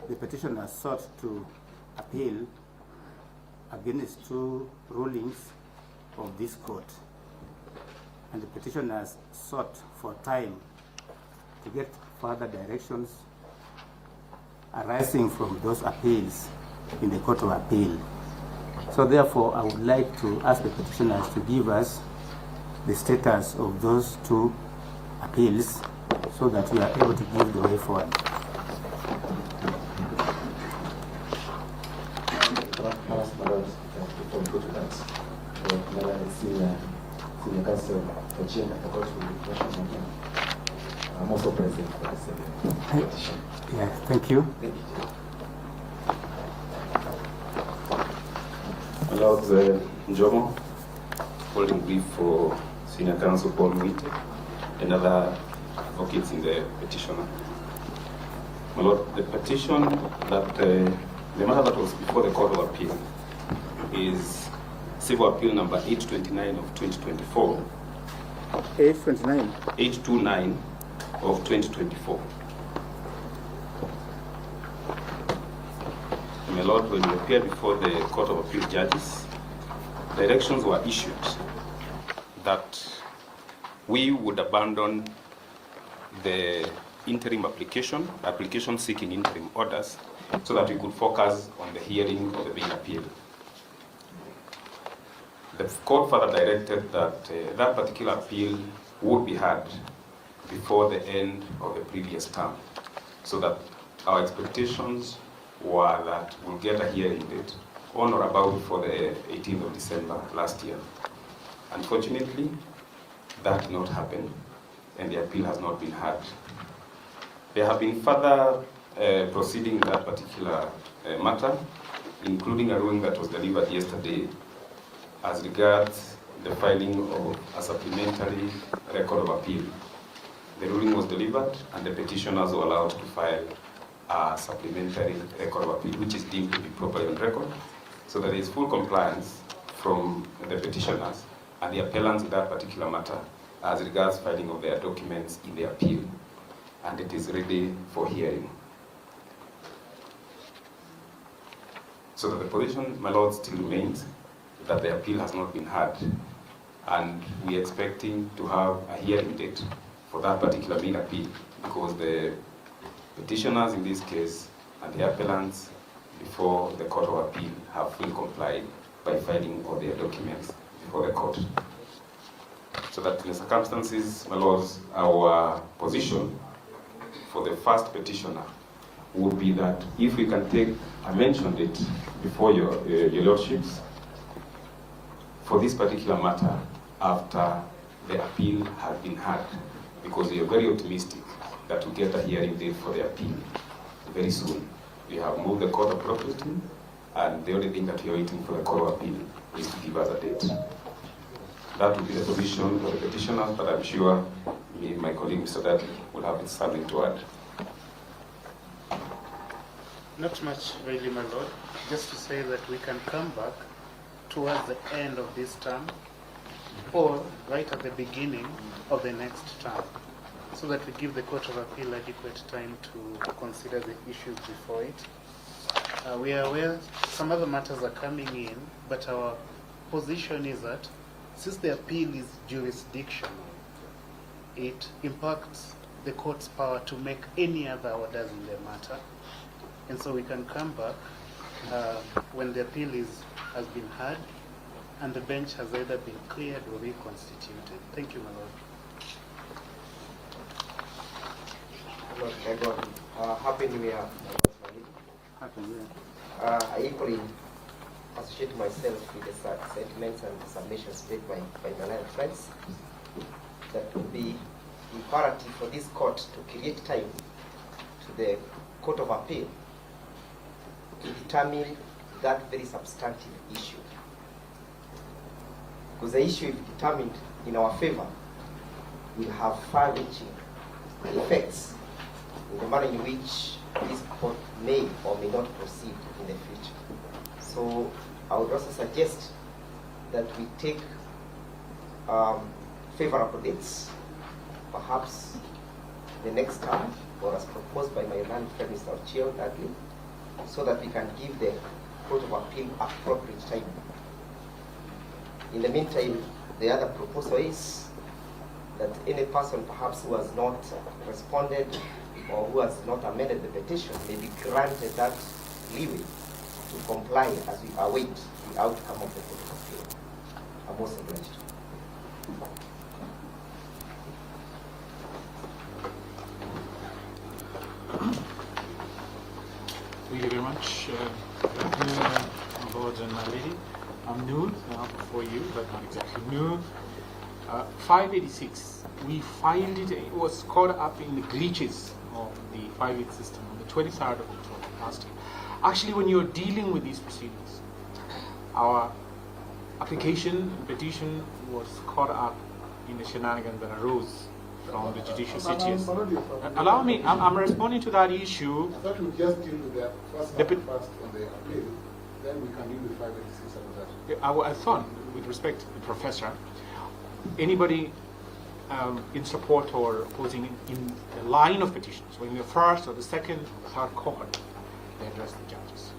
the petitioner sought to appeal against two rulings of this court, and the petitioners sought for time to get further directions arising from those appeals in the Court of Appeal. So therefore, I would like to ask the petitioners to give us the status of those two appeals so that we are able to give the way forward. I'm also present for this petition. Yeah, thank you. My Lord Njomo, holding brief for Senior Counsel Paul Mwite and other advocates in the petitioner. My Lord, the petition that the matter that was before the Court of Appeal is Civil Appeal number 829 of 2024. 829. 829 of 2024. My Lord, when we appeared before the Court of Appeal judges, directions were issued that we would abandon the interim application seeking interim orders, so that we could focus on the hearing of the main appeal. The court further directed that that particular appeal would be heard before the end of the previous term, so that our expectations were that we'll get a hearing date on or about before the 18th of December last year. Unfortunately, that did not happen, and the appeal has not been heard. There have been further proceeding in that particular matter, including a ruling that was delivered yesterday as regards the filing of a supplementary record of appeal. The ruling was delivered, and the petitioners were allowed to file a supplementary record of appeal, which is deemed to be properly on record, so that there is full compliance from the petitioners and the appellants in that particular matter as regards filing of their documents in the appeal, and it is ready for hearing. So that the position, my Lord, still remains that the appeal has not been heard, and we are expecting to have a hearing date for that particular main appeal, because the petitioners in this case and the appellants before the Court of Appeal have fully complied by filing all their documents before the court. So that in the circumstances, my Lords, our position for the first petitioner would be that if we can take a mention date before your Lordships for this particular matter after the appeal has been heard, because we are very optimistic that we get a hearing date for the appeal very soon. We have moved the court appropriately, and the only thing that we are waiting for the Court of Appeal is to give us a date. That will be the position of the petitioners, but I'm sure me and my colleague Mr. Dudley will have something to add. Not much really, my Lord. Just to say that we can come back towards the end of this term or right at the beginning of the next term, so that we give the Court of Appeal adequate time to consider the issues before it. We are aware some other matters are coming in, but our position is that since the appeal is jurisdictional, it impacts the court's power to make any other orders in the matter. And so we can come back when the appeal has been heard and the bench has either been cleared or reconstituted. Thank you, my Lord. Lord, Happy New Year, Happy New Year. I equally associate myself with the sentiments and the submissions made by my line friends. That would be imperative for this court to create time to the Court of Appeal to determine that very substantive issue. Because the issue, if determined in our favor, will have far-reaching effects in the manner in which this court may or may not proceed in the future. So I would also suggest that we take favorable dates, perhaps the next term, or as proposed by my learned friend Mr. Ochio Dudley, so that we can give the Court of Appeal appropriate time. In the meantime, the other proposal is that any person perhaps who has not responded or who has not amended the petition may be granted that leeway to comply as we await the outcome of the Court of Appeal. I'm most obliged. Thank you very much. Good afternoon, my lords and my lady. I'm Noor, before you, but not exactly Noor. 586, we filed it, it was caught up in the glitches of the 5-8 system on the 23rd of October last year. Actually, when you're dealing with these proceedings, our application and petition was caught up in the shenanigans that arose from the judicial CTS. Allow me, I'm responding to that issue. I thought we just deal with the first on the appeal, then we can deal with 586 and that. I thought, with respect to the professor, anybody in support or opposing in the line of petitions, when the first or the second or the third cohort, they address the judges.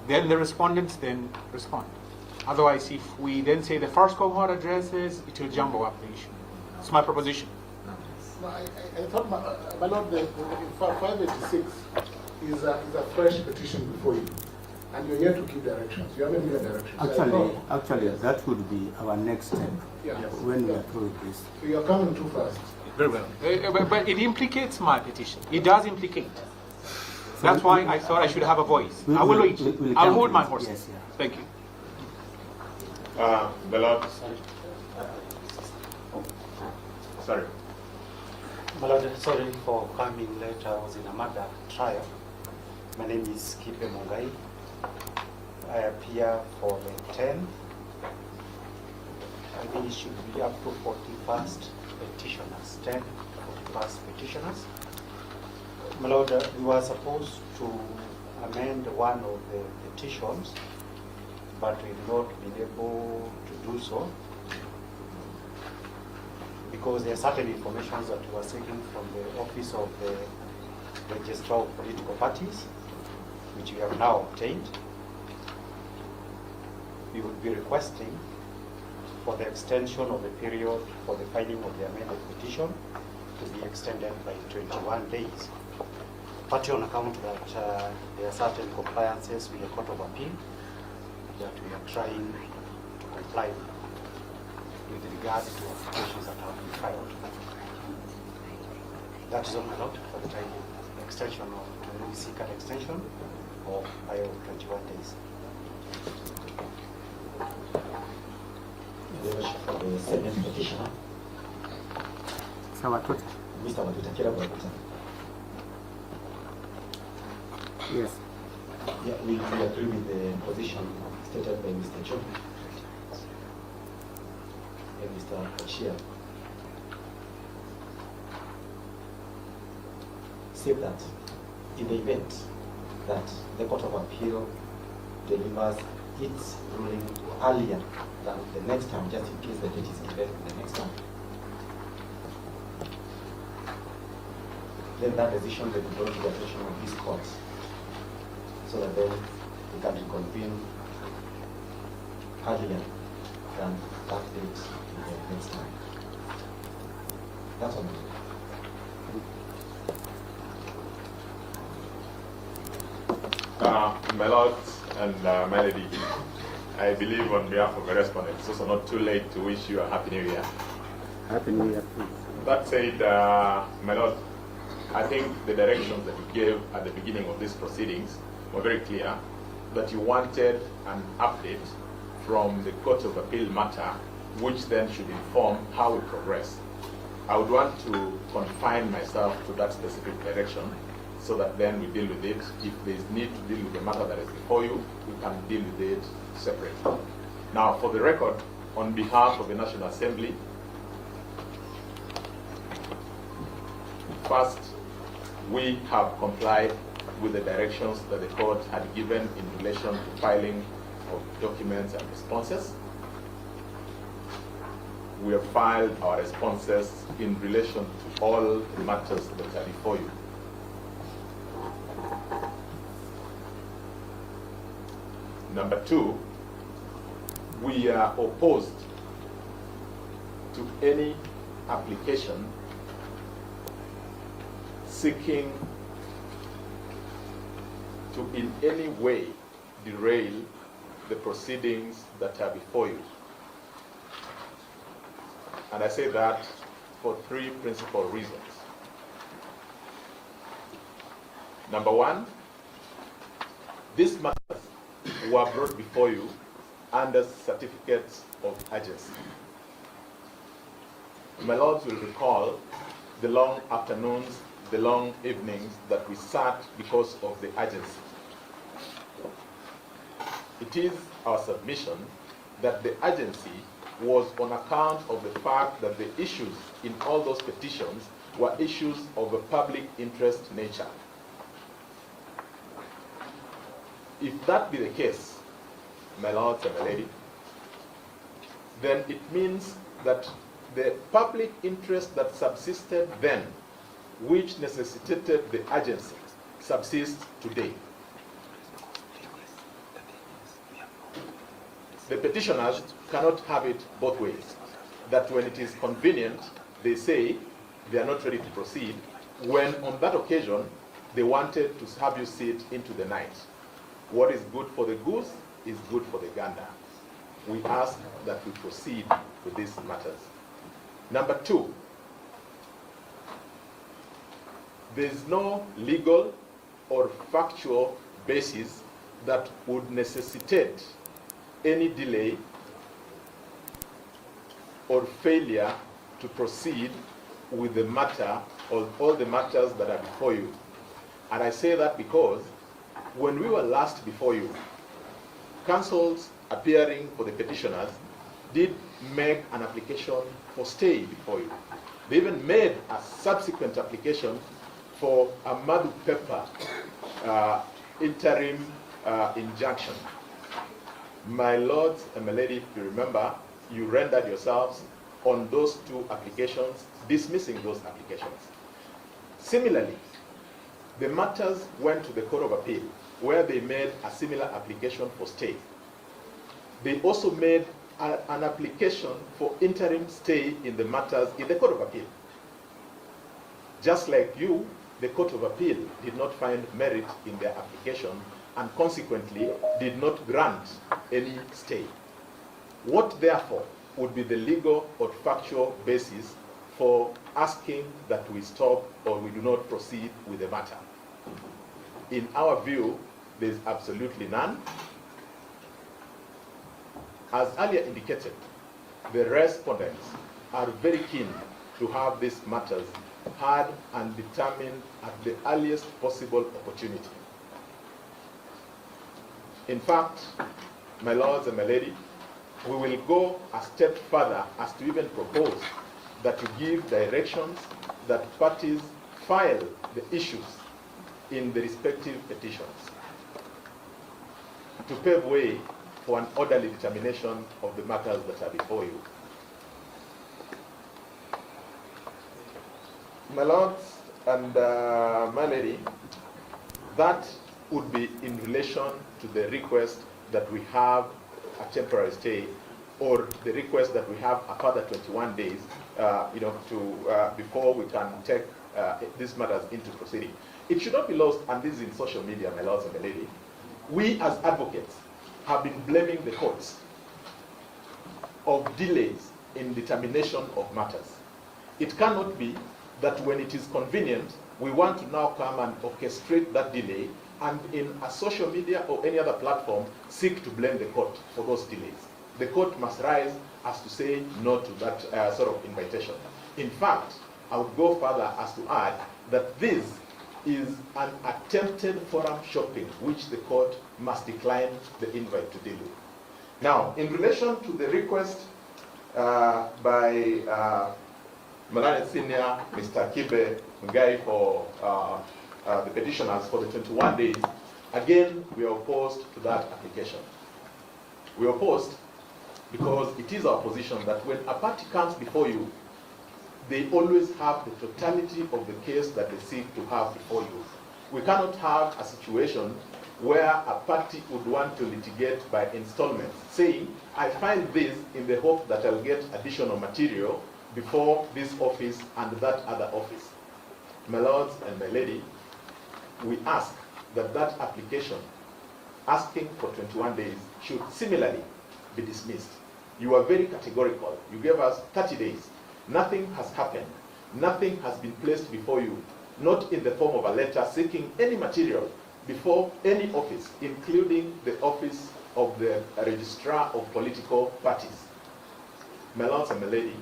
Then the respondents then respond. Otherwise, if we then say the first cohort addresses, it will jumble up the issue. It's my proposition. No, I thought, my lord, the 586 is a fresh petition before you, and you're here to give directions. You haven't given directions. Actually, that would be our next step when we approve this. So you're coming too fast. Very well. But it implicates my petition. It does implicate. That's why I thought I should have a voice. I will wait. I'll hold my horses. Yes, yeah. Thank you. My lord. Sorry. My lord, sorry for coming late. I was in a murder trial. My name is Kipe Mungai. I appear for the 10th. I think it should be up to 41st petitioners. 10, 41st petitioners. My lord, we were supposed to amend one of the petitions, but we've not been able to do so, because there are certain information that we are seeking from the office of the Registrar of Political Parties, which we have now obtained. We would be requesting for the extension of the period for the filing of the amended petition to be extended by 21 days. Partly on account that there are certain compliances with the Court of Appeal that we are trying to comply with regard to applications that have been filed. That is all, my lord, for the time being. Extension of, we seek an extension of by 21 days. For the second petitioner, Mr. Matutakira Babuta. Yes. Yeah, we agree with the position stated by Mr. John and Mr. Kachia. Say that in the event that the Court of Appeal delivers its ruling earlier than the next time, just in case the date is given the next time, then that decision will be brought to the attention of this court, so that then we can reconvene earlier than that date the next time. That's all. My lord and my lady, I believe on behalf of the respondent, it's also not too late to wish you a Happy New Year. Happy New Year. That said, my lord, I think the directions that you gave at the beginning of these proceedings were very clear, that you wanted an update from the Court of Appeal matter, which then should inform how we progress. I would want to confine myself to that specific direction, so that then we deal with it. If there is need to deal with the matter that is before you, we can deal with it separately. Now, for the record, on behalf of the National Assembly, first, we have complied with the directions that the court had given in relation to filing of documents and responses. We have filed our responses in relation to all the matters that are before you. Number two, we are opposed to any application seeking to in any way derail the proceedings that are before you. And I say that for three principal reasons. Number one, these matters were brought before you under certificates of urgency. My lords will recall the long afternoons, the long evenings that we sat because of the urgency. It is our submission that the urgency was on account of the fact that the issues in all those petitions were issues of a public interest nature. If that be the case, my lords and my lady, then it means that the public interest that subsisted then, which necessitated the urgency, subsists today. The petitioners cannot have it both ways. That when it is convenient, they say they are not ready to proceed, when on that occasion they wanted to have you sit into the night. What is good for the goose is good for the gander. We ask that we proceed with these matters. Number two, there is no legal or factual basis that would necessitate any delay or failure to proceed with the matter or all the matters that are before you. And I say that because when we were last before you, counsels appearing for the petitioners did make an application for stay before you. They even made a subsequent application for a Madu Pepper interim injunction. My lords and my lady, if you remember, you rendered yourselves on those two applications, dismissing those applications. Similarly, the matters went to the Court of Appeal, where they made a similar application for stay. They also made an application for interim stay in the matters in the Court of Appeal. Just like you, the Court of Appeal did not find merit in their application and consequently did not grant any stay. What therefore would be the legal or factual basis for asking that we stop or we do not proceed with the matter? In our view, there is absolutely none. As earlier indicated, the respondents are very keen to have these matters heard and determined at the earliest possible opportunity. In fact, my lords and my lady, we will go a step further as to even propose that we give directions that parties file the issues in the respective petitions to pave way for an orderly determination of the matters that are before you. My lords and my lady, that would be in relation to the request that we have a temporary stay, or the request that we have a further 21 days, before we can take these matters into proceeding. It should not be lost, and this is in social media, my lords and my lady. We as advocates have been blaming the courts of delays in determination of matters. It cannot be that when it is convenient, we want to now come and orchestrate that delay and in a social media or any other platform seek to blame the court for those delays. The court must rise as to say no to that sort of invitation. In fact, I would go further as to add that this is an attempted forum shopping which the court must decline the invite to deal with. Now, in relation to the request by Malani Senior, Mr. Kibe Ngai for the petitioners for the 21 days, again, we are opposed to that application. We are opposed because it is our position that when a party comes before you, they always have the totality of the case that they seek to have before you. We cannot have a situation where a party would want to litigate by installments, saying, I file this in the hope that I'll get additional material before this office and that other office. My lords and my lady, we ask that that application asking for 21 days should similarly be dismissed. You are very categorical. You gave us 30 days. Nothing has happened. Nothing has been placed before you, not in the form of a letter seeking any material before any office, including the office of the registrar of political parties. My lords and my lady,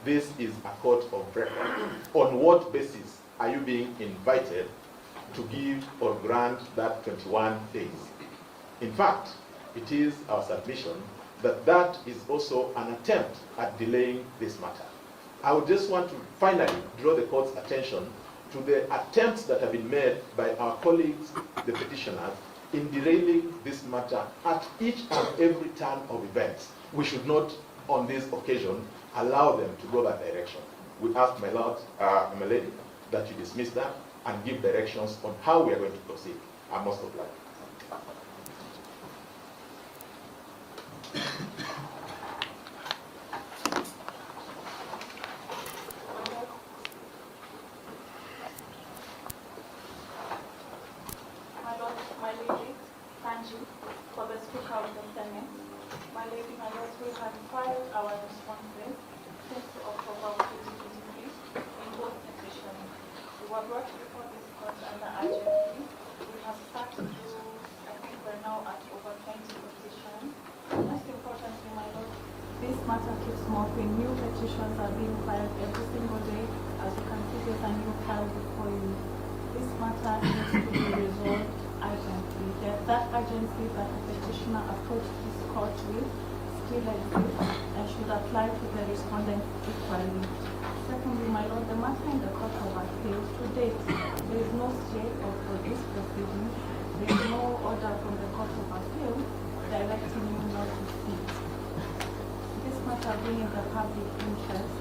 this is a court of record. On what basis are you being invited to give or grant that 21 days? In fact, it is our submission that that is also an attempt at delaying this matter. I would just want to finally draw the court's attention to the attempts that have been made by our colleagues, the petitioners, in derailing this matter at each and every turn of events. We should not, on this occasion, allow them to go that direction. We ask, my lord, my lady, that you dismiss that and give directions on how we are going to proceed. I must oblige. My lady, thank you for the speaker of the Senate. My lady, my lord, we have filed our responses since October 2023 in both petitions. We were brought before this court under urgency. We have started to, I think we're now at over 20 petitions. Most importantly, my lord, this matter keeps moving. New petitions are being filed every single day. As you can see, there's a new file before you. This matter needs to be resolved urgently. That urgency that the petitioner approached this court with still exists and should apply to the respondent equally. Secondly, my lord, the matter in the Court of Appeal to date, there is no stay for this proceeding. There is no order from the Court of Appeal directing you not to speak. This matter being in the public interest,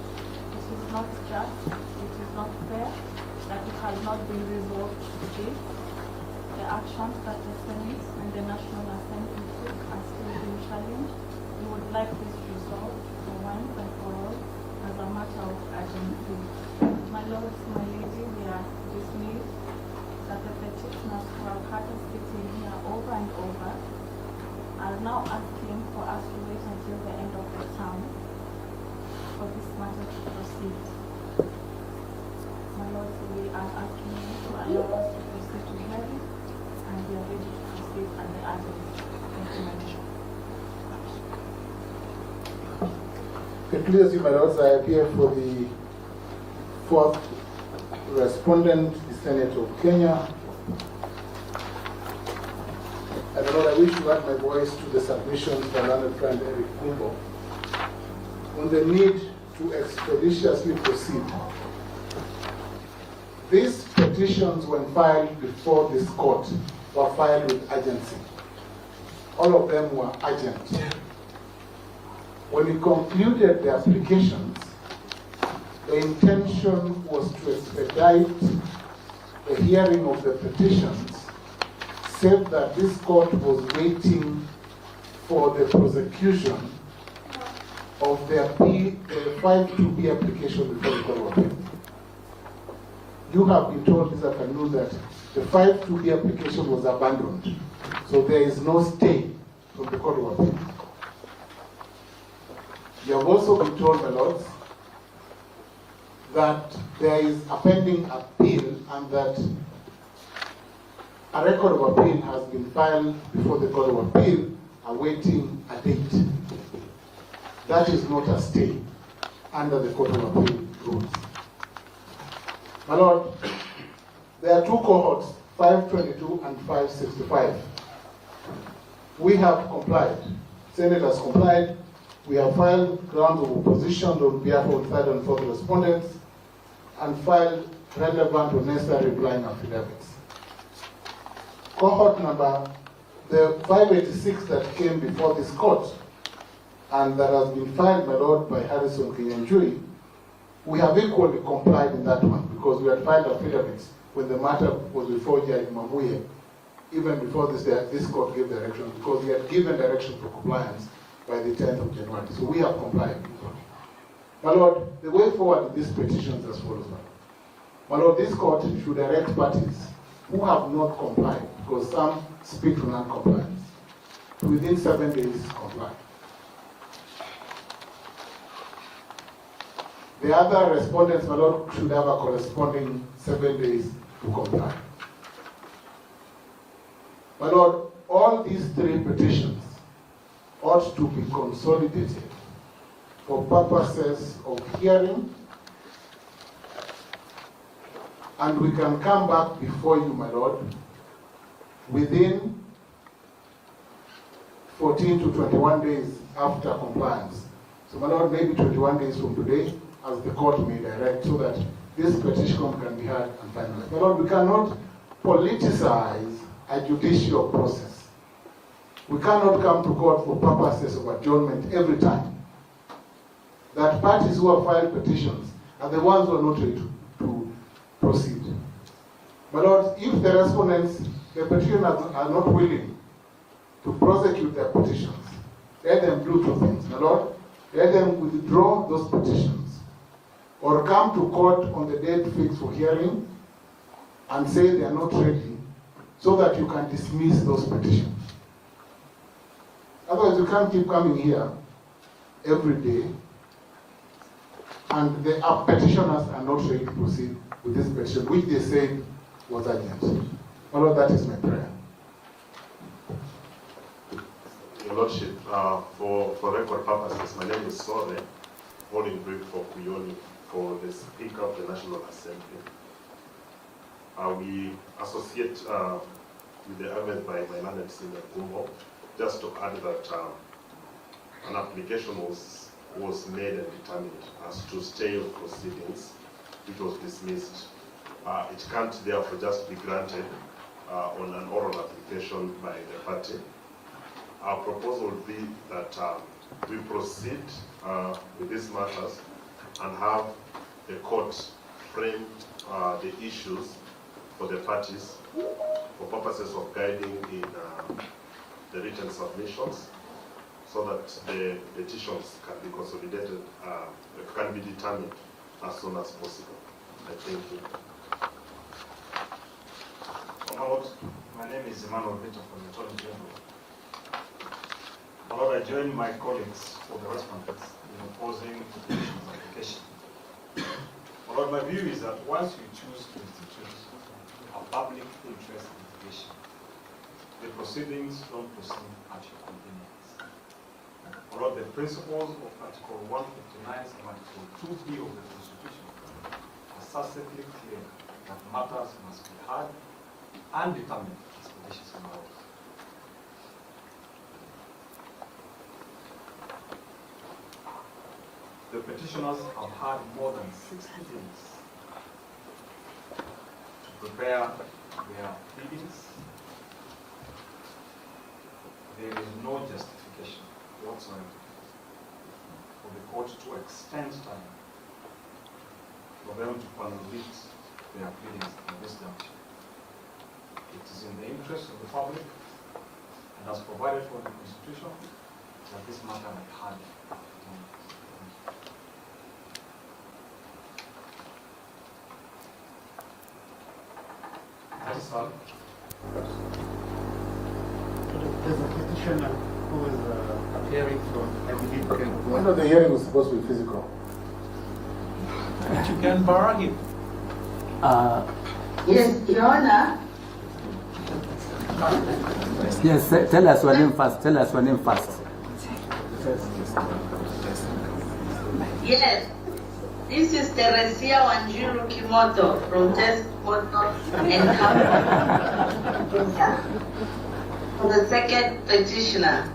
it is not just, it is not fair that it has not been resolved today. The actions that the Senate and the National Assembly took are still being challenged. We would like this resolved for once and for all as a matter of urgency. My lords, my lady, we are dismayed that the petitioners who have had us sitting here over and over are now asking for us to wait until the end of the term for this matter to proceed. My lords, we are asking you to allow us to proceed to hearing, and we are ready to proceed at the earliest. Thank you, my lord. It pleases you, my lords, I appear for the fourth respondent, the Senate of Kenya. And my lord, I wish to add my voice to the submissions by learned friend Eric Kumbo on the need to expeditiously proceed. These petitions, when filed before this court, were filed with urgency. All of them were urgent. When we concluded the applications, the intention was to expedite the hearing of the petitions, save that this court was waiting for the prosecution of the 5-2B application before the Court of Appeal. You have been told this afternoon that the 5-2B application was abandoned, so there is no stay from the Court of Appeal. You have also been told, my lords, that there is a pending appeal and that a record of appeal has been filed before the Court of Appeal awaiting a date. That is not a stay under the Court of Appeal rules. My lord, there are two cohorts, 522 and 565. We have complied. Senate has complied. We have filed grounds of opposition on behalf of third and fourth respondents and filed relevant or necessary replying affidavits. Cohort number, the 586 that came before this court and that has been filed, my lord, by Harrison Kinyanjui, we have equally complied in that one because we had filed affidavits when the matter was before Judge Mamuye even before this court gave direction, because we had given direction for compliance by the 10th of January. So we have complied. My Lord, the way forward in these petitions as follows. My Lord, this court should direct parties who have not complied, because some speak to non-compliance, within 7 days comply. The other respondents, my Lord, should have a corresponding 7 days to comply. My Lord, all these 3 petitions ought to be consolidated for purposes of hearing, and we can come back before you, my Lord, within 14 to 21 days after compliance. So, my Lord, maybe 21 days from today, as the court may direct, so that this petition can be heard and finalized. My Lord, we cannot politicize a judicial process. We cannot come to court for purposes of adjournment every time. That parties who have filed petitions are the ones who are not ready to proceed. My Lord, if the respondents, the petitioners are not willing to prosecute their petitions, let them do 2 things. My Lord, let them withdraw those petitions, or come to court on the date fixed for hearing and say they are not ready, so that you can dismiss those petitions. Otherwise, you can't keep coming here every day, and the petitioners are not ready to proceed with this petition, which they said was urgent. My Lord, that is my prayer. Your Lordship, for record purposes, my name is Sore, holding brief for Kuyoni, for the Speaker of the National Assembly. We associate with the argument by my learned Senior Kumbo, just to add that an application was made and determined as to stay of proceedings, which was dismissed. It can't therefore just be granted on an oral application by the party. Our proposal would be that we proceed with these matters and have the court frame the issues for the parties for purposes of guiding in the written submissions, so that the petitions can be consolidated, can be determined as soon as possible. I thank you. My Lord, my name is Emmanuel Peter from the Attorney General. My Lord, I join my colleagues for the respondents in opposing the petition's application. My Lord, my view is that once you choose to institute a public interest litigation, the proceedings don't proceed at your convenience. My Lord, the principles of Article 159 and Article 2B of the Constitution are succinctly clear that matters must be heard and determined expeditiously. My Lord. The petitioners have had more than 60 days to prepare their pleadings. There is no justification whatsoever for the court to extend time for them to complete their pleadings in this juncture. It is in the interest of the public and as provided for the Constitution that this matter be heard. There's a petitioner who is appearing from, I believe, I know the hearing was supposed to be physical. But you can borrow him. Yes, Your Honor. Yes, tell us your name first. Tell us your name first. Yes, this is Teresia Wanjiru Kimoto from Test Moto and Company. The second petitioner.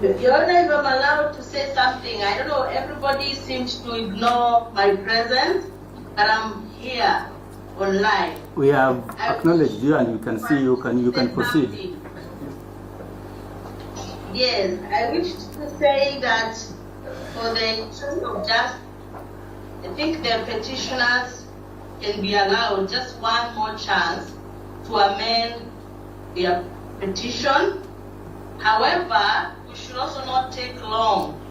Your Honor, if I'm allowed to say something, I don't know, everybody seems to ignore my presence, but I'm here online. We have acknowledged you and you can see you can proceed. Something. Yes, I wish to say that for the interest of justice, I think the petitioners can be allowed just one more chance to amend their petition. However, we should also not take long.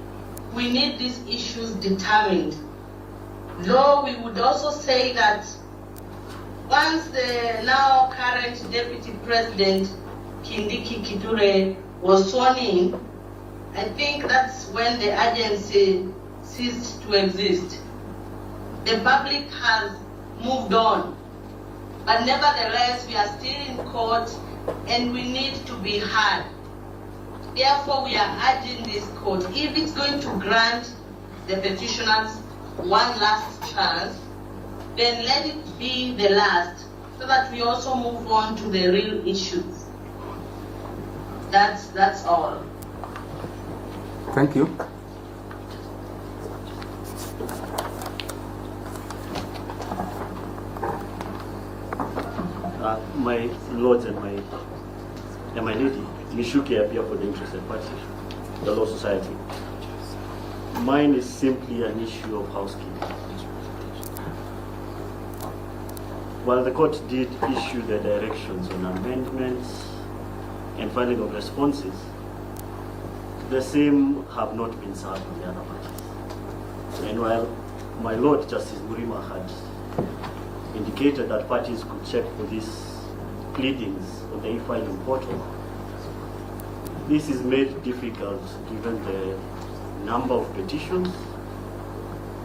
We need these issues determined. Though we would also say that once the now current Deputy President Kindiki Kithure was sworn in, I think that's when the agency ceased to exist. The public has moved on, but nevertheless we are still in court and we need to be heard. Therefore, we are urging this court, if it's going to grant the petitioners one last chance, then let it be the last, so that we also move on to the real issues. That's all. Thank you. My lords and my lady, Nishuki appear for the interested party, the Law Society. Mine is simply an issue of housekeeping. While the court did issue the directions on amendments and filing of responses, the same have not been served on the other parties. And while my Lord Justice Murima had indicated that parties could check for these pleadings on the e-filing portal, this is made difficult given the number of petitions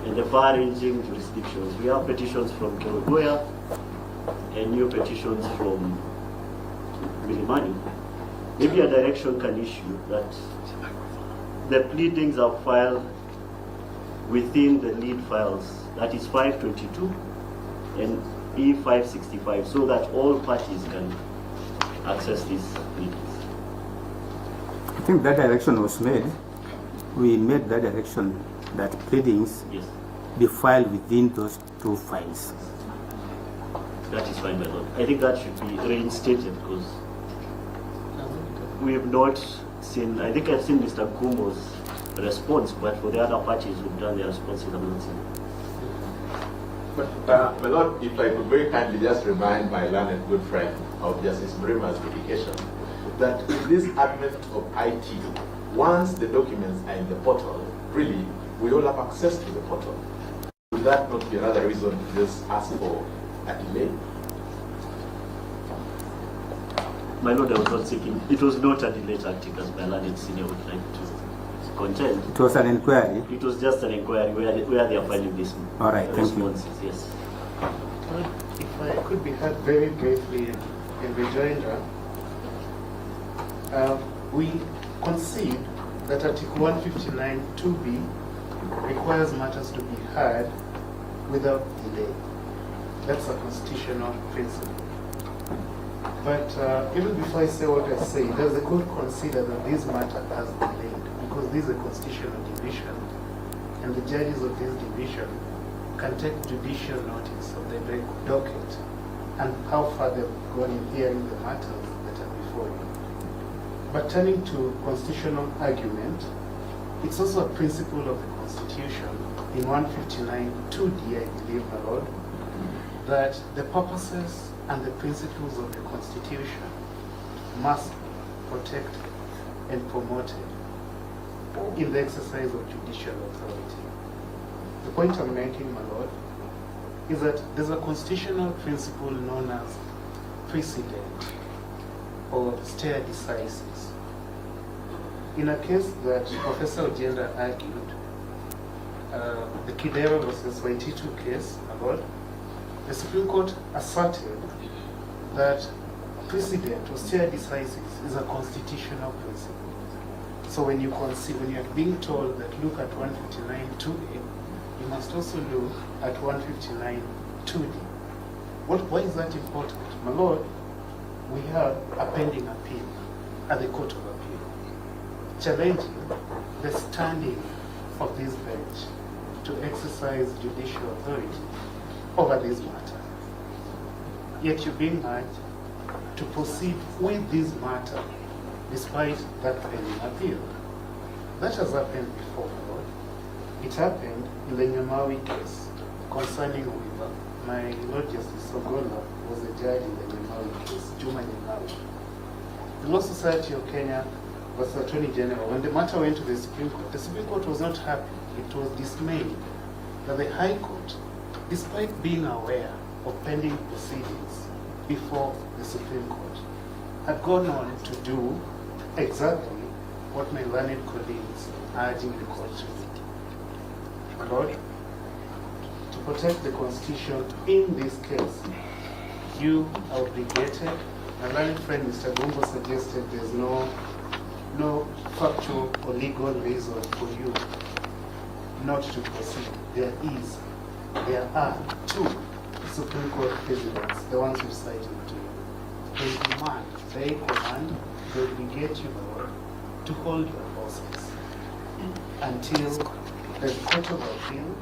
and the far-ranging jurisdictions. We have petitions from Kerugoya and new petitions from Milimani. Maybe a direction can issue that the pleadings are filed within the lead files, that is 522 and E565, so that all parties can access these pleadings. I think that direction was made. We made that direction that pleadings be filed within those two files. That is fine, my lord. I think that should be reinstated because we have not seen, I think I've seen Mr. Kumo's response, but for the other parties who've done their responses, I've not seen it. But, my lord, if I could very kindly just remind my learned good friend of Justice Murima's dedication that in this advent of IT, once the documents are in the portal, really, we all have access to the portal. Would that not be another reason to just ask for a delay? My lord, I was not seeking. It was not a delay tactic, as my learned senior would like to contend. It was an inquiry? It was just an inquiry where they are finding this. All right, thank you. Yes. If I could be heard very briefly in rejoinder, we concede that Article 159 2B requires matters to be heard without delay. That's a constitutional principle. But even before I say what I say, does the court consider that this matter has delayed? Because this is a constitutional division, and the judges of this division can take judicial notice of the docket and how far they've gone in hearing the matters that are before you. But turning to constitutional argument, it's also a principle of the Constitution in 159 2D, I believe, my lord, that the purposes and the principles of the Constitution must be protected and promoted in the exercise of judicial authority. The point I'm making, my lord, is that there's a constitutional principle known as precedent or stare decisis. In a case that Professor Ojenda argued, the Kidero versus Waititu case, my lord, the Supreme Court asserted that precedent or stare decisis is a constitutional principle. So when you are being told that look at 159 2A, you must also look at 159 2D. Why is that important? My lord, we have a pending appeal at the Court of Appeal, challenging the standing of this bench to exercise judicial authority over this matter. Yet you're being urged to proceed with this matter despite that pending appeal. That has happened before, Lord. It happened in the Nyamawi case concerning Weaver. My Lord Justice Ogola was the judge in the Nyamawi case, Juma Nyamawi. the Law Society of Kenya versus Attorney General, when the matter went to the Supreme Court was not happy. It was dismayed that the High Court, despite being aware of pending proceedings before the Supreme Court, had gone on to do exactly what my learned colleagues are urging the court to do. My Lord, to protect the Constitution in this case, you are obligated. My learned friend Mr. Gumbo suggested there's no factual or legal reason for you not to proceed. There are two Supreme Court presidents, the ones who cited to you. They command, they obligate you, Lord, to hold your horses until the Court of Appeal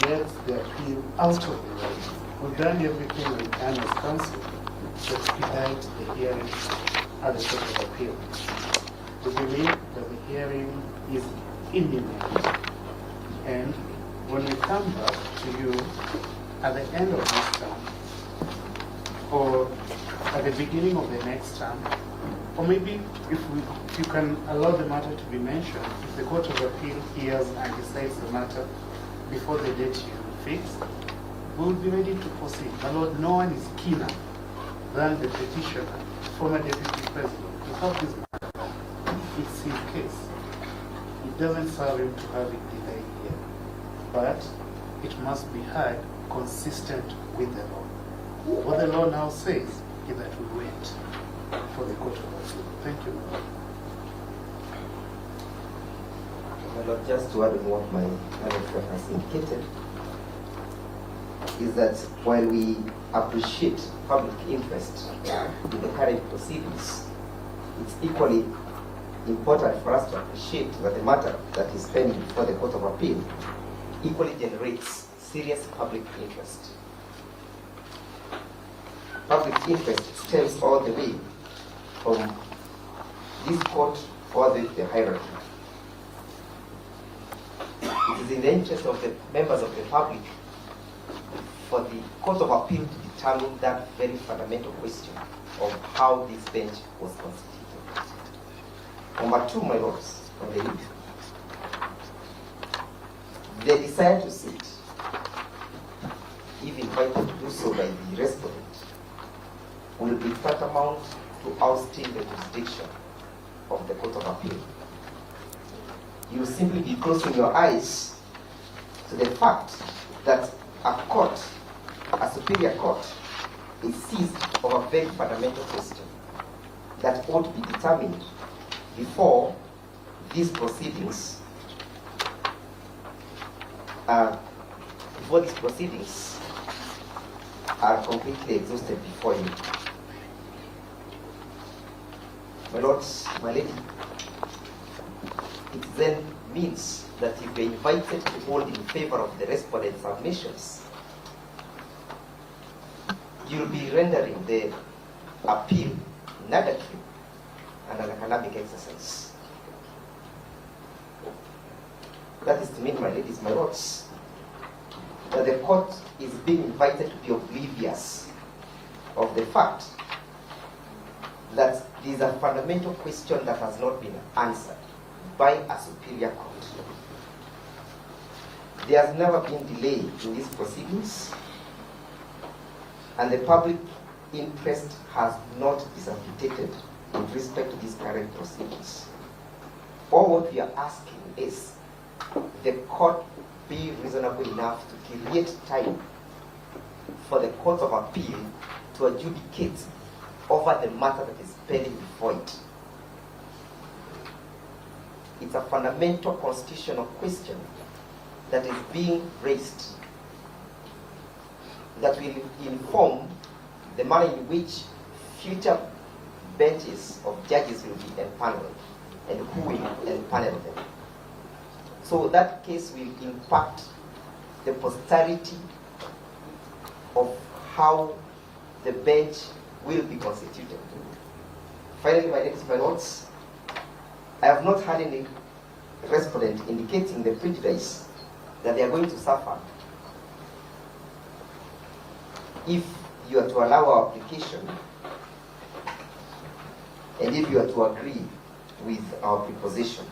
gets the appeal out of the way. We've done everything we can as counsel to expedite the hearing at the Court of Appeal. We believe that the hearing is imminent, and when we come back to you at the end of this term, or at the beginning of the next term, or maybe if you can allow the matter to be mentioned, if the Court of Appeal hears and decides the matter before the date you fix, we will be ready to proceed. My Lord, no one is keener than the petitioner, former Deputy President, to have this matter. It's his case. It doesn't serve him to have it delayed here, but it must be heard consistent with the law. What the law now says is that we wait for the Court of Appeal. Thank you, my Lord. My Lord, just to add on what my friend has indicated, is that while we appreciate public interest in the current proceedings, it's equally important for us to appreciate that the matter that is pending before the Court of Appeal equally generates serious public interest. Public interest stems all the way from this court all the way to the hierarchy. It is in the interest of the members of the public for the Court of Appeal to determine that very fundamental question of how this bench was constituted. Number two, my lords, on the lead, the desire to sit, if invited to do so by the respondent, will be tantamount to ousting the jurisdiction of the Court of Appeal. You will simply be closing your eyes to the fact that a court, a superior court, is seized of a very fundamental question that ought to be determined before these proceedings are completely exhausted before you. My lords, my lady, it then means that if you're invited to hold in favor of the respondent's submissions, you'll be rendering the appeal nugatory and an academic exercise. That is to mean, my ladies, my lords, that the court is being invited to be oblivious of the fact that there is a fundamental question that has not been answered by a superior court. There has never been delay in these proceedings, and the public interest has not dissipated with respect to these current proceedings. All what we are asking is the court be reasonable enough to create time for the Court of Appeal to adjudicate over the matter that is pending before it. It's a fundamental constitutional question that is being raised that will inform the manner in which future benches of judges will be empaneled and who will empanel them. So that case will impact the posterity of how the bench will be constituted. Finally, my ladies, my lords, I have not had any respondent indicating the prejudice that they are going to suffer if you are to allow our application and if you are to agree with our proposition,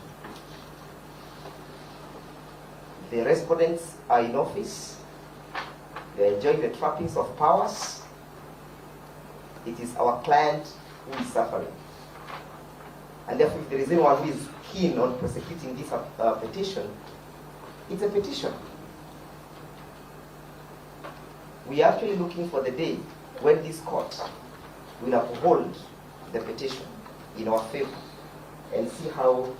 the respondents are in office, they are enjoying the trappings of powers. It is our client who is suffering. And therefore, if there is anyone who is keen on prosecuting this petition, it's a petition. We are actually looking for the day when this court will uphold the petition in our favor and see how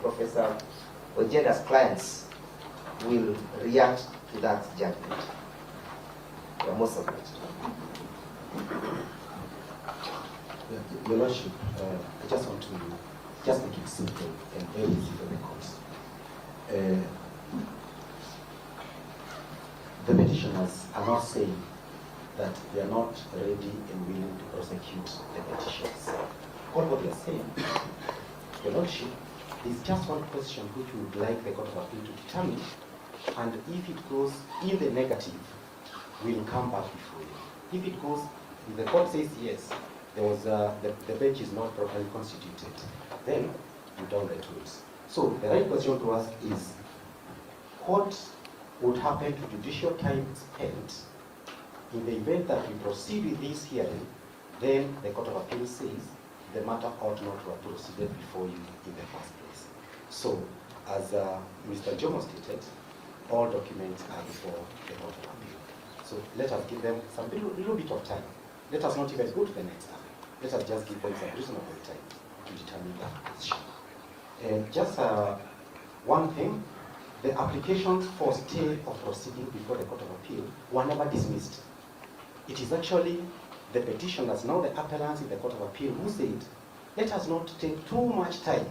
Professor Ojenda's clients will react to that judgment. You are most obliged. Your Lordship, I just want to make it simple and very easy for the courts. The petitioners are not saying that they are not ready and willing to prosecute the petitions. All what they are saying, Your Lordship, is just one question which we would like the Court of Appeal to determine, and if it goes in the negative, we'll come back before you. If it goes, if the court says yes, there was the bench is not properly constituted, then you down the tools. So the right question to ask is, what would happen to judicial time spent in the event that we proceed with this hearing? Then the Court of Appeal says the matter ought not to have proceeded before you in the first place. So, as Mr. Jomo stated, all documents are before the Court of Appeal. So let us give them some little bit of time. Let us not even go to the next time. Let us just give them some reasonable time to determine that position. And just one thing, the applications for stay of proceedings before the Court of Appeal were never dismissed. It is actually the petitioners, now the appellants in the Court of Appeal, who said, let us not take too much time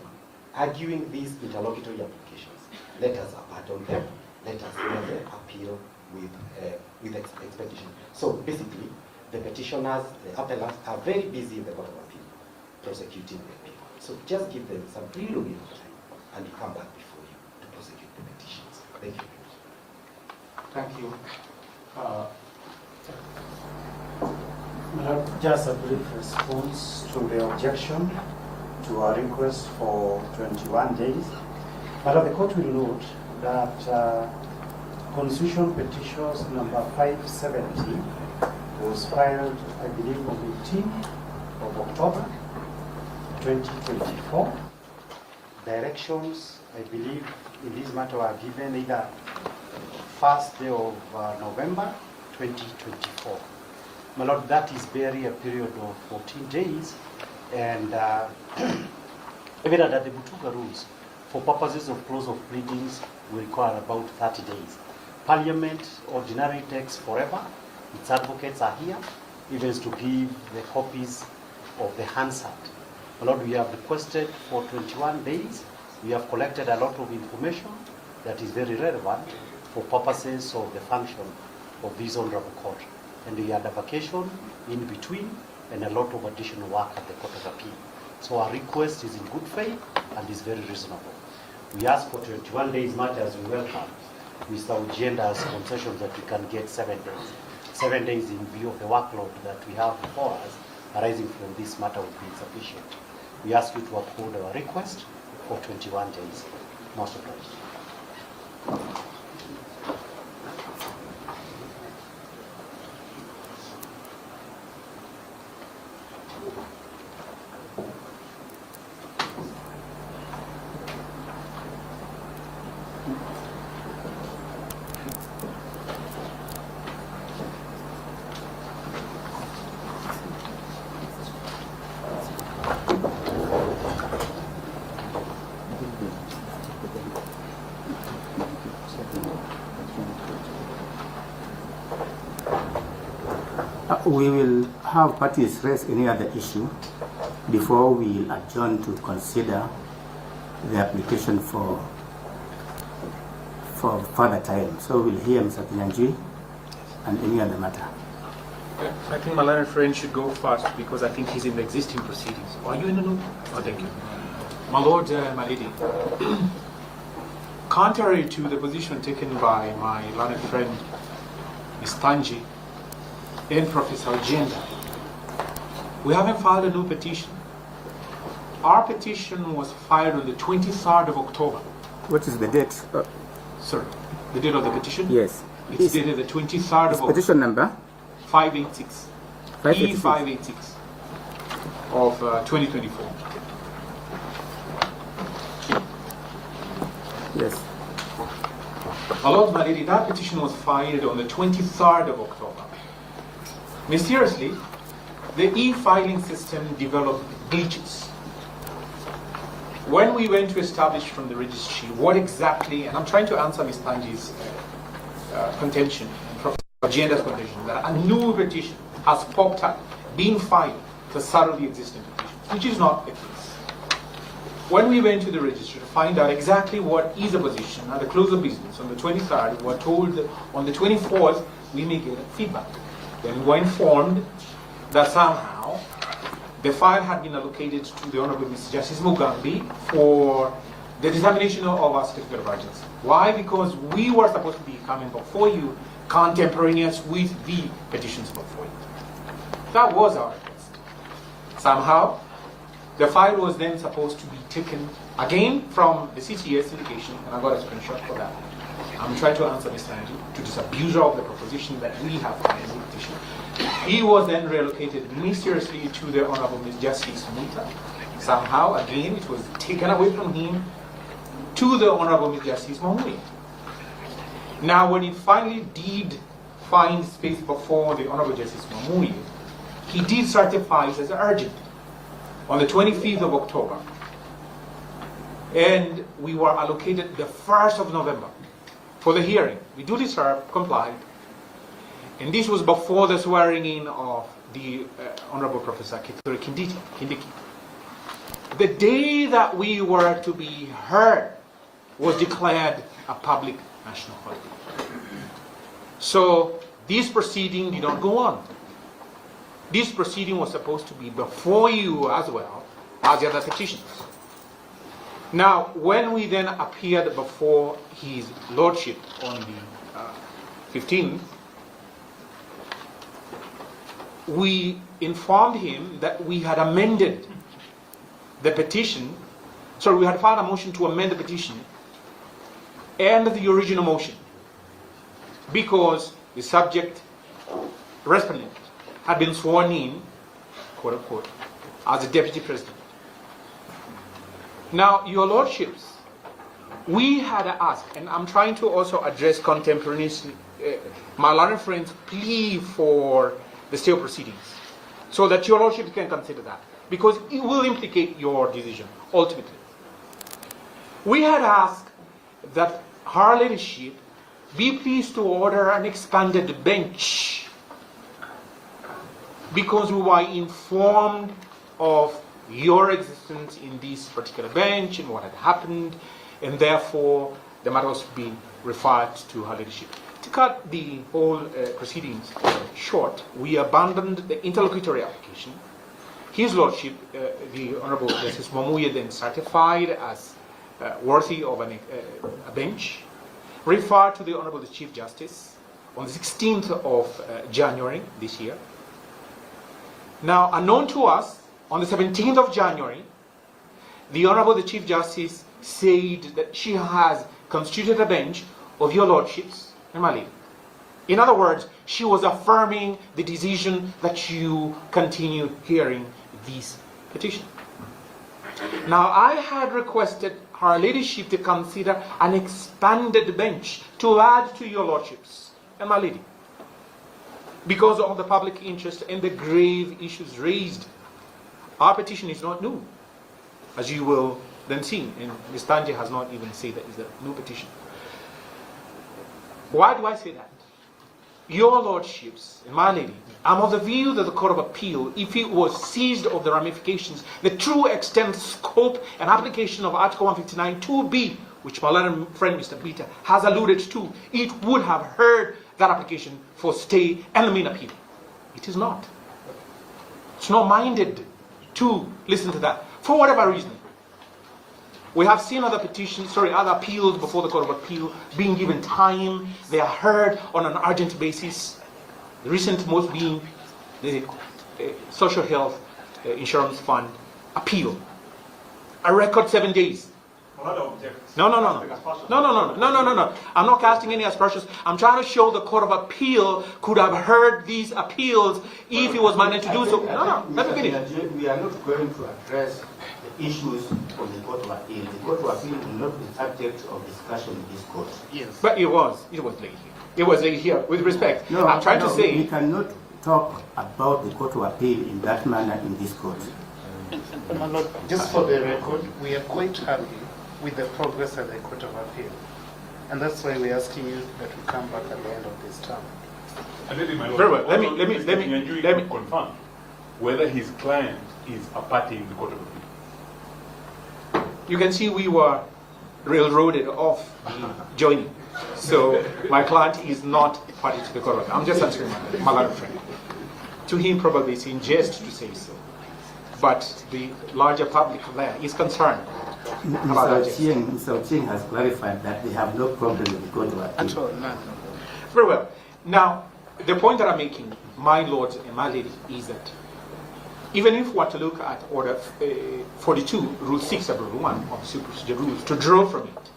arguing these interlocutory applications. Let us abandon them. Let us hear the appeal with expectation. So basically, the petitioners, the appellants, are very busy in the Court of Appeal prosecuting the appeal. So just give them some little bit of time and you come back before you to prosecute the petitions. Thank you. Thank you. Just a brief response to the objection to our request for 21 days. But the court will note that Constitution Petitions number 570 was filed, I believe, on the 18th of October 2024. Directions, I believe, in this matter are given either first day of November 2024. My Lord, that is barely a period of 14 days, and evident that the Butuga rules, for purposes of close of pleadings, will require about 30 days. Parliament ordinarily takes forever. Its advocates are here, even to give the copies of the Hansard. My Lord, we have requested for 21 days. We have collected a lot of information that is very relevant for purposes of the function of this honorable court. And we had a vacation in between and a lot of additional work at the Court of Appeal. So our request is in good faith and is very reasonable. We ask for 21 days matter as we welcome Mr. Ojenda's concessions that we can get 7 days. 7 days in view of the workload that we have before us arising from this matter would be insufficient. We ask you to uphold our request for 21 days. Most obliged. We will have parties raise any other issue before we adjourn to consider the application for further time. So we'll hear Mr. Kinyanjui and any other matter. I think my learned friend should go first because I think he's in the existing proceedings. Are you in the loop? Oh, thank you. My lord, my lady, contrary to the position taken by my learned friend, Ms. Tanji, and Professor Ojenda, we haven't filed a new petition. our petition was filed on the 23rd of October. What is the date? Sorry, the date of the petition? Yes. It's dated the 23rd of October. Petition number? 586. 586. E586 of 2024. Yes. My Lord, my Lady, that petition was filed on the 23rd of October. Mysteriously, the e-filing system developed glitches. When we went to establish from the registry what exactly, and I'm trying to answer Ms. Panji's contention, Professor Agenda's contention, that a new petition has popped up, being filed to settle the existing petitions, which is not the case. When we went to the registry to find out exactly what is the position at the close of business on the 23rd, we were told that on the 24th we may get feedback. Then we were informed that somehow the file had been allocated to the Honorable Mr. Justice Mugambi for the determination of our certificate of urgency. Why? Because we were supposed to be coming before you contemporaneous with the petitions before you. That was our request. Somehow, the file was then supposed to be taken again from the CTS indication, and I got a screenshot for that. I'm trying to answer Mr. Andy to this abuser of the proposition that we have filed in the petition. He was then relocated mysteriously to the Honorable Ms. Justice Muta. Somehow, again, it was taken away from him to the Honorable Ms. Justice Mamui. Now, when he finally did find space before the Honorable Justice Mamui, he did certify it as urgent on the 25th of October. And we were allocated the 1st of November for the hearing. We duly served, complied. And this was before the swearing in of the Honorable Professor Kithure Kindiki. The day that we were to be heard was declared a public national holiday. So this proceeding did not go on. This proceeding was supposed to be before you as well as the other petitions. Now, when we then appeared before His Lordship on the 15th, we informed him that we had amended the petition. So we had filed a motion to amend the petition and the original motion because the subject respondent had been sworn in, quote unquote, as the Deputy President. Now, Your Lordships, we had asked, and I'm trying to also address contemporaneously my learned friend's plea for the stay of proceedings, so that Your Lordship can consider that, because it will implicate your decision, ultimately. We had asked that Her Ladyship be pleased to order an expanded bench, because we were informed of your existence in this particular bench and what had happened, and therefore the matter was being referred to Her Ladyship. To cut the whole proceedings short, we abandoned the interlocutory application. His Lordship, the Honorable Justice Mamuye, then certified as worthy of a bench, referred to the Honorable Chief Justice on the 16th of January this year. Now, unknown to us, on the 17th of January, the Honorable Chief Justice said that she has constituted a bench of Your Lordships and my Lady. In other words, she was affirming the decision that you continued hearing this petition. Now, I had requested Her Ladyship to consider an expanded bench to add to Your Lordships and my Lady, because of the public interest and the grave issues raised. Our petition is not new, as you will then see, and Ms. Tanji has not even said that it's a new petition. Why do I say that? Your Lordships and my Lady, I'm of the view that the Court of Appeal, if it was seized of the ramifications, the true extent, scope, and application of Article 159 2B, which my learned friend Mr. Peter has alluded to, it would have heard that application for stay and the main appeal. It is not. It's not minded to listen to that, for whatever reason. We have seen other petitions, other appeals before the Court of Appeal being given time. They are heard on an urgent basis. The recent most being the Social Health Insurance Fund appeal. A record 7 days. No. I'm not casting any aspersions. I'm trying to show the Court of Appeal could have heard these appeals if he was managed to do so. No, let me finish. We are not going to address the issues of the Court of Appeal. The Court of Appeal will not be subject of discussion in this court. Yes. But it was late here. It was late here, with respect. No, I'm trying to say... We cannot talk about the Court of Appeal in that manner in this court. My Lord, just for the record, we are quite happy with the progress at the Court of Appeal. And that's why we're asking you that we come back at the end of this term. Very well. Let me confirm whether his client is a party in the Court of Appeal. You can see we were railroaded off joining. So my client is not party to the Court of Appeal. I'm just answering my learned friend. To him, probably it's in jest to say so. But the larger public there is concerned. Mr. Ochieng has clarified that they have no problem with the Court of Appeal. Very well. Now, the point that I'm making, my lords and my lady, is that even if we were to look at Order 42, Rule 6 of Rule 1 of the Civil Procedure Rules, to draw from it,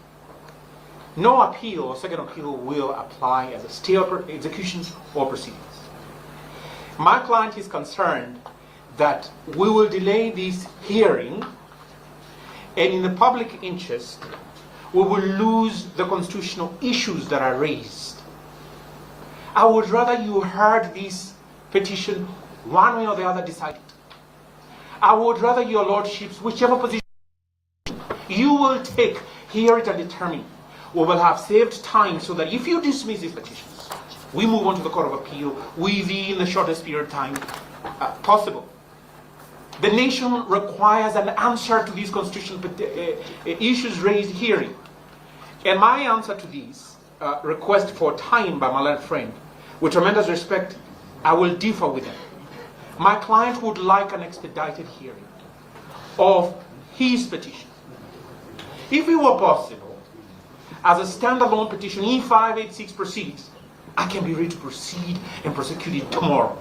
no appeal or second appeal will apply as a stay of executions or proceedings. My client is concerned that we will delay this hearing, and in the public interest, we will lose the constitutional issues that are raised. I would rather you heard this petition one way or the other decided. I would rather your lordships, whichever position you will take, hear it and determine. We will have saved time so that if you dismiss these petitions, we move on to the Court of Appeal within the shortest period of time possible. The nation requires an answer to these constitutional issues raised hearing. And my answer to these request for time by my learned friend, with tremendous respect, I will differ with him. My client would like an expedited hearing of his petition. If it were possible, as a standalone petition, E586 proceeds, I can be ready to proceed and prosecute it tomorrow.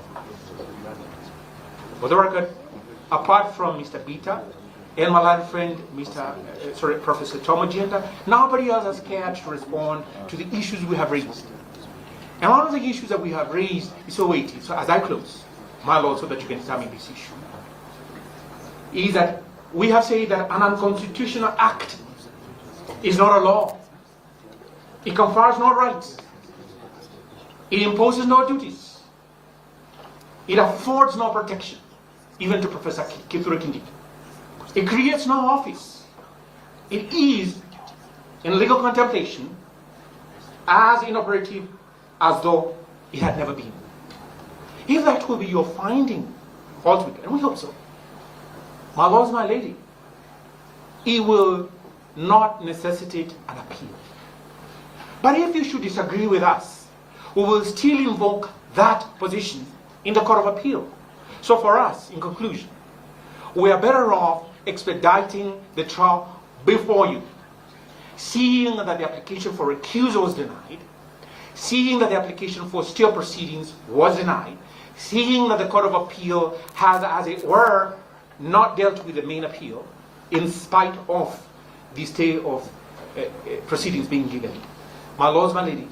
For the record, apart from Mr. Bita and my learned friend, Professor Tom Agenda, nobody else has cared to respond to the issues we have raised. And one of the issues that we have raised is so weighty. So as I close, my Lord, so that you can examine this issue, is that we have said that an unconstitutional act is not a law. It confers no rights. It imposes no duties. It affords no protection, even to Professor Kithure Kindiki. It creates no office. It is, in legal contemplation, as inoperative as though it had never been. If that will be your finding, ultimately, and we hope so, my lords, my lady, it will not necessitate an appeal. But if you should disagree with us, we will still invoke that position in the Court of Appeal. So for us, in conclusion, we are better off expediting the trial before you, seeing that the application for recusal was denied, seeing that the application for stay proceedings was denied, seeing that the Court of Appeal has, as it were, not dealt with the main appeal, in spite of the stay of proceedings being given. My lords, my ladies,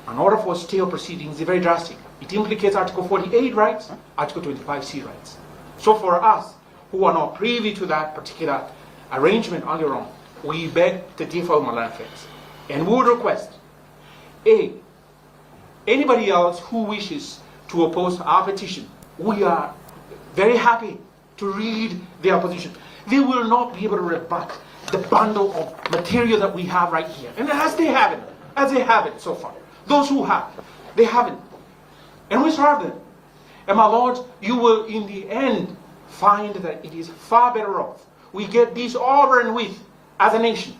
an order for stay of proceedings is very drastic. It implicates Article 48 rights, Article 25C rights. So for us, who are not privy to that particular arrangement on their own, we beg to differ with my learned friends. And we would request, A, anybody else who wishes to oppose our petition, we are very happy to read their opposition. They will not be able to rebut the bundle of material that we have right here. And as they have it so far. Those who have, they haven't. And we serve them. And my lords, you will in the end find that it is far better off we get this over and with as a nation,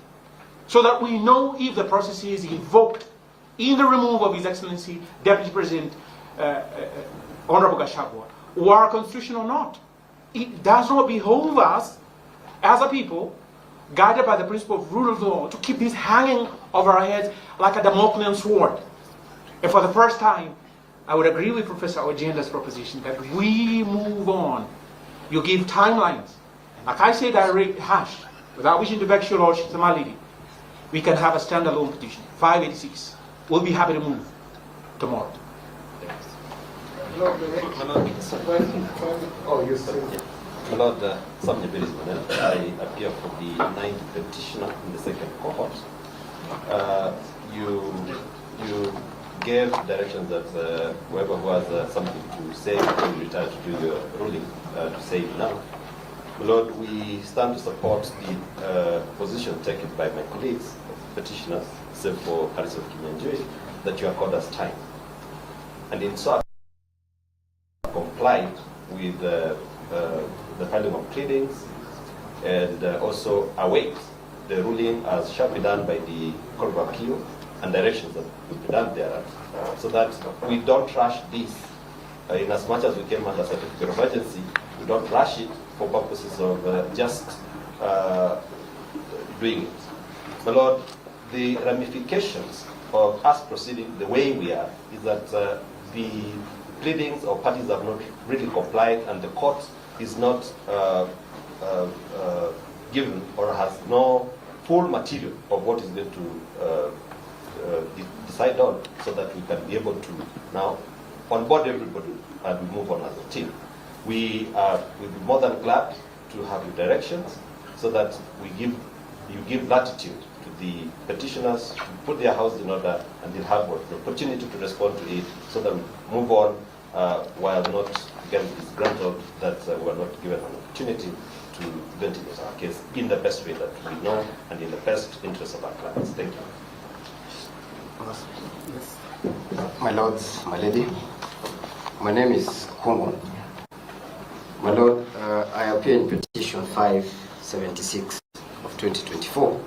so that we know if the process is invoked in the removal of His Excellency Deputy President Honorable Gachagua, or constitutional or not. It does not behoove us as a people, guided by the principle of rule of law, to keep this hanging over our heads like a Damoclean sword. And for the first time, I would agree with Professor Ojenda's proposition that we move on. You give timelines. Like I said, I read hash. without wishing to vex your lordship, my lady, we can have a standalone petition, 586. We'll be happy to move tomorrow. Oh, you see. My Lord, I appear for the 9th petitioner in the second cohort. You gave directions that whoever who has something to say before you retire to do your ruling, to say it now. My Lord, we stand to support the position taken by my colleagues, petitioners, except for Harrison Kinyanjui, that you accord us time. And in so complied with the filing of pleadings and also await the ruling as shall be done by the Court of Appeal and directions that will be done there, so that we don't rush this. In as much as we came under certificate of urgency, we don't rush it for purposes of just doing it. My Lord, the ramifications of us proceeding the way we are is that the pleadings or parties have not really complied, and the court is not given or has no full material of what is going to decide on, so that we can be able to now onboard everybody and we move on as a team. We'll be more than glad to have your directions, so that you give latitude to the petitioners to put their house in order, and they'll have the opportunity to respond to it, so that we move on while not getting disgruntled that we are not given an opportunity to ventilate our case in the best way that we know and in the best interest of our clients. Thank you. Yes. My lords, my lady, my name is Kongo. My lord, I appear in petition 576 of 2024,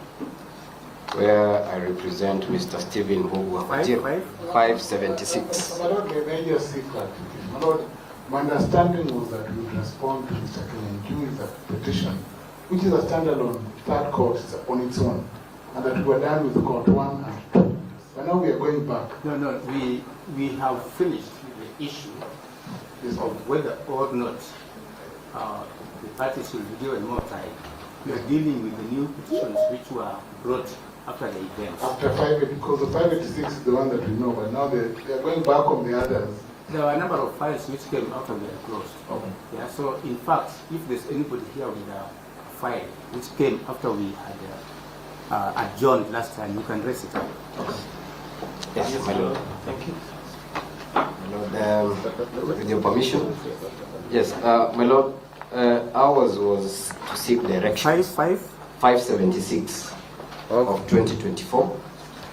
where I represent Mr. Stephen Mbogwa. 576. My lord, may I just say clarification? My lord, my understanding was that we would respond to Mr. Kenyanjui's petition, which is a standalone third court on its own, and that we were done with court 1 and 2. But now we are going back. No, we have finished the issue of whether or not the parties will be given more time. We are dealing with the new petitions which were brought after the event. After 580, because the 586 is the one that we know, but now they are going back on the others. There were a number of files which came after they were closed. Okay. Yeah, so in fact, if there's anybody here with a file which came after we had adjourned last time, you can raise it up. Okay. Yes, my lord. Thank you. My lord, with your permission. Yes, my lord, ours was to seek direction. 576 of 2024.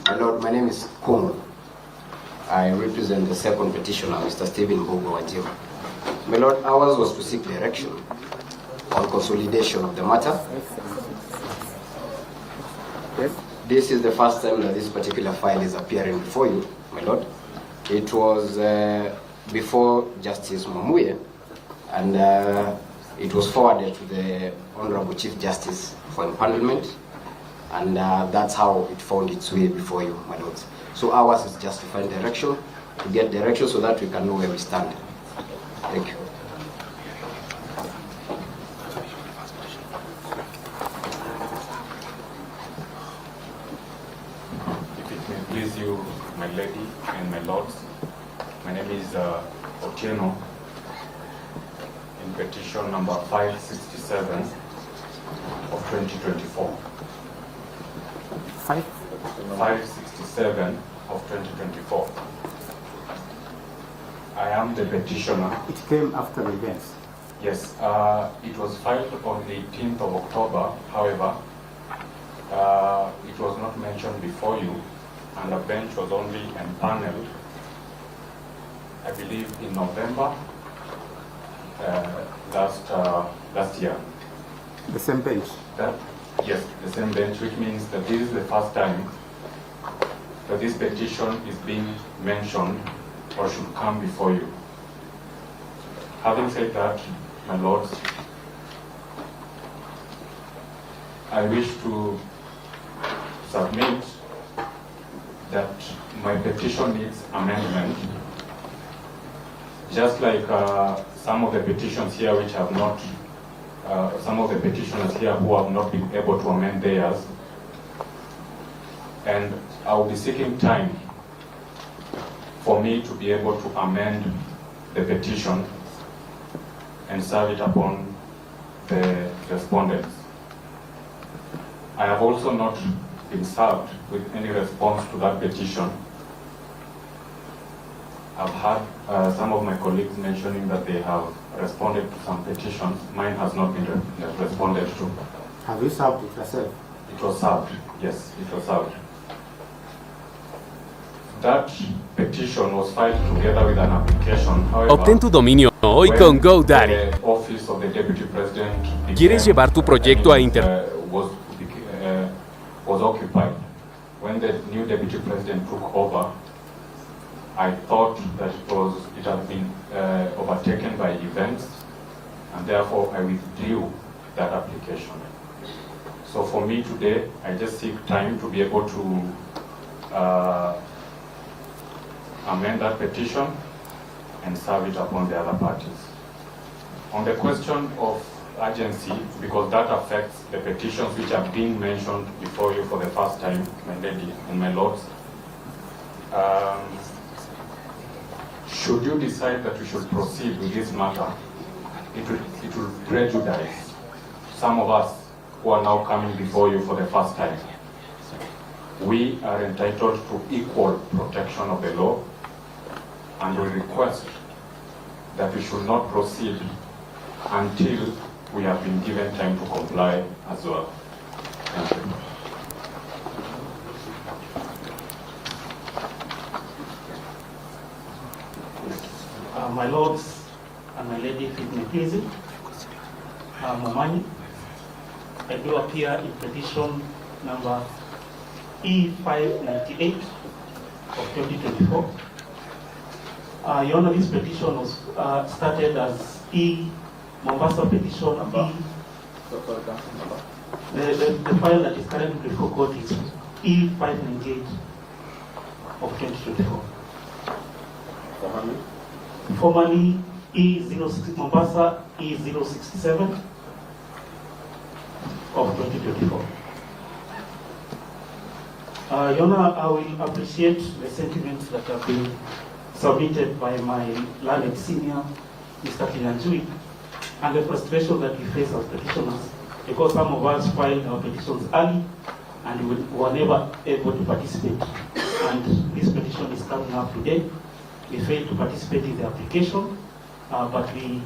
My lord, my name is Kongo. I represent the second petitioner, Mr. Stephen Mbogwa. My lord, ours was to seek direction on consolidation of the matter. Yes. This is the first time that this particular file is appearing before you, my lord. It was before Justice Mamuye, and it was forwarded to the Honorable Chief Justice for impanelment, and that's how it found its way before you, my lords. So ours is just to find direction, to get direction so that we can know where we stand. Thank you. If it may please you, my lady and my lords, my name is Otieno, in petition number 567 of 2024. 567 of 2024. I am the petitioner. It came after the events. Yes, it was filed on the 18th of October. However, it was not mentioned before you, and the bench was only empaneled, I believe, in November last year. The same bench? Yes, the same bench, which means that this is the first time that this petition is being mentioned or should come before you. Having said that, my lords, I wish to submit that my petition needs amendment, just like some of the petitions here which have not some of the petitioners here who have not been able to amend theirs, and I will be seeking time for me to be able to amend the petition and serve it upon the respondents. I have also not been served with any response to that petition. I've had some of my colleagues mentioning that they have responded to some petitions. Mine has not been responded to. Have you served it yourself? It was served, yes, it was served. That petition was filed together with an application. However, Obtén tu dominio hoy con GoDaddy. the office of the deputy president ¿Quieres llevar tu proyecto a internet? Was occupied. When the new deputy president took over, I thought that it had been overtaken by events, and therefore I withdrew that application. So for me today, I just seek time to be able to amend that petition and serve it upon the other parties. On the question of urgency, because that affects the petitions which are being mentioned before you for the first time, my lady and my lords, should you decide that we should proceed with this matter, it will prejudice some of us who are now coming before you for the first time. We are entitled to equal protection of the law, and we request that we should not proceed until we have been given time to comply as well. Thank you. My lords and my lady, if it may please it, Momani, I do appear in petition number E598 of 2024. Your Honor, this petition was started as Mombasa petition the file that is currently before court is E598 of 2024. Formerly E06 Mombasa E067 of 2024. Your Honor, I will appreciate the sentiments that have been submitted by my learned senior, Mr. Kinyanjui, and the frustration that we face as petitioners, because some of us filed our petitions early and we were never able to participate. And this petition is coming up today. We failed to participate in the application, but we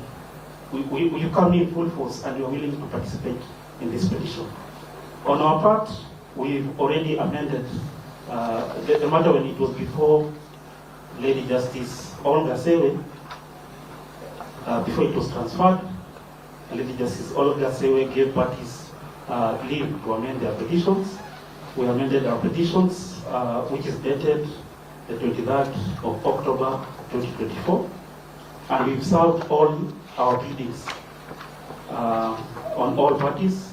come in full force and we are willing to participate in this petition. On our part, we've already amended the matter when it was before Lady Justice Olga Sewe, before it was transferred. Lady Justice Olga Sewe gave parties leave to amend their petitions. We amended our petitions, which is dated the 23rd of October 2024, and we've served all our pleadings on all parties.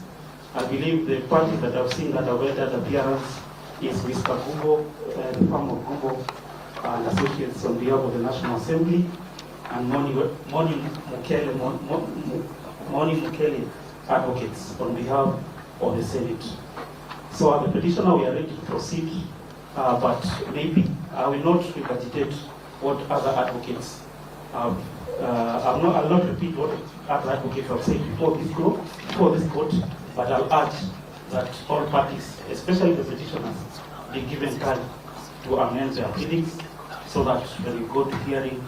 I believe the parties that I've seen that have made that appearance is Mr. Gumbo, the firm of Gumbo and Associates on behalf of the National Assembly, and Moni Mukele Advocates on behalf of the Senate. So as a petitioner, we are ready to proceed, but maybe I will not regurgitate what other advocates have. I'll not repeat what other advocates have said before this court, but I'll urge that all parties, especially the petitioners, be given time to amend their pleadings so that when we go to hearing,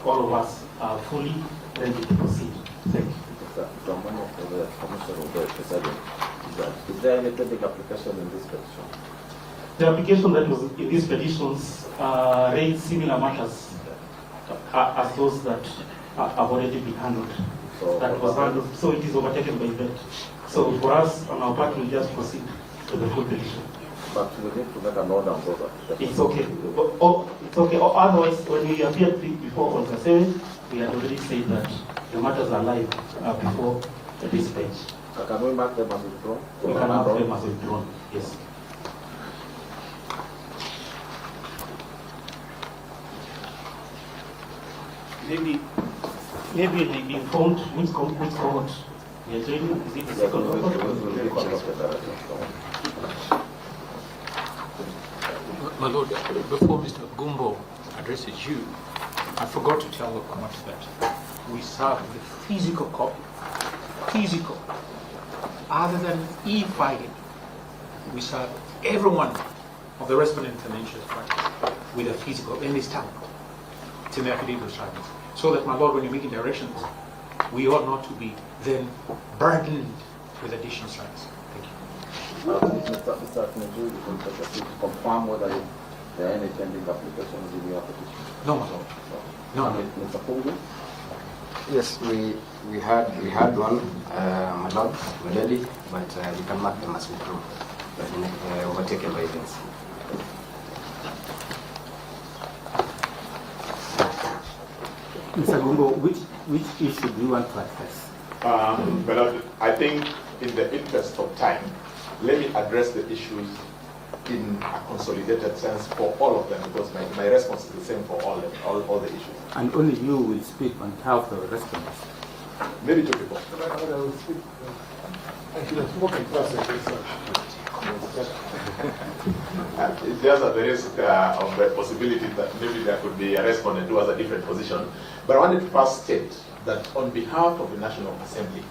all of us are fully ready to proceed. Thank you. From one of the Commissioner of the President, is there any pending application in this petition? The application that was in these petitions raised similar matters as those that have already been handled. So it is overtaken by event. So for us, on our part, we'll just proceed to the full petition. But we need to make an order on those. It's okay. It's okay. Otherwise, when we appeared before on Kasere, we had already said that the matters are live before this page. Can we mark them as withdrawn? We can mark them as withdrawn, yes. Maybe they be informed which court Is it the second My Lord, before Mr. Gumbo addresses you, I forgot to tell the court that we serve the physical copy. Physical. Other than e-filing, we serve every one of the respondents and interest parties with a physical, and it's stamp. It's in the affidavit of service. So that, my Lord, when you're making directions, we ought not to be then burdened with additional strikes. Thank you. Mr. Kinejui, you can to confirm whether there are any pending applications in your petition? No, my Lord. No. Mr. Pungu? Yes, we had one, my Lord, Maleli, but we can mark them as withdrawn, overtaken by events. Mr. Gumbo, which issue do you want to address? But I think in the interest of time, let me address the issues in a consolidated sense for all of them, because my response is the same for all the issues. And only you will speak on behalf of the respondents. Maybe two people. There's a risk of the possibility that maybe there could be a respondent who has a different position. But I wanted to first state that on behalf of the National Assembly,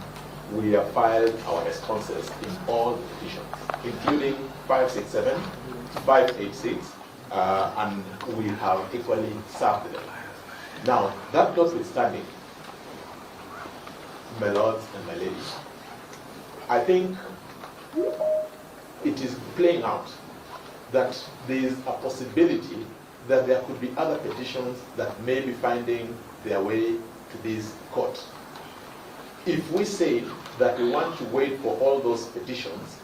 we have filed our responses in all the petitions, including 567, 586, and we have equally served them. Now, that notwithstanding, my lords and my ladies, I think it is playing out that there is a possibility that there could be other petitions that may be finding their way to this court. If we say that we want to wait for all those petitions,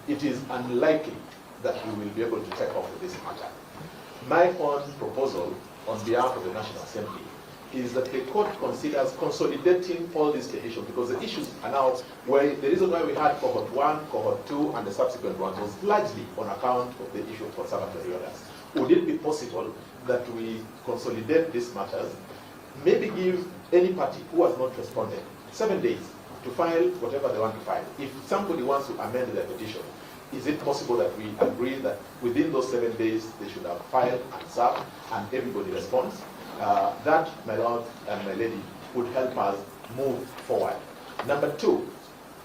it is unlikely that we will be able to take off with this matter. My own proposal on behalf of the National Assembly is that the court considers consolidating all these petitions, because the issues are now, where the reason why we had cohort 1, cohort 2, and the subsequent ones was largely on account of the issue of conservatory orders. Would it be possible that we consolidate these matters, maybe give any party who has not responded 7 days to file whatever they want to file? If somebody wants to amend their petition, is it possible that we agree that within those 7 days they should have filed and served and everybody responds? That, my lord and my lady, would help us move forward. Number two,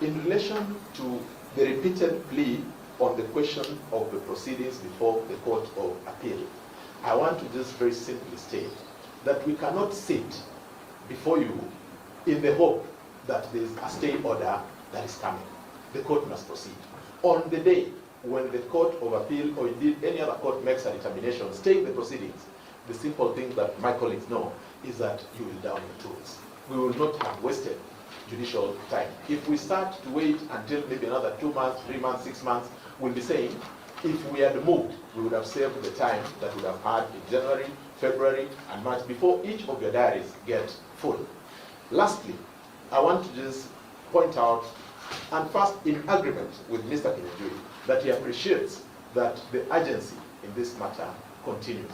in relation to the repeated plea on the question of the proceedings before the Court of Appeal, I want to just very simply state that we cannot sit before you in the hope that there is a stay order that is coming. The court must proceed. On the day when the Court of Appeal, or indeed any other court, makes a determination staying the proceedings, the simple thing that my colleagues know is that you will down your tools. We will not have wasted judicial time. If we start to wait until maybe another 2 months, 3 months, 6 months, we'll be saying, if we had moved, we would have saved the time that we would have had in January, February, and March before each of your diaries get full. Lastly, I want to just point out, and first in agreement with Mr. Kinejui, that he appreciates that the urgency in this matter continues.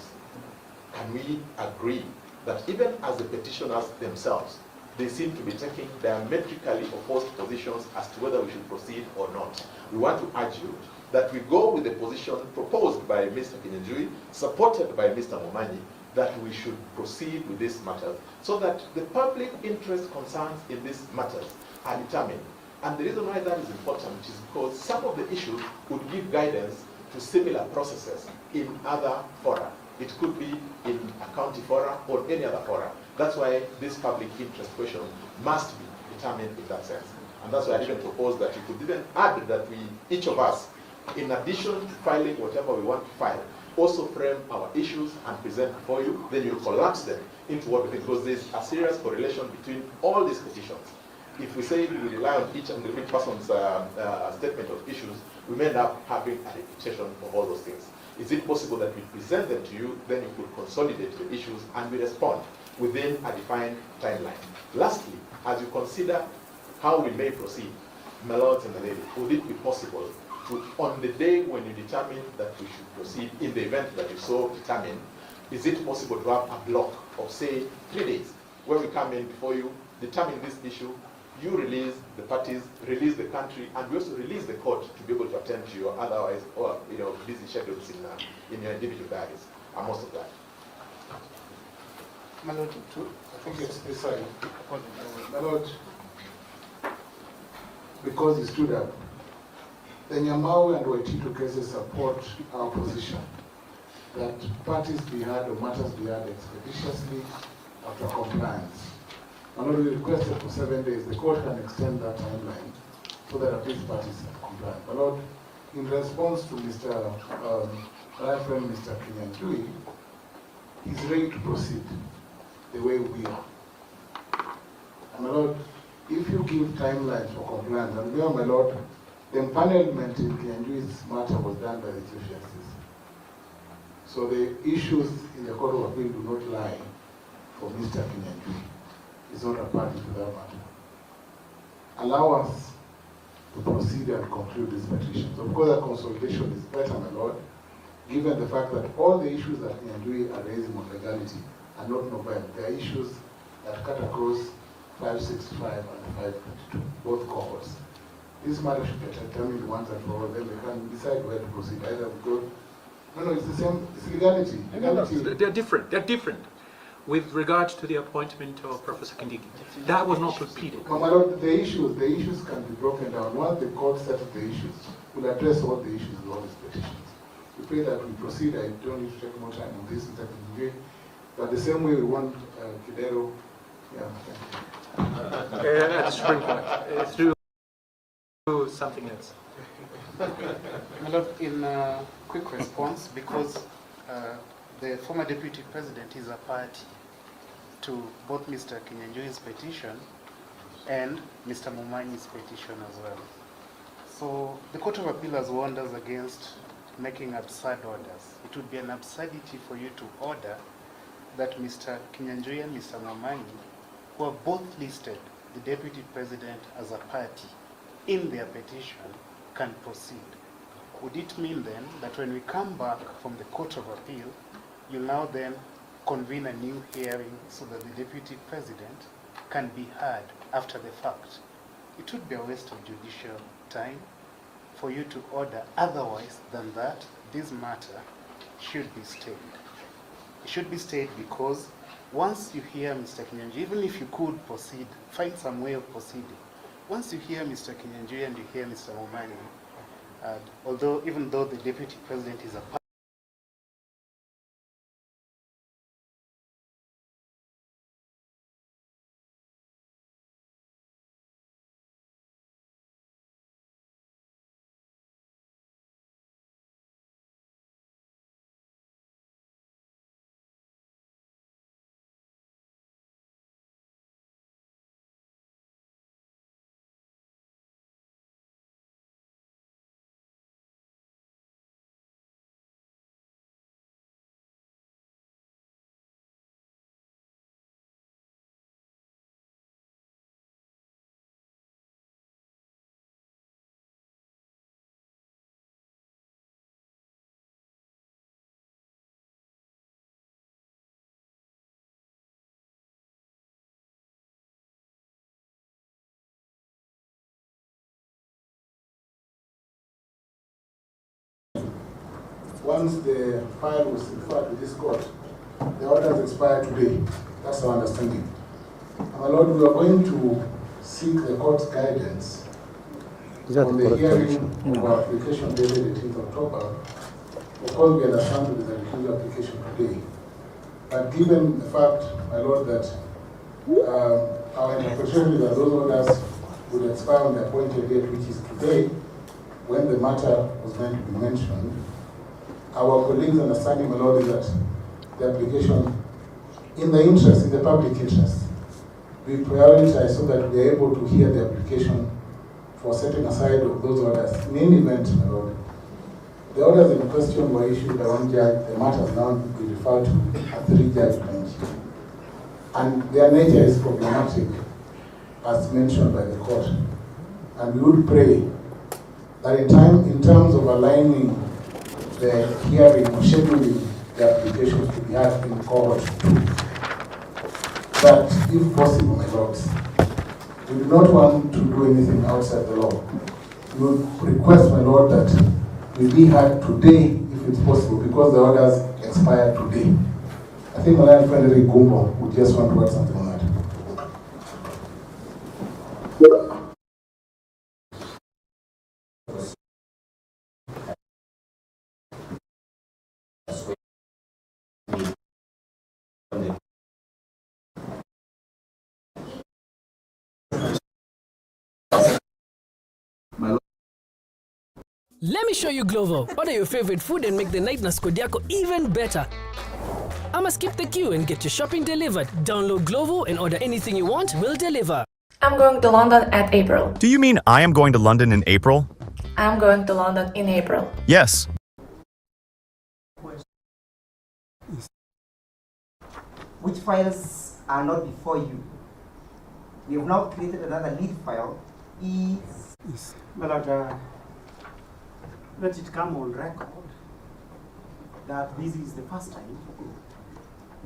Can we agree that even as the petitioners themselves, they seem to be taking diametrically opposed positions as to whether we should proceed or not? We want to urge you that we go with the position proposed by Mr. Kinejui, supported by Mr. Momanyi, that we should proceed with this matter so that the public interest concerns in these matters are determined. And the reason why that is important is because some of the issues would give guidance to similar processes in other fora. It could be in a county fora or any other fora. That's why this public interest question must be determined in that sense. And that's why I even propose that you could even add that we, each of us, in addition to filing whatever we want to file, also frame our issues and present before you. Then you collapse them into what we think, because there's a serious correlation between all these petitions. If we say we rely on each and every person's statement of issues, we may end up having a repetition of all those things. Is it possible that we present them to you, then you could consolidate the issues and we respond within a defined timeline? Lastly, as you consider how we may proceed, my lords and my ladies, would it be possible to, on the day when you determine that we should proceed, in the event that you so determine, is it possible to have a block of, say, 3 days, where we come in before you, determine this issue, you release the parties, release the country, and we also release the court to be able to attend to your otherwise or busy schedules in your individual diaries. And most of that. My Lord, I think it's this side. My Lord, because he stood up, the Nyamau and Waititu cases support our position that parties be heard or matters be heard expeditiously after compliance. My Lord, we requested for 7 days. The court can extend that timeline so that at least parties are compliant. My Lord, in response to my friend Mr. Kinyanjui, he's ready to proceed the way we are. And my Lord, if you give timelines for compliance, and remember, my Lord, the empanelment in Kinyanjui's matter was done by the Chief Justice. So the issues in the Court of Appeal do not lie for Mr. Kinyanjui. He's not a party to that matter. Allow us to proceed and conclude these petitions. Of course, a consultation is better, my Lord, given the fact that all the issues that Kinyanjui are raising on legality are not novel. They are issues that cut across 565 and 522, both cohorts. This matter should be determined once and for all, then they can decide where to proceed. Either we go. No, it's the same. It's legality. They're different. They're different. With regard to the appointment of Professor Kindiki, that was not repeated. No, my Lord, the issues can be broken down. Once the court settles the issues, we'll address all the issues with all these petitions. We pray that we proceed. I don't need to take more time on this, Mr. Kinigi. But the same way we want Kidero, That's true. Through something else. My Lord, in a quick response, because the former Deputy President is a party to both Mr. Kinyanjui's petition and Mr. Mumanyi's petition as well. So the Court of Appeal has warned us against making absurd orders. It would be an absurdity for you to order that Mr. Kinyanjui and Mr. Mumanyi, who have both listed the Deputy President as a party in their petition, can proceed. Would it mean then that when we come back from the Court of Appeal, you'll now then convene a new hearing so that the Deputy President can be heard after the fact? It would be a waste of judicial time for you to order otherwise than that. This matter should be stayed. It should be stayed because once you hear Mr. Kinyanjui, even if you could proceed, find some way of proceeding. Once you hear Mr. Kinyanjui and you hear Mr. Mumanyi, even though the Deputy President is a once the file was referred to this court, the orders expire today. That's our understanding. And my Lord, we are going to seek the court's guidance on the hearing of our application dated 18th October. Of course, we understand that there is a recusal application today. But given the fact, my Lord, that our interpretation is that those orders would expire on the appointed date, which is today, when the matter was meant to be mentioned, our colleagues' understanding, my Lord, is that the application, in the public interest, we prioritize so that we are able to hear the application for setting aside of those orders. In any event, my Lord, the orders in question were issued by one judge. The matter has now been referred to a 3-judge bench. And their nature is problematic, as mentioned by the court. And we would pray that in terms of aligning the hearing or scheduling the applications to be had in cohort 2, that if possible, my lords, We do not want to do anything outside the law. We would request, my Lord, that we be heard today, if it's possible, because the orders expire today. I think my Lion friend Eric Gumbo would just want to add something on that. Let me show you Glovo. Order your favorite food and make the night na squad yako even better. I'ma skip the queue and get your shopping delivered. Download Glovo and order anything you want, we'll deliver. I'm going to London at April. Do you mean I am going to London in April? I'm going to London in April. Yes. Which files are not before you? We have now created another lead file. Let it come on record that this is the first time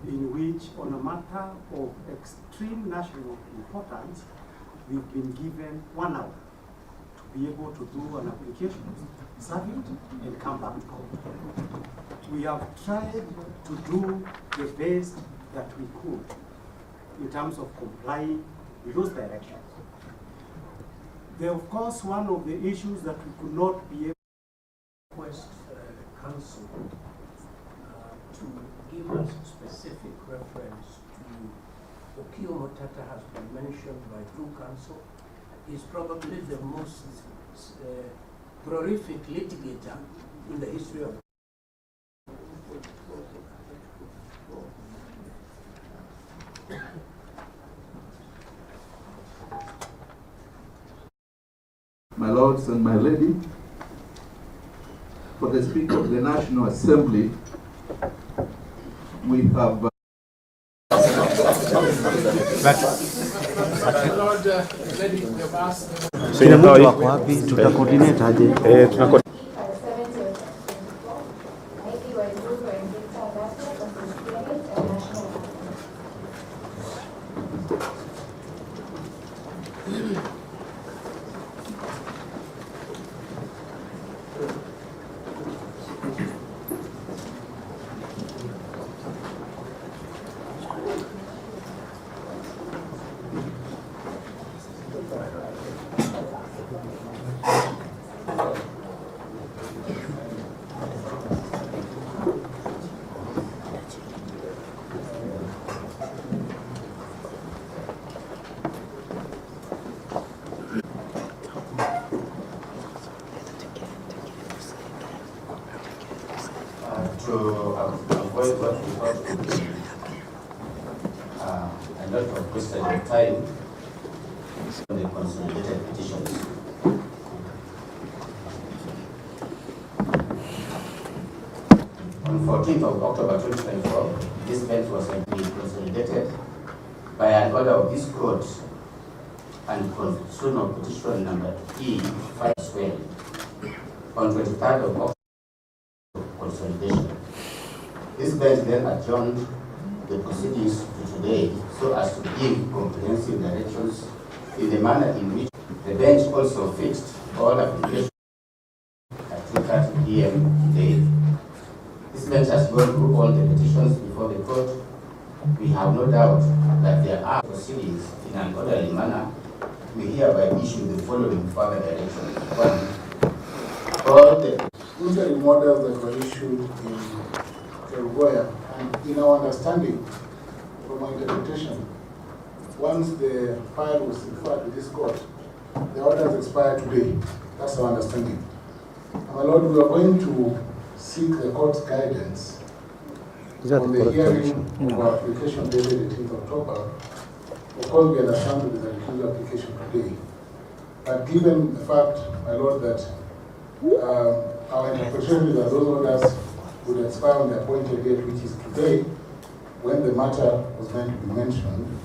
in which, on a matter of extreme national importance, we've been given 1 hour to be able to do an application, serve it, and come back to court. We have tried to do the best that we could in terms of complying with those directions. Of course, one of the issues that we could not be able to request the council to give us specific reference to Okio Motata has been mentioned by Drew Council. He's probably the most prolific litigator in the history of My lords and my lady, for the Speaker of the National Assembly, we have Kila mtu wako wapi? Tutakoordinate aje? To avoid what we thought would be a lot of wasted time on the consolidated petitions. On 14th of October 2024, this bench was consolidated by an order of this court and conclusion of petition number E5 square on 23rd of October. Consolidation. This bench then adjourned the proceedings to today so as to give comprehensive directions in the manner in which the bench also fixed all applications at 2:30 p.m. today. This bench has gone through all the petitions before the court. We have no doubt that there are proceedings in an orderly manner. We hereby issue the following further directions. 1. All the interim orders that were issued in Kerugoya, and in our understanding, from our interpretation, once the file was referred to this court, the orders expire today. That's our understanding. And my Lord, we are going to seek the court's guidance on the hearing of our application dated 18th October. Of course, we understand that there is a recusal application today. But given the fact, my Lord, that our interpretation is that those orders would expire on the appointed date, which is today, when the matter was meant to be mentioned.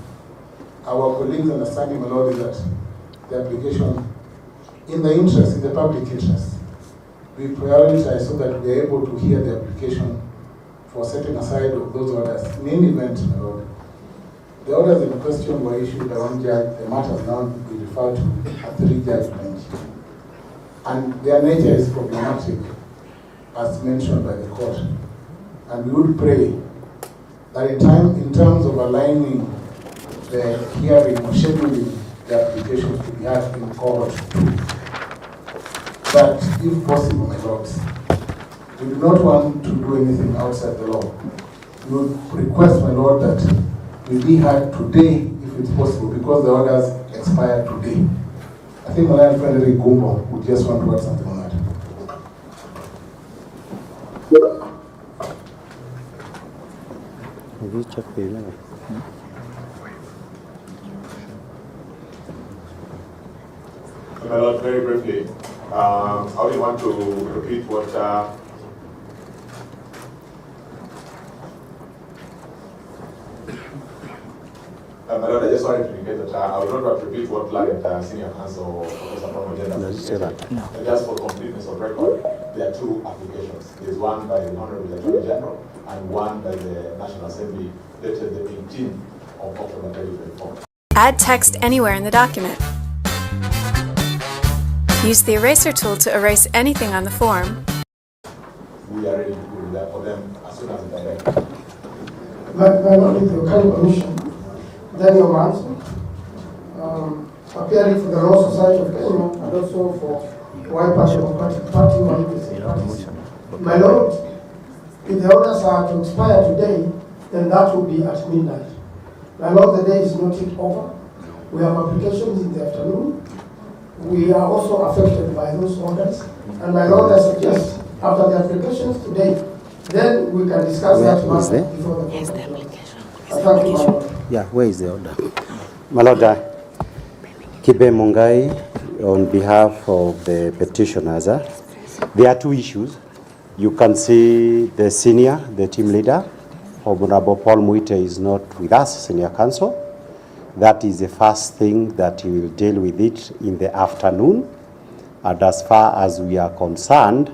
Our colleagues' understanding, my Lord, is that the application, in the public interest, we prioritize so that we are able to hear the application for setting aside of those orders. In any event, my Lord, the orders in question were issued by one judge. The matter has now been refer to a 3-judge bench. And their nature is problematic, as mentioned by the court. And we would pray that in terms of aligning the hearing or scheduling the applications to be had in court too, that if possible, my lords, we do not want to do anything outside the law. We would request, my lord, that we be heard today, if it's possible, because the orders expire today. I think my friend Frederick Gumbo would just want to add something on that. Have you checked the email? My Lord, very briefly, I only want to repeat what my Lord, I just wanted to indicate that I will not repeat what Learned Senior Counsel Professor Promogenda said. Just for completeness of record, there are 2 applications. There is one by the Honorable Attorney General and one by the National Assembly dated the 18th of October 2024. Add text anywhere in the document. Use the eraser tool to erase anything on the form. We are ready to do that for them as soon as it's direct. My Lord, with your kind permission, Daniel Manson, appearing for the Law Society of Kenya and also for White Party Democratic Party, one of the parties. My Lord, if the orders are to expire today, then that will be at midnight. My Lord, the day is not yet over. We have applications in the afternoon. We are also affected by those orders. And my Lord, I suggest, after the applications today, then we can discuss that matter before the court. Thank you, my Lord. Yeah, where is the order? My Lord, Kibe Mungai, on behalf of the petitioners, there are 2 issues. You can see the senior, the team leader, Honorable Paul Muite is not with us, senior counsel. That is the first thing that we will deal with it in the afternoon. And as far as we are concerned,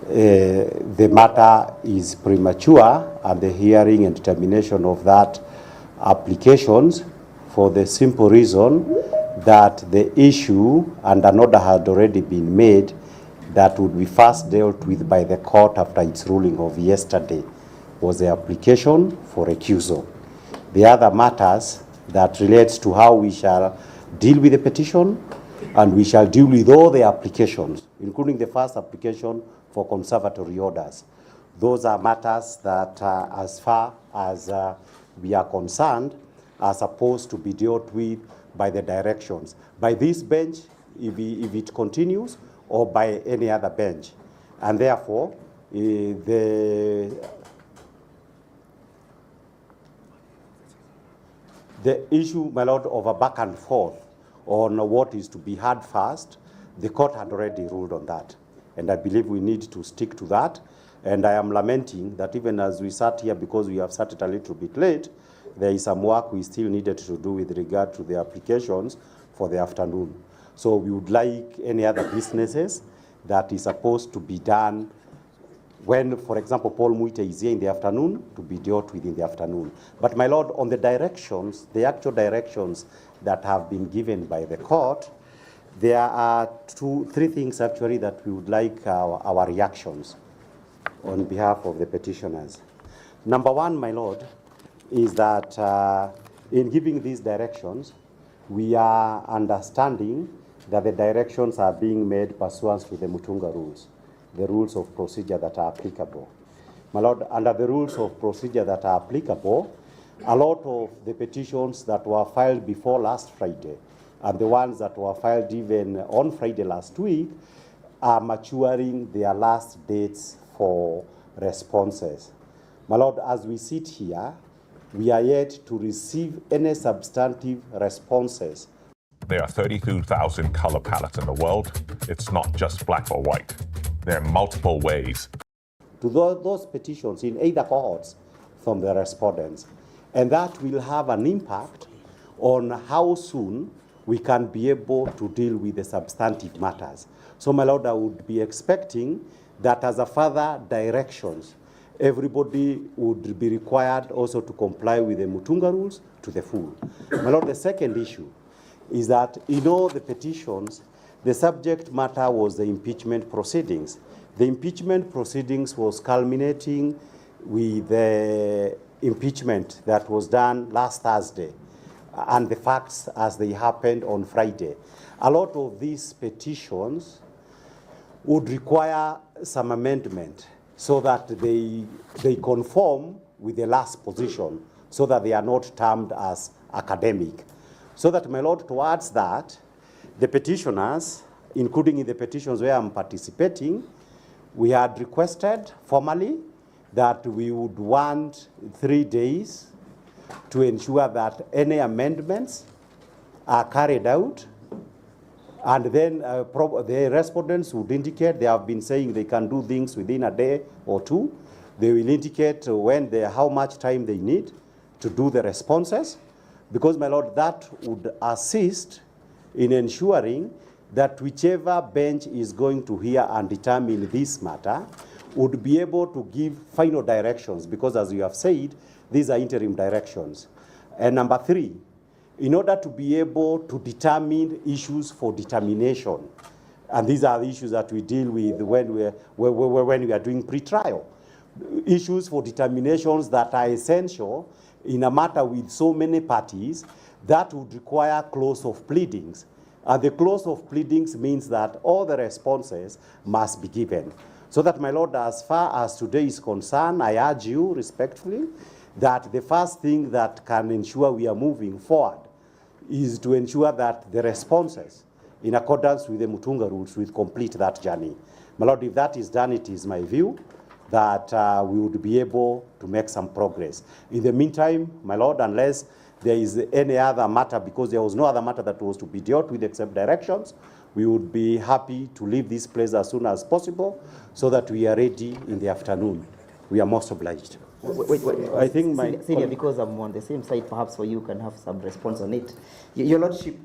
the matter is premature and the hearing and determination of that applications for the simple reason that the issue and an order had already been made that would be first dealt with by the court after its ruling of yesterday was the application for recusal. The other matters that relates to how we shall deal with the petition and we shall deal with all the applications, including the first application for conservatory orders. Those are matters that, as far as we are concerned, are supposed to be dealt with by the directions, by this bench, if it continues, or by any other bench. And therefore, the issue, my Lord, of a back and forth on what is to be heard first, the court had already ruled on that. And I believe we need to stick to that. And I am lamenting that even as we sat here, because we have started a little bit late, there is some work we still needed to do with regard to the applications for the afternoon. So we would like any other businesses that is supposed to be done when, for example, Paul Muite is here in the afternoon, to be dealt with in the afternoon. But my Lord, on the directions, the actual directions that have been given by the court, there are 3 things actually that we would like our reactions on behalf of the petitioners. Number 1, my Lord, is that in giving these directions, we are understanding that the directions are being made pursuant to the Mutunga rules, the rules of procedure that are applicable. My Lord, under the rules of procedure that are applicable, a lot of the petitions that were filed before last Friday and the ones that were filed even on Friday last week are maturing their last dates for responses. My Lord, as we sit here, we are yet to receive any substantive responses. There are 32,000 color palettes in the world. It's not just black or white. There are multiple ways to those petitions in either cohorts from the respondents. And that will have an impact on how soon we can be able to deal with the substantive matters. So, my Lord, I would be expecting that as a further directions, everybody would be required also to comply with the Mutunga rules to the full. My Lord, the second issue is that in all the petitions, the subject matter was the impeachment proceedings. The impeachment proceedings was culminating with the impeachment that was done last Thursday and the facts as they happened on Friday. A lot of these petitions would require some amendment so that they conform with the last position, so that they are not termed as academic. So that, my Lord, towards that, the petitioners, including in the petitions where I'm participating, we had requested formally that we would want 3 days to ensure that any amendments are carried out, and then the respondents would indicate, they have been saying they can do things within a day or two. They will indicate how much time they need to do the responses, because, my Lord, that would assist in ensuring that whichever bench is going to hear and determine this matter would be able to give final directions, because, as you have said, these are interim directions. And number 3, in order to be able to determine issues for determination, and these are the issues that we deal with when we are doing pre-trial, issues for determinations that are essential in a matter with so many parties, that would require clause of pleadings. And the clause of pleadings means that all the responses must be given. So that, my Lord, as far as today is concerned, I urge you respectfully that the first thing that can ensure we are moving forward is to ensure that the responses, in accordance with the Mutunga rules, will complete that journey. My Lord, if that is done, it is my view that we would be able to make some progress. In the meantime, my Lord, unless there is any other matter, because there was no other matter that was to be dealt with except directions, we would be happy to leave this place as soon as possible so that we are ready in the afternoon. We are most obliged. Wait. I think my Senior, because I'm on the same side, perhaps for you can have some response on it. Your Lordship,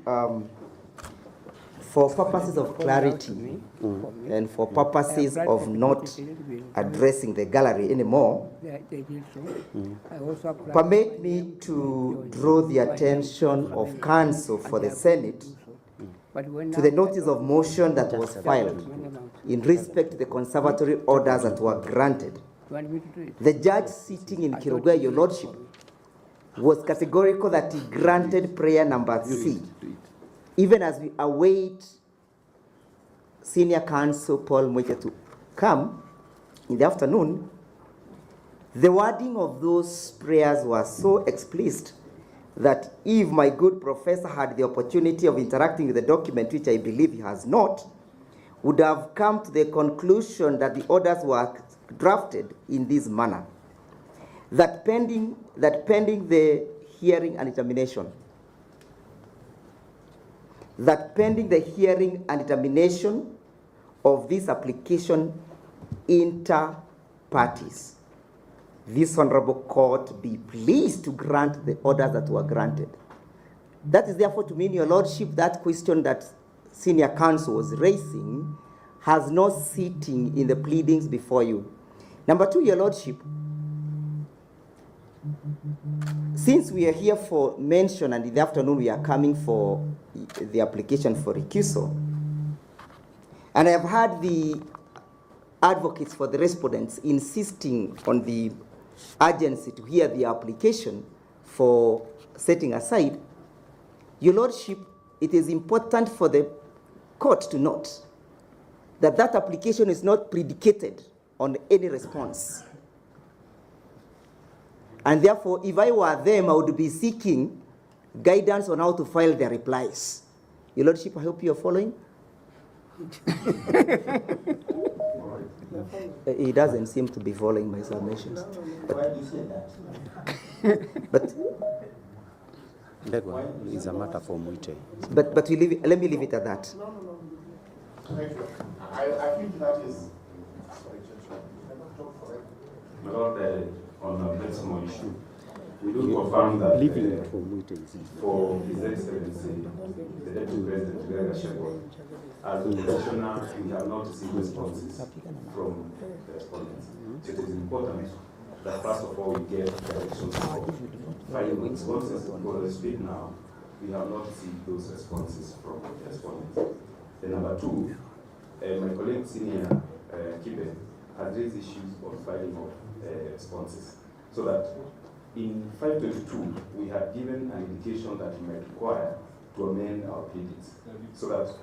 for purposes of clarity and for purposes of not addressing the gallery anymore, permit me to draw the attention of counsel for the Senate to the notice of motion that was filed in respect to the conservatory orders that were granted. The judge sitting in Kirugwe, Your Lordship, was categorical that he granted prayer number C. Even as we await Senior Counsel Paul Mweke to come in the afternoon, the wording of those prayers was so explicit that if my good professor had the opportunity of interacting with the document, which I believe he has not, would have come to the conclusion that the orders were drafted in this manner, that pending the hearing and determination, of this application inter partes, this honorable court be pleased to grant the orders that were granted. That is therefore to mean, Your Lordship, that question that Senior Counsel was raising has no sitting in the pleadings before you. Number 2, Your Lordship, since we are here for mention and in the afternoon we are coming for the application for recusal, and I have heard the advocates for the respondents insisting on the urgency to hear the application for setting aside, Your Lordship, it is important for the court to note that that application is not predicated on any response. And therefore, if I were them, I would be seeking guidance on how to file their replies. Your Lordship, I hope you are following. He doesn't seem to be following my submissions. Why do you say that? But that one is a matter for Muite. But let me leave it at that. Thank you. I think that is. My Lord, on a very small issue, we do confirm that for His Excellency, the Deputy President, Gachagua, as a petitioner, we have not received responses from the respondents. So it is important that first of all we get directions for filing responses. Because I speak now, we have not received those responses from the respondents. Then number two, my colleague Senior Kibe has raised issues on filing of responses. So that in 522, we had given an indication that we might require to amend our pleadings. So that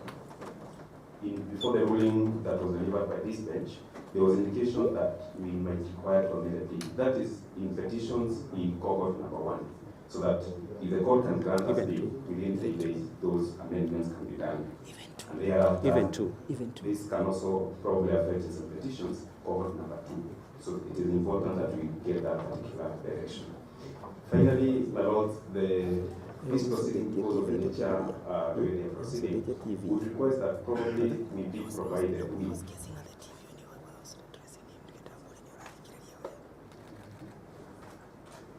before the ruling that was delivered by this bench, there was indication that we might require to amend the plea. That is in petitions in cohort number 1. So that if the court can grant us bail within 3 days, those amendments can be done. And thereafter, this can also probably affect some petitions, cohort number 2. So it is important that we get that particular direction. Finally, my lords, this proceeding, because of the nature of the proceeding, would request that probably we be provided with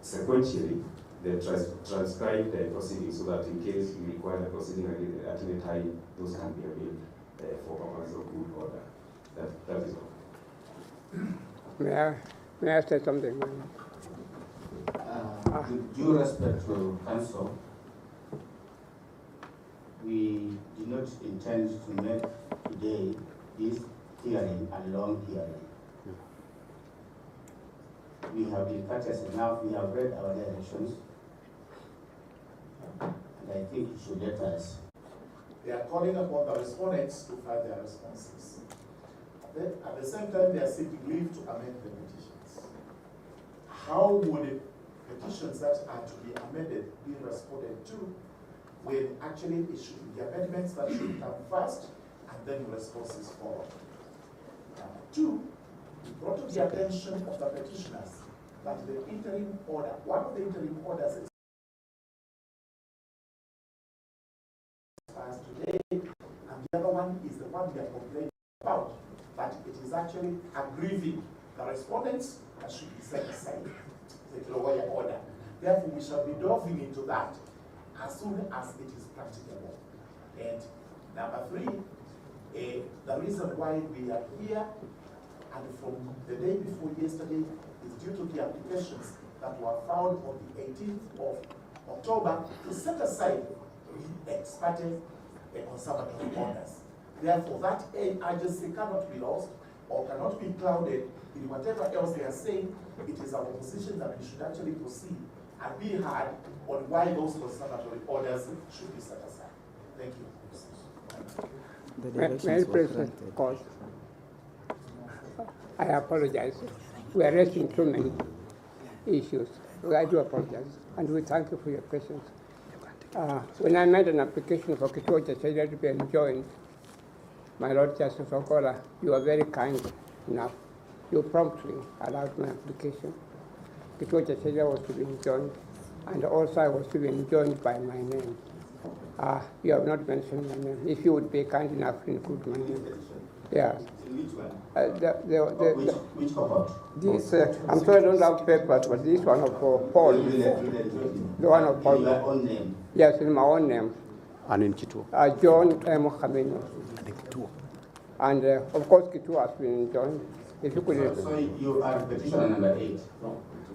sequentially the transcribed proceedings, so that in case we require the proceeding again at any time, those can be availed for purposes of good order. That is all. May I say something? With due respect to counsel, we do not intend to make today this hearing a long hearing. We have been courteous enough, we have read our directions, and I think you should let us. They are calling upon the respondents to file their responses. At the same time, they are seeking leave to amend the petitions. How would petitions that are to be amended be responded to when actually it should be the amendments that should come first and then responses follow? Two, brought to the attention of the petitioners that the interim order, one of the interim orders expires today, and the other one is the one we are complaining about, that it is actually aggrieving the respondents and should be set aside. The lower order. Therefore, we shall be delving into that as soon as it is practicable. And number three, the reason why we are here and from the day before yesterday is due to the applications that were filed on the 18th of October to set aside ex parte conservative orders. Therefore, that urgency cannot be lost or cannot be clouded in whatever else they are saying. It is our position that we should actually proceed and be heard on why those conservatory orders should be set aside. Thank you. May I please cause? I apologize. We are raising too many issues. I do apologize, and we thank you for your patience. When I made an application for Kituo Gachagua to be enjoined, my Lord Justice Okola, you are very kind enough. You promptly allowed my application. Kituo Gachagua was to be enjoined, and also I was to be enjoined by my name. You have not mentioned my name. If you would be kind enough to include my name. Yes. Which one? Which cohort? This, I'm sorry I don't have papers, but this one of Paul. The one of Paul. In your own name? Yes, in my own name. And in Kituo? John M. Khamino. And of course, Kituo has been enjoined. If you could. So you are petitioner number 8?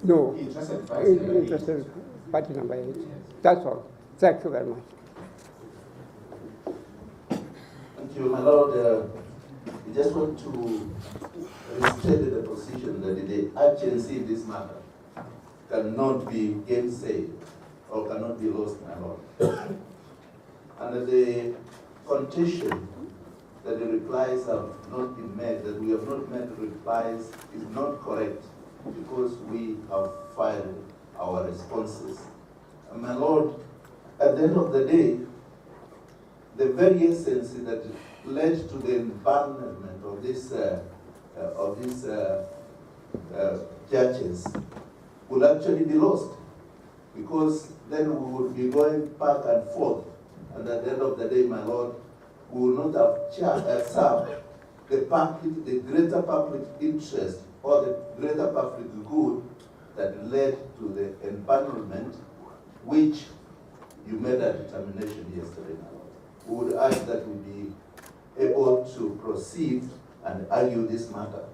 No. Interested party number 8? Interested party number 8. That's all. Thank you very much. Thank you, my Lord. We just want to restate the position that the urgency in this matter cannot be gainsaid or cannot be lost, my Lord. And the contention that the replies have not been made, that we have not made the replies, is not correct because we have filed our responses. And my Lord, at the end of the day, the very essence that led to the empanelment of these judges will actually be lost, because then we would be going back and forth, and at the end of the day, my Lord, we will not have served the public, the greater public interest or the greater public good that led to the empanelment, which you made a determination yesterday, my Lord. We would ask that we be able to proceed and argue this matter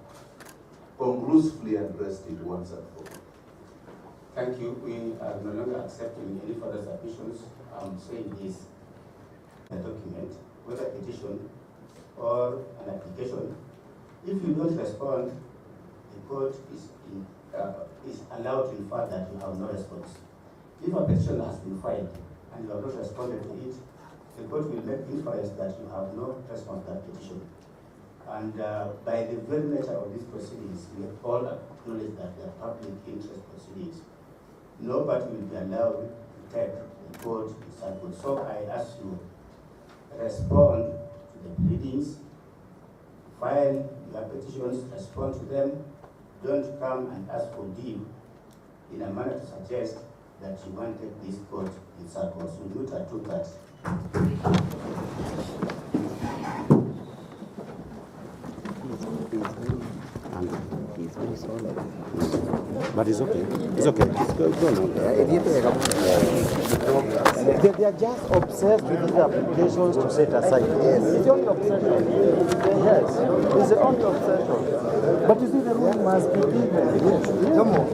conclusively and rest it once and for all. Thank you. We are no longer accepting any further submissions I'm saying is a document, whether a petition or an application, if you don't respond, the court is allowed to infer that you have no response. If a petition has been filed and you have not responded to it, the court will make inference that you have no response to that petition. And by the very nature of these proceedings, we all acknowledge that they are public interest proceedings. Nobody will be allowed to take the court to circle. So I ask you, respond to the pleadings, file your petitions, respond to them. Don't come and ask for leave in a manner to suggest that you wanted this court in circles. We do to that. He's very solid. But it's okay. It's okay. It's good. They are just obsessed with these applications to set aside. Yes. It's the only obsession. Yes. It's the only obsession. But you see, the rule must be given. Yes. Come on.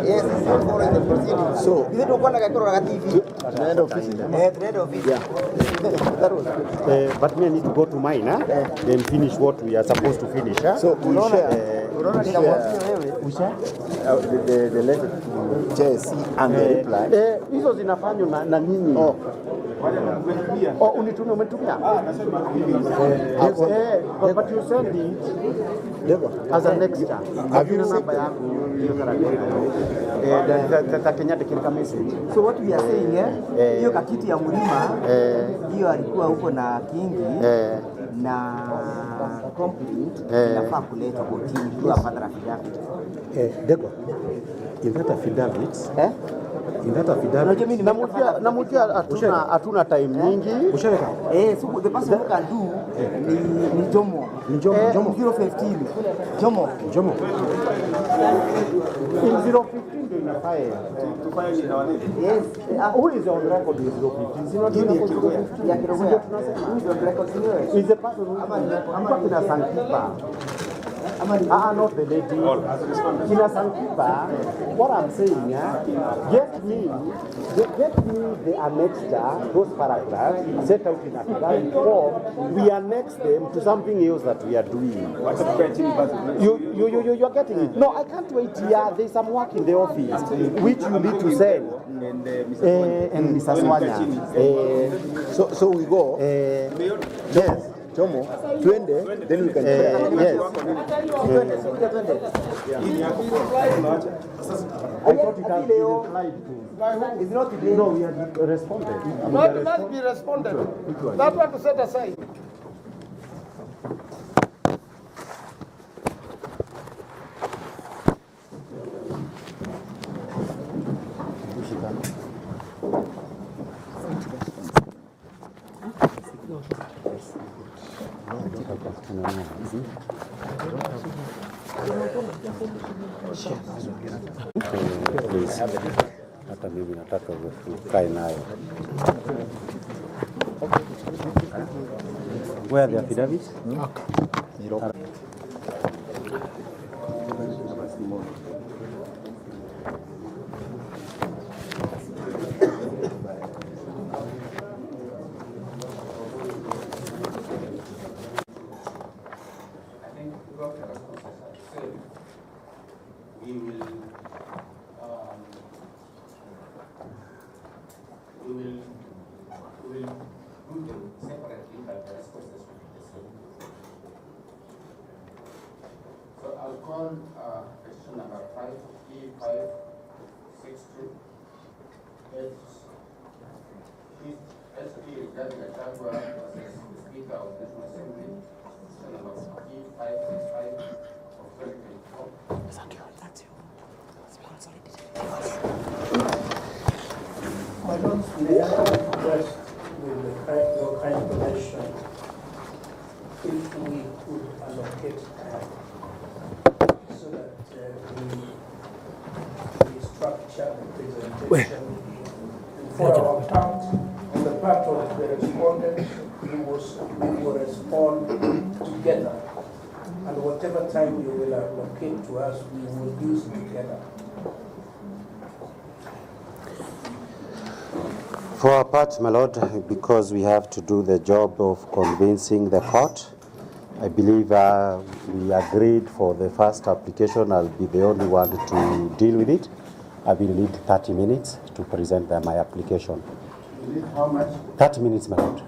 Yes, so you don't want to go to TV. But me, I need to go to mine, then finish what we are supposed to finish. So we share. The letter to JSC and the reply. Hizo zinafanywa na nini? Unitumia, umetumia? But you send it as an extra. Have you number yako? The Kenya Dekirika message. So what we are saying, hiyo kakiti ya mlima, hiyo alikuwa huko na Kingi na complaint inafaa kuletwa kotini kwa father affidavit. Dego. In that affidavit, namujia hatuna time nyingi. Ushaweka? So the person who can do ni Jomo. Jomo 015. Jomo. In 015 they file. Yes. Who is on record in 015? Who is on record? Is the person who is a Sankipa. Not the lady. In a Sankipa, what I'm saying, get me the annexure, those paragraphs set out in a form. We annex them to something else that we are doing. You are getting it? No, I can't wait here. There's some work in the office which you need to send. And Mr. Swanya. So we go. Yes. Jomo, twende, then we can yes. I thought it has been replied to. It's not today. No, we have responded. No, it must be responded. That one to set aside. Hata mimi nataka ukae nayo. Where are the affidavits? We will do them separately, but the responses will be the same. So I'll call question number 5, E562. SP regarding Gachagua versus the Speaker of the National Assembly. Question number E565 of 2024. Is that you? That's you. My Lord, may I request with your kind permission if we could allocate time so that we structure the presentation. For our part, on the part of the respondent, we will respond together. And whatever came to us, we will do it together. For our part, my lord, because we have to do the job of convincing the court, I believe we agreed for the first application. I'll be the only one to deal with it. I will need 30 minutes to present my application. You need how much? 30 minutes, my lord.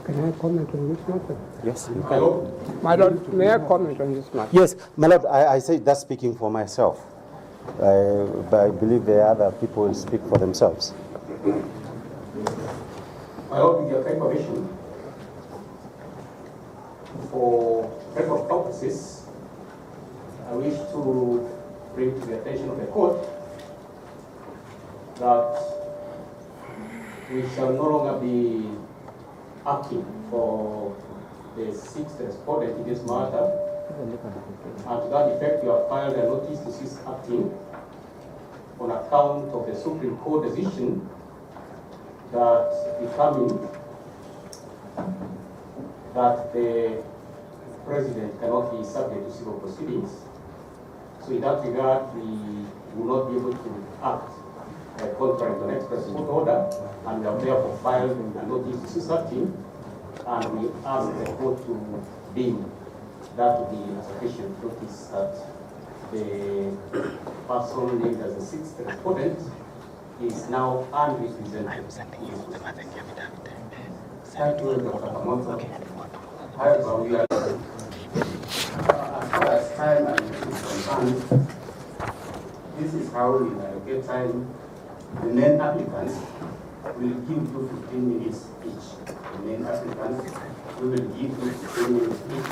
Can I comment on this matter? Yes, you can. My lord, may I comment on this matter? Yes, my lord, I say that's speaking for myself. But I believe the other people will speak for themselves. My lord, with your kind permission, for record purposes, I wish to bring to the attention of the court that we shall no longer be acting for the sixth respondent in this matter. And to that effect, we have filed a notice to cease acting on account of the Supreme Court decision that determined that the president cannot be subject to civil proceedings. So in that regard, we will not be able to act contrary to an express court order, and we have therefore filed a notice to cease acting, and we ask the court to deem that to be a sufficient notice that the person named as the sixth respondent is now unrepresented. Thank you, Dr. Kamoto. However, we are, as far as time and is concerned, this is how we allocate time. The main applicants will give you 15 minutes each. The main applicants we will give you 15 minutes each.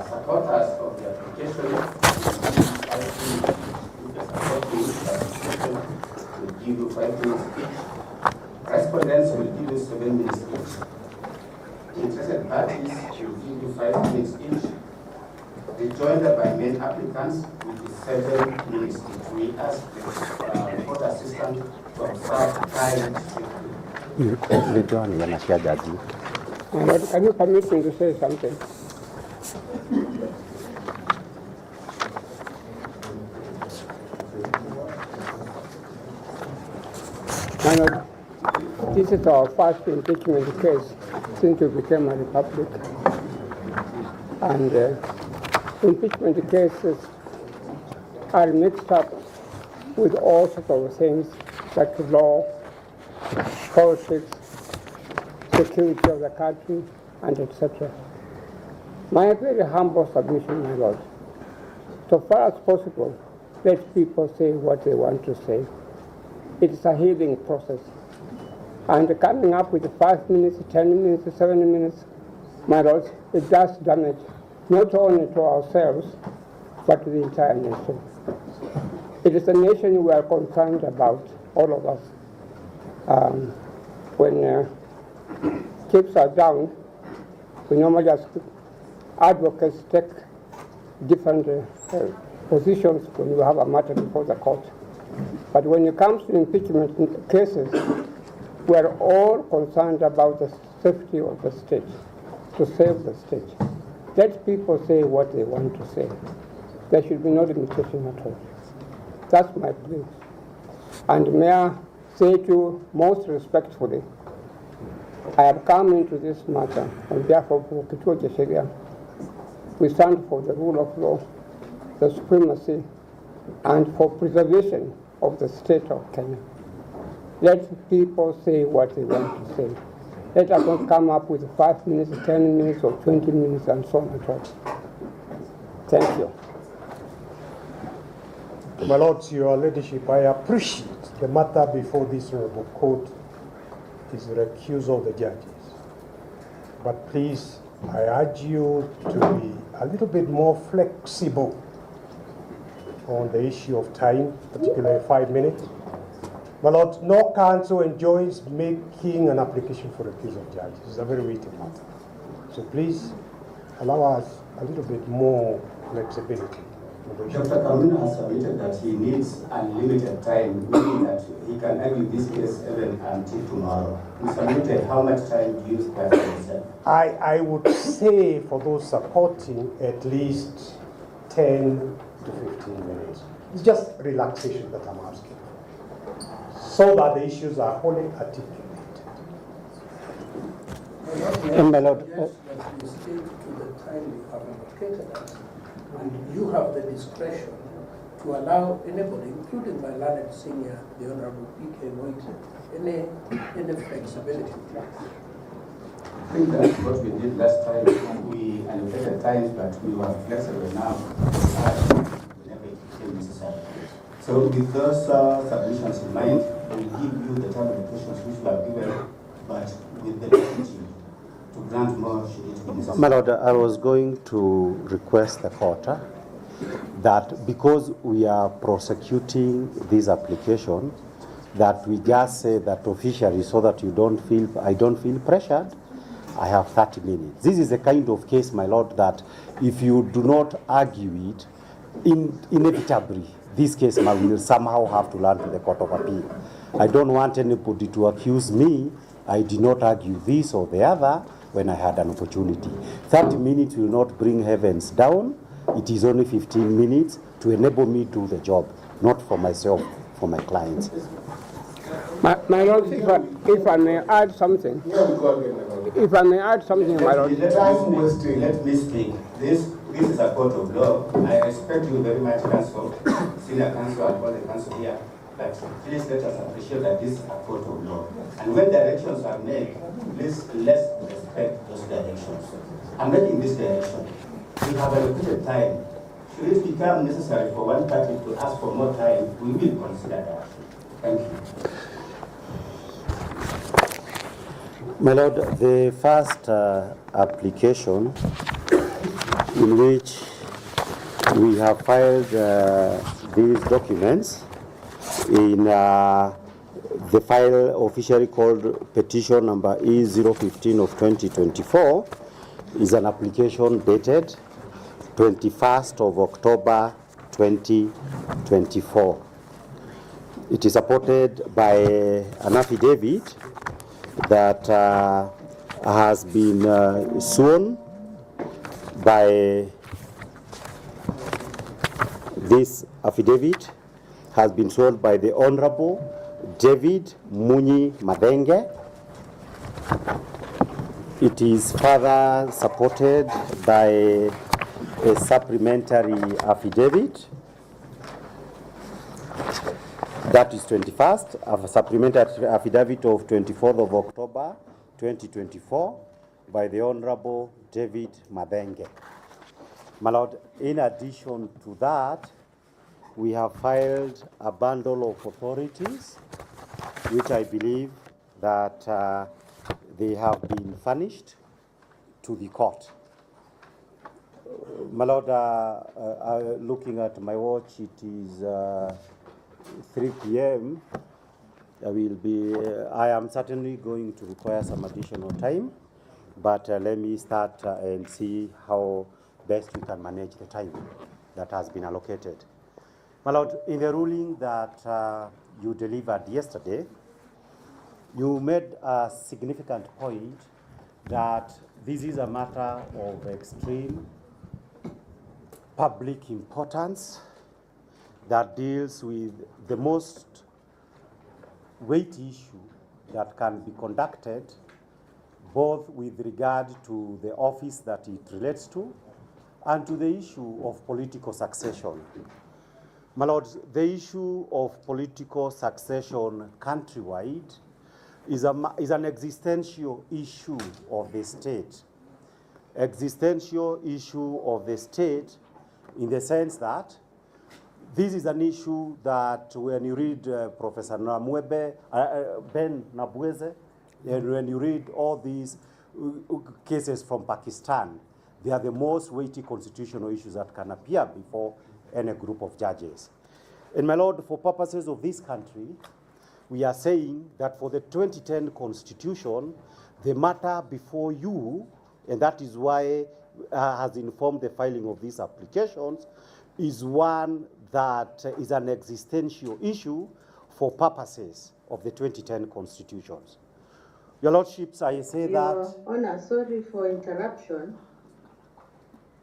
Supporters of the application will give you 5 minutes each. Respondents will give you 7 minutes each. Interested parties will give you 5 minutes each. Rejoined by main applicants will be 7 minutes each. We ask the court assistant to observe time strictly. Can you permit me to say something? This is our first impeachment case since we became a republic. And impeachment cases are mixed up with all sorts of things like law, politics, security of the country, and etc. My very humble submission, my lord, so far as possible, let people say what they want to say. It's a healing process. And coming up with 5 minutes, 10 minutes, 7 minutes, my lord, it does damage not only to ourselves, but to the entire nation. It is a nation we are concerned about, all of us. When chips are down, we normally as advocates take different positions when you have a matter before the court. But when it comes to impeachment cases, we are all concerned about the safety of the state, to save the state. Let people say what they want to say. There should be no limitation at all. That's my plea. And may I say to you most respectfully, I have come into this matter on behalf of Gachagua. We stand for the rule of law, the supremacy, and for preservation of the state of Kenya. Let people say what they want to say. Let us not come up with 5 minutes, 10 minutes, or 20 minutes, and so on and so on. Thank you. My Lords, Your Ladyship, I appreciate the matter before this honorable court is the recusal of the judges. But please, I urge you to be a little bit more flexible on the issue of time, particularly 5 minutes. My Lord, no council enjoys making an application for recusal of judges. It's a very weighty matter. So please allow us a little bit more flexibility. Dr. Kamina has submitted that he needs unlimited time, meaning that he can argue this case even until tomorrow. He submitted, how much time do you require for yourself? I would say for those supporting at least 10 to 15 minutes. It's just relaxation that I'm asking, so that the issues are wholly articulated. My Lord, Yes, that we stick to the time you have allocated us, and you have the discretion to allow anybody, including my learned senior, the Honorable P.K. Moiti, any flexibility. I think that's what we did last time. We allocated times, but we were flexible now. Whenever it became necessary. So with those submissions in mind, we will give you the time allocations which we have given, but with the ability to grant more should it be necessary. My Lord, I was going to request the court that because we are prosecuting this application, that we just say that officially so that I don't feel pressured. I have 30 minutes. This is the kind of case, my Lord, that if you do not argue it, inevitably, this case will somehow have to land to the Court of Appeal. I don't want anybody to accuse me I did not argue this or the other when I had an opportunity. 30 minutes will not bring heavens down. It is only 15 minutes to enable me to do the job, not for myself, for my clients. My Lord, if I may add something. If I may add something, my Lord. Let me speak. This is a court of law. I respect you very much, Counsel, Senior Counsel, and all the Counsel here. But please let us appreciate that this is a court of law. And when directions are made, please let's respect those directions. I'm making this direction. We have allocated time. Should it become necessary for one party to ask for more time, we will consider that. Thank you. My Lord, the first application in which we have filed these documents in the file officially called petition number E015 of 2024 is an application dated 21st of October 2024. It is supported by an affidavit that has been sworn by this affidavit has been sworn by the Honorable David Munyi Madenge. It is further supported by a supplementary affidavit that is 21st, a supplementary affidavit of 24th of October 2024 by the Honorable David Madenge. My Lord, in addition to that, we have filed a bundle of authorities which I believe that they have been furnished to the court. My Lord, looking at my watch, it is 3 p.m. I am certainly going to require some additional time, but let me start and see how best we can manage the time that has been allocated. My Lord, in the ruling that you delivered yesterday, you made a significant point that this is a matter of extreme public importance that deals with the most weighty issue that can be conducted, both with regard to the office that it relates to and to the issue of political succession. My Lord, the issue of political succession countrywide is an existential issue of the state. Existential issue of the state in the sense that this is an issue that when you read Professor Ben Nabweze, and when you read all these cases from Pakistan, they are the most weighty constitutional issues that can appear before any group of judges. And my Lord, for purposes of this country, we are saying that for the 2010 Constitution, the matter before you, and that is why has informed the filing of these applications, is one that is an existential issue for purposes of the 2010 constitutions. Your Lordships, I say that... Your Honor, sorry for interruption.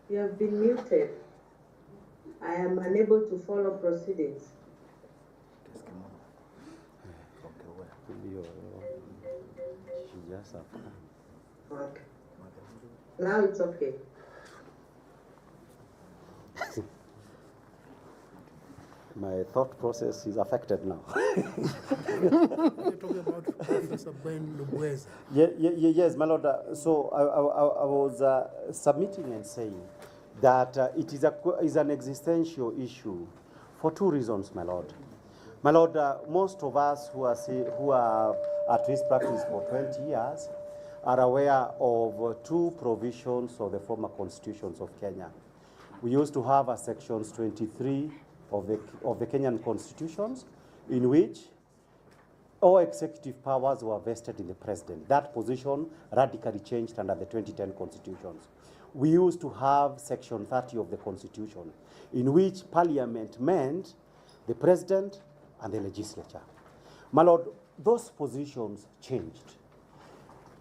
You have been muted. I am unable to follow proceedings. Okay. Now it's okay. My thought process is affected now. You're talking about Professor Ben Lubweza. Yes, my Lord. So I was submitting and saying that it is an existential issue for two reasons, my Lord. My Lord, most of us who are at this practice for 20 years are aware of two provisions of the former constitutions of Kenya. We used to have a sections 23 of the Kenyan constitutions, in which all executive powers were vested in the president. That position radically changed under the 2010 constitutions. We used to have section 30 of the constitution, in which parliament meant the president and the legislature. My Lord, those positions changed.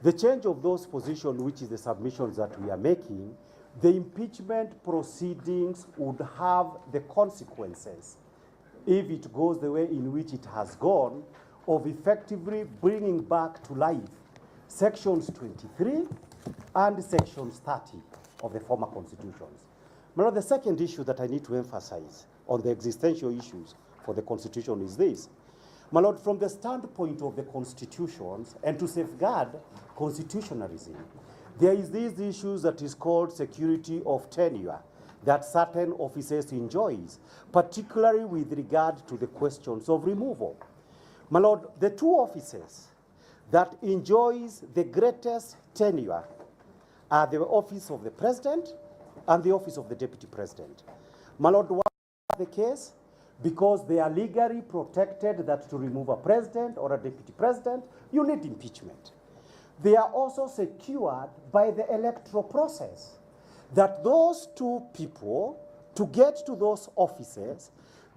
The change of those positions, which is the submissions that we are making, the impeachment proceedings would have the consequences, if it goes the way in which it has gone, of effectively bringing back to life sections 23 and sections 30 of the former constitutions. Now, the second issue that I need to emphasize on the existential issues for the constitution is this. My Lord, from the standpoint of the constitutions and to safeguard constitutionalism, there is these issues that is called security of tenure that certain officers enjoys, particularly with regard to the questions of removal. My Lord, the two officers that enjoys the greatest tenure are the office of the president and the office of the deputy president. My Lord, why is the case? Because they are legally protected that to remove a president or a deputy president, you need impeachment. They are also secured by the electoral process, that those two people, to get to those offices,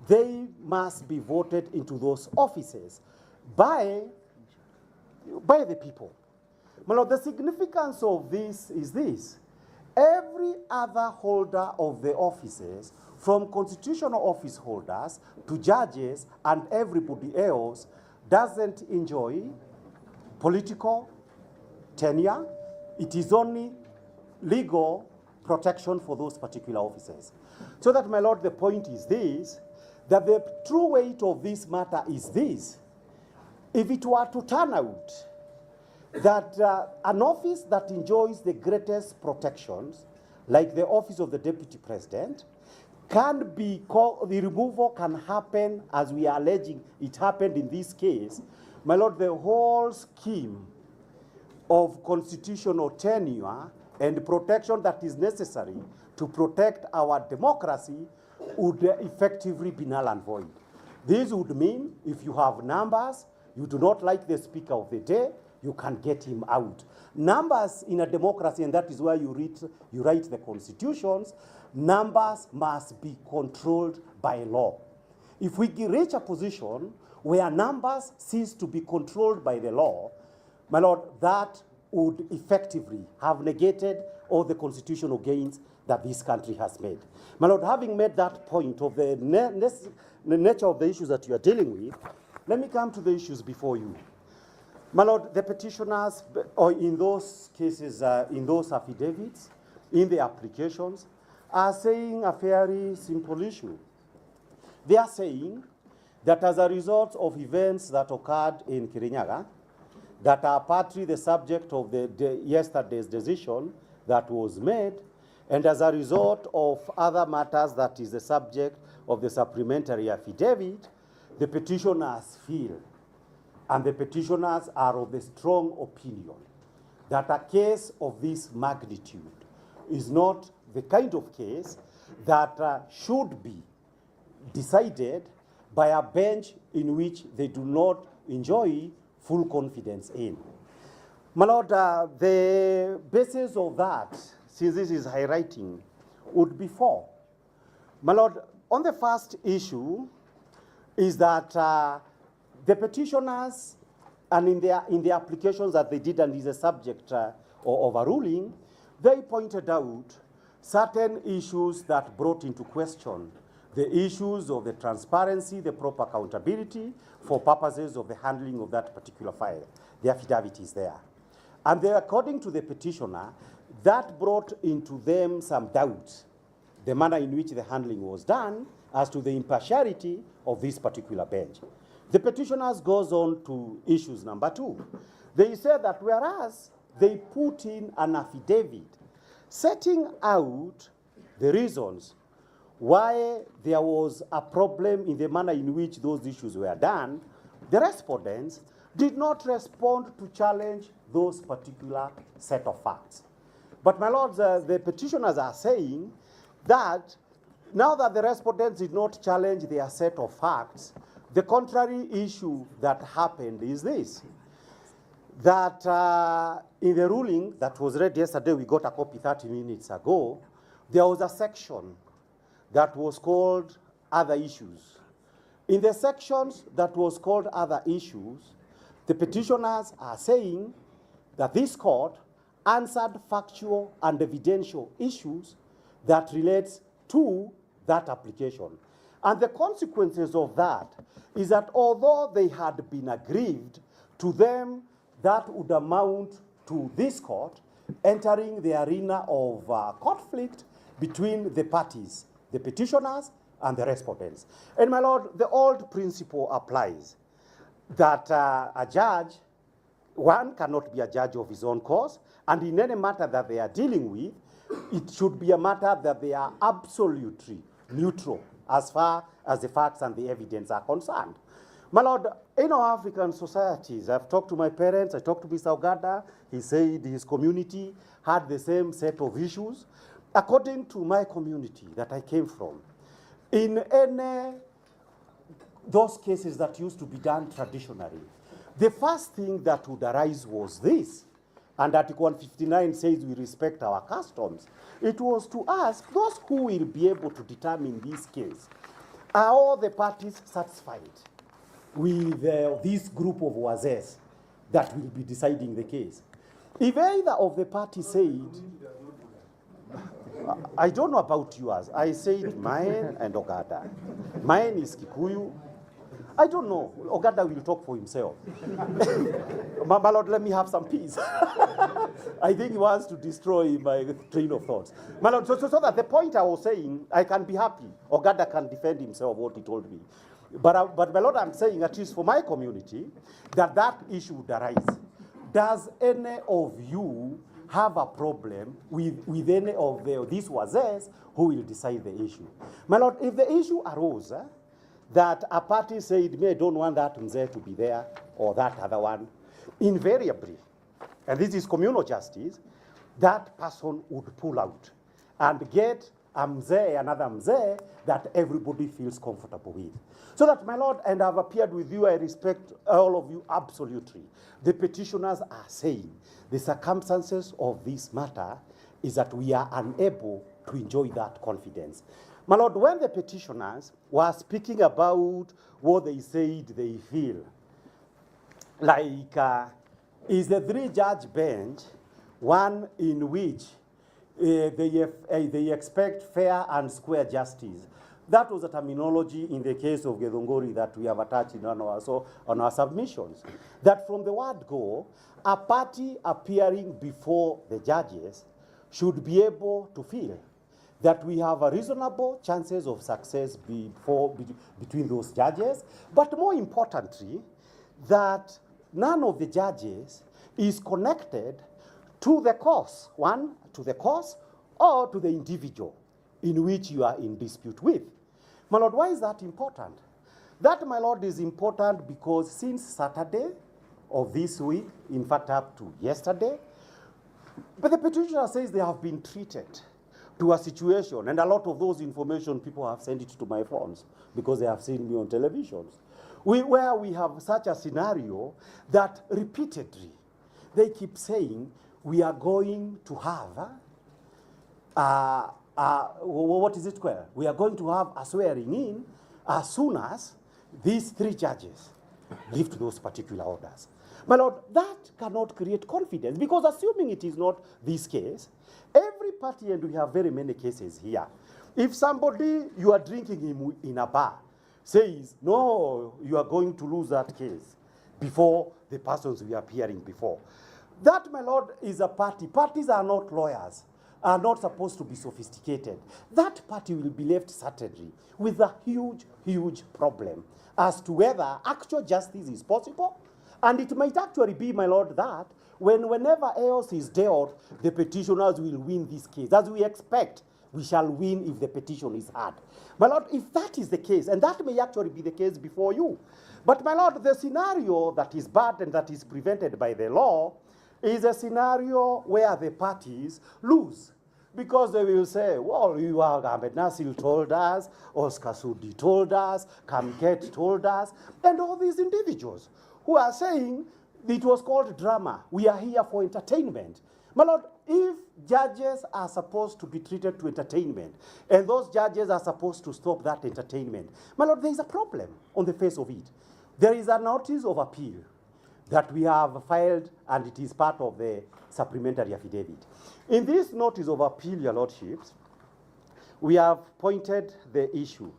they must be voted into those offices by the people. My Lord, the significance of this is this. Every other holder of the offices, from constitutional office holders to judges and everybody else, doesn't enjoy political tenure. It is only legal protection for those particular officers. So that, my Lord, the point is this, that the true weight of this matter is this. If it were to turn out that an office that enjoys the greatest protections, like the office of the deputy president, can be called, the removal can happen as we are alleging it happened in this case, my Lord, the whole scheme of constitutional tenure and protection that is necessary to protect our democracy would effectively be null and void. This would mean if you have numbers, you do not like the speaker of the day, you can get him out. Numbers in a democracy, and that is why you write the constitutions, numbers must be controlled by law. If we reach a position where numbers cease to be controlled by the law, my Lord, that would effectively have negated all the constitutional gains that this country has made. My Lord, having made that point of the nature of the issues that you are dealing with, let me come to the issues before you. My Lord, the petitioners, or in those cases, in those affidavits, in the applications, are saying a very simple issue. They are saying that as a result of events that occurred in Kirinyaga, that are partly the subject of yesterday's decision that was made, and as a result of other matters that is the subject of the supplementary affidavit, the petitioners feel, and the petitioners are of the strong opinion, that a case of this magnitude is not the kind of case that should be decided by a bench in which they do not enjoy full confidence in. My Lord, the basis of that, since this is high writing, would be four. My Lord, on the first issue is that the petitioners, and in the applications that they did and is a subject of a ruling, they pointed out certain issues that brought into question the issues of the transparency, the proper accountability for purposes of the handling of that particular file. The affidavit is there. And according to the petitioner, that brought into them some doubt, the manner in which the handling was done as to the impartiality of this particular bench. The petitioners goes on to issues number 2. They say that whereas they put in an affidavit setting out the reasons why there was a problem in the manner in which those issues were done, the respondents did not respond to challenge those particular set of facts. But my lords, the petitioners are saying that now that the respondents did not challenge their set of facts, the contrary issue that happened is this, that in the ruling that was read yesterday, we got a copy 30 minutes ago, there was a section that was called Other Issues. In the sections that was called Other Issues, the petitioners are saying that this court answered factual and evidential issues that relates to that application. And the consequences of that is that although they had been aggrieved, to them that would amount to this court entering the arena of conflict between the parties, the petitioners and the respondents. And my lord, the old principle applies that a judge, one cannot be a judge of his own cause, and in any matter that they are dealing with, it should be a matter that they are absolutely neutral as far as the facts and the evidence are concerned. My lord, in our African societies, I've talked to my parents, I talked to Mr. Ogada, he said his community had the same set of issues. According to my community that I came from, in any those cases that used to be done traditionally, the first thing that would arise was this, and Article 159 says we respect our customs. It was to ask those who will be able to determine this case, are all the parties satisfied with this group of wazes that will be deciding the case? If either of the parties said, I don't know about yours, I said mine and Ogada. Mine is Kikuyu. I don't know. Ogada will talk for himself. My lord, let me have some peace. I think he wants to destroy my train of thoughts. My lord, so that the point I was saying, I can be happy. Ogada can defend himself what he told me. But my lord, I'm saying, at least for my community, that issue would arise. Does any of you have a problem with any of these wazes who will decide the issue? My lord, if the issue arose, that a party said, me, I don't want that mzee to be there, or that other one, invariably, and this is communal justice, that person would pull out and get a mzee, another mzee, that everybody feels comfortable with. So that, my lord, and I've appeared with you, I respect all of you absolutely. The petitioners are saying the circumstances of this matter is that we are unable to enjoy that confidence. My lord, when the petitioners were speaking about what they said they feel, like, is the 3-judge bench one in which they expect fair and square justice? That was a terminology in the case of Gedongori that we have attached on our submissions. That from the word go, a party appearing before the judges should be able to feel that we have a reasonable chances of success between those judges, but more importantly, that none of the judges is connected to the cause, one, to the cause, or to the individual in which you are in dispute with. My lord, why is that important? That, my lord, is important because since Saturday of this week, in fact up to yesterday, but the petitioner says they have been treated to a situation, and a lot of those information people have sent it to my phones because they have seen me on televisions, where we have such a scenario that repeatedly they keep saying we are going to have what is it called? We are going to have a swearing in as soon as these 3 judges lift those particular orders. My Lord, that cannot create confidence, because assuming it is not this case, every party, and we have very many cases here, if somebody, you are drinking him in a bar, says, no, you are going to lose that case before the persons we are appearing before. That, my Lord, is a party. Parties are not lawyers, are not supposed to be sophisticated. That party will be left certainly with a huge, huge problem as to whether actual justice is possible. And it might actually be, my Lord, that whenever else is dealt, the petitioners will win this case. As we expect, we shall win if the petition is heard. My Lord, if that is the case, and that may actually be the case before you, but my Lord, the scenario that is bad and that is prevented by the law is a scenario where the parties lose. Because they will say, well, you are Ahmed Nasir told us, Oscar Sudi told us, Kamket told us, and all these individuals who are saying it was called drama. We are here for entertainment. My Lord, if judges are supposed to be treated to entertainment, and those judges are supposed to stop that entertainment, my Lord, there is a problem on the face of it. There is a notice of appeal that we have filed, and it is part of the supplementary affidavit. In this notice of appeal, your lordships, we have pointed the issue,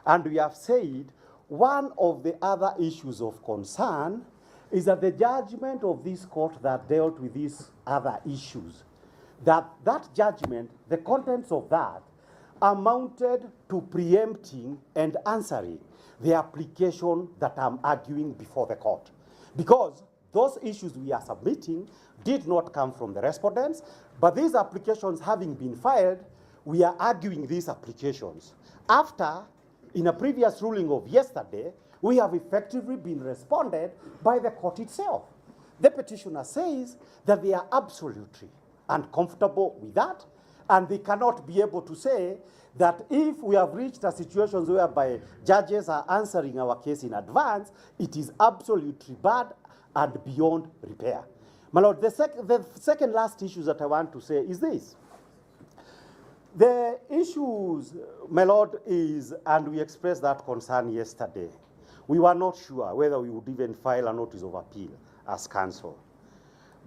and we have said one of the other issues of concern is that the judgment of this court that dealt with these other issues, that judgment, the contents of that, amounted to preempting and answering the application that I'm arguing before the court. Because those issues we are submitting did not come from the respondents, but these applications having been filed, we are arguing these applications. After, in a previous ruling of yesterday, we have effectively been responded by the court itself. The petitioner says that they are absolutely uncomfortable with that, and they cannot be able to say that if we have reached a situation whereby judges are answering our case in advance, it is absolutely bad and beyond repair. My Lord, the second last issue that I want to say is this. The issues, my Lord, is, and we expressed that concern yesterday, we were not sure whether we would even file a notice of appeal as counsel.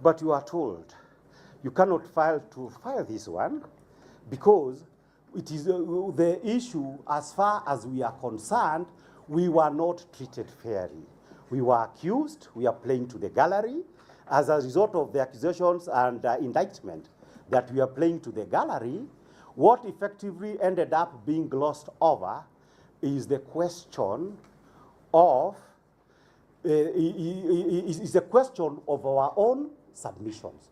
But you are told you cannot file this one because it is the issue, as far as we are concerned, we were not treated fairly. We were accused, we are playing to the gallery. As a result of the accusations and indictment that we are playing to the gallery, what effectively ended up being glossed over is the question of our own submissions.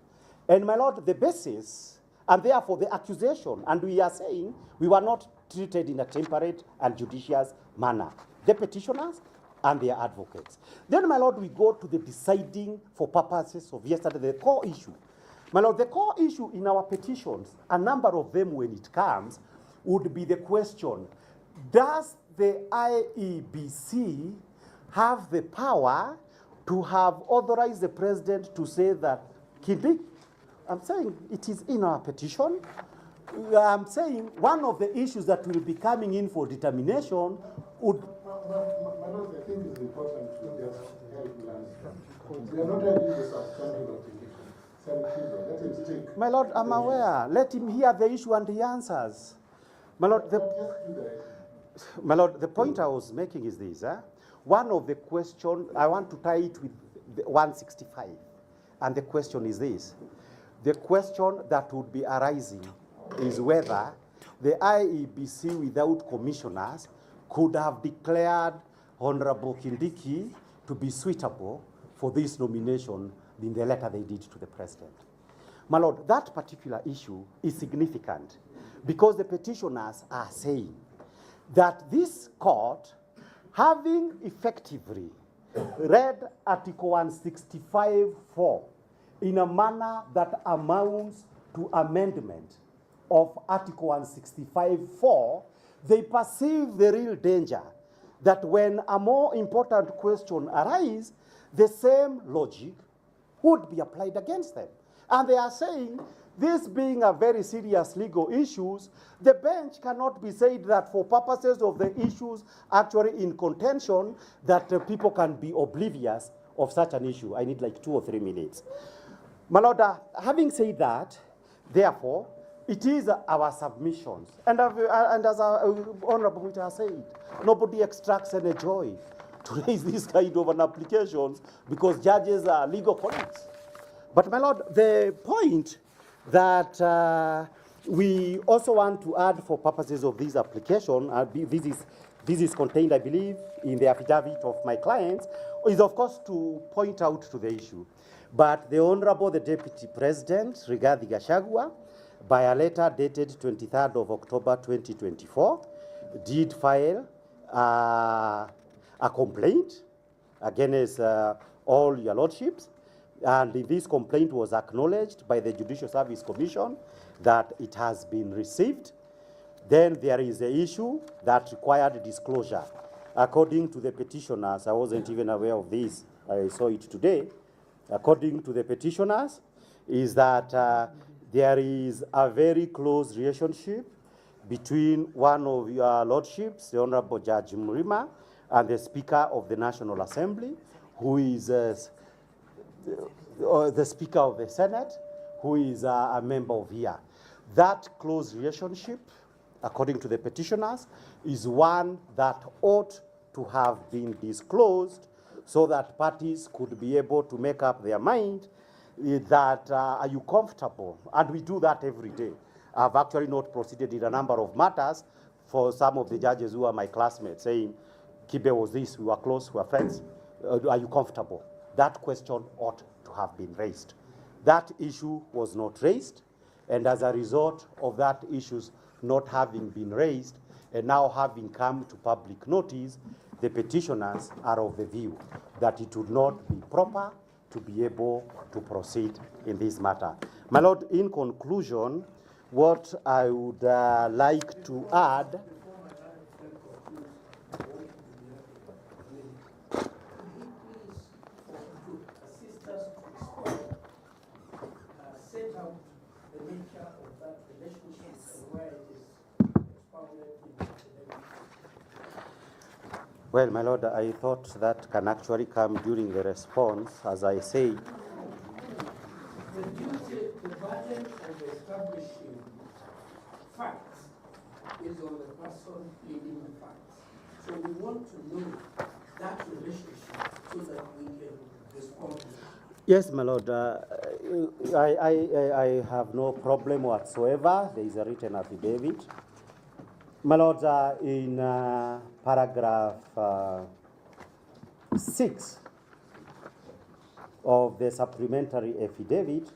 And my Lord, the basis, and therefore the accusation, and we are saying we were not treated in a temperate and judicious manner. The petitioners and their advocates. Then, my Lord, we go to the deciding for purposes of yesterday, the core issue. My Lord, the core issue in our petitions, a number of them when it comes, would be the question, does the IEBC have the power to have authorized the president to say that Kindi? I'm saying it is in our petition. I'm saying one of the issues that will be coming in for determination would... My Lord, I think it's important to just help you understand. We are not arguing the substantive application. Let him speak. My Lord, I'm aware. Let him hear the issue and he answers. My Lord, the point I was making is this. One of the questions, I want to tie it with the 165. And the question is this. The question that would be arising is whether the IEBC without commissioners could have declared Honorable Kindiki to be suitable for this nomination in the letter they did to the president. My Lord, that particular issue is significant because the petitioners are saying that this court, having effectively read Article 165(4) in a manner that amounts to amendment of Article 165(4), they perceive the real danger that when a more important question arises, the same logic would be applied against them. And they are saying this being a very serious legal issues, the bench cannot be said that for purposes of the issues actually in contention, that people can be oblivious of such an issue. I need like 2 or 3 minutes. My Lord, having said that, therefore, it is our submissions. And as our Honorable Wita has said, nobody extracts any joy to raise this kind of an applications because judges are legal colleagues. But my Lord, the point that we also want to add for purposes of this application, this is contained, I believe, in the affidavit of my clients, is of course to point out to the issue. But the Honorable, the Deputy President, Rigathi Gachagua, by a letter dated 23rd of October 2024, did file a complaint against all your lordships. And this complaint was acknowledged by the Judicial Service Commission that it has been received. Then there is an issue that required disclosure. According to the petitioners, I wasn't even aware of this, I saw it today. According to the petitioners, is that there is a very close relationship between one of your lordships, the Honorable Judge Mrima, and the Speaker of the National Assembly, who is the Speaker of the Senate, who is a member of here. That close relationship, according to the petitioners, is one that ought to have been disclosed so that parties could be able to make up their mind that are you comfortable? And we do that every day. I've actually not proceeded in a number of matters for some of the judges who are my classmates saying, Kibe was this, we were close, we were friends, are you comfortable? That question ought to have been raised. That issue was not raised, and as a result of that issues not having been raised, and now having come to public notice, the petitioners are of the view that it would not be proper to be able to proceed in this matter. My Lord, in conclusion, what I would like to add Well, my Lord, I thought that can actually come during the response, as I say. The burden of establishing facts is on the person leading the facts. So we want to know that relationship so that we can respond. Yes, my Lord, I have no problem whatsoever. There is a written affidavit. My Lord, in paragraph 6 of the supplementary affidavit,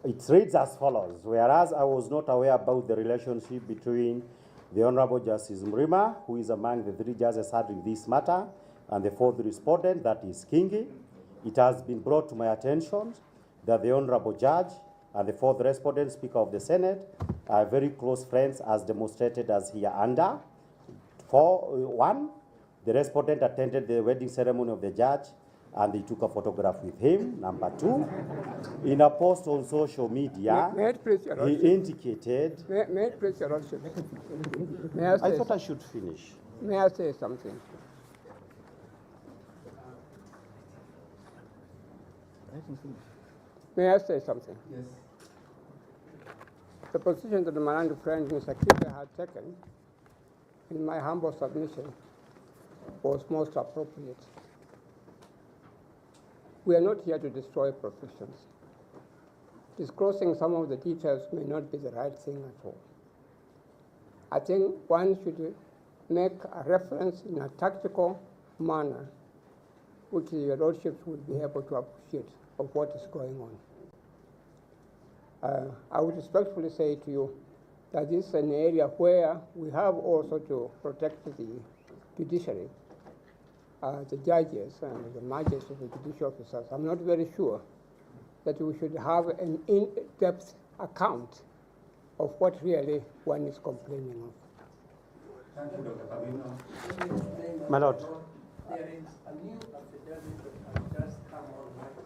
it reads as follows: whereas I was not aware about the relationship between the Honorable Justice Mrima, who is among the 3 judges handling this matter, and the 4th respondent, that is Kingi, it has been brought to my attention that the Honorable Judge and the 4th respondent, Speaker of the Senate, are very close friends as demonstrated as here under. 1, the respondent attended the wedding ceremony of the judge and they took a photograph with him. Number 2, in a post on social media, he indicated... May I please your Lordship? I thought I should finish. May I say something? May I say something? Yes. The position that my learned friend Mr. Kibe had taken, in my humble submission, was most appropriate. We are not here to destroy professions. Disclosing some of the details may not be the right thing at all. I think one should make a reference in a tactical manner, which your lordships would be able to appreciate of what is going on. I would respectfully say to you that this is an area where we have also to protect the judiciary, the judges and the magistrates of the judicial officers. I'm not very sure that we should have an in-depth account of what really one is complaining of. Thank you, Dr. Kabino. My Lord. There is a new affidavit that has just come online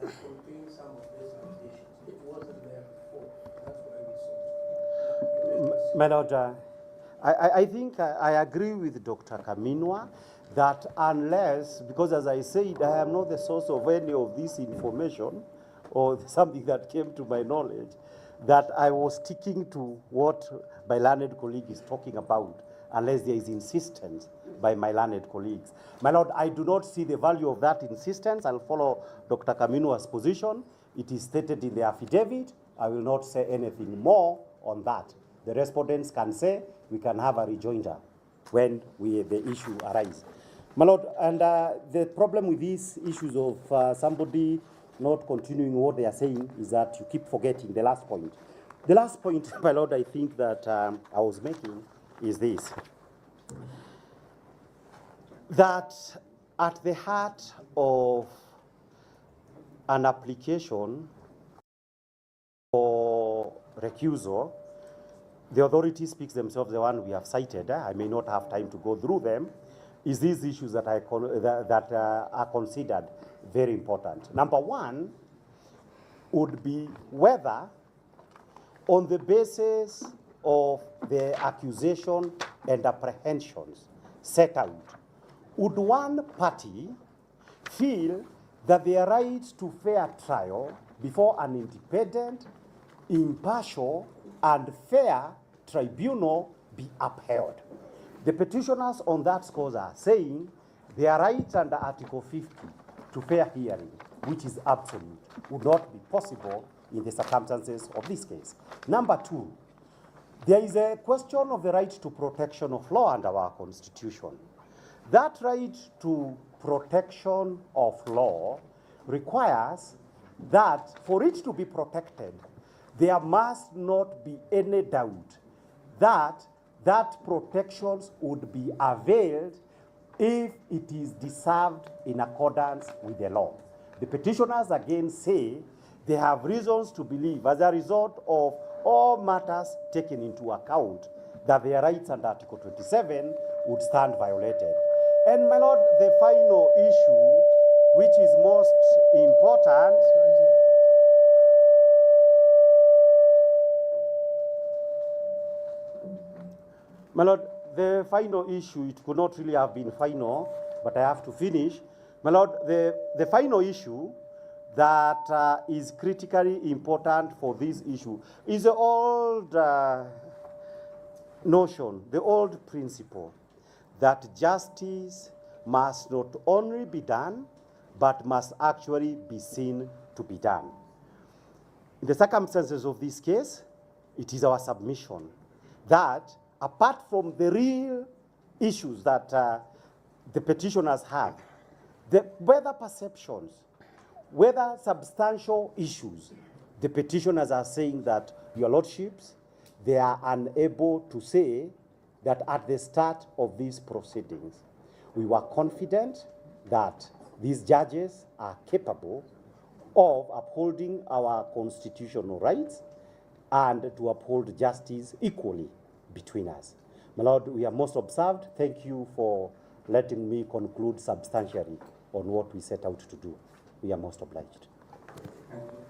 that contains some of these allegations. It wasn't there before. My Lord, I think I agree with Dr. Kaminwa that unless, because as I said, I am not the source of any of this information or something that came to my knowledge, that I was sticking to what my learned colleague is talking about, unless there is insistence by my learned colleagues. My Lord, I do not see the value of that insistence. I'll follow Dr. Kaminwa's position. It is stated in the affidavit. I will not say anything more on that. The respondents can say we can have a rejoinder when the issue arises. My Lord, and the problem with these issues of somebody not continuing what they are saying is that you keep forgetting the last point. The last point, my Lord, I think that I was making is this. That at the heart of an application for recusal, the authority speaks themselves, the one we have cited. I may not have time to go through them. Is these issues that are considered very important. Number one would be whether, on the basis of the accusation and apprehensions set out, would one party feel that their right to fair trial before an independent, impartial, and fair tribunal be upheld? The petitioners on that score are saying their right under Article 50 to fair hearing, which is absolute, would not be possible in the circumstances of this case. Number two, there is a question of the right to protection of law under our Constitution. That right to protection of law requires that for it to be protected, there must not be any doubt that that protections would be availed if it is deserved in accordance with the law. The petitioners again say they have reasons to believe, as a result of all matters taken into account, that their rights under Article 27 would stand violated. And my Lord, the final issue, which is most important, my Lord, the final issue, it could not really have been final, but I have to finish. My Lord, the final issue that is critically important for this issue is the old notion, the old principle that justice must not only be done, but must actually be seen to be done. In the circumstances of this case, it is our submission that apart from the real issues that the petitioners have, whether perceptions, whether substantial issues, the petitioners are saying that, your lordships, they are unable to say that at the start of these proceedings, we were confident that these judges are capable of upholding our constitutional rights and to uphold justice equally between us. My Lord, we are most observed. Thank you for letting me conclude substantially on what we set out to do. We are most obliged.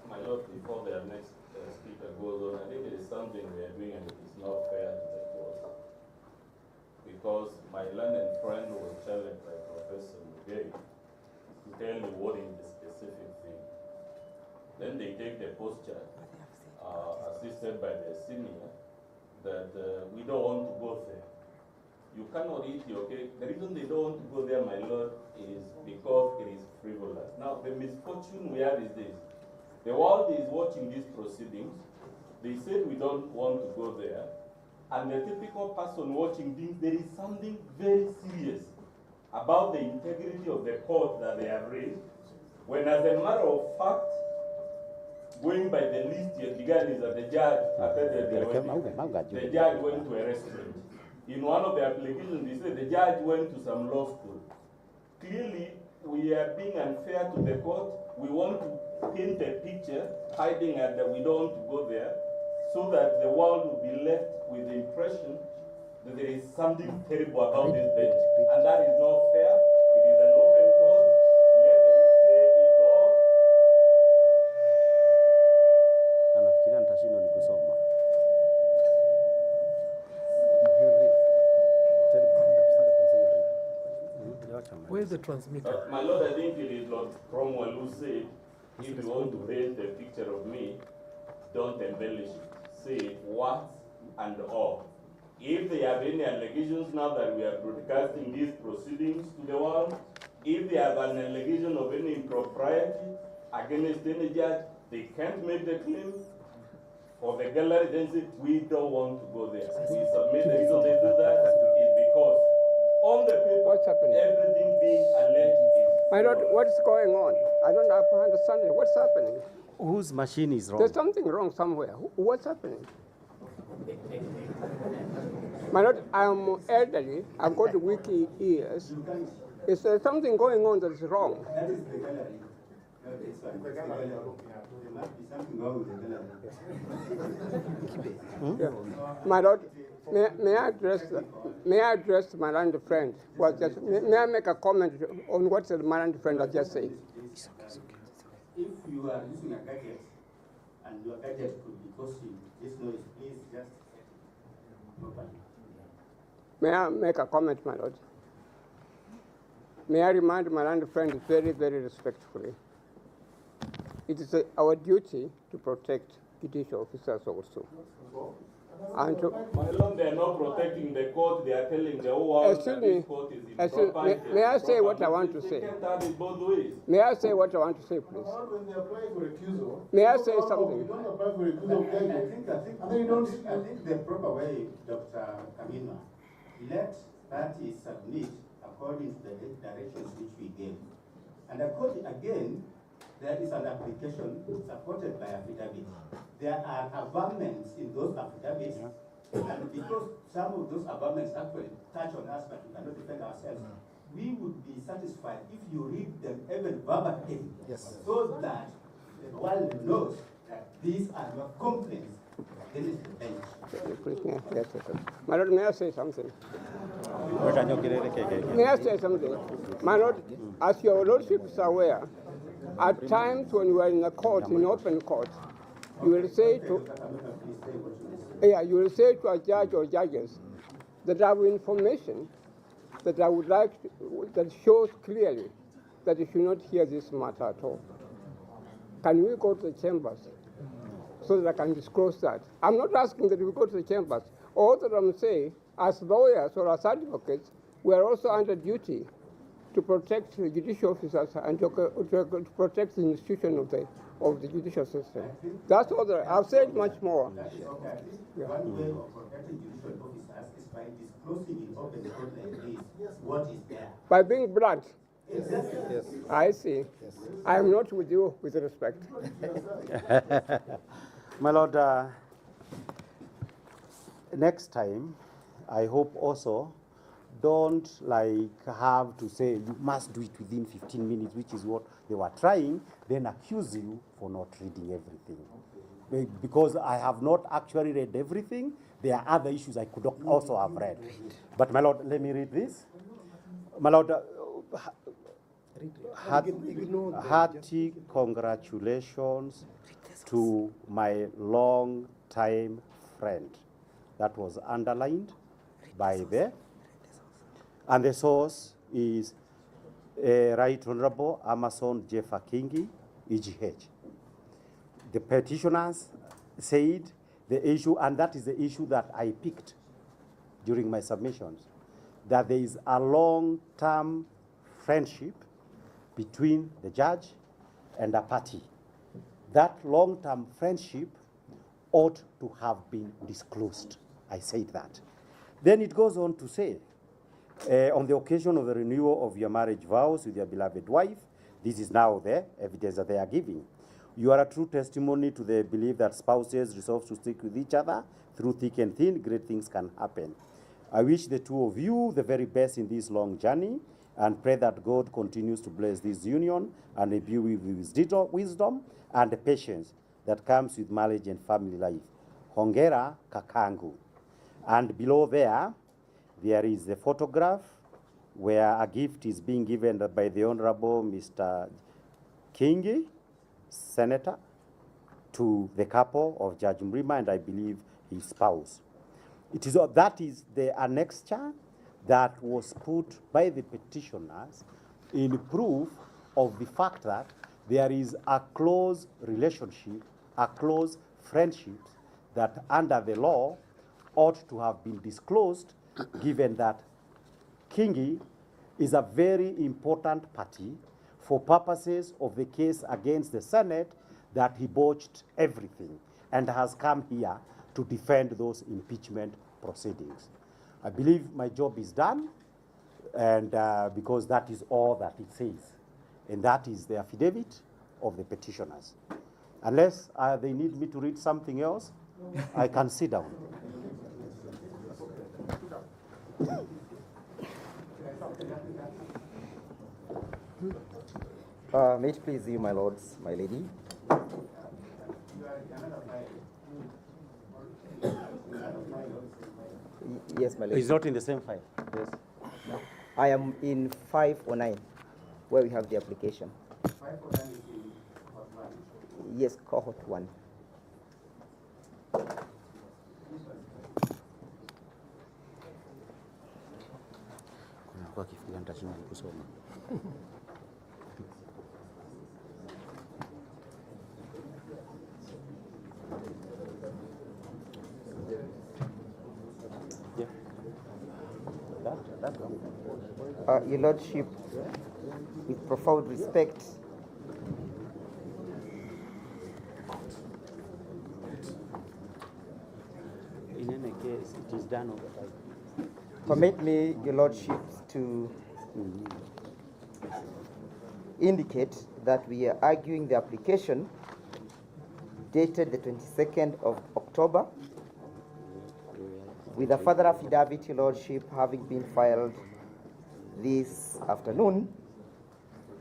My Lord, before the next speaker goes on, I think it is something we are doing and it is not fair to the court. Because my learned friend was challenged by Professor Mugeri to tell me what is the specific thing. Then they take the posture, assisted by the senior, that we don't want to go there. You cannot eat your cake. The reason they don't want to go there, my Lord, is because it is frivolous. Now, the misfortune we have is this. The world is watching these proceedings. They said we don't want to go there. And the typical person watching this, there is something very serious about the integrity of the court that they have raised, when as a matter of fact, going by the list you had begun is that the judge attended the judge went to a restaurant. In one of the applications, they said the judge went to some law school. Clearly, we are being unfair to the court. We want to paint a picture, hiding that we don't want to go there, so that the world will be left with the impression that there is something terrible about this bench. And that is not fair. It is an open court. Let them say it all. Where's the transmitter? My Lord, I think it is Lord Cromwell who said, if you want to paint a picture of me, don't embellish it. Say what and all. If they have any allegations now that we are broadcasting these proceedings to the world, if they have an allegation of any impropriety against any judge, they can't make the claim. For the gallery, then say, we don't want to go there. We submit the reason they do that is because on the paper, everything being alleged is. My Lord, what is going on? I don't understand it. What's happening? Whose machine is wrong? There's something wrong somewhere. What's happening? My Lord, I'm elderly. I've got weak ears. Is there something going on that is wrong? That is the gallery. No, it's fine. It's the gallery. There must be something wrong with the gallery. Yeah. My Lord, may I address my learned friend? May I make a comment on what the learned friend has just said? If you are using a gadget and your gadget could be causing this noise, please just properly. May I make a comment, my Lord? May I remind my learned friend very, very respectfully. It is our duty to protect judicial officers also. And to, My Lord, they are not protecting the court, they are telling the whole world that this court is improper. May I say what I want to say? They can't have it both ways. May I say what I want to say, please? When they apply for recusal, May I say something? You don't apply for recusal. I think the proper way, Dr. Kamina, let parties submit according to the directions which we gave. And according, again, there is an application supported by affidavit. There are averments in those affidavits, and because some of those averments actually touch on us, but we cannot defend ourselves, we would be satisfied if you read them even verbatim, so that the world knows that these are not complaints against the bench. Yes. My Lord, may I say something? May I say something? My Lord, as your Lordship is aware, at times when you are in a court, in open court, you will say to a judge or judges that I have information that I would like that shows clearly that you should not hear this matter at all. Can we go to the chambers so that I can disclose that? I'm not asking that we go to the chambers. All that I'm saying, as lawyers or as advocates, we are also under duty to protect the judicial officers and to protect the institution of the judicial system. That's all that I've said much more. That is okay. I think one way of protecting judicial officers is by disclosing in open court like this what is there. By being blunt. Exactly. Yes. I see. Yes. I am not with you with respect. My Lord, next time, I hope also don't have to say you must do it within 15 minutes, which is what they were trying, then accuse you for not reading everything. Because I have not actually read everything, there are other issues I could also have read. But my Lord, let me read this. My Lord, hearty congratulations to my long-time friend. That was underlined by the, and the source is Right Honorable Amason Jeffa Kingi, EGH. The petitioners said the issue, and that is the issue that I picked during my submissions, that there is a long-term friendship between the judge and a party. That long-term friendship ought to have been disclosed. I said that. Then it goes on to say, on the occasion of the renewal of your marriage vows with your beloved wife, this is now the evidence that they are giving. You are a true testimony to the belief that spouses resolve to stick with each other through thick and thin, great things can happen. I wish the two of you the very best in this long journey and pray that God continues to bless this union and imbue with wisdom and patience that comes with marriage and family life. Hongera Kakangu. And below there is the photograph where a gift is being given by the Honorable Mr. Kingi, Senator, to the couple of Judge Mrima and I believe his spouse. That is the annexure that was put by the petitioners in proof of the fact that there is a close relationship, a close friendship that under the law ought to have been disclosed, given that Kingi is a very important party for purposes of the case against the Senate, that he botched everything and has come here to defend those impeachment proceedings. I believe my job is done, and because that is all that it says, and that is the affidavit of the petitioners. Unless they need me to read something else, I can sit down. May it please you, my lords, my lady. Yes, my lady. It's not in the same file. Yes. I am in 509, where we have the application. 509 is in cohort 1. Yes, cohort 1. Your Lordship, with profound respect, In any case, it is done over time. permit me, Your Lordship, to indicate that we are arguing the application dated the 22nd of October, with a further affidavit, Your Lordship, having been filed this afternoon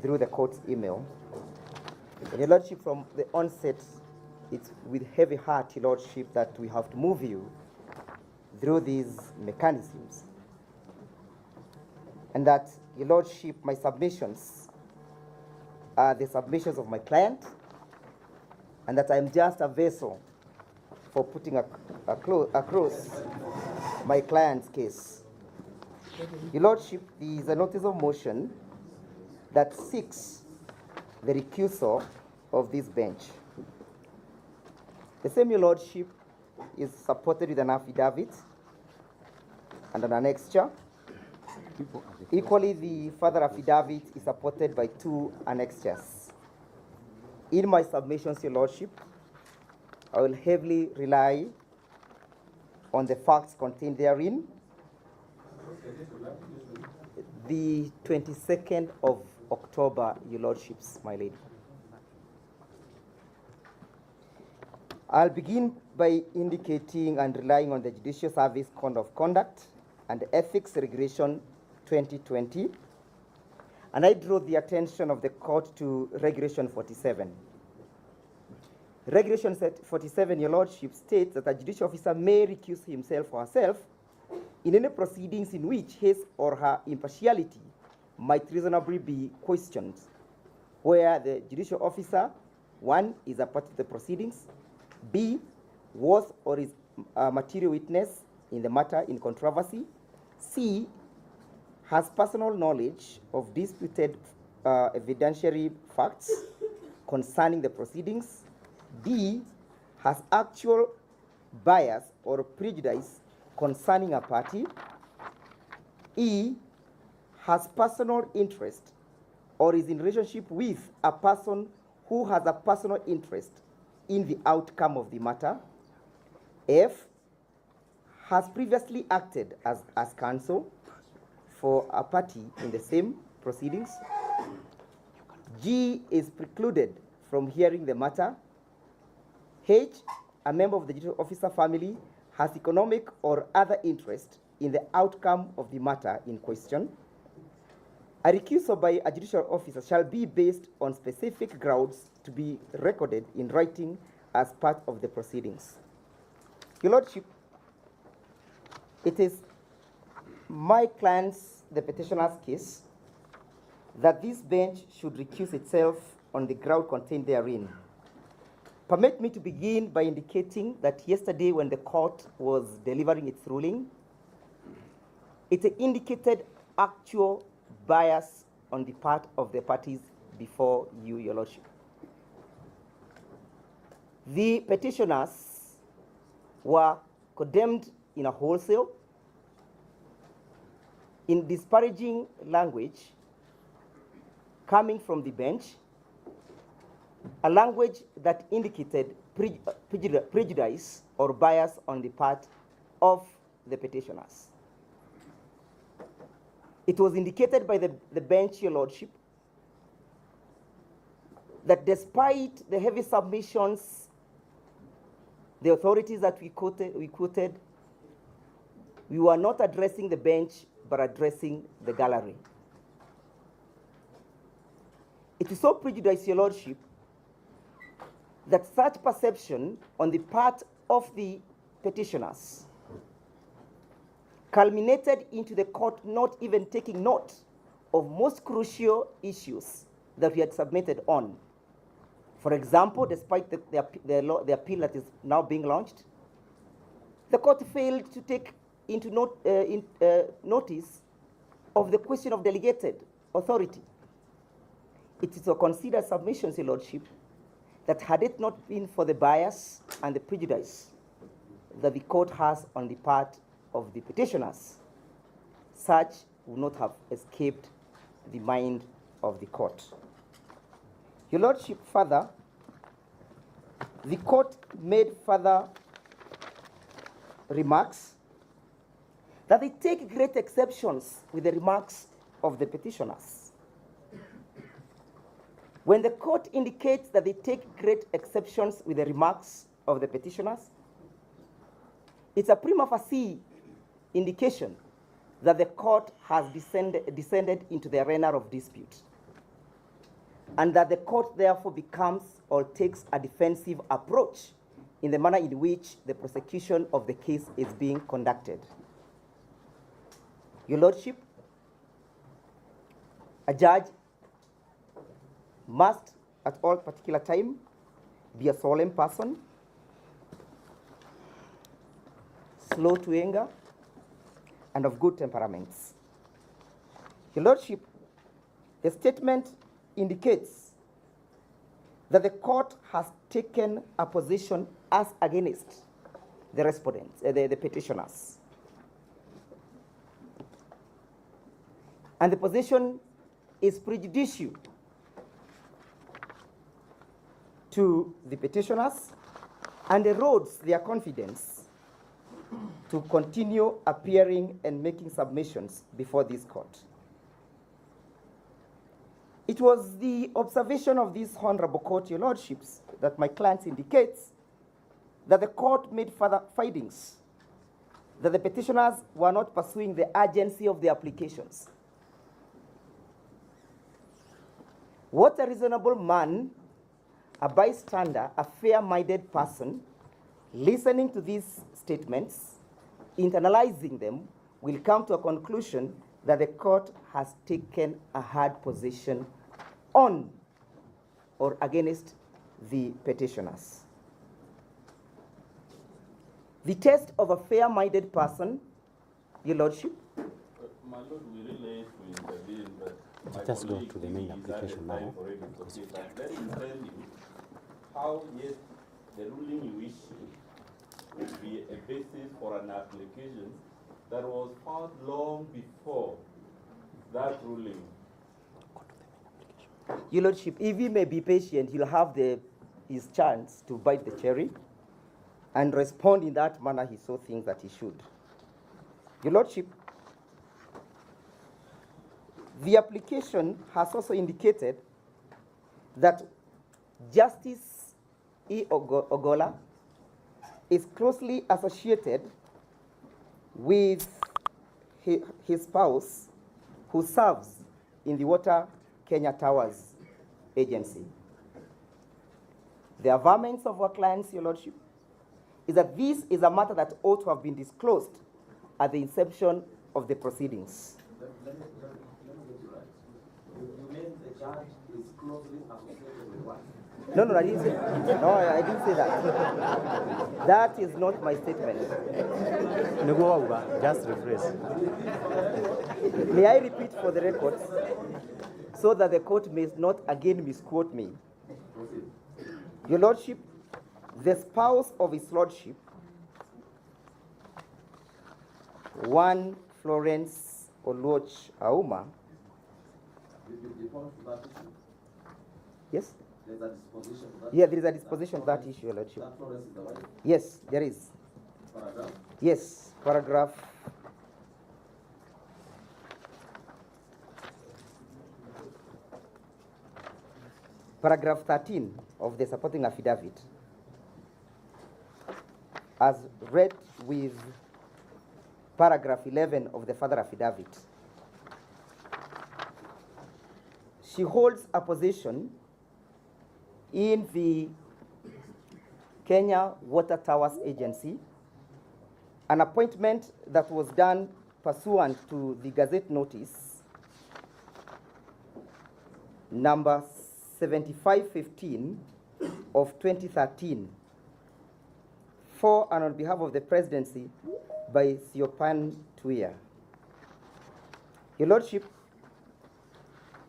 through the court's email. And Your Lordship, from the onset, it's with heavy heart, Your Lordship, that we have to move you through these mechanisms. And that, Your Lordship, my submissions are the submissions of my client, and that I'm just a vessel for putting across my client's case. Your Lordship, there is a notice of motion that seeks the recusal of this bench. The same, Your Lordship, is supported with an affidavit and an annexure. Equally, the further affidavit is supported by 2 annexures. In my submissions, Your Lordship, I will heavily rely on the facts contained therein. The 22nd of October, Your Lordships, my lady. I'll begin by indicating and relying on the Judicial Service Code of Conduct and Ethics Regulation 2020, and I draw the attention of the court to Regulation 47. Regulation 47, Your Lordship, states that a judicial officer may recuse himself or herself in any proceedings in which his or her impartiality might reasonably be questioned, where the judicial officer, 1, is a part of the proceedings, B, was or is a material witness in the matter in controversy, C, has personal knowledge of disputed evidentiary facts concerning the proceedings, D, has actual bias or prejudice concerning a party, E, has personal interest or is in relationship with a person who has a personal interest in the outcome of the matter, F, has previously acted as counsel for a party in the same proceedings, G, is precluded from hearing the matter, H, a member of the judicial officer family, has economic or other interest in the outcome of the matter in question. A recusal by a judicial officer shall be based on specific grounds to be recorded in writing as part of the proceedings. Your Lordship, it is my client's, the petitioner's case, that this bench should recuse itself on the ground contained therein. Permit me to begin by indicating that yesterday, when the court was delivering its ruling, it indicated actual bias on the part of the parties before you, Your Lordship. The petitioners were condemned in a wholesale, in disparaging language coming from the bench, a language that indicated prejudice or bias on the part of the petitioners. It was indicated by the bench, Your Lordship, that despite the heavy submissions, the authorities that we quoted, we were not addressing the bench, but addressing the gallery. It is so prejudiced, Your Lordship, that such perception on the part of the petitioners culminated into the court not even taking note of most crucial issues that we had submitted on. For example, despite the appeal that is now being launched, the court failed to take into notice of the question of delegated authority. It is a considered submission, Your Lordship, that had it not been for the bias and the prejudice that the court has on the part of the petitioners, such would not have escaped the mind of the court. Your Lordship, further, the court made further remarks that they take great exceptions with the remarks of the petitioners. When the court indicates that they take great exceptions with the remarks of the petitioners, it's a prima facie indication that the court has descended into the arena of dispute, and that the court therefore becomes or takes a defensive approach in the manner in which the prosecution of the case is being conducted. Your Lordship, a judge must at all particular time be a solemn person, slow to anger, and of good temperaments. Your Lordship, the statement indicates that the court has taken a position as against the respondents, the petitioners. And the position is prejudicial to the petitioners and erodes their confidence to continue appearing and making submissions before this court. It was the observation of this honorable court, Your Lordships, that my client indicates that the court made further findings that the petitioners were not pursuing the urgency of the applications. What a reasonable man, a bystander, a fair-minded person, listening to these statements, internalizing them, will come to a conclusion that the court has taken a hard position on or against the petitioners. The test of a fair-minded person, Your Lordship. My Lord, we really need to intervene, but just go to the main application now. Let me tell you how, yes, the ruling you issue would be a basis for an application that was filed long before that ruling. Your Lordship, if he may be patient, he'll have his chance to bite the cherry and respond in that manner he saw things that he should. Your Lordship, the application has also indicated that Justice E. Ogola is closely associated with his spouse, who serves in the Water Kenya Towers Agency. The averments of our clients, Your Lordship, is that this is a matter that ought to have been disclosed at the inception of the proceedings. Let me get you right. You mean the judge is closely associated with what? No, I didn't say. No, I didn't say that. That is not my statement. Just rephrase. May I repeat for the record? so that the court may not again misquote me. Your Lordship, the spouse of His Lordship, one Florence Oluoch Auma. Yes? There's a disposition to that. Yeah, there is a disposition to that issue, Your Lordship. That Florence is the wife? Yes, there is. Paragraph? Yes, paragraph 13 of the supporting affidavit, as read with paragraph 11 of the further affidavit. She holds a position in the Kenya Water Towers Agency, an appointment that was done pursuant to the Gazette Notice number 7515 of 2013 for and on behalf of the presidency by Siopan Tuya. Your Lordship,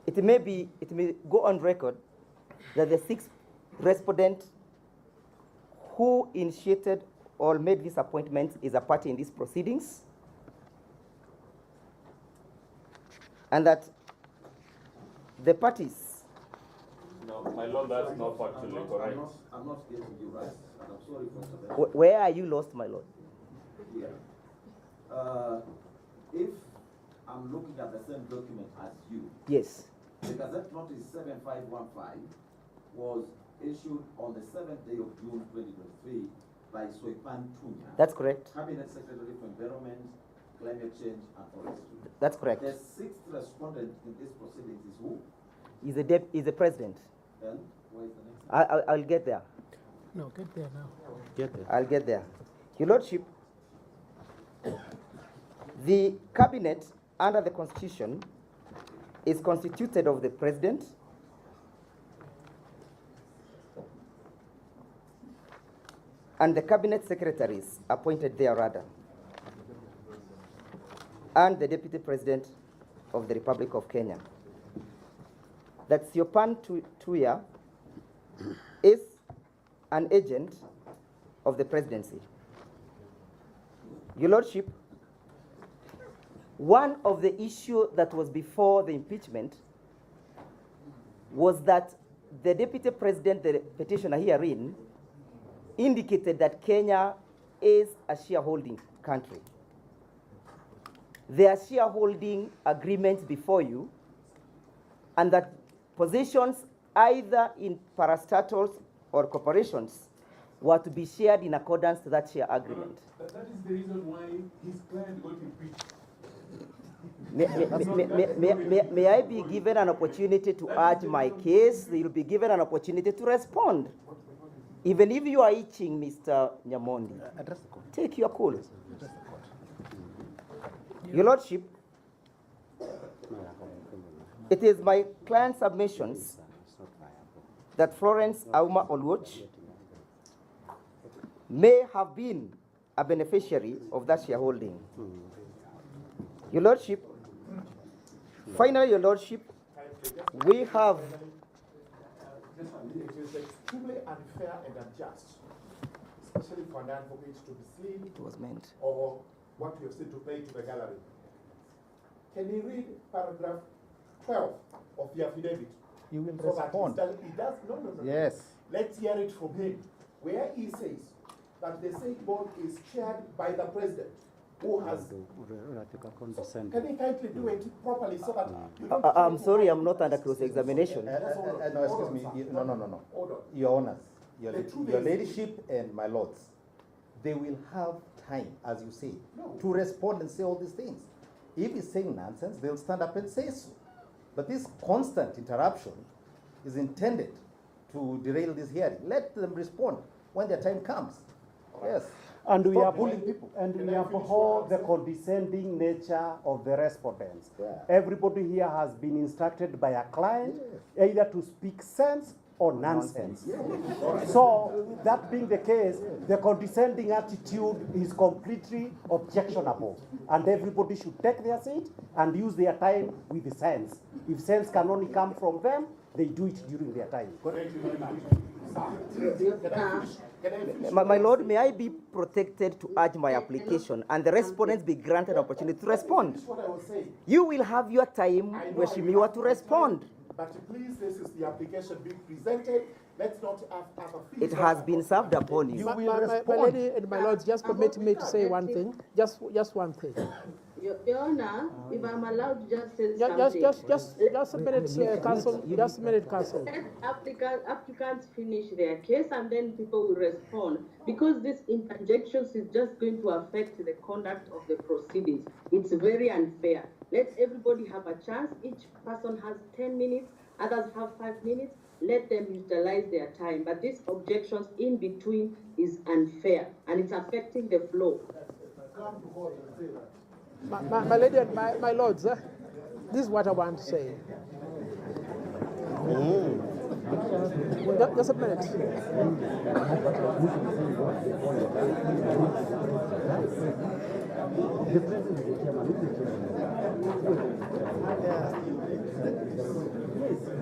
it may go on record that the sixth respondent who initiated or made this appointment is a party in these proceedings, and that the parties. No, my Lord, that's not factually correct. I'm not getting you right, and I'm sorry for interrupting. Where are you lost, my Lord? Yeah. If I'm looking at the same document as you. Yes. The Gazette Notice 7515 was issued on the 7th day of June 2023 by Soipan Tunya. That's correct. Cabinet Secretary for Environment, Climate Change and Forestry. That's correct. The sixth respondent in this proceedings is who? Is the president. Then where is the next? I'll get there. No, get there now. Get there. I'll get there. Your Lordship, the cabinet under the Constitution is constituted of the president, and the cabinet secretaries appointed there rather, and the deputy president of the Republic of Kenya. That Siopan Tuya is an agent of the presidency. Your Lordship, one of the issues that was before the impeachment was that the deputy president, the petitioner herein, indicated that Kenya is a shareholding country. There are shareholding agreements before you, and that positions either in parastatals or corporations were to be shared in accordance to that share agreement. That is the reason why his client got impeached. May I be given an opportunity to urge my case? You'll be given an opportunity to respond. Even if you are itching, Mr. Nyamondi, take your call. Your Lordship, it is my client's submissions that Florence Auma Oluoch may have been a beneficiary of that shareholding. Your Lordship, finally, Your Lordship, we have. It is extremely unfair and unjust, especially for an advocate to be seen It was meant. or what you have said to play to the gallery. Can you read paragraph 12 of the affidavit? You will So that respond. He does, no. Yes. Let's hear it from him, where he says that the said board is chaired by the president, who has. Can he kindly do it properly so that you don't I'm sorry, I'm not under cross-examination. No, excuse me. No. Your Honors, your ladyship and my lords, they will have time, as you say, to respond and say all these things. If he's saying nonsense, they'll stand up and say so. But this constant interruption is intended to derail this hearing. Let them respond when their time comes. Yes. And we Stop are bullying people. and we uphold the condescending nature of the respondents. Everybody here has been instructed by a client either to speak sense or nonsense. So, that being the case, the condescending attitude is completely objectionable, and everybody should take their seat and use their time with sense. If sense can only come from them, they do it during their time. Thank you very much. My Lord, may I be protected to urge my application and the respondents be granted opportunity to respond? This is what I was saying. You will have your time, Mheshimiwa, to respond. But please, this is the application being presented. Let's not have a It has been served upon you. My lady and my lords, just permit me to say one thing. Just one thing. Your Honor, if I'm allowed to just say something. Just a minute, Council. Just a minute, Council. Let applicants finish their case and then people will respond. Because this interjections is just going to affect the conduct of the proceedings. It's very unfair. Let everybody have a chance. Each person has 10 minutes. Others have 5 minutes. Let them utilize their time. But these objections in between is unfair and it's affecting the flow. My lady and my lords, this is what I want to say. Just a minute.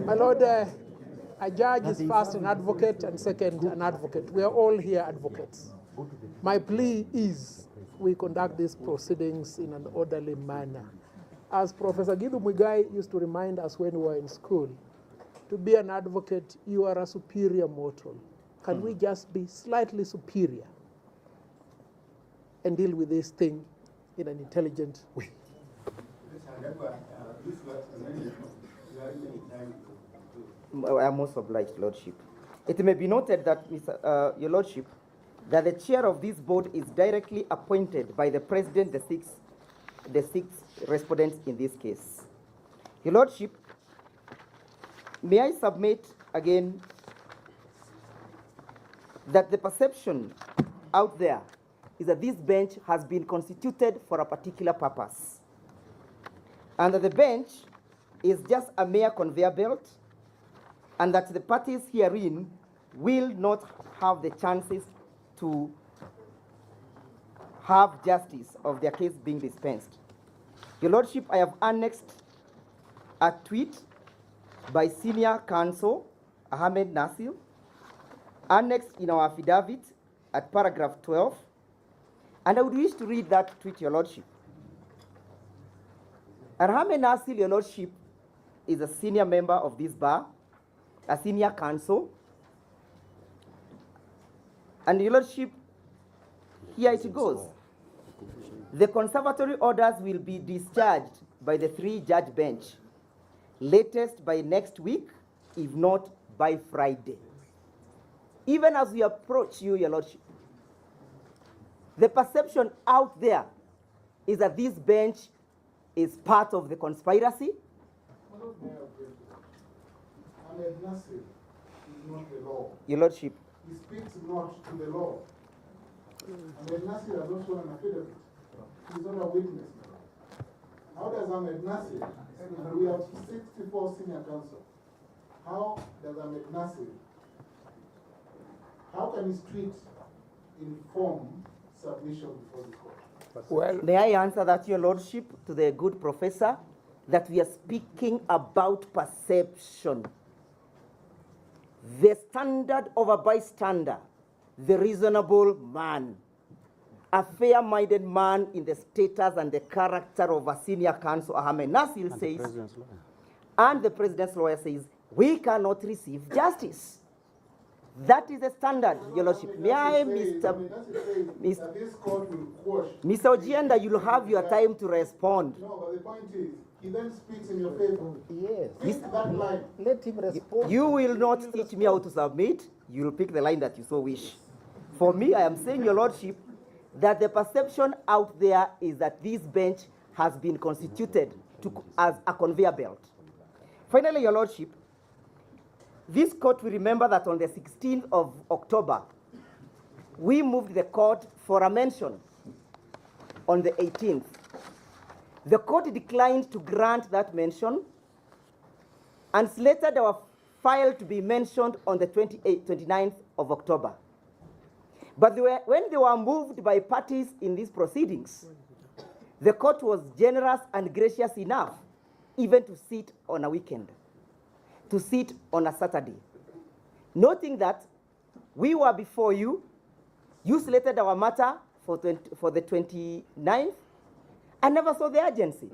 My lord, a judge is first an advocate and second an advocate. We are all here advocates. My plea is we conduct these proceedings in an orderly manner. As Professor Githu Muigai used to remind us when we were in school, to be an advocate, you are a superior mortal. Can we just be slightly superior and deal with this thing in an intelligent way? I am most obliged, Lordship. It may be noted that, Your Lordship, that the chair of this board is directly appointed by the President, the six respondents in this case. Your Lordship, may I submit again that the perception out there is that this bench has been constituted for a particular purpose, and that the bench is just a mere conveyor belt, and that the parties herein will not have the chances to have justice of their case being dispensed. Your Lordship, I have annexed a tweet by Senior Counsel Ahmed Nasir, annexed in our affidavit at paragraph 12, and I would wish to read that tweet, Your Lordship. Ahmed Nasir, Your Lordship, is a senior member of this bar, a senior counsel, and Your Lordship, here it goes. The conservatory orders will be discharged by the 3-judge bench, latest by next week, if not by Friday. Even as we approach you, Your Lordship, the perception out there is that this bench is part of the conspiracy. Ahmed Nasir is not the law. Your Lordship. He speaks not to the law. Ahmed Nasir has also an affidavit. He's not a witness. How does Ahmed Nasir, and we have 64 senior counsel, how does Ahmed Nasir, how can his tweet inform submission before the court? Well, may I answer that, Your Lordship, to the good professor, that we are speaking about perception. The standard of a bystander, the reasonable man, a fair-minded man in the status and the character of a senior counsel, Ahmed Nasir says, and the President's lawyer says, we cannot receive justice. That is the standard, Your Lordship. May I, Mr. Ojienda, you'll have your time to respond. No, but the point is, he then speaks in your favor. Yes. Pick that line. Let him respond. You will not teach me how to submit. You will pick the line that you so wish. For me, I am saying, Your Lordship, that the perception out there is that this bench has been constituted as a conveyor belt. Finally, Your Lordship, this court will remember that on the 16th of October, we moved the court for a mention on the 18th. The court declined to grant that mention and slated our filed to be mentioned on the 29th of October. But when they were moved by parties in these proceedings, the court was generous and gracious enough even to sit on a weekend, to sit on a Saturday, noting that we were before you, you slated our matter for the 29th, and never saw the urgency.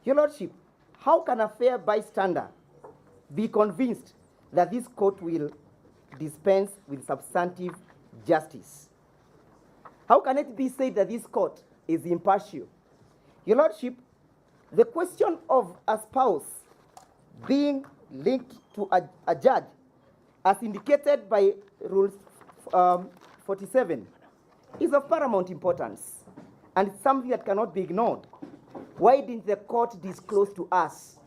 Your Lordship, how can a fair bystander be convinced that this court will dispense with substantive justice? How can it be said that this court is impartial? Your Lordship, the question of a spouse being linked to a judge, as indicated by Rule 47, is of paramount importance, and it's something that cannot be ignored. Why didn't the court disclose to us?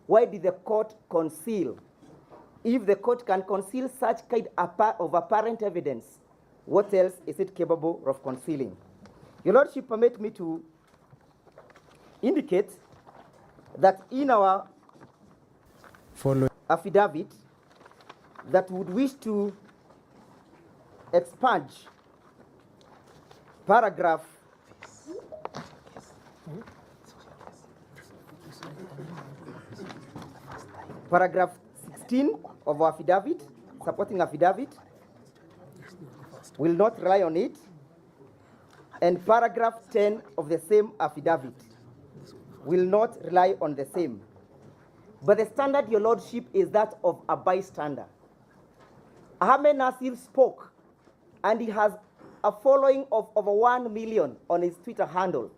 Why did the court conceal? If the court can conceal such kind of apparent evidence, what else is it capable of concealing? Your Lordship, permit me to indicate that in our affidavit that would wish to expunge paragraph paragraph 16 of our affidavit, supporting affidavit, will not rely on it, and paragraph 10 of the same affidavit will not rely on the same. But the standard, Your Lordship, is that of a bystander. Ahmed Nasir spoke, and he has a following of over 1 million on his Twitter handle.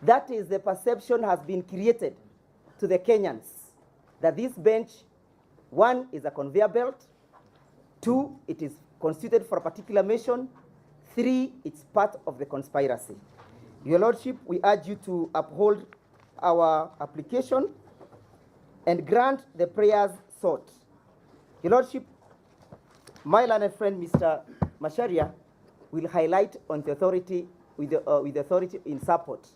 That is, the perception has been created to the Kenyans that this bench, 1, is a conveyor belt, 2, it is constituted for a particular mission, 3, it's part of the conspiracy. Your Lordship, we urge you to uphold our application and grant the prayers sought. Your Lordship, my learned friend, Mr. Macharia, will highlight on the authority, with authority in support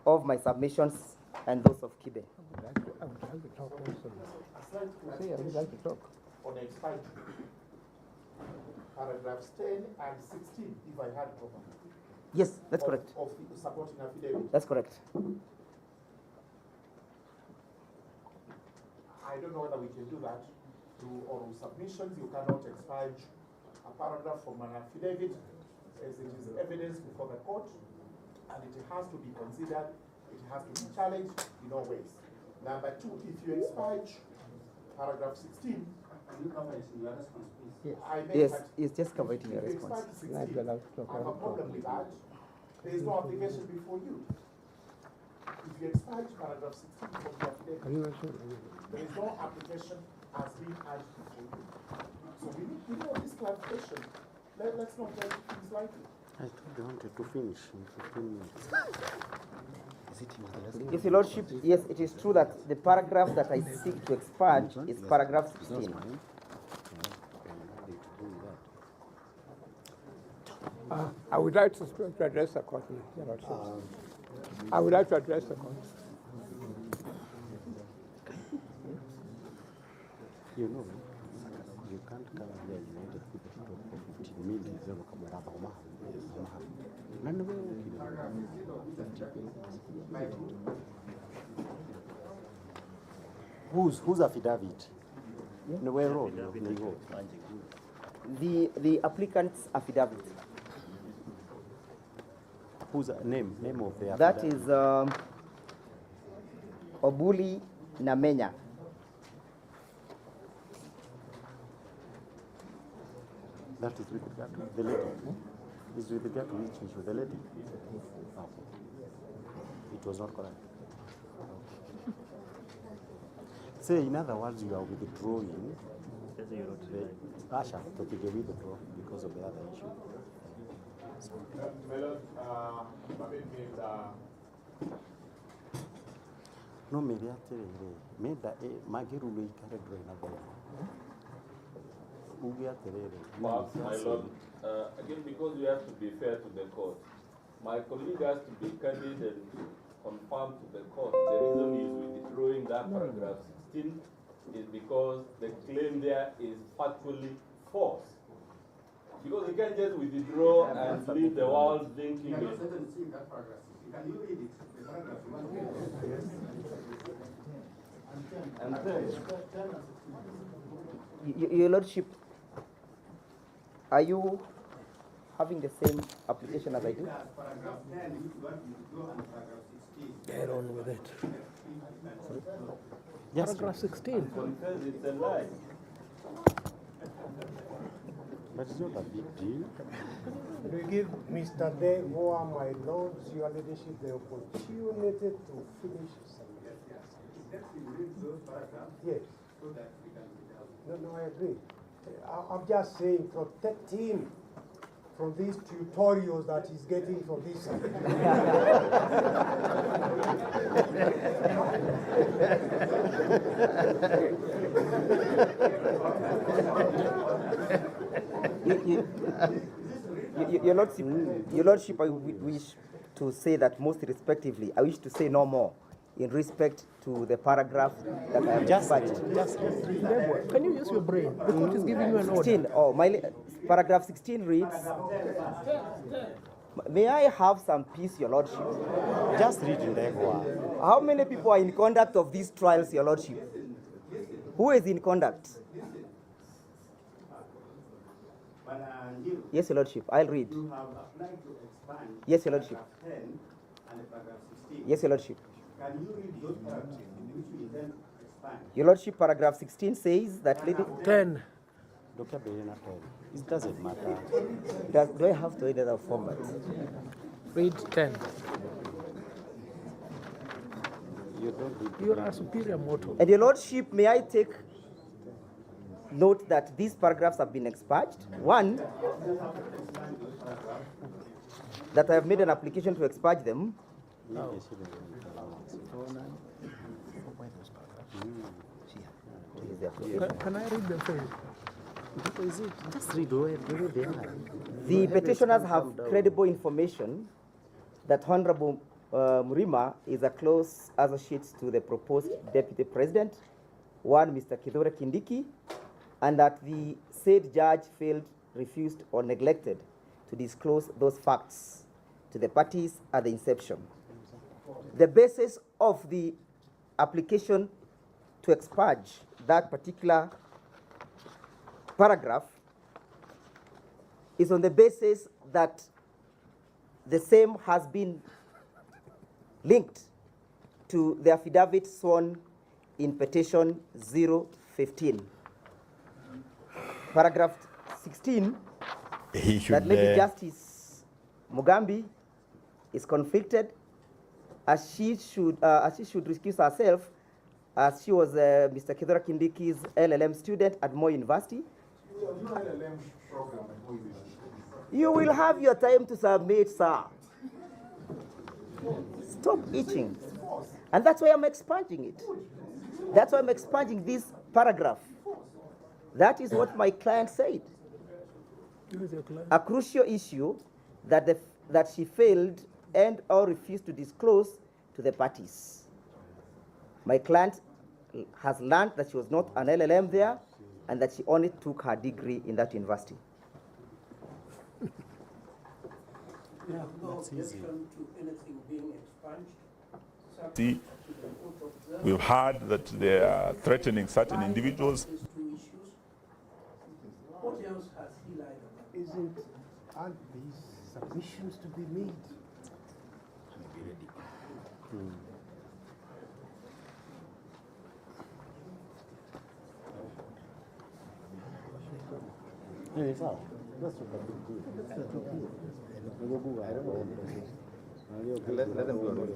of my submissions and those of Kibe. I would like to talk also. I would like to talk. On expiry, paragraphs 10 and 16, if I had properly. Yes, that's correct. Of the supporting affidavit. That's correct. I don't know whether we can do that through oral submissions. You cannot expunge a paragraph from an affidavit as it is evidence before the court, and it has to be considered, it has to be challenged in all ways. Number 2, if you expunge paragraph 16, you cover it in your response, please. Yes, it's just covered in your response. I have a problem with that. There is no application before you. If you expunge paragraph 16 from the affidavit, there is no application as being urged before you. So we know this clarification. Let's not take things lightly. I thought they wanted to finish in 15 minutes. Yes, Your Lordship, yes, it is true that the paragraph that I seek to expunge is paragraph 16. I would like to address the court, Your Lordship. I would like to address the court. You know, you can't come here United People to talk for 15 minutes. Whose affidavit? The applicant's affidavit. Whose name of the affidavit? That is Obuli Namenya. That is with regard to the lady. Is with regard to which issue? The lady? Oh. It was not correct. Say, in other words, you are withdrawing the Asha to withdraw because of the other issue. No, Perhaps, my Lord, again, because we have to be fair to the court, my colleague has to be candid and confirm to the court the reason he is withdrawing that paragraph 16 is because the claim there is factually false. Because you can't just withdraw and leave the world thinking it. Can you read it? The paragraph Your Lordship, are you having the same application as I do? Paragraph 10, if you want to withdraw, and paragraph 16. Get on with it. Yes. Paragraph 16. Confess it's a lie. But it's not a big deal. We give Mr. Devoa, my lords, your leadership, the opportunity to finish. Yes. So that we can No, I agree. I'm just saying, protect him from these tutorials that he's getting from this side. Your Lordship, I wish to say that most respectively, I wish to say no more in respect to the paragraph that I have dispatched. Can you use your brain? The court is giving you an order. 16, paragraph 16 reads, may I have some peace, Your Lordship? Just read Devoa. How many people are in conduct of these trials, Your Lordship? Who is in conduct? Yes, Your Lordship, I'll read. You have applied to expand. Yes, Your Lordship. Paragraph 10 and paragraph 16. Yes, Your Lordship. Can you read those paragraphs in which you then expand? Your Lordship, paragraph 16 says that... 10. Dr. Belena 10. It doesn't matter. Do I have to read another format? Read 10. You don't read. You are superior mortal. And Your Lordship, may I take note that these paragraphs have been expunged? One, that I have made an application to expunge them. No. Can I read them for you? Just read where they are. The petitioners have credible information that Honorable Mrima is a close associate to the proposed Deputy President, one Mr. Kithure Kindiki, and that the said judge failed, refused, or neglected to disclose those facts to the parties at the inception. The basis of the application to expunge that particular paragraph is on the basis that the same has been linked to the affidavit sworn in petition 015. Paragraph 16, that Lady Justice Mugambi is conflicted as she should recuse herself, as she was Mr. Kithure Kindiki's LLM student at Moi University. You will have your time to submit, sir. Stop itching. And that's why I'm expunging it. That's why I'm expunging this paragraph. That is what my client said. A crucial issue that she failed and or refused to disclose to the parties. My client has learned that she was not an LLM there and that she only took her degree in that university. You have no objection to anything being expunged? See, we've heard that they are threatening certain individuals. What else has he lied about? Aren't these submissions to be made? That's what Let them go.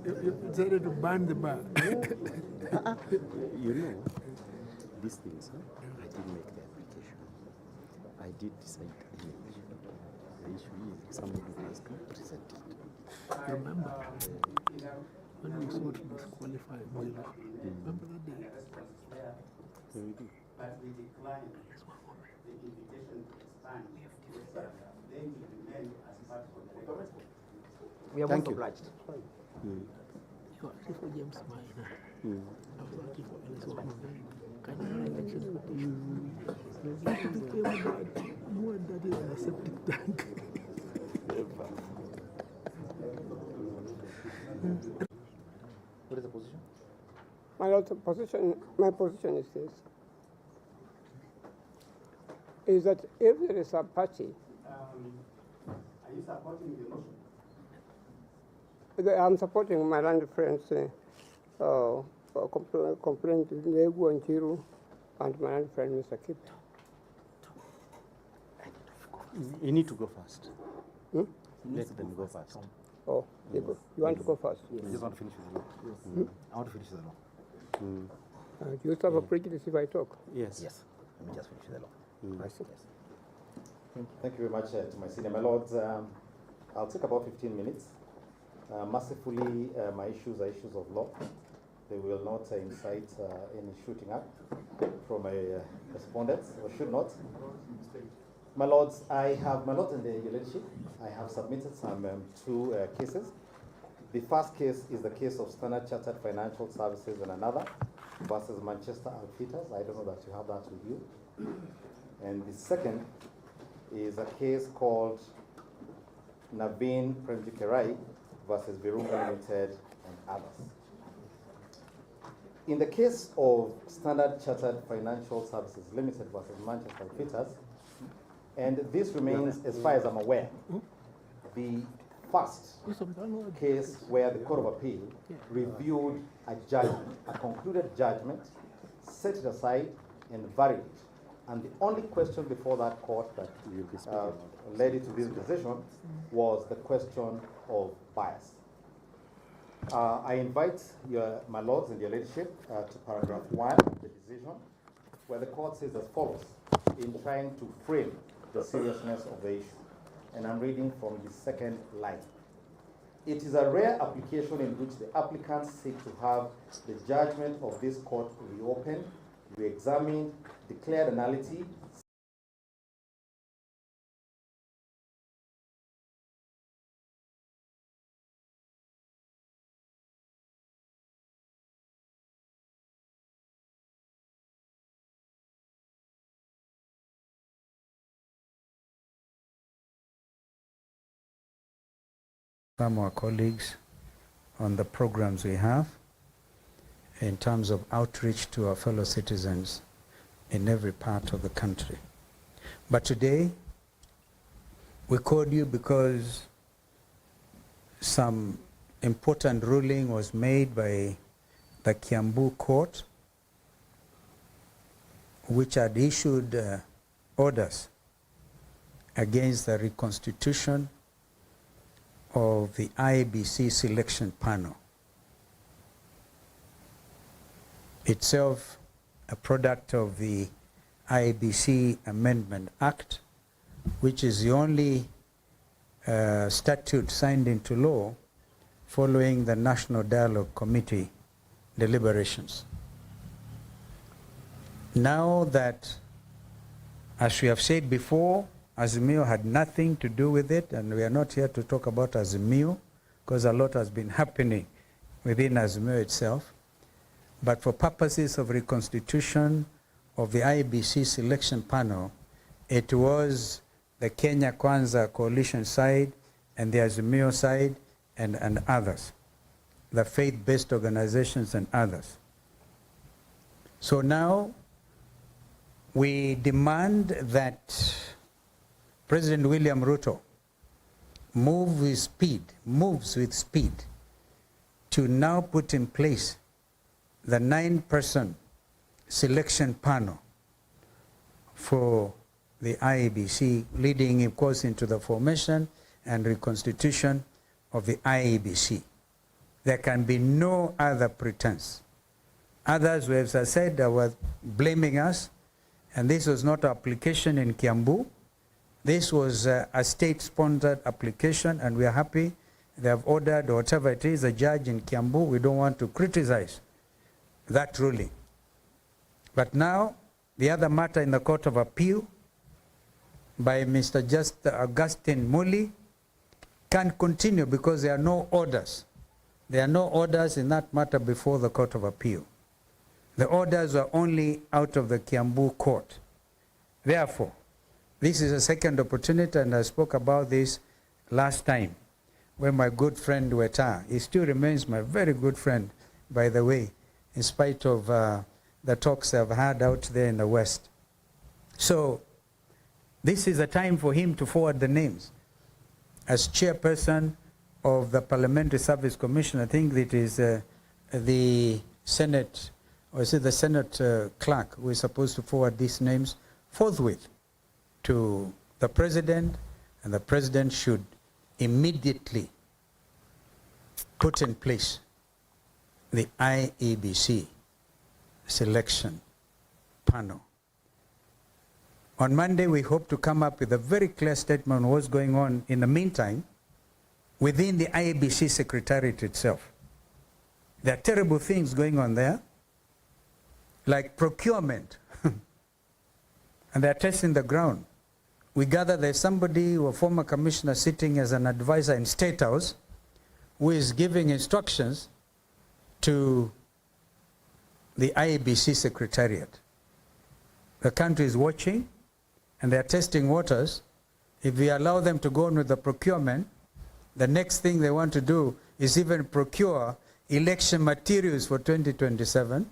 You decided to ban the bar. You know, these things, I didn't make the application. I did decide the issue. The issue is somebody has to present it. Remember when we sought to disqualify Boilo? Remember that day? But we declined the invitation to expand. Then we remained as part of the record. We are Thank most you. obliged. You are actually for James Minor. I was actually for Alice Wahmovian. Can you election petition? It became more dirty than a septic tank. What is the position? My Lord, my position is this, is that if there is a party, Are you supporting the motion? I'm supporting my land friends, complaint Legu and Chiru, and my land friend Mr. Kip. You need to go first. Hmm? Let them go first. Oh, you want to go first? Yes. I just want to finish with the law. Hmm? I want to finish with the law. Do you still have a prejudice if I talk? Yes. Yes. Let me just finish with the law. I see. Yes. Thank you very much to my senior. My lords, I'll take about 15 minutes. Mercifully, my issues are issues of law. They will not incite any shooting up from my respondents, or should not. My lords, my lords and your leadership, I have submitted some two cases. The first case is the case of Standard Chartered Financial Services and another versus Manchester Outfitters. I don't know that you have that with you. And the second is a case called Naveen Premjikerai versus Virunga Limited and others. In the case of Standard Chartered Financial Services Limited versus Manchester Outfitters, and this remains, as far as I'm aware, the first case where the Court of Appeal reviewed a judgment, a concluded judgment, set it aside and varied it. And the only question before that court that led it to this decision was the question of bias. I invite my lords and your leadership to paragraph 1 of the decision, where the court says as follows in trying to frame the seriousness of the issue. And I'm reading from the second line. It is a rare application in which the applicants seek to have the judgment of this court reopened, re-examined, declared nullity, some of our colleagues on the programs we have in terms of outreach to our fellow citizens in every part of the country. But today, we called you because some important ruling was made by the Kiambu court, which had issued orders against the reconstitution of the IEBC selection panel, itself a product of the IEBC Amendment Act, which is the only statute signed into law following the National Dialogue Committee deliberations. Now that, as we have said before, Azimio had nothing to do with it, and we are not here to talk about Azimio, because a lot has been happening within Azimio itself. But for purposes of reconstitution of the IEBC selection panel, it was the Kenya Kwanza coalition side and the Azimio side and others, the faith-based organizations and others. So now we demand that President William Ruto moves with speed to now put in place the 9-person selection panel for the IEBC, leading, of course, into the formation and reconstitution of the IEBC. There can be no other pretense. Others, as I said, were blaming us, and this was not an application in Kiambu. This was a state-sponsored application, and we are happy they have ordered, or whatever it is, a judge in Kiambu. We don't want to criticize that ruling. But now, the other matter in the Court of Appeal by Mr. Augustine Muli can continue because there are no orders. There are no orders in that matter before the Court of Appeal. The orders were only out of the Kiambu court. Therefore, this is a second opportunity, and I spoke about this last time when my good friend Weta, he still remains my very good friend, by the way, in spite of the talks I've had out there in the West. So this is a time for him to forward the names. As chairperson of the Parliamentary Service Commission, I think it is the Senate, or is it the Senate clerk who is supposed to forward these names forthwith to the President, and the President should immediately put in place the IEBC selection panel. On Monday, we hope to come up with a very clear statement on what's going on in the meantime within the IEBC Secretariat itself. There are terrible things going on there, like procurement, and they're testing the ground. We gather there's somebody, a former commissioner, sitting as an advisor in State House, who is giving instructions to the IEBC Secretariat. The country is watching, and they're testing waters. If we allow them to go on with the procurement, the next thing they want to do is even procure election materials for 2027,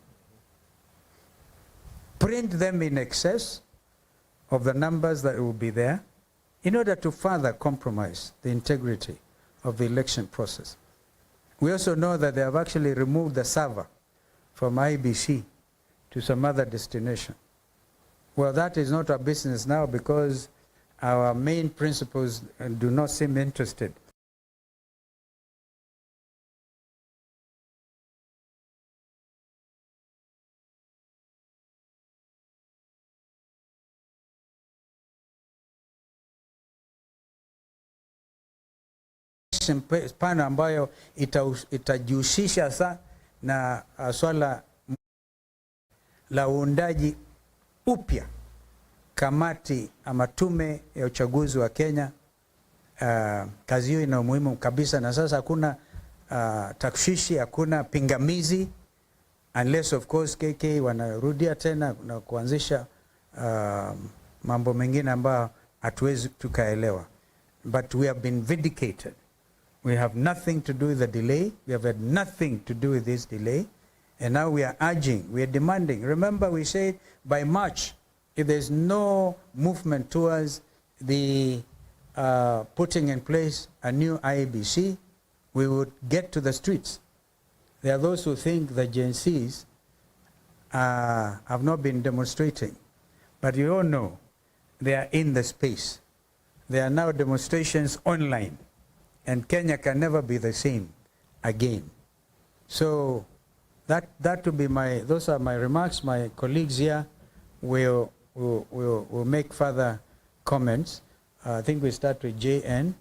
print them in excess of the numbers that will be there, in order to further compromise the integrity of the election process. We also know that they have actually removed the server from IBC to some other destination. Well, that is not our business now, because our main principals do not seem interested. Pana ambayo itajihusisha sa na swala la uundaji upya kamati ama tume ya uchaguzi wa Kenya. Kazi hiyo ina umuhimu kabisa, na sasa hakuna takshishi, hakuna pingamizi, unless of course KK wanarudia tena na kuanzisha mambo mengine ambayo hatuwezi tukaelewa. But we have been vindicated. We have nothing to do with the delay. We have had nothing to do with this delay. And now we are urging, we are demanding. Remember, we said by March, if there's no movement towards the putting in place a new IEBC, we would get to the streets. There are those who think the Gen Zs have not been demonstrating. But you all know they are in the space. There are now demonstrations online. And Kenya can never be the same again. So that would be those are my remarks. My colleagues here will make further comments. I think we start with JN,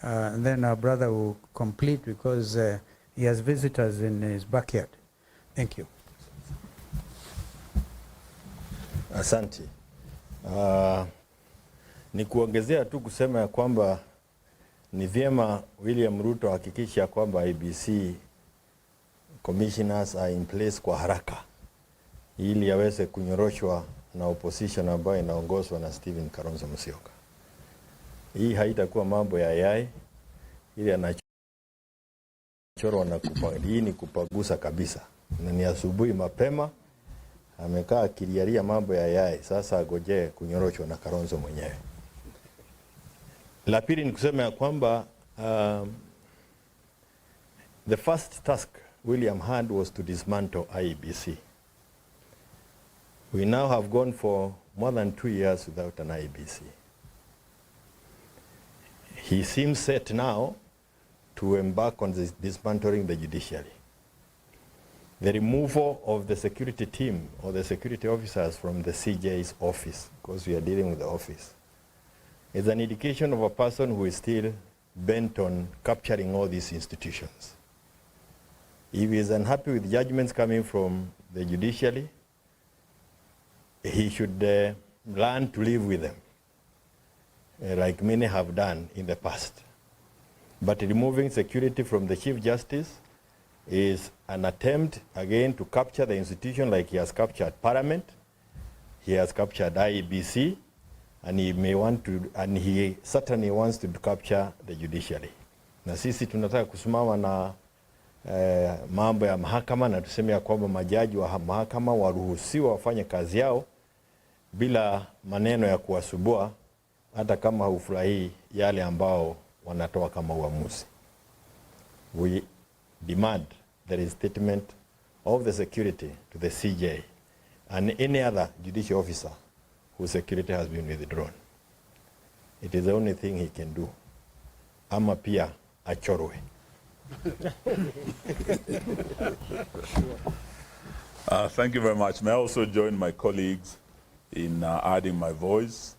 and then our brother will complete, because he has visitors in his backyard. Thank you. Asante. Ni kuongezea tu kusema ya kwamba ni vyema William Ruto hakikisha kwamba IEBC commissioners are in place kwa haraka, ili yaweze kunyoroshwa na opposition ambayo inaongozwa na Stephen Kalonzo Musyoka. Hii haitakuwa mambo ya yai, ili anachorwa na hii ni kupagusa kabisa. Na ni asubuhi mapema, amekaa akilialia mambo ya yai, sasa agoje kunyoroshwa na Kalonzo mwenyewe. La pili ni kusema ya kwamba the first task William had was to dismantle IEBC. We now have gone for more than 2 years without an IEBC. He seems set now to embark on dismantling the judiciary. The removal of the security team or the security officers from the CJ's office, because we are dealing with the office, is an indication of a person who is still bent on capturing all these institutions. If he is unhappy with judgments coming from the judiciary, he should learn to live with them, like many have done in the past. But removing security from the Chief Justice is an attempt, again, to capture the institution like he has captured Parliament, he has captured IEBC, and he certainly wants to capture the judiciary. Na sisi tunataka kusimama na mambo ya mahakama na tuseme ya kwamba majaji wa mahakama waruhusiwa wafanye kazi yao bila maneno ya kuwasubua, hata kama hufurahii yale ambao wanatoa kama uamuzi. We demand the restatement of the security to the CJ and any other judicial officer whose security has been withdrawn. It is the only thing he can do. Ama pia achorwe. Thank you very much. May I also join my colleagues in adding my voice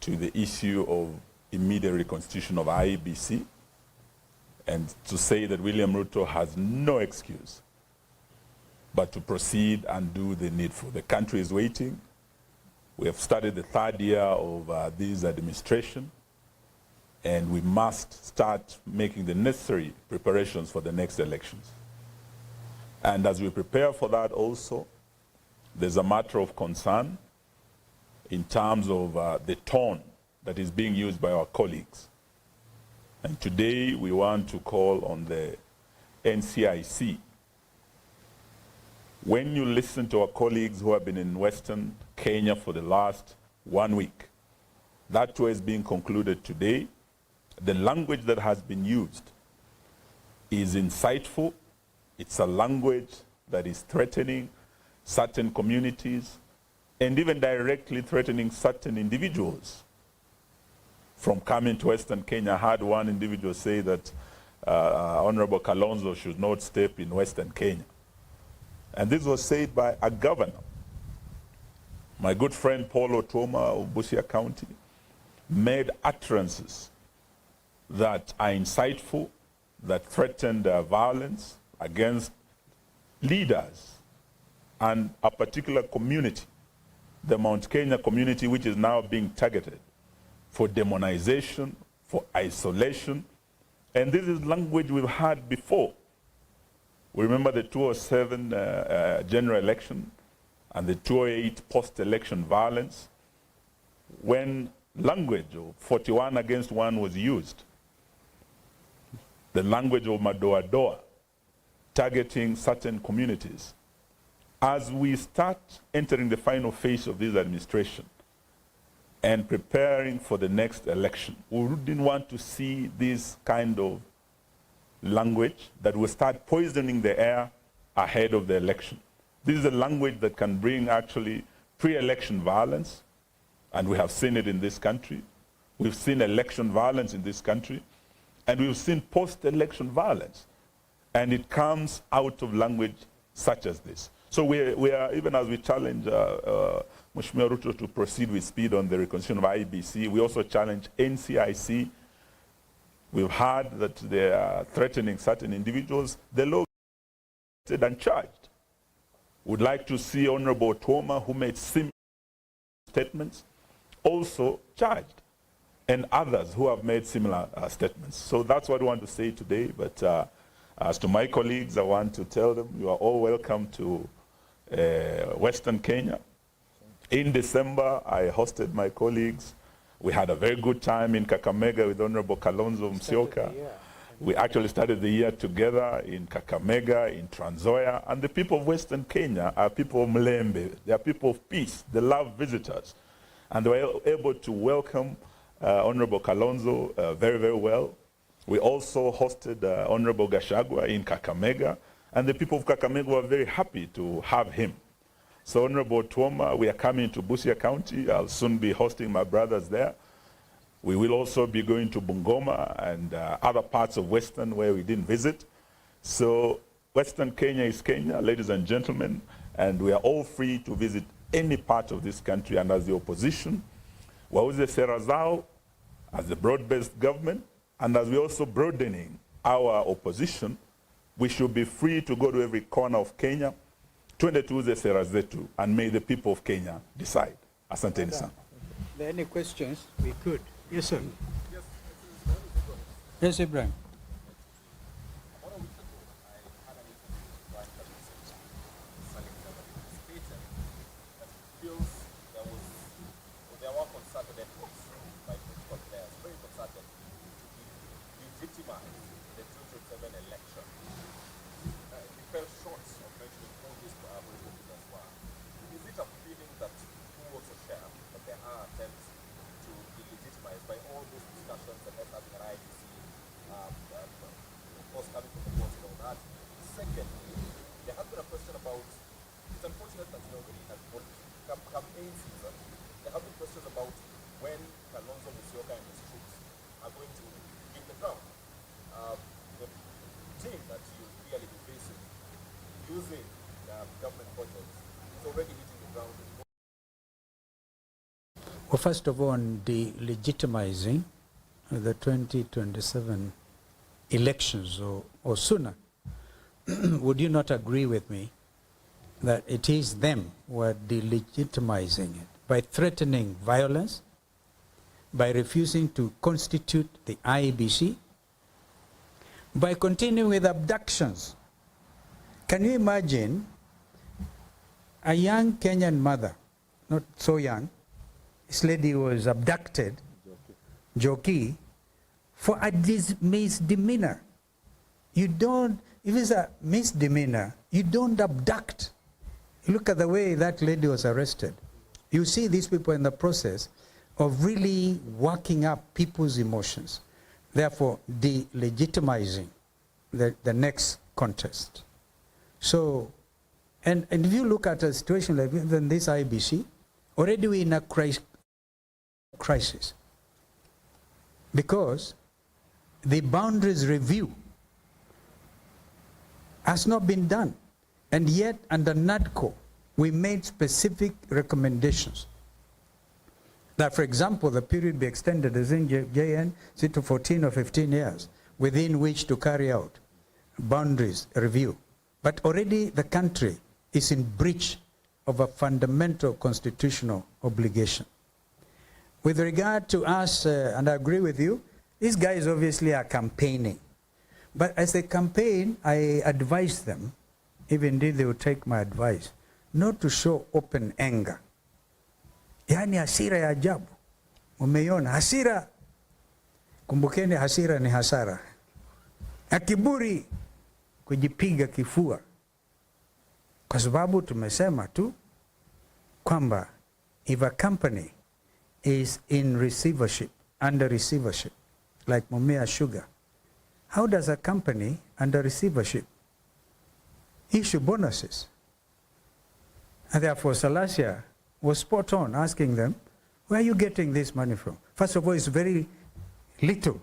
to the issue of immediate reconstitution of IEBC, and to say that William Ruto has no excuse but to proceed and do the needful. The country is waiting. We have started the third year of this administration, and we must start making the necessary preparations for the next elections. And as we prepare for that also, there's a matter of concern in terms of the tone that is being used by our colleagues. And today we want to call on the NCIC. When you listen to our colleagues who have been in Western Kenya for the last 1 week, that tour is being concluded today. The language that has been used is insightful. It's a language that is threatening certain communities and even directly threatening certain individuals. From coming to Western Kenya, I heard one individual say that Honorable Kalonzo should not step in Western Kenya. And this was said by a governor. My good friend Paul Otuoma of Busia County made utterances that are insightful, that threatened violence against leaders and a particular community, the Mount Kenya community, which is now being targeted for demonization, for isolation. And this is language we've heard before. We remember the 2007 general election and the 2008 post-election violence, when language of 41 against 1 was used. The language of madoa-doa, targeting certain communities. As we start entering the final phase of this administration and preparing for the next election, we didn't want to see this kind of language that will start poisoning the air ahead of the election. This is a language that can bring actually pre-election violence, and we have seen it in this country. We've seen election violence in this country, and we've seen post-election violence. And it comes out of language such as this. So we are, even as we challenge Mheshimiwa Ruto to proceed with speed on the reconstitution of IEBC, we also challenge NCIC. We've heard that they are threatening certain individuals. The law is and charged. Would like to see Honorable Otuoma, who made similar statements, also charged, and others who have made similar statements. So that's what I want to say today. But as to my colleagues, I want to tell them you are all welcome to Western Kenya. In December, I hosted my colleagues. We had a very good time in Kakamega with Honorable Kalonzo Musyoka. We actually started the year together in Kakamega, in Trans Nzoia, and the people of Western Kenya are people of Mlembe. They are people of peace. They love visitors. And they were able to welcome Honorable Kalonzo very, very well. We also hosted Honorable Gachagua in Kakamega, and the people of Kakamega were very happy to have him. So Honorable Otuoma, we are coming to Busia County. I'll soon be hosting my brothers there. We will also be going to Bungoma and other parts of Western where we didn't visit. So Western Kenya is Kenya, ladies and gentlemen, and we are all free to visit any part of this country. And as the opposition, wauze sera zao, as the broad-based government, and as we're also broadening our opposition, we should be free to go to every corner of Kenya, twende tuuze sera zetu, and may the people of Kenya decide. Asanteni sana. Are there any questions? We could. Yes, sir. Yes, Ibrahim. legitimize the 2007 election. You fell short of mentioning who these political figures were. Is it a feeling that you also share, that there are attempts to delegitimize by all those discussions and us having an IBC, of course coming from the courts and all that? Secondly, there has been a question about, it's unfortunate that nobody has campaign season, there have been questions about when Kalonzo Musyoka and his troops are going to hit the ground. The team that you really be facing using government projects is already hitting the ground. Well, first of all, on delegitimizing the 2027 elections or sooner, would you not agree with me that it is them who are delegitimizing it by threatening violence, by refusing to constitute the IEBC, by continuing with abductions? Can you imagine a young Kenyan mother, not so young, this lady was abducted, Joki, for a misdemeanor. You don't, if it's a misdemeanor, you don't abduct. You look at the way that lady was arrested. You see these people in the process of really working up people's emotions, therefore delegitimizing the next contest. So, and if you look at a situation like this IBC, already we're in a crisis because the boundaries review has not been done. And yet, under NADCO, we made specific recommendations that, for example, the period be extended as in JN to 14 or 15 years, within which to carry out boundaries review. But already the country is in breach of a fundamental constitutional obligation. With regard to us, and I agree with you, these guys obviously are campaigning. But as they campaign, I advise them, if indeed they will take my advice, not to show open anger. Yani hasira ya ajabu. Umeiona hasira. Kumbukeni hasira ni hasara. Na kiburi kujipiga kifua. Kwa sababu tumesema tu kwamba if a company is in receivership, under receivership, like Mumia Sugar, how does a company under receivership issue bonuses? And therefore Salasia was spot on asking them, where are you getting this money from? First of all, it's very little.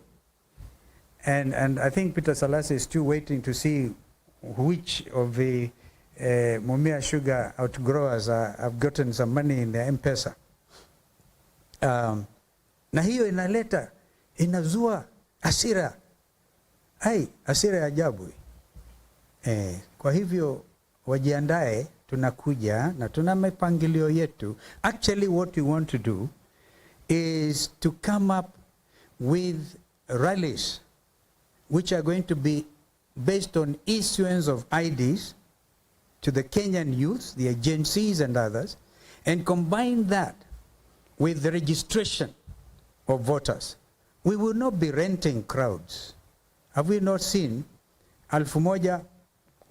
And I think Peter Salasia is still waiting to see which of the Mumia Sugar outgrowers have gotten some money in their M-Pesa. Na hiyo inazua hasira. Hasira ya ajabu. Kwa hivyo wajiandae, tunakuja na tuna mipangilio yetu. Actually what we want to do is to come up with rallies which are going to be based on issuance of IDs to the Kenyan youth, the agencies and others, and combine that with the registration of voters. We will not be renting crowds. Have we not seen 1,000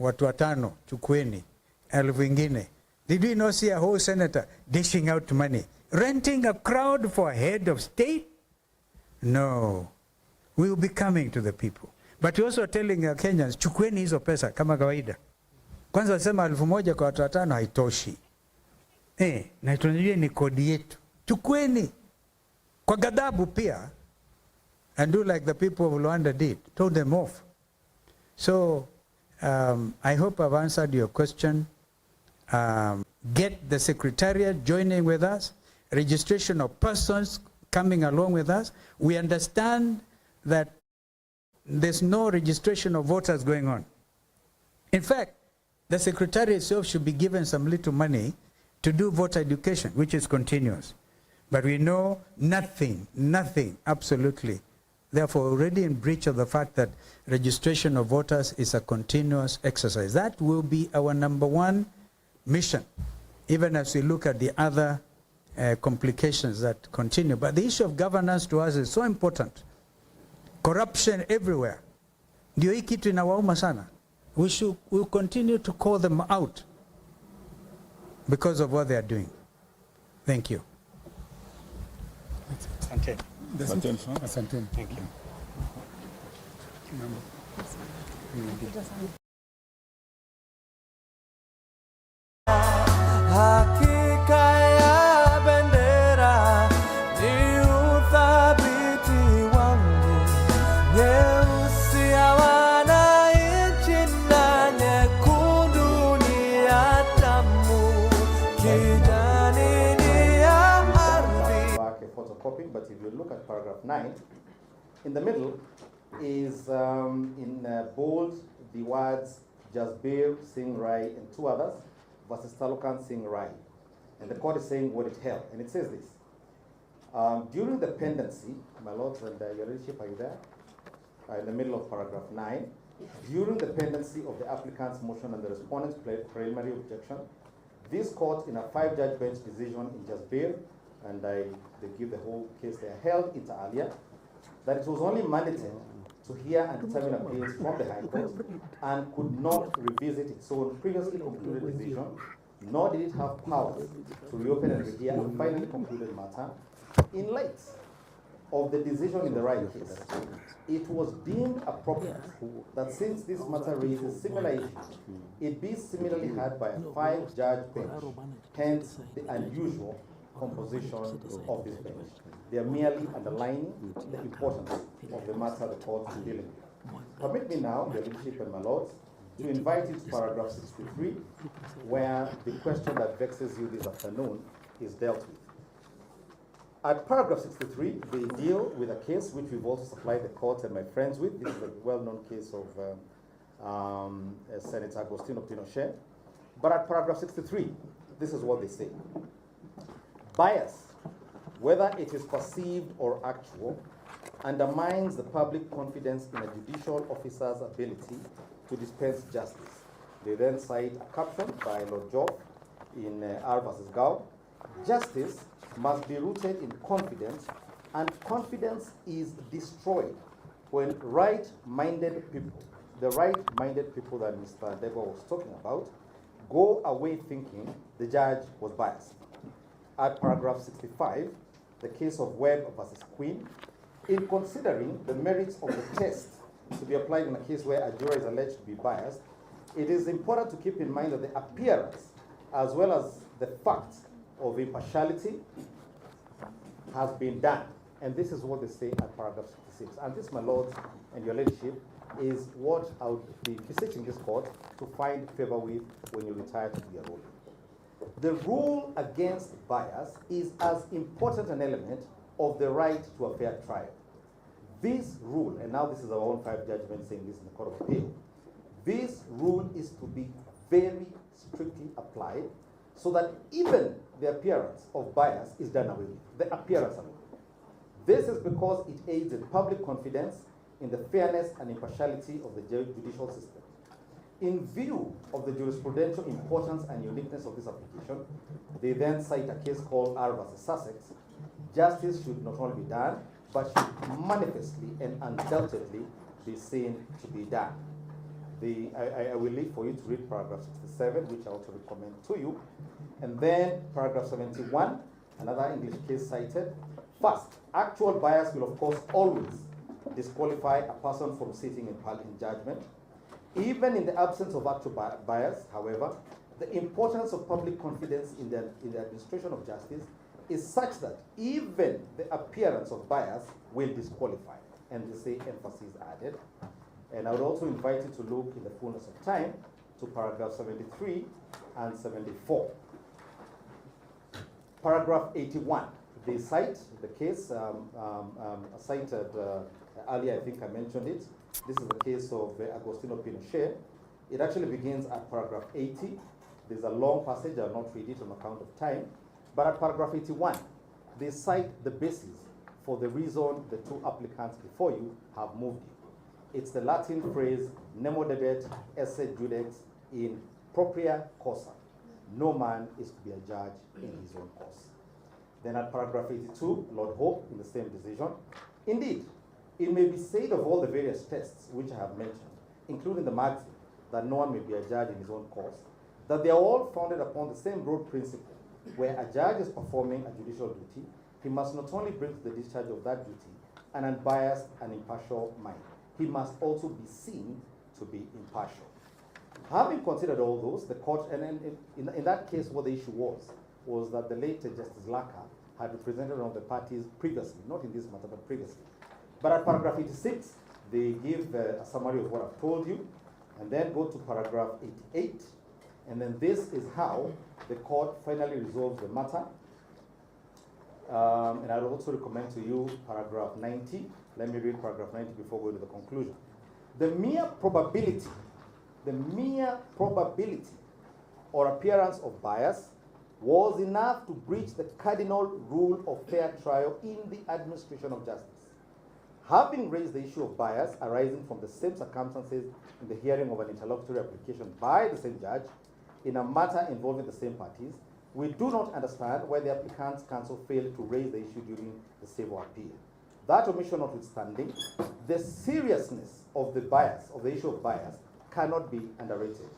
watu watano chukueni, 1,000 ingine? Did we not see a whole senator dishing out money? Renting a crowd for a head of state? No. We will be coming to the people. But we're also telling our Kenyans, chukueni hizo pesa kama kawaida. Kwanza wasema 1,000 kwa watu watano haitoshi. Na tunajua ni kodi yetu. Chukueni. Kwa ghadhabu pia. And do like the people of Luanda did. Told them off. So, I hope I've answered your question. Get the Secretariat joining with us. Registration of persons coming along with us. We understand that there's no registration of voters going on. In fact, the Secretariat itself should be given some little money to do voter education, which is continuous. But we know nothing, absolutely. Therefore, already in breach of the fact that registration of voters is a continuous exercise. That will be our #1 mission, even as we look at the other complications that continue. But the issue of governance to us is so important. Corruption everywhere. Ndio hii kitu inawauma sana. We'll continue to call them out because of what they are doing. Thank you. Asante. Asante. Thank you. Hakika ya bendera ni uthabiti wangu, nyeusi ya wananchi na nyekundu ni ya damu, kijani ni ya ardhi. Back a photocopy, but if you look at paragraph 9, in the middle is in bold the words Jasbir Singh Rai and two others versus Talukan Singh Rai. And the court is saying what it held. And it says this. During the pendency, my lords and your leadership, are you there? In the middle of paragraph 9, during the pendency of the applicant's motion and the respondent's preliminary objection, this court in a 5-judge bench decision in Jasbir, and they give the whole case they held inter alia, that it was only mandated to hear and determine appeals from the High Court and could not revisit its own previously concluded decision, nor did it have powers to reopen and rehear a finally concluded matter. In light of the decision in the right case, it was deemed appropriate that since this matter raises similar issues, it be similarly heard by a 5-judge bench, hence the unusual composition of this bench. They are merely underlining the importance of the matter the court is dealing with. Permit me now, your leadership and my lords, to invite you to paragraph 63, where the question that vexes you this afternoon is dealt with. At paragraph 63, they deal with a case which we've also supplied the court and my friends with. This is a well-known case of Senator Agostino Pinochet. But at paragraph 63, this is what they say. Bias, whether it is perceived or actual, undermines the public confidence in a judicial officer's ability to dispense justice. They then cite a caption by Lord Joff in R versus Gao. Justice must be rooted in confidence, and confidence is destroyed when right-minded people, the right-minded people that Mr. Debo was talking about, go away thinking the judge was biased. At paragraph 65, the case of Webb versus Queen, in considering the merits of the test to be applied in a case where a juror is alleged to be biased, it is important to keep in mind that the appearance as well as the fact of impartiality has been done. And this is what they say at paragraph 66. And this, my lords and your leadership, is what I would be beseeching this court to find favor with when you retire to be a ruler. The rule against bias is as important an element of the right to a fair trial. This rule, and now this is our own 5-judge bench saying this in the Court of Appeal, this rule is to be very strictly applied so that even the appearance of bias is done away with, the appearance of it. This is because it aids in public confidence in the fairness and impartiality of the judicial system. In view of the jurisprudential importance and uniqueness of this application, they then cite a case called R versus Sussex. Justice should not only be done, but should manifestly and undoubtedly be seen to be done. I will leave for you to read paragraph 67, which I also recommend to you. And then paragraph 71, another English case cited. First, actual bias will of course always disqualify a person from sitting in judgment. Even in the absence of actual bias, however, the importance of public confidence in the administration of justice is such that even the appearance of bias will disqualify. And they say emphasis added. And I would also invite you to look in the fullness of time to paragraph 73 and 74. Paragraph 81, they cite the case cited earlier, I think I mentioned it. This is the case of Agostino Pinochet. It actually begins at paragraph 80. There's a long passage, I'll not read it on account of time. But at paragraph 81, they cite the basis for the reason the two applicants before you have moved you. It's the Latin phrase, nemo debet esse judex in propria causa. No man is to be a judge in his own cause. Then at paragraph 82, Lord Hope, in the same decision, indeed, It may be said of all the various tests which I have mentioned, including the maxim that no one may be a judge in his own cause, that they are all founded upon the same broad principle, where a judge is performing a judicial duty, he must not only bring to the discharge of that duty an unbiased and impartial mind, he must also be seen to be impartial. Having considered all those, the court, and in that case what the issue was that the late Justice Laka had represented one of the parties previously, not in this matter, but previously. But at paragraph 86, they give a summary of what I've told you, and then go to paragraph 88, and then this is how the court finally resolves the matter. And I would also recommend to you paragraph 90. Let me read paragraph 90 before going to the conclusion. The mere probability or appearance of bias was enough to breach the cardinal rule of fair trial in the administration of justice. Having raised the issue of bias arising from the same circumstances in the hearing of an interlocutory application by the same judge in a matter involving the same parties, we do not understand why the applicant's counsel failed to raise the issue during the civil appeal. That omission notwithstanding, the seriousness of the issue of bias, cannot be underrated.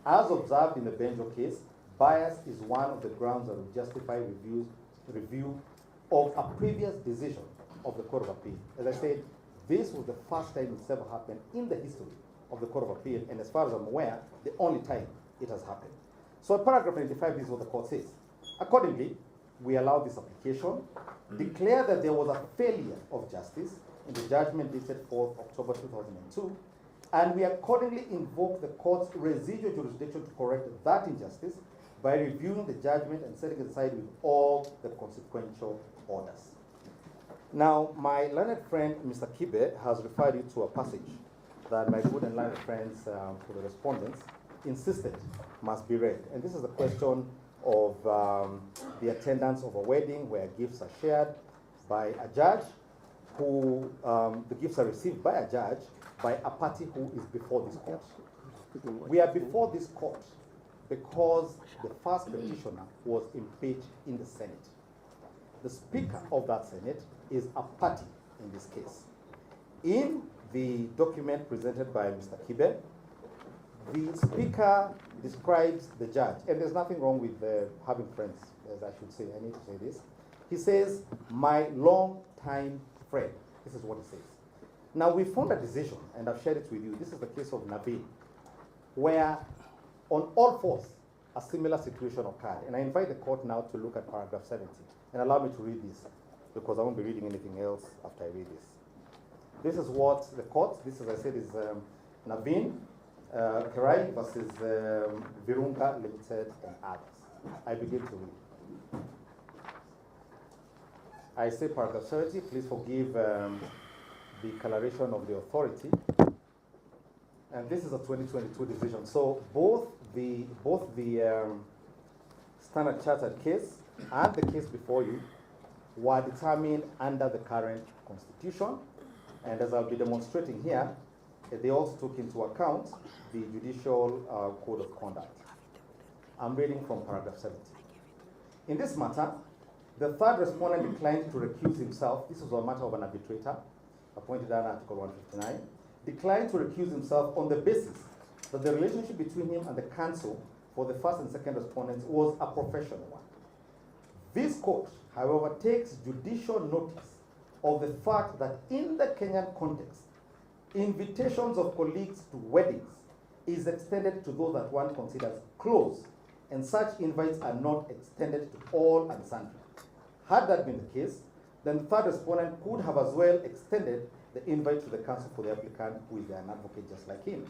As observed in the Benjo case, bias is one of the grounds that will justify review of a previous decision of the Court of Appeal. As I said, this was the first time it's ever happened in the history of the Court of Appeal, and as far as I'm aware, the only time it has happened. So paragraph 95 is what the court says. Accordingly, we allow this application, declare that there was a failure of justice in the judgment dated 4th October 2002, and we accordingly invoke the court's residual jurisdiction to correct that injustice by reviewing the judgment and setting it aside with all the consequential orders. Now, my learned friend, Mr. Kibe, has referred you to a passage that my good and learned friends for the respondents insisted must be read. And this is the question of the attendance of a wedding where gifts are shared by a judge who, the gifts are received by a judge by a party who is before this court. We are before this court because the first petitioner was impeached in the Senate. The Speaker of that Senate is a party in this case. In the document presented by Mr. Kibe, the Speaker describes the judge, and there's nothing wrong with having friends, as I should say, I need to say this. He says, my long-time friend. This is what he says. Now, we found a decision, and I've shared it with you. This is the case of Nabil, where on all fours, a similar situation occurred. And I invite the court now to look at paragraph 70, and allow me to read this, because I won't be reading anything else after I read this. This is what the court, this, as I said, is Naveen Kerai versus Virunga Limited and others. I begin to read. I say paragraph 30, please forgive the coloration of the authority. And this is a 2022 decision. So both the Standard Chartered case and the case before you were determined under the current constitution. And as I'll be demonstrating here, they also took into account the judicial code of conduct. I'm reading from paragraph 70. In this matter, the third respondent declined to recuse himself. This was a matter of an arbitrator, appointed under Article 159, declined to recuse himself on the basis that the relationship between him and the counsel for the first and second respondents was a professional one. This court, however, takes judicial notice of the fact that in the Kenyan context, invitations of colleagues to weddings is extended to those that one considers close, and such invites are not extended to all and sundry. Had that been the case, then the third respondent could have as well extended the invite to the counsel for the applicant with an advocate just like him.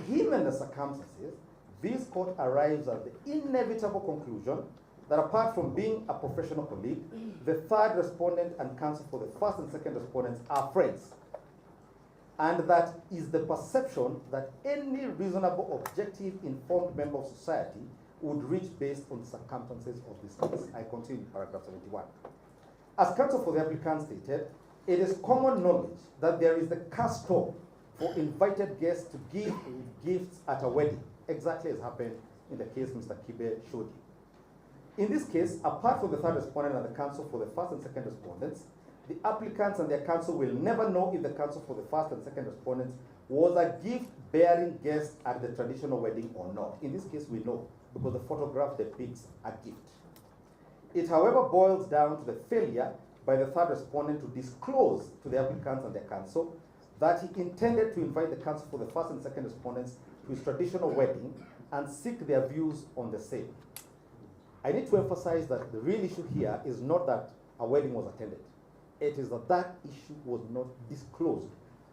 Given the circumstances, this court arrives at the inevitable conclusion that apart from being a professional colleague, the third respondent and counsel for the first and second respondents are friends. And that is the perception that any reasonable, objective, informed member of society would reach based on the circumstances of this case. I continue paragraph 71. As counsel for the applicant stated, it is common knowledge that there is the custom for invited guests to give gifts at a wedding, exactly as happened in the case Mr. Kibe showed you. In this case, apart from the third respondent and the counsel for the first and second respondents, the applicants and their counsel will never know if the counsel for the first and second respondents was a gift-bearing guest at the traditional wedding or not. In this case, we know, because the photograph depicts a gift. It, however, boils down to the failure by the third respondent to disclose to the applicants and their counsel that he intended to invite the counsel for the first and second respondents to his traditional wedding and seek their views on the same. I need to emphasize that the real issue here is not that a wedding was attended. It is that that issue was not disclosed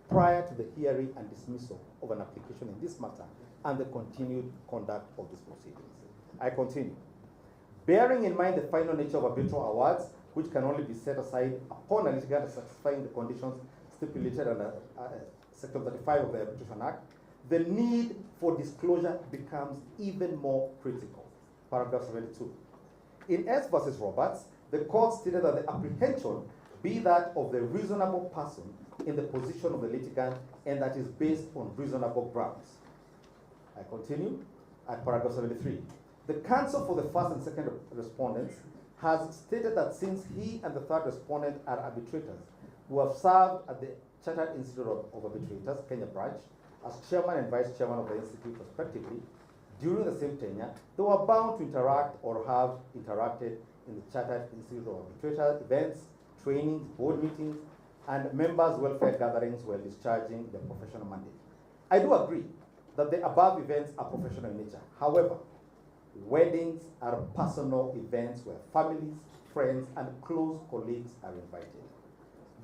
prior to the hearing and dismissal of an application in this matter and the continued conduct of these proceedings. I continue. Bearing in mind the final nature of arbitral awards, which can only be set aside upon a litigant satisfying the conditions stipulated under Section 35 of the Arbitration Act, the need for disclosure becomes even more critical. Paragraph 72. In S versus Roberts, the court stated that the apprehension be that of the reasonable person in the position of the litigant and that is based on reasonable grounds. I continue at paragraph 73. The counsel for the first and second respondents has stated that since he and the third respondent are arbitrators who have served at the Chartered Institute of Arbitrators, Kenya branch, as chairman and vice chairman of the institute respectively, during the same tenure, they were bound to interact or have interacted in the Chartered Institute of Arbitrators events, trainings, board meetings, and members' welfare gatherings while discharging their professional mandate. I do agree that the above events are professional in nature. However, weddings are personal events where families, friends, and close colleagues are invited.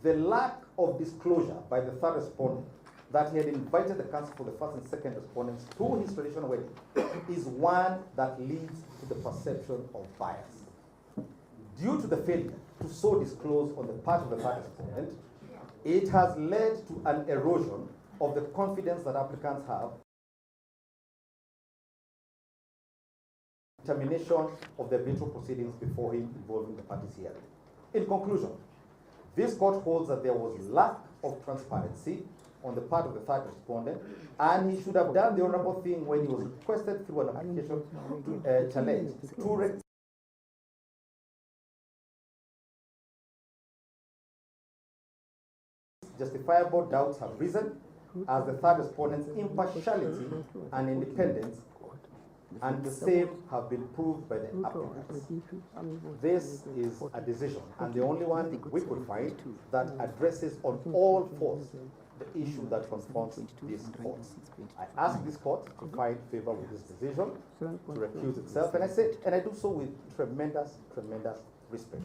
The lack of disclosure by the third respondent that he had invited the counsel for the first and second respondents to his traditional wedding is one that leads to the perception of bias. Due to the failure to so disclose on the part of the third respondent, it has led to an erosion of the confidence that applicants have termination of the arbitral proceedings before him involving the parties hearing. In conclusion, this court holds that there was lack of transparency on the part of the third respondent, and he should have done the honorable thing when he was requested through an application to challenge to justifiable doubts have risen as the third respondent's impartiality and independence, and the same have been proved by the applicants. This is a decision, and the only one we could find that addresses on all fours the issue that confronts this court. I ask this court to find favor with this decision, to recuse itself, and I do so with tremendous respect.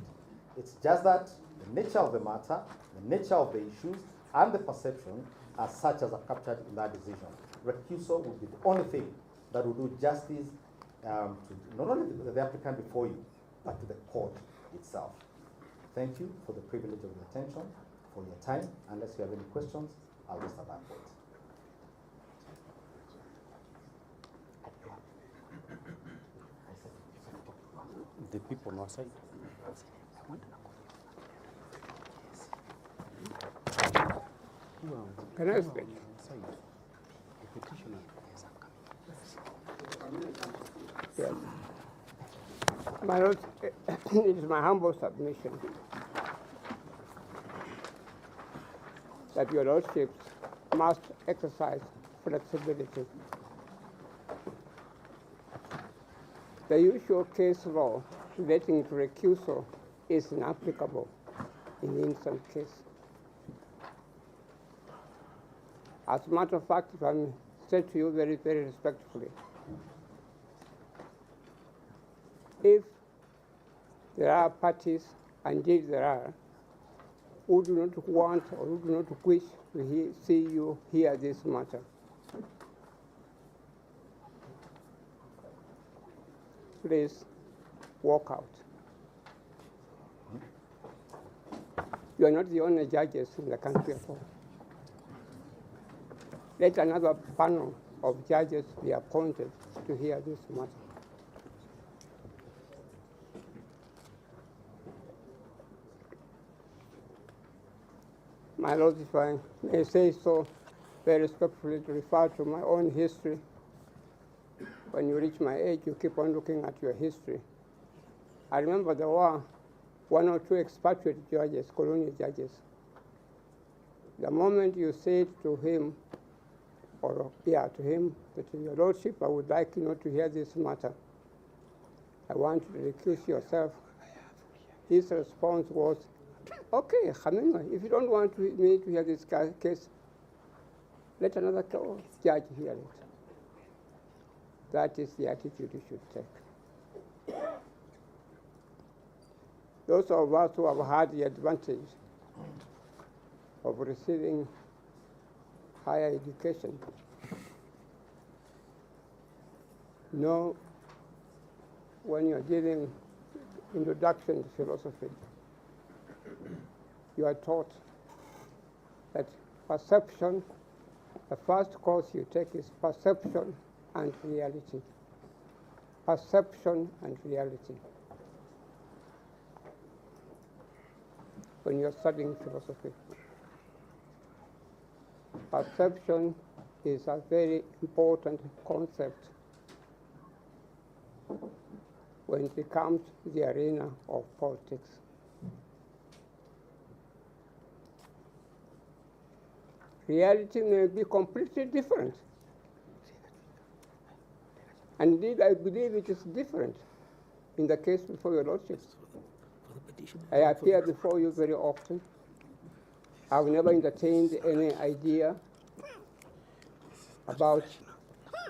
It's just that the nature of the matter, the nature of the issues, and the perception as such as are captured in that decision. Recusal would be the only thing that will do justice to not only the applicant before you, but to the court itself. Thank you for the privilege of your attention, for your time. Unless you have any questions, I'll rest at that point. The people on our side. Can I speak? Yes. My Lord, it is my humble submission that your lordships must exercise flexibility. The usual case law relating to recusal is inapplicable in the instant case. As a matter of fact, if I may say to you very, very respectfully, if there are parties, indeed there are, who do not want or who do not wish to see you hear this matter, please walk out. You are not the only judges in the country at all. Let another panel of judges be appointed to hear this matter. My Lord, if I may say so very respectfully, to refer to my own history. When you reach my age, you keep on looking at your history. I remember the war one or two expatriate judges, colonial judges. The moment you say to him, to him, that Your Lordship, I would like you not to hear this matter. I want you to recuse yourself. His response was, okay, Khaminu, if you don't want me to hear this case, let another judge hear it. That is the attitude you should take. Those of us who have had the advantage of receiving higher education know when you're dealing introduction to philosophy, you are taught that perception, the first course you take is perception and reality. Perception and reality. When you're studying philosophy. Perception is a very important concept when it comes to the arena of politics. Reality may be completely different. And indeed, I believe it is different in the case before Your Lordship. I appear before you very often. I've never entertained any idea about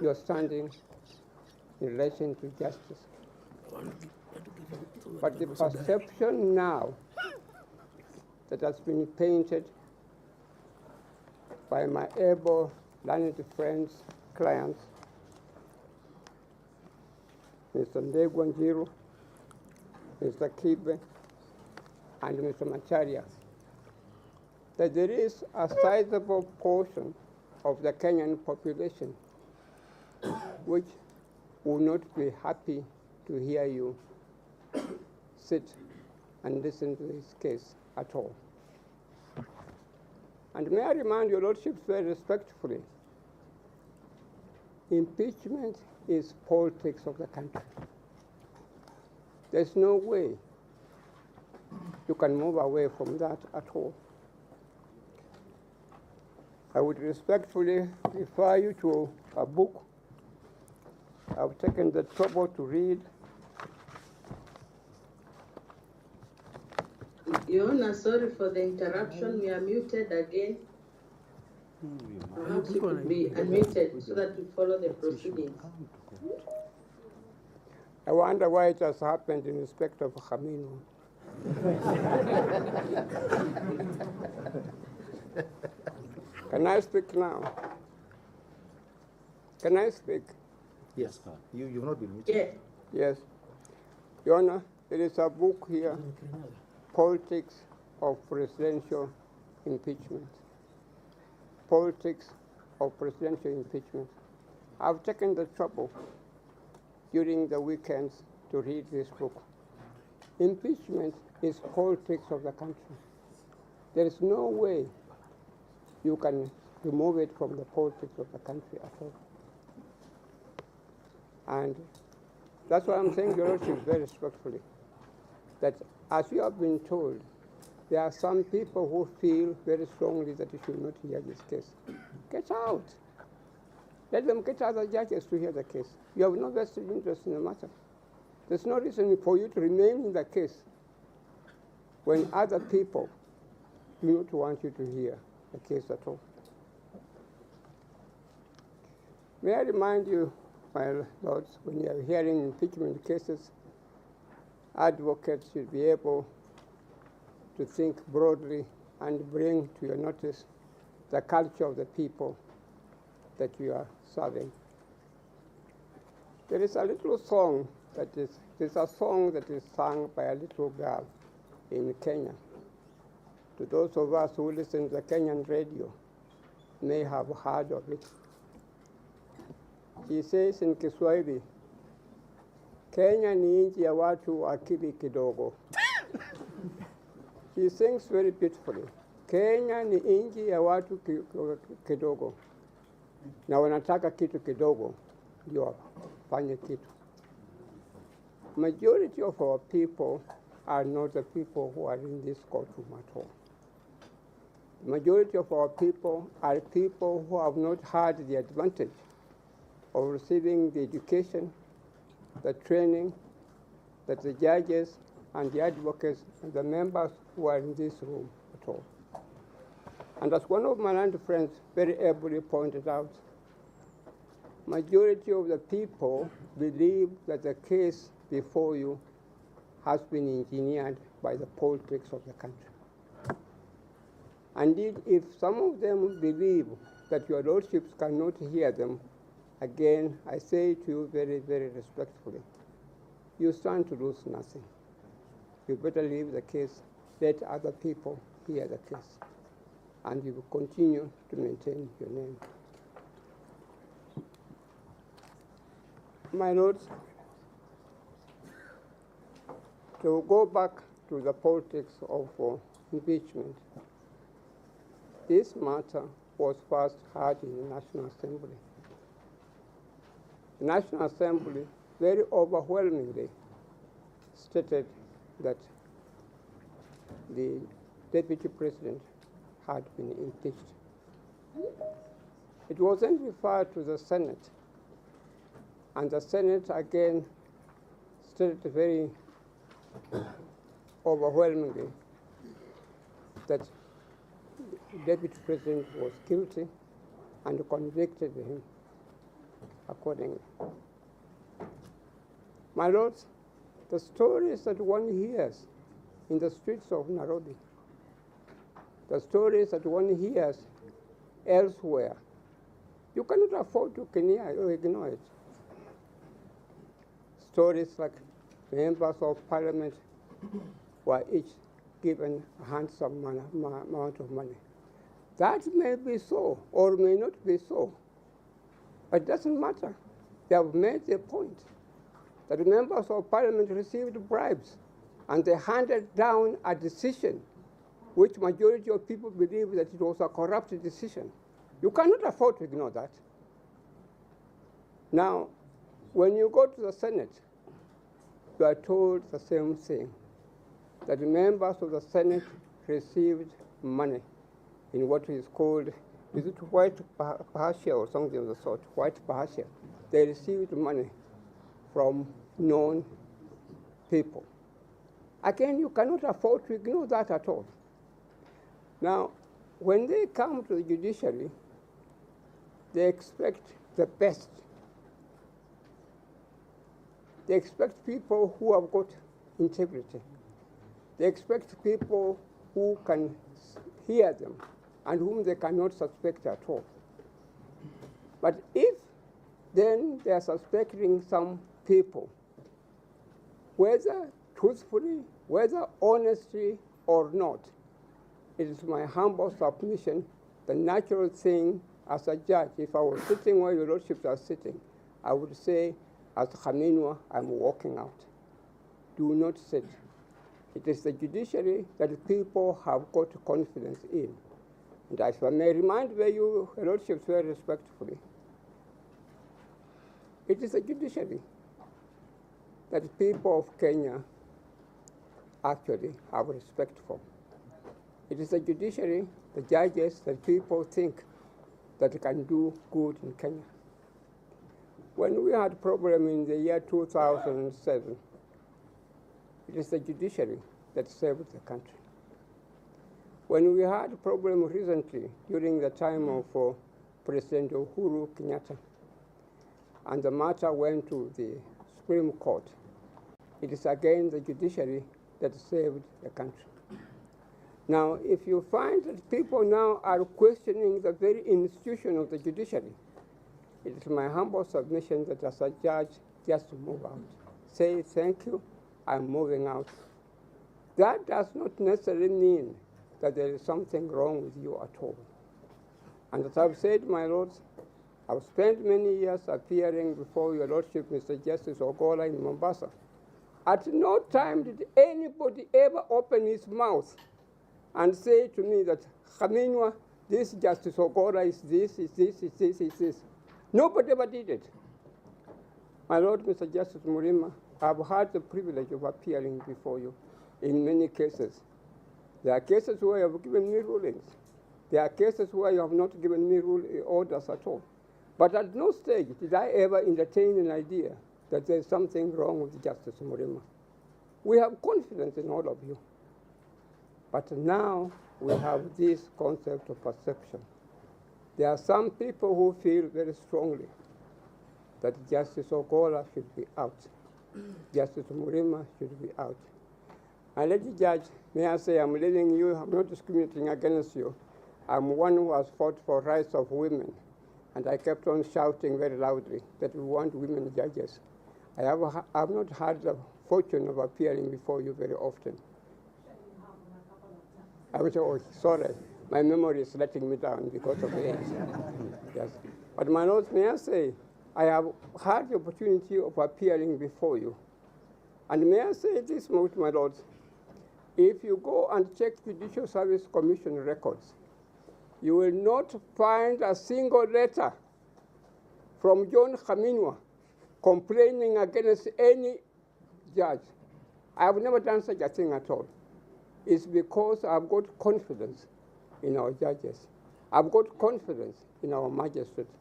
your standing in relation to justice. But the perception now that has been painted by my able, learned friends, clients, Mr. Ndegwanjiru, Mr. Kibe, and Mr. Macharia, that there is a sizable portion of the Kenyan population which will not be happy to hear you sit and listen to this case at all. And may I remind Your Lordships very respectfully, impeachment is politics of the country. There's no way you can move away from that at all. I would respectfully refer you to a book I've taken the trouble to read. Your Honor, sorry for the interruption. We are muted again. Perhaps you could be unmuted so that we follow the proceedings. I wonder why it has happened in respect of Khaminu. Can I speak now? Can I speak? Yes, you've not been muted. Yeah. Yes. Your Honor, there is a book here, Politics of Presidential Impeachment. Politics of Presidential Impeachment. I've taken the trouble during the weekends to read this book. Impeachment is politics of the country. There is no way you can remove it from the politics of the country at all. And that's why I'm saying, Your Lordship, very respectfully, that as you have been told, there are some people who feel very strongly that you should not hear this case. Get out. Let them get other judges to hear the case. You have no vested interest in the matter. There's no reason for you to remain in the case when other people do not want you to hear the case at all. May I remind you, my lords, when you are hearing impeachment cases, advocates should be able to think broadly and bring to your notice the culture of the people that you are serving. There is a little song there's a song that is sung by a little girl in Kenya. To those of us who listen to the Kenyan radio may have heard of it. She says in Kiswahili, Kenya ni nchi ya watu akili kidogo. She sings very beautifully. Kenya ni nchi ya watu kidogo. Na wanataka kitu kidogo ndio wafanye kitu. Majority of our people are not the people who are in this courtroom at all. The majority of our people are people who have not had the advantage of receiving the education, the training that the judges and the advocates and the members who are in this room at all. And as one of my land friends very ably pointed out, majority of the people believe that the case before you has been engineered by the politics of the country. Indeed, if some of them believe that your lordships cannot hear them, again, I say to you very, very respectfully, you stand to lose nothing. You better leave the case, let other people hear the case, and you will continue to maintain your name. My lords, to go back to the politics of impeachment, this matter was first heard in the National Assembly. The National Assembly very overwhelmingly stated that the Deputy President had been impeached. It was then referred to the Senate, and the Senate again stated very overwhelmingly that the Deputy President was guilty and convicted him accordingly. My lords, the stories that one hears in the streets of Nairobi, the stories that one hears elsewhere, you cannot afford to ignore it. Stories like members of parliament were each given a handsome amount of money. That may be so or may not be so, but it doesn't matter. They have made their point that the members of parliament received bribes and they handed down a decision which majority of people believe that it was a corrupt decision. You cannot afford to ignore that. Now, when you go to the Senate, you are told the same thing, that the members of the Senate received money in what is called, is it white bahasha or something of the sort, white bahasha. They received money from known people. Again, you cannot afford to ignore that at all. Now, when they come to the judiciary, they expect the best. They expect people who have got integrity. They expect people who can hear them and whom they cannot suspect at all. But if then they are suspecting some people, whether truthfully, whether honestly or not, it is my humble submission, the natural thing as a judge, if I was sitting where your lordships are sitting, I would say, as Khaminwa, I'm walking out. Do not sit. It is the judiciary that people have got confidence in. And if I may remind you, your lordships, very respectfully, it is the judiciary that people of Kenya actually have respect for. It is the judiciary, the judges, that people think that can do good in Kenya. When we had a problem in the year 2007, it is the judiciary that saved the country. When we had a problem recently during the time of President Uhuru Kenyatta, and the matter went to the Supreme Court, it is again the judiciary that saved the country. Now, if you find that people now are questioning the very institution of the judiciary, it is my humble submission that as a judge, just move out. Say, thank you, I'm moving out. That does not necessarily mean that there is something wrong with you at all. And as I've said, my lords, I've spent many years appearing before your lordship, Mr. Justice Ogola, in Mombasa. At no time did anybody ever open his mouth and say to me that, Khaminwa, this Justice Ogola is this, is this, is this, is this. Nobody ever did it. My Lord, Mr. Justice Murima, I've had the privilege of appearing before you. in many cases. There are cases where you have given me rulings. There are cases where you have not given me orders at all. But at no stage did I ever entertain an idea that there's something wrong with Justice Murima. We have confidence in all of you. But now we have this concept of perception. There are some people who feel very strongly that Justice Ogola should be out. Justice Murima should be out. And Lady Judge, may I say, I'm leaving you, I'm not discriminating against you. I'm one who has fought for rights of women. And I kept on shouting very loudly that we want women judges. I have not had the fortune of appearing before you very often. I was, oh, sorry, my memory is letting me down because of the age. Yes. But my lords, may I say, I have had the opportunity of appearing before you. And may I say this, my lords, if you go and check Judicial Service Commission records, you will not find a single letter from John Khaminwa complaining against any judge. I have never done such a thing at all. It's because I've got confidence in our judges. I've got confidence in our magistrates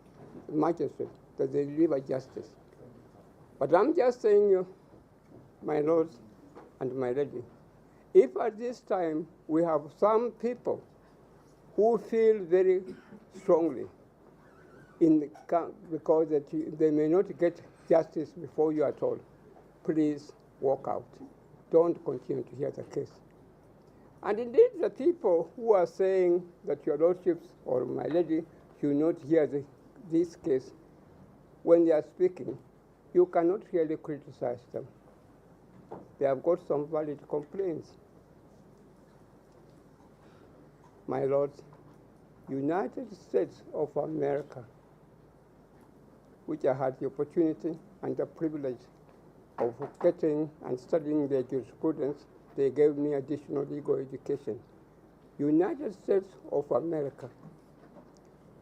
that they deliver justice. But I'm just saying you, my lords and my lady, if at this time we have some people who feel very strongly because they may not get justice before you at all, please walk out. Don't continue to hear the case. And indeed, the people who are saying that your lordships or my lady should not hear this case, when they are speaking, you cannot really criticize them. They have got some valid complaints. My lords, United States of America, which I had the opportunity and the privilege of getting and studying their jurisprudence, they gave me additional legal education. United States of America,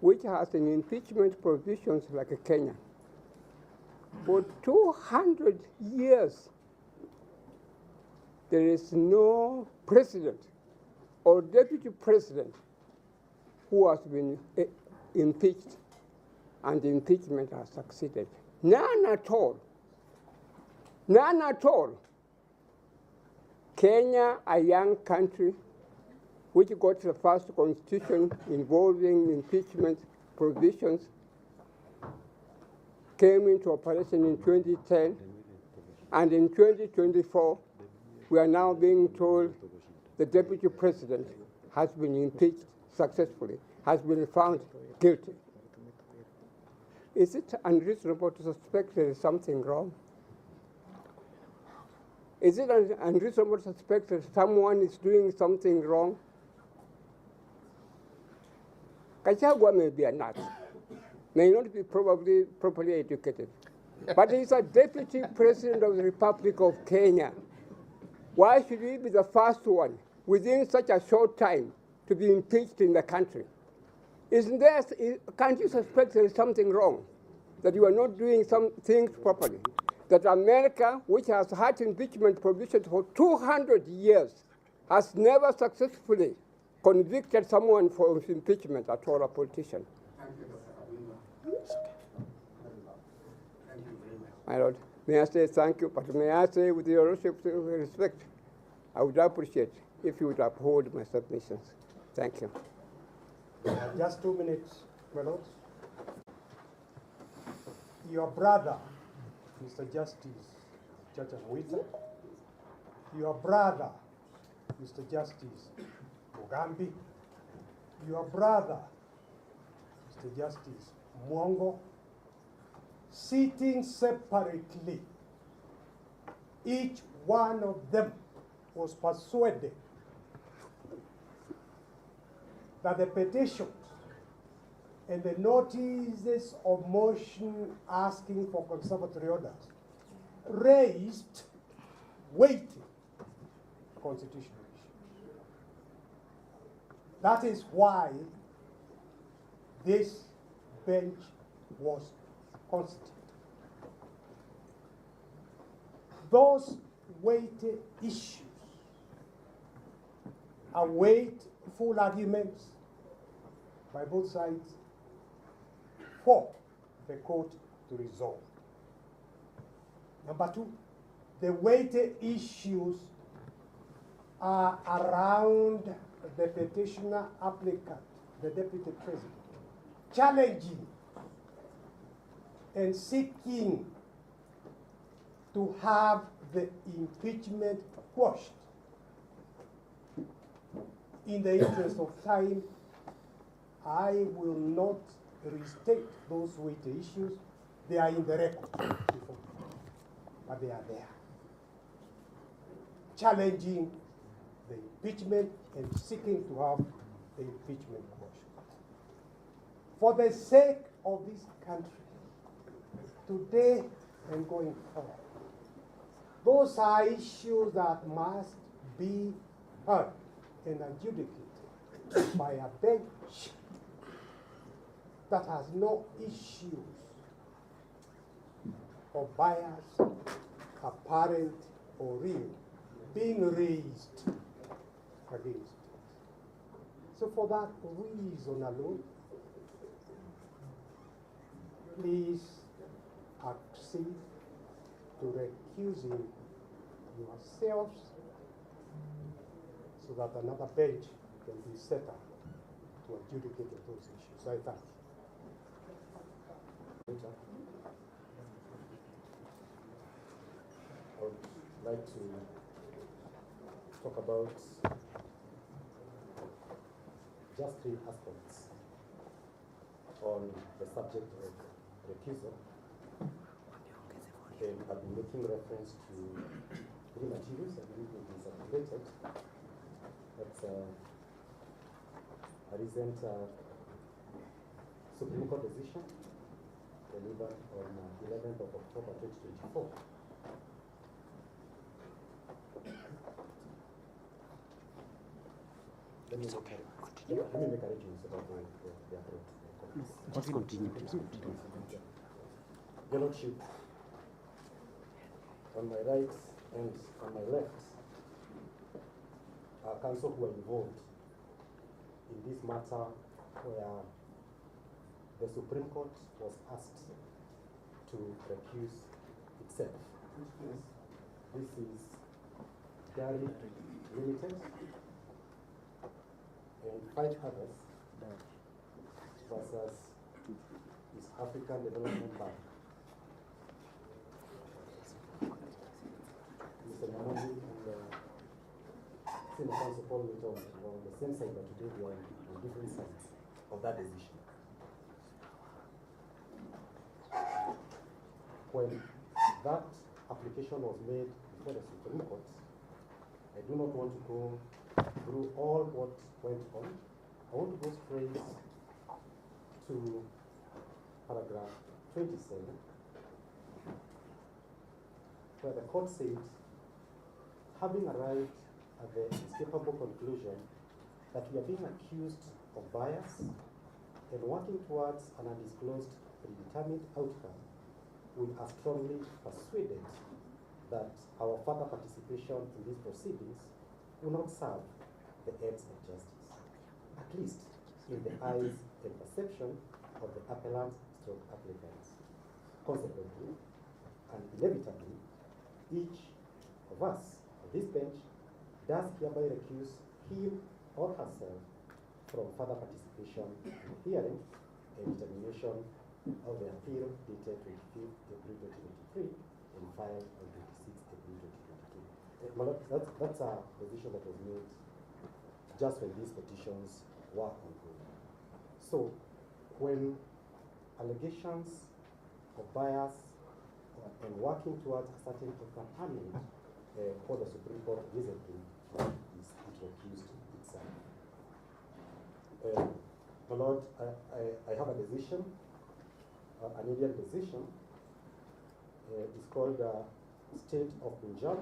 which has an impeachment provisions like Kenya, for 200 years, there is no president or deputy president who has been impeached, and the impeachment has succeeded. None at all. None at all. Kenya, a young country which got the first constitution involving impeachment provisions, came into operation in 2010, and in 2024, we are now being told the deputy president has been impeached successfully, has been found guilty. Is it unreasonable to suspect there is something wrong? Is it unreasonable to suspect that someone is doing something wrong? Gachagua may be a nut, may not be probably properly educated, but he's a deputy president of the Republic of Kenya. Why should he be the first one within such a short time to be impeached in the country? Can't you suspect there is something wrong, that you are not doing some things properly? That America, which has had impeachment provisions for 200 years, has never successfully convicted someone for impeachment at all, a politician. Thank you, Dr. Kabinda. Thank you very much. My Lord, may I say thank you, but may I say with your lordship's respect, I would appreciate if you would uphold my submissions. Thank you. Just 2 minutes, my lords. Your brother, Mr. Justice Chacha Mwita, your brother, Mr. Justice Mugambi, your brother, Mr. Justice Mwongo, sitting separately, each one of them was persuaded that the petitions and the notices of motion asking for conservatory orders raised weighty constitutional issues. That is why this bench was constituted. Those weighty issues await full arguments by both sides for the court to resolve. Number two, the weighty issues are around the petitioner applicant, the deputy president, challenging and seeking to have the impeachment quashed. In the interest of time, I will not restate those weighty issues. They are in the record before, but they are there. Challenging the impeachment and seeking to have the impeachment quashed. For the sake of this country, today and going forward, those are issues that must be heard and adjudicated by a bench that has no issues of bias, apparent or real, being raised against it. So for that reason alone, please accede to recusing yourselves so that another bench can be set up to adjudicate those issues. I thank you. I would like to talk about just three aspects on the subject of recusal. And I've been making reference to three materials. I believe it is related. That's a recent Supreme Court decision delivered on 11th of October 2024. Let me make arrangements about the approach. Just continue, please continue. Your Lordship, on my right and on my left are counsel who are involved in this matter where the Supreme Court was asked to recuse itself. This is Gary Limited and 5 others versus East African Development Bank. Mr. Namondi and Senior Counsel Paul Witton were on the same side, but today we are on different sides of that decision. When that application was made before the Supreme Court, I do not want to go through all what went on. I want to go straight to paragraph 27, where the court said, having arrived at the inescapable conclusion that we are being accused of bias and working towards an undisclosed predetermined outcome, we are strongly persuaded that our further participation in these proceedings will not serve the ends of justice, at least in the eyes and perception of the appellant/applicants. Consequently, and inevitably, each of us on this bench does hereby recuse him or herself from further participation in the hearing and determination of the appeal dated 25th April 2023 and filed on 26th April 2022. That's a position that was made just when these petitions were ongoing. So, when allegations of bias and working towards a certain outcome are made, for the Supreme Court recently is it recused itself. My Lord, I have a decision, an Indian decision. It's called State of Punjab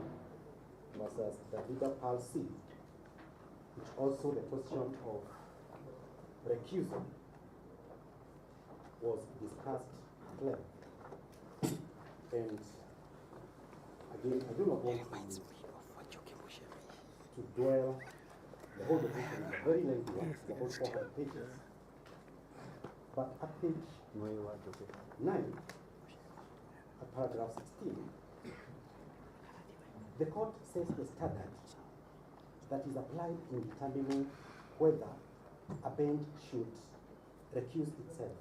versus Davida Palsi, which also the question of recusal was discussed at length. And again, I do not want to dwell The whole decision is a very lengthy one, it's about 400 pages. But at page 9, at paragraph 16, the court sets the standard that is applied in determining whether a bench should recuse itself.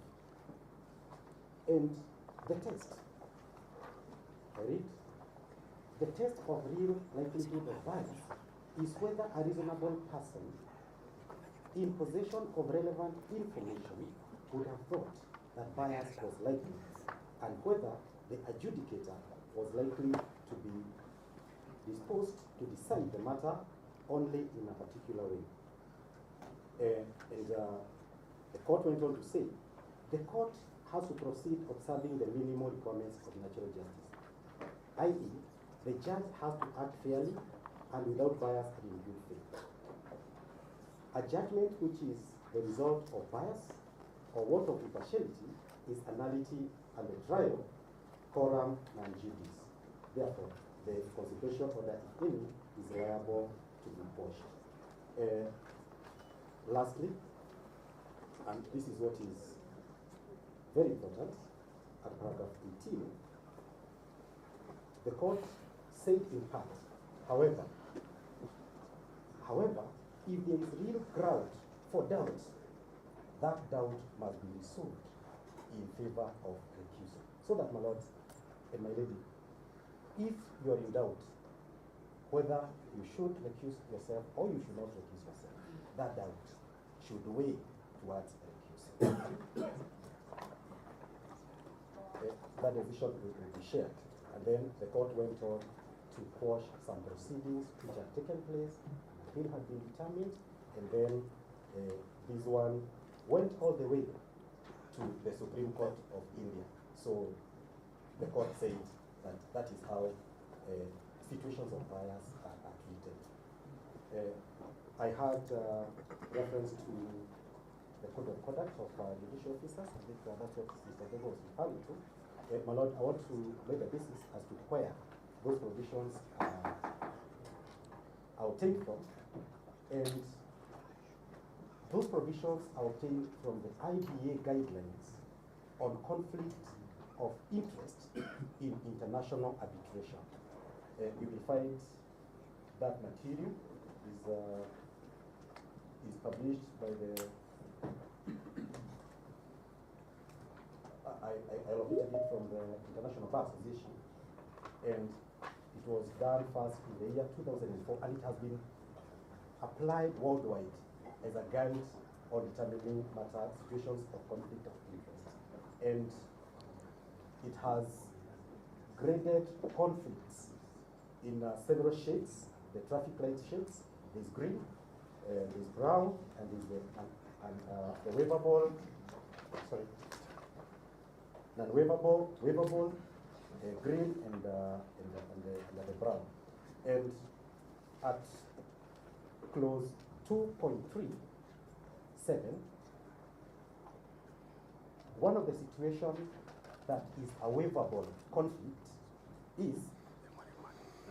And the test, I read, the test of real likelihood of bias is whether a reasonable person in possession of relevant information would have thought that bias was likely, and whether the adjudicator was likely to be disposed to decide the matter only in a particular way. The court went on to say, the court has to proceed observing the minimal requirements of natural justice, i.e., the judge has to act fairly and without bias and in good faith. A judgment which is the result of bias or what of impartiality is anality and the trial, coram non judice. Therefore, the consideration order, if any, is liable to be quashed. Lastly, and this is what is very important, at paragraph 18, the court said in part, however, if there is real ground for doubt, that doubt must be resolved in favor of recusal. So that, my lord and my lady, if you are in doubt whether you should recuse yourself or you should not recuse yourself, that doubt should weigh towards recusal. That decision will be shared. And then the court went on to quash some proceedings which had taken place, appeal had been determined, and then this one went all the way to the Supreme Court of India. So the court said that that is how situations of bias are treated. I had reference to the code of conduct of judicial officers. I think that's what Mr. Debo was referring to. My lord, I want to lay the basis as to where those provisions are obtained from. And those provisions are obtained from the IBA guidelines on conflict of interest in international arbitration. You will find that material is published by the I located it from the International Bar Association, and it was done first in the year 2004, and it has been applied worldwide as a guide on determining situations of conflict of interest. And it has graded conflicts in several shades, the traffic light shades. There's green, there's brown, and there's the waivable, sorry, non-waivable, waivable, green, and the brown. And at clause 2.37, one of the situations that is a waivable conflict is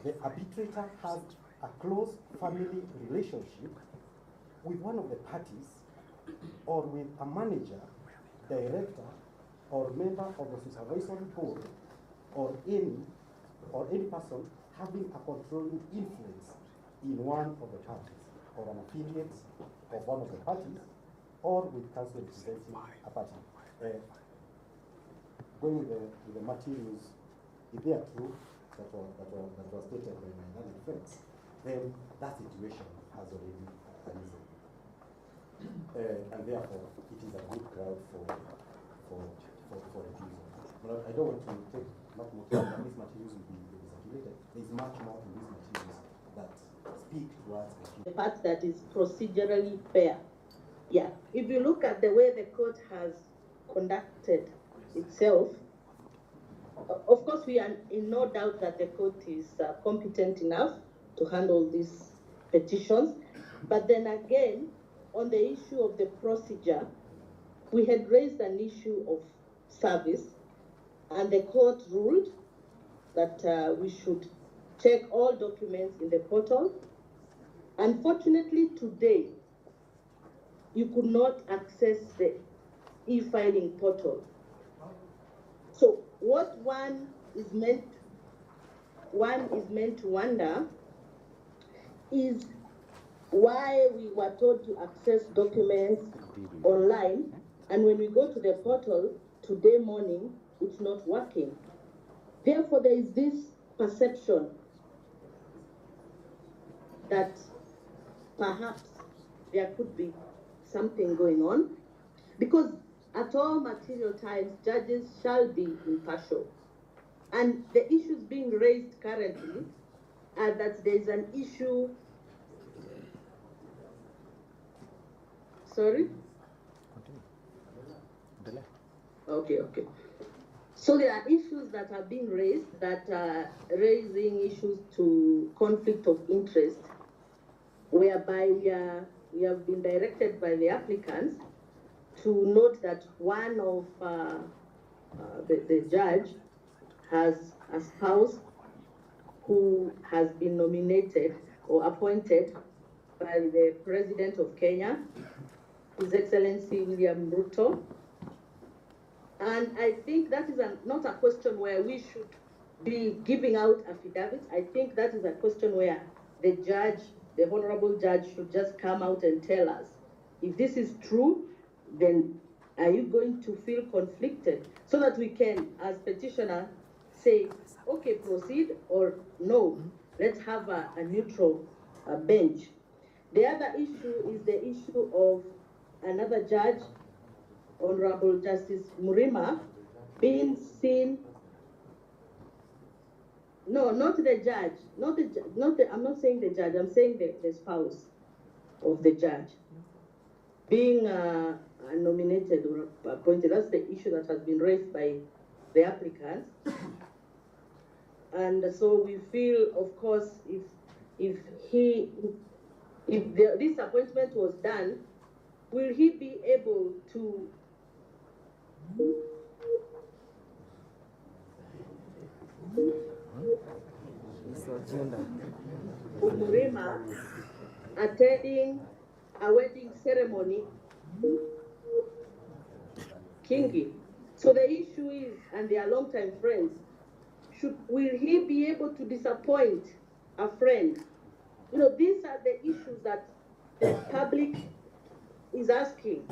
the arbitrator has a close family relationship with one of the parties or with a manager, director, or member of the supervisory board, or any person having a controlling influence in one of the parties, or an affiliate of one of the parties, or with counsel representing a party. Going with the materials, if they are true, that was stated by my learned friends, then that situation has already arisen. And therefore, it is a good ground for refusal. But I don't want to take much more time, but these materials will be circulated. There's much more in these materials that speak towards refusal. The part that is procedurally fair. Yeah, if you look at the way the court has conducted itself, of course we are in no doubt that the court is competent enough to handle these petitions, but then again, on the issue of the procedure, we had raised an issue of service, and the court ruled that we should check all documents in the portal, Unfortunately, today, you could not access the e-filing portal. So what one is meant to wonder is why we were told to access documents online, and when we go to the portal today morning, it's not working. Therefore, there is this perception that perhaps there could be something going on, because at all material times, judges shall be impartial. And the issues being raised currently are that there is an issue. Sorry? Okay. So there are issues that are being raised that are raising issues to conflict of interest, whereby we have been directed by the applicants to note that one of the judge has a spouse who has been nominated or appointed by the President of Kenya, His Excellency William Ruto. And I think that is not a question where we should be giving out affidavits. I think that is a question where the judge, the honorable judge, should just come out and tell us, if this is true, then are you going to feel conflicted? So that we can, as petitioner, say, okay, proceed, or no, let's have a neutral bench. The other issue is the issue of another judge, Honorable Justice Murima, being seen. No, not the judge. I'm not saying the judge. I'm saying the spouse of the judge being nominated or appointed. That's the issue that has been raised by the applicants. And so we feel, of course, if this appointment was done, will he be able to Murima attending a wedding ceremony, Kingi? So the issue is, and they are longtime friends, will he be able to disappoint a friend? You know, these are the issues that the public is asking,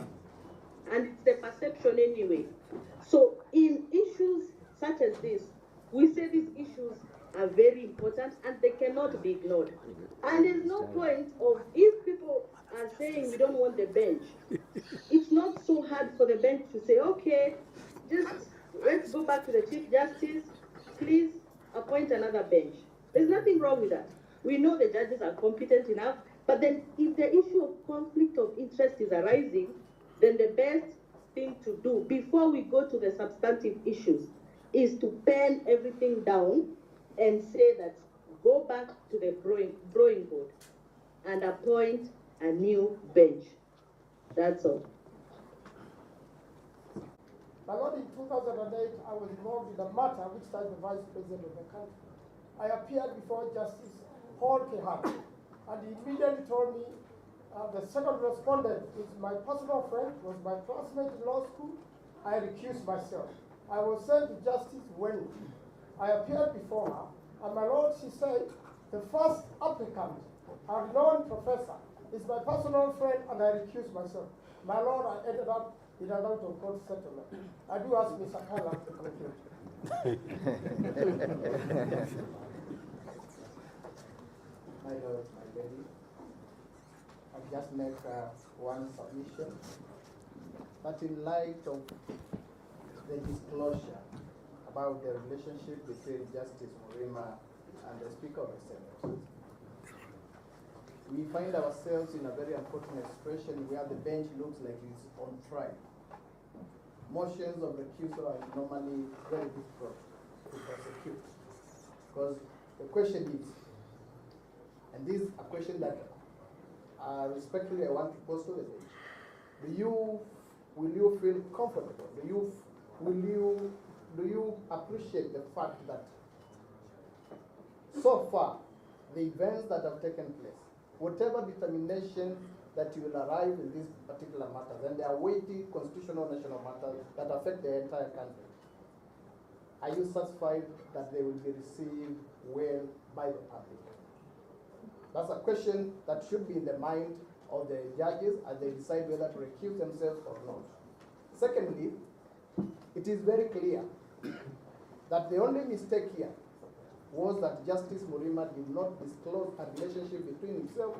and it's the perception anyway. So in issues such as this, we say these issues are very important and they cannot be ignored. And there's no point of, if people are saying we don't want the bench, it's not so hard for the bench to say, okay, just let's go back to the Chief Justice, please appoint another bench. There's nothing wrong with that. We know the judges are competent enough, but then if the issue of conflict of interest is arising, then the best thing to do before we go to the substantive issues is to pen everything down and say that go back to the drawing board and appoint a new bench. That's all. My Lord, in 2008, I was involved in a matter which touched the Vice President of the country. I appeared before Justice Paul Kehana, and he immediately told me the second respondent is my personal friend, was my classmate in law school. I recused myself. I was sent to Justice Wen. I appeared before her, and my Lord, she said, the first applicant, a renowned professor, is my personal friend, and I recused myself. My Lord, I ended up in an out-of-court settlement. I do ask Mr. Kala to conclude. My Lord, my lady, I'll just make one submission. But in light of the disclosure about the relationship between Justice Murima and the Speaker of the Senate, we find ourselves in a very unfortunate situation where the bench looks like it's on trial. Motions of recusal are normally very difficult to prosecute, because the question is, and this is a question that respectfully I want to pose to the bench, will you feel comfortable? Do you appreciate the fact that so far the events that have taken place, whatever determination that you will arrive in these particular matters, and they are weighty constitutional national matters that affect the entire country, are you satisfied that they will be received well by the public? That's a question that should be in the mind of the judges as they decide whether to recuse themselves or not. Secondly, it is very clear that the only mistake here was that Justice Murima did not disclose a relationship between himself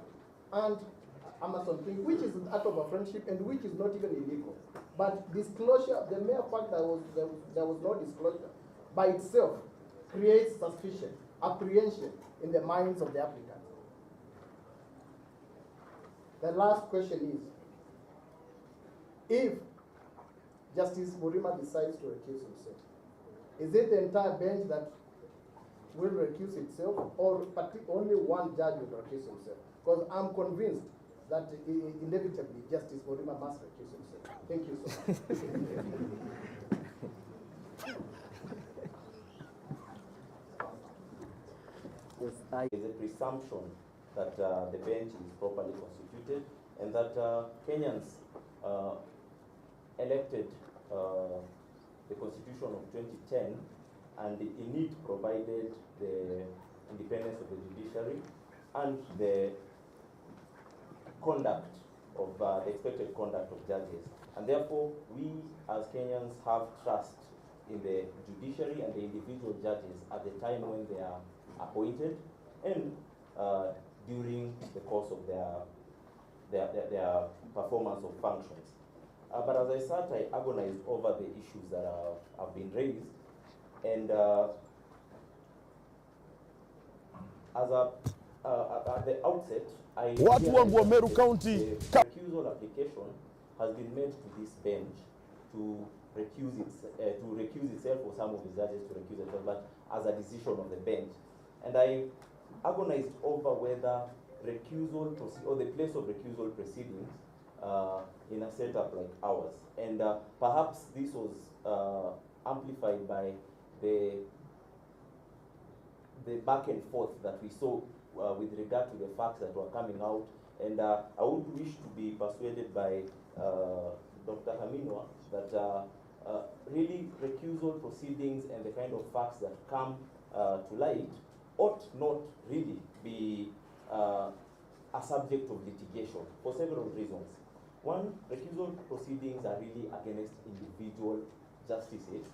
and Amason King, which is an act of a friendship and which is not even illegal. But disclosure, the mere fact that there was no disclosure by itself creates suspicion, apprehension in the minds of the applicant. The last question is, if Justice Murima decides to recuse himself, is it the entire bench that will recuse itself, or only one judge will recuse himself? Because I'm convinced that inevitably Justice Murima must recuse himself. Thank you so much. Yes, there is a presumption that the bench is properly constituted and that Kenyans elected the Constitution of 2010, and in it provided the independence of the judiciary and the conduct of the expected conduct of judges. And therefore, we as Kenyans have trust in the judiciary and the individual judges at the time when they are appointed and during the course of their performance of functions. But as I sat, I agonized over the issues that have been raised, and at the outset, I watu wangu wa Meru County, the recusal application has been made to this bench to recuse itself, or some of the judges to recuse themselves, but as a decision of the bench. And I agonized over whether recusal or the place of recusal proceedings in a setup like ours. And perhaps this was amplified by the back and forth that we saw with regard to the facts that were coming out. And I would wish to be persuaded by Dr. Haminwa that really recusal proceedings and the kind of facts that come to light ought not really be a subject of litigation for several reasons. One, recusal proceedings are really against individual justices,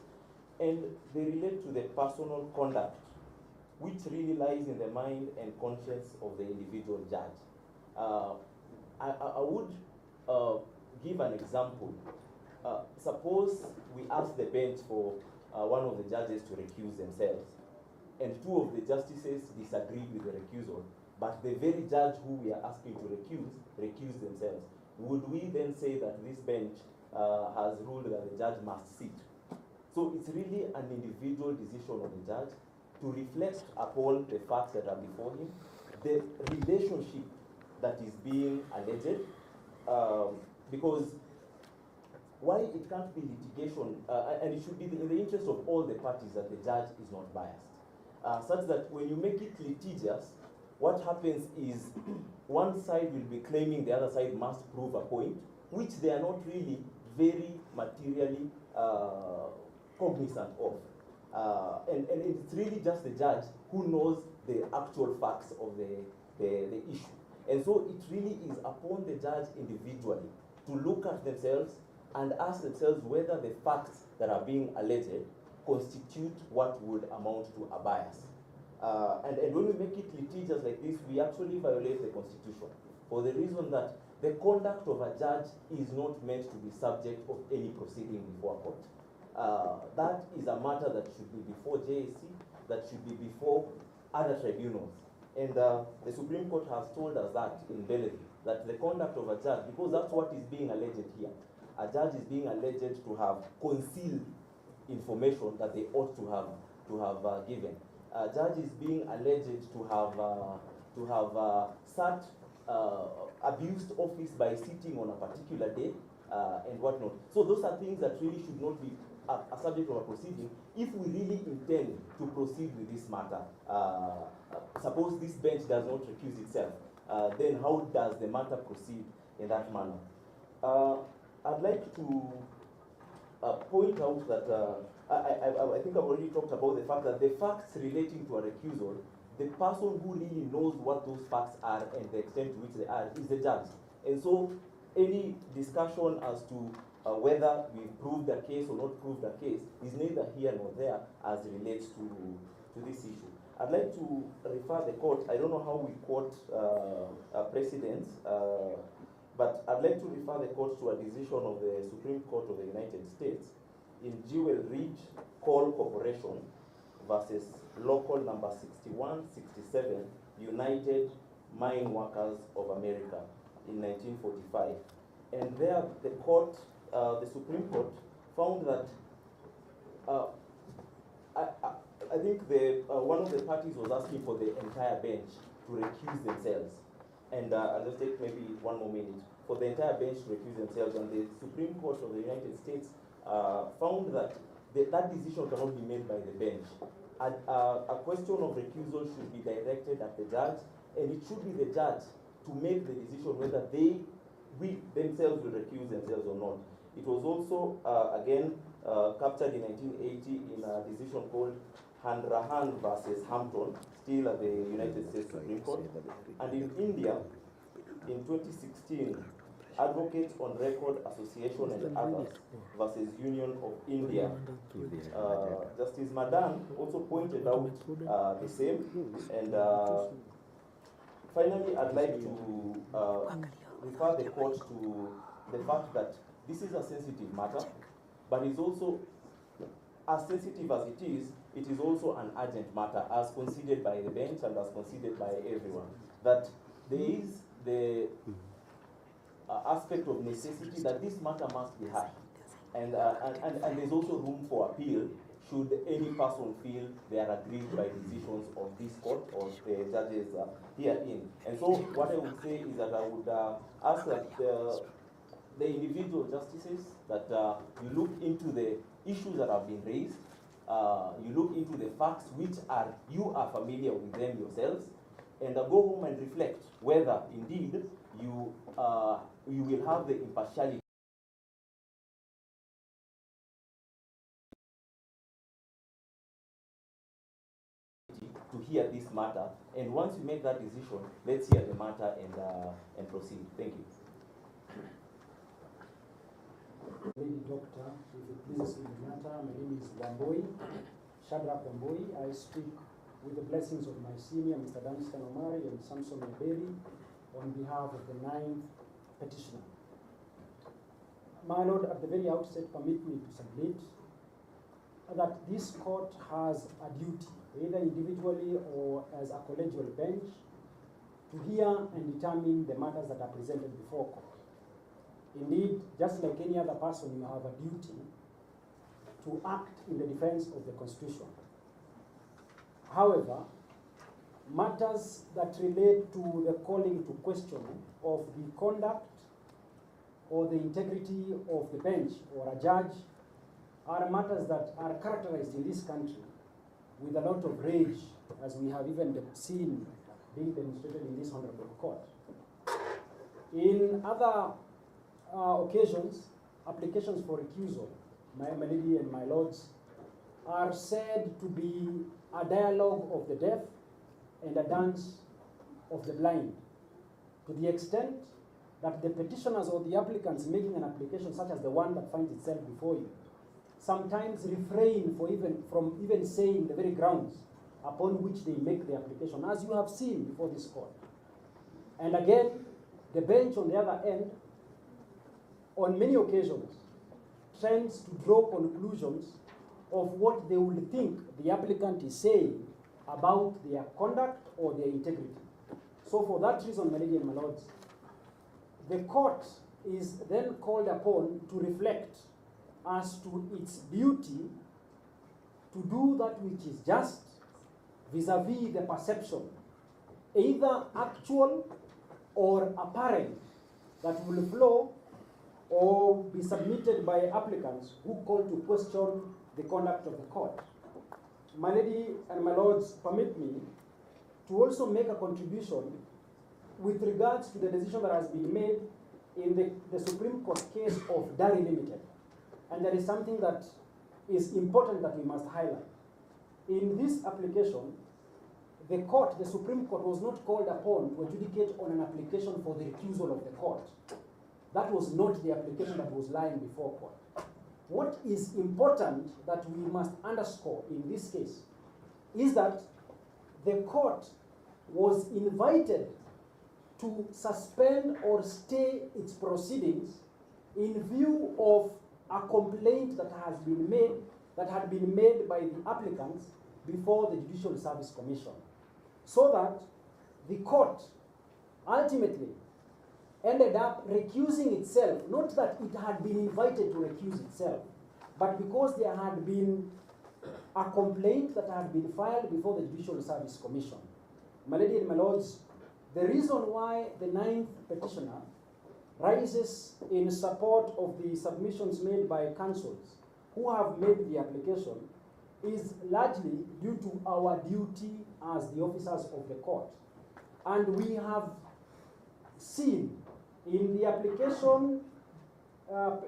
and they relate to the personal conduct, which really lies in the mind and conscience of the individual judge. I would give an example. Suppose we ask the bench for one of the judges to recuse themselves, and two of the justices disagreed with the recusal, but the very judge who we are asking to recuse themselves. Would we then say that this bench has ruled that the judge must sit? So it's really an individual decision of the judge to reflect upon the facts that are before him, the relationship that is being alleged, because why it can't be litigation, and it should be in the interest of all the parties that the judge is not biased, such that when you make it litigious, what happens is one side will be claiming the other side must prove a point, which they are not really very materially cognizant of. And it's really just the judge who knows the actual facts of the issue. And so it really is upon the judge individually to look at themselves and ask themselves whether the facts that are being alleged constitute what would amount to a bias. And when we make it litigious like this, we actually violate the Constitution for the reason that the conduct of a judge is not meant to be subject of any proceeding before a court. That is a matter that should be before JSC, that should be before other tribunals. And the Supreme Court has told us that in Bellevue, that the conduct of a judge, because that's what is being alleged here, a judge is being alleged to have concealed information that they ought to have given. A judge is being alleged to have abused office by sitting on a particular day and whatnot. So those are things that really should not be a subject of a proceeding if we really intend to proceed with this matter. Suppose this bench does not recuse itself. then how does the matter proceed in that manner? I'd like to point out that I think I've already talked about the fact that the facts relating to a recusal, the person who really knows what those facts are and the extent to which they are is the judge. And so any discussion as to whether we proved a case or not proved a case is neither here nor there as relates to this issue. I'd like to refer the court, I don't know how we quote precedents, but I'd like to refer the court to a decision of the Supreme Court of the United States in Jewel Ridge Coal Corporation versus local number 6167, United Mine Workers of America in 1945. And there the court, the Supreme Court, found that I think one of the parties was asking for the entire bench to recuse themselves. And I'll just take maybe one more minute. For the entire bench to recuse themselves, and the Supreme Court of the United States found that that decision cannot be made by the bench. A question of recusal should be directed at the judge, and it should be the judge to make the decision whether they themselves will recuse themselves or not. It was also, again, captured in 1980 in a decision called Hanrahan versus Hampton, still at the United States Supreme Court. And in India, in 2016, Advocates on Record Association and others versus Union of India. Justice Madan also pointed out the same. And finally, I'd like to refer the court to the fact that this is a sensitive matter, but it's also, as sensitive as it is also an urgent matter, as considered by the bench and as considered by everyone. That there is the aspect of necessity that this matter must be heard. And there's also room for appeal should any person feel they are aggrieved by decisions of this court or the judges herein. And so what I would say is that I would ask that the individual justices that you look into the issues that have been raised, you look into the facts which you are familiar with them yourselves, and go home and reflect whether indeed you will have the impartiality to hear this matter. And once you make that decision, let's hear the matter and proceed. Thank you. Lady Doctor, if it pleases me the matter, my name is Wamboi, Shadrach Wamboi. I speak with the blessings of my senior, Mr. Danstan Omari and Samson Maberi, on behalf of the 9th petitioner. My Lord, at the very outset, permit me to submit that this court has a duty, either individually or as a collegial bench, to hear and determine the matters that are presented before court. Indeed, just like any other person, you have a duty to act in the defense of the Constitution. However, matters that relate to the calling to question of the conduct or the integrity of the bench or a judge are matters that are characterized in this country with a lot of rage, as we have even seen being demonstrated in this honorable court. In other occasions, applications for recusal, my lady and my lords, are said to be a dialogue of the deaf and a dance of the blind, to the extent that the petitioners or the applicants making an application such as the one that finds itself before you sometimes refrain from even saying the very grounds upon which they make the application, as you have seen before this court. And again, the bench on the other end, on many occasions, tends to draw conclusions of what they would think the applicant is saying about their conduct or their integrity. So for that reason, my lady and my lords, the court is then called upon to reflect as to its duty to do that which is just vis-a-vis the perception, either actual or apparent, that will flow or be submitted by applicants who call to question the conduct of the court. My lady and my lords, permit me to also make a contribution with regards to the decision that has been made in the Supreme Court case of Dari Limited. And there is something that is important that we must highlight. In this application, the Supreme Court was not called upon to adjudicate on an application for the recusal of the court. That was not the application that was lying before court. What is important that we must underscore in this case is that the court was invited to suspend or stay its proceedings in view of a complaint that had been made by the applicants before the Judicial Service Commission, so that the court ultimately ended up recusing itself, not that it had been invited to recuse itself, but because there had been a complaint that had been filed before the Judicial Service Commission. My lady and my lords, the reason why the 9th petitioner rises in support of the submissions made by counsels who have made the application is largely due to our duty as the officers of the court. And we have seen in the application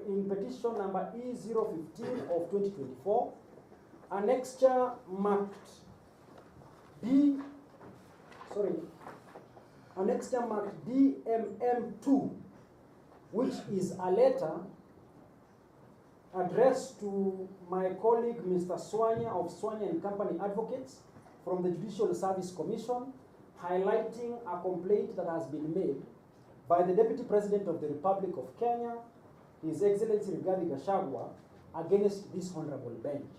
in petition number E015 of 2024, annexure marked DMM2, which is a letter addressed to my colleague Mr. Swanya of Swanya and Company Advocates from the Judicial Service Commission, highlighting a complaint that has been made by the Deputy President of the Republic of Kenya, His Excellency Gachagua, against this honorable bench.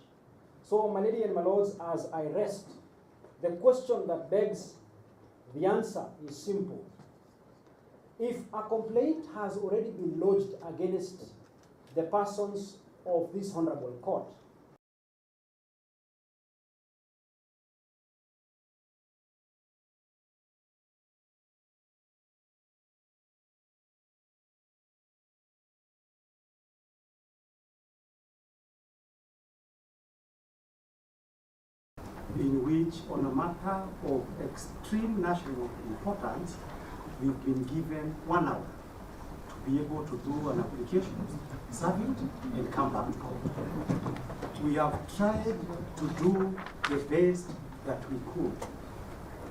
So, my lady and my lords, as I rest, the question that begs the answer is simple. If a complaint has already been lodged against the persons of this honorable court, in which, on a matter of extreme national importance, we've been given 1 hour to be able to do an application, serve it, and come back to court. We have tried to do the best that we could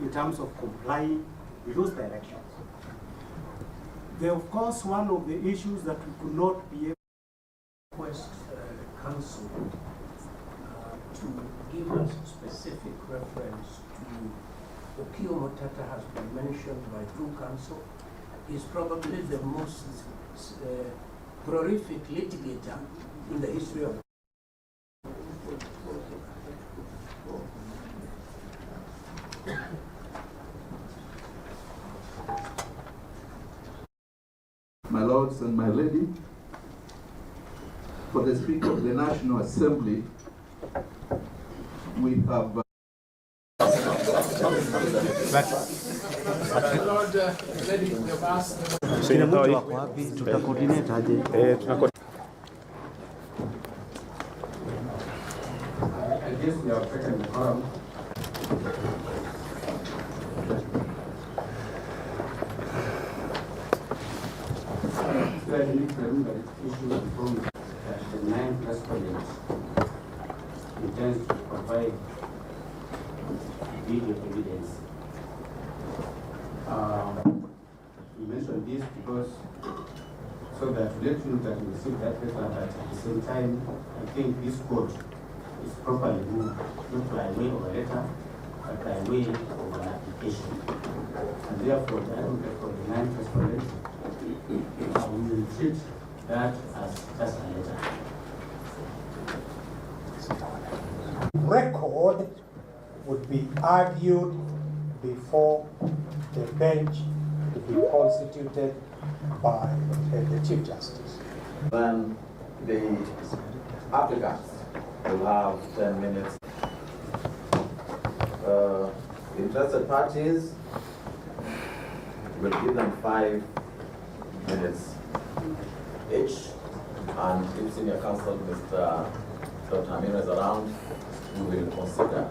in terms of complying with those directions. Of course, one of the issues that we could not be able to request the council to give us specific reference to Okiya Mutata has been mentioned by two counsel, is probably the most prolific litigator in the history of My lords and my lady, for the Speaker of the National Assembly, we have the 9 respondents intends to provide video evidence. We mentioned this because so that to let you know that we received that paper, but at the same time, I think this court is properly moved, not by way of a letter, but by way of an application. And therefore, the advocate for the 9 respondents we will treat that as just a letter. Record would be argued before the bench to be constituted by the Chief Justice. then the applicants will have 10 minutes. Interested parties will give them 5 minutes each, and if senior counsel Mr. Dr. Amir is around, we will consider.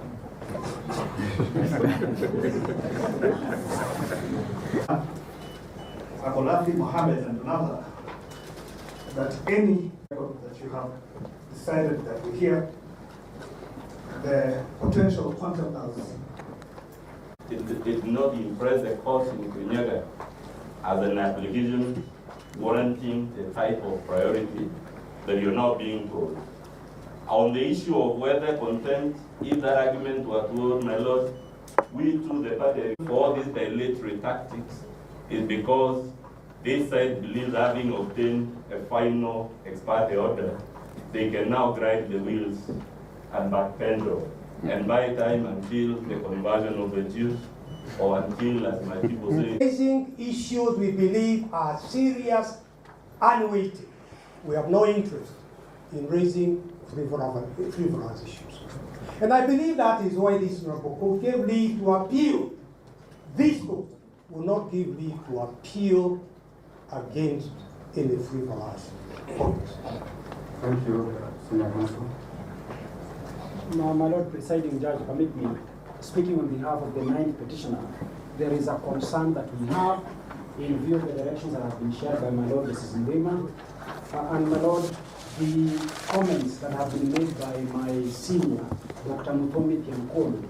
Abolathi Mohammed and another, that any record that you have decided that we hear the potential counterparts. It did not impress the court in Kenyatta as an application warranting the type of priority that you're now being told. On the issue of whether contempt, if that argument were told, my lord, we too, the party, for all these dilatory tactics, is because this side believes having obtained a final ex parte order, they can now grind the wheels and backpedal and buy time until the conversion of the Jews, or until, as my people say, Raising issues we believe are serious and weighty. We have no interest in raising frivolous issues. And I believe that is why this court gave leave to appeal. This court will not give leave to appeal against any frivolous points. Thank you, Senator Counsel. My Lord Presiding Judge, permit me, speaking on behalf of the ninth petitioner, there is a concern that we have in view of the directions that have been shared by my Lord Justice Ndima, and my Lord, the comments that have been made by my senior, Dr. Mutombi Tiankolu.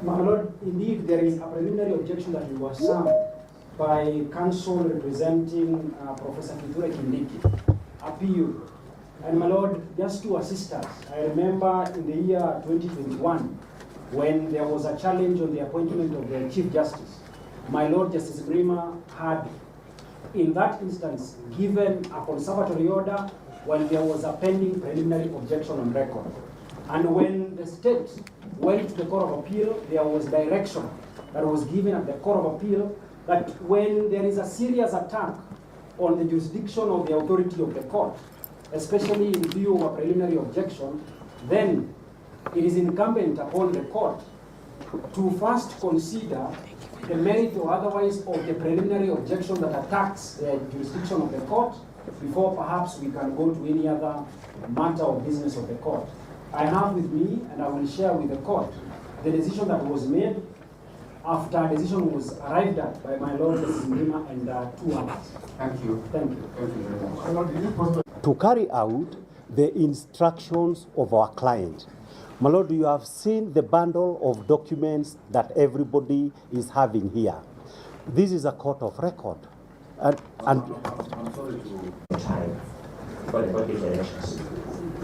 My Lord, indeed, there is a preliminary objection that was served by counsel representing Professor Kithure Kindiki, appeal. And my Lord, just to assist us, I remember in the year 2021, when there was a challenge on the appointment of the Chief Justice, my Lord Justice Grima had, in that instance, given a conservatory order while there was a pending preliminary objection on record. And when the state went to the Court of Appeal, there was direction that was given at the Court of Appeal that when there is a serious attack on the jurisdiction of the authority of the court, especially in view of a preliminary objection, then it is incumbent upon the court to first consider the merit or otherwise of the preliminary objection that attacks the jurisdiction of the court before perhaps we can go to any other matter or business of the court. I have with me, and I will share with the court, the decision that was made after a decision was arrived at by my Lord Justice Ndima and 2 others. Thank you. Thank you. Thank you very much. To carry out the instructions of our client. My Lord, you have seen the bundle of documents that everybody is having here. This is a court of record. And I'm sorry to time for the public elections.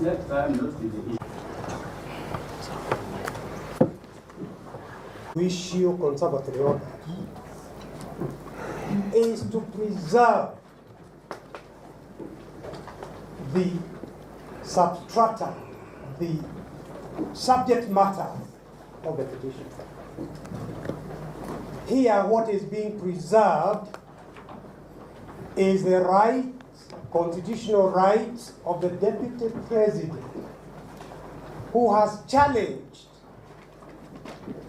Let time not be the issue. Issue conservatory order is to preserve the substrata, the subject matter of the petition. Here, what is being preserved is the rights, constitutional rights of the Deputy President who has challenged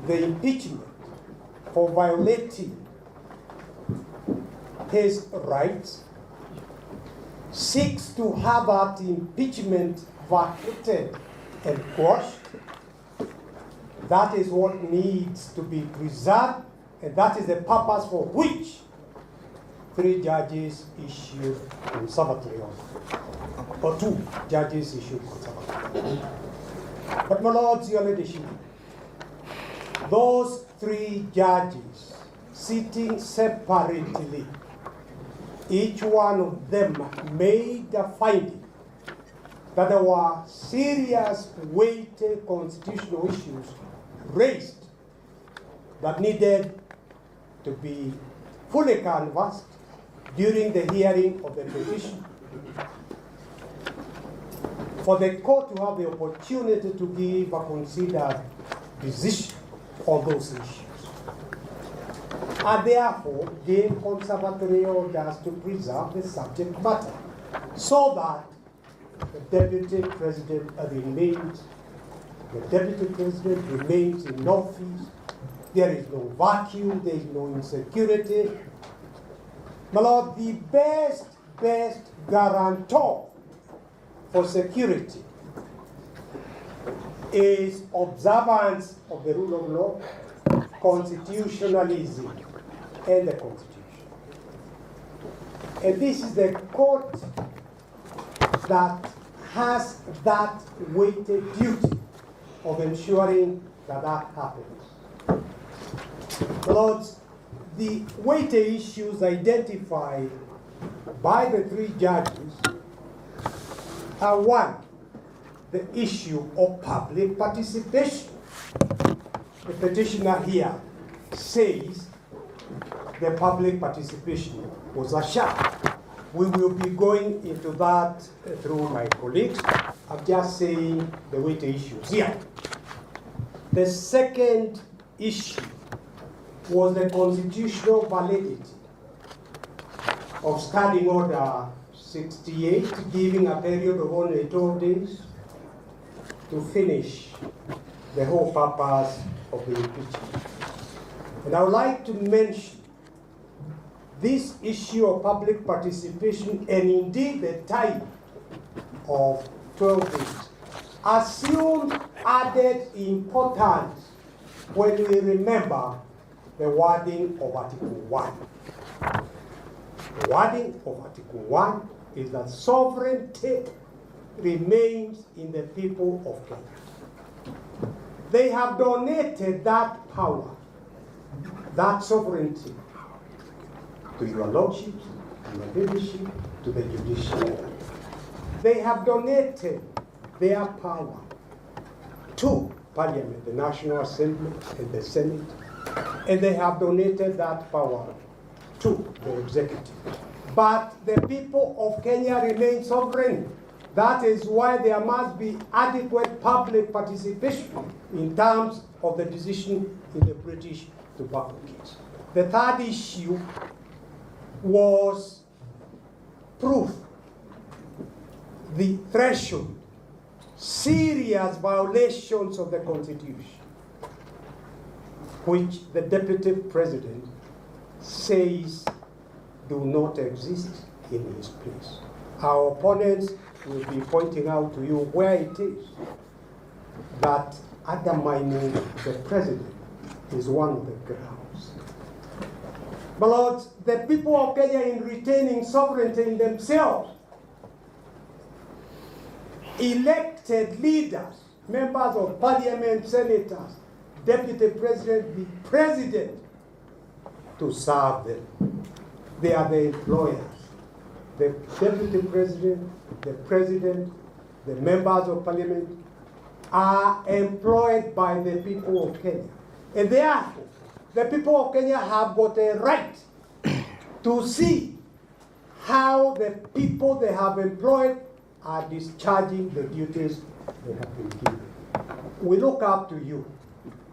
the impeachment for violating his rights, seeks to have that impeachment vacated and quashed. That is what needs to be preserved, and that is the purpose for which 3 judges issued conservatory order, or 2 judges issued conservatory. But my lords, your leadership, those 3 judges sitting separately, each one of them made a finding that there were serious, weighty constitutional issues raised that needed to be fully canvassed during the hearing of the petition, for the court to have the opportunity to give a considered decision on those issues, and therefore gave conservatory orders to preserve the subject matter, so that the Deputy President remains in office. There is no vacuum, there is no insecurity. My Lord, the best guarantor for security is observance of the rule of law, constitutionalism, and the Constitution. And this is the court that has that weighted duty of ensuring that that happens. Lords, the weighted issues identified by the three judges are: one, the issue of public participation. The petitioner here says the public participation was a sham. We will be going into that through my colleagues. I'm just saying the weighted issues here. The second issue was the constitutional validity of Standing Order 68, giving a period of only 12 days to finish the whole purpose of the impeachment. And I would like to mention this issue of public participation, and indeed the time of 12 days, assumed added importance when we remember the wording of Article 1. The wording of Article 1 is that sovereignty remains in the people of Kenya. They have donated that power, that sovereignty, to your lordships, to your leadership, to the judiciary. They have donated their power to Parliament, the National Assembly, and the Senate, and they have donated that power to the executive. But the people of Kenya remain sovereign. That is why there must be adequate public participation in terms of the decision in the British tobacco case. The third issue was proof, the threshold, serious violations of the Constitution, which the Deputy President says do not exist in his place. Our opponents will be pointing out to you where it is that undermining the President is one of the grounds. But Lord, the people of Kenya, in retaining sovereignty in themselves, elected leaders, members of Parliament, senators, Deputy President, the President, to serve them. They are the employers. The Deputy President, the President, the members of Parliament are employed by the people of Kenya. And therefore, the people of Kenya have got a right to see how the people they have employed are discharging the duties they have been given. We look up to you,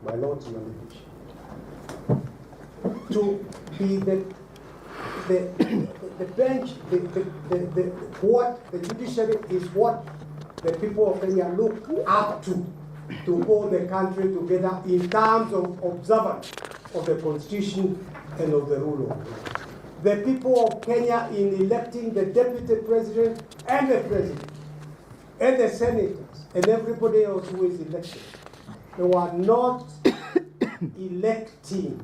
my lords and ladies, to be the bench, what the judiciary is what the people of Kenya look up to hold the country together in terms of observance of the Constitution and of the rule of law. The people of Kenya, in electing the Deputy President and the President and the Senators and everybody else who is elected, they were not electing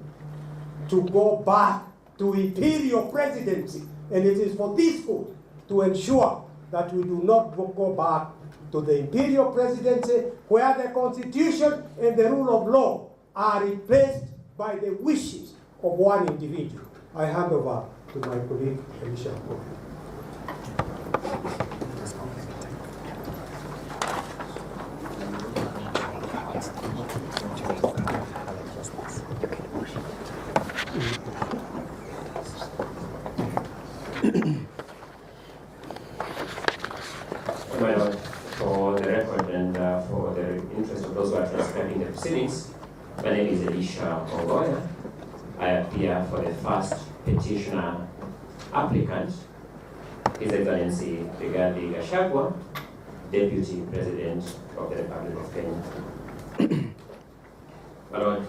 to go back to imperial presidency. And it is for this court to ensure that we do not go back to the imperial presidency where the Constitution and the rule of law are replaced by the wishes of one individual. I hand over to my colleague, Elisha. Well, for the record and for the interest of those who are transcribing the proceedings, my name is Elisha Ongoya. I appear for the first petitioner applicant, His Excellency Rigathi Gachagua, Deputy President of the Republic of Kenya. My Lord,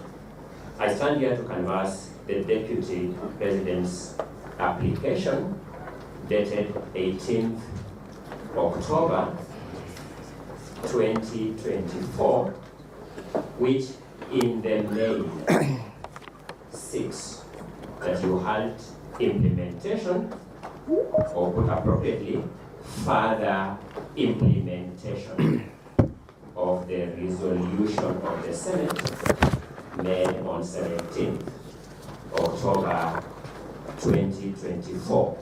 I stand here to canvass the Deputy President's application dated 18th October 2024, which in the main seeks that you halt implementation or put appropriately, further implementation of the resolution of the Senate made on 17th October 2024.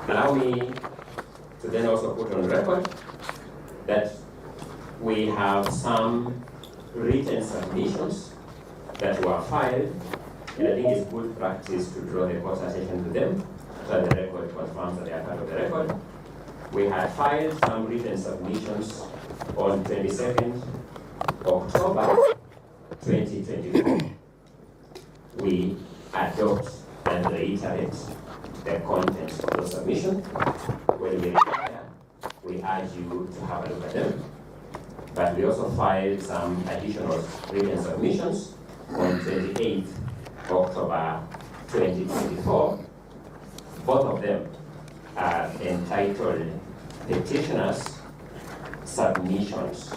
Allow me to then also put on record that we have some written submissions that were filed, and I think it's good practice to draw the court's attention to them so that the record confirms that they are part of the record. We had filed some written submissions on 22nd October 2024. We adopt and reiterate the contents of the submission. When we require, we urge you to have a look at them. But we also filed some additional written submissions on 28th October 2024. Both of them are entitled Petitioners' Submissions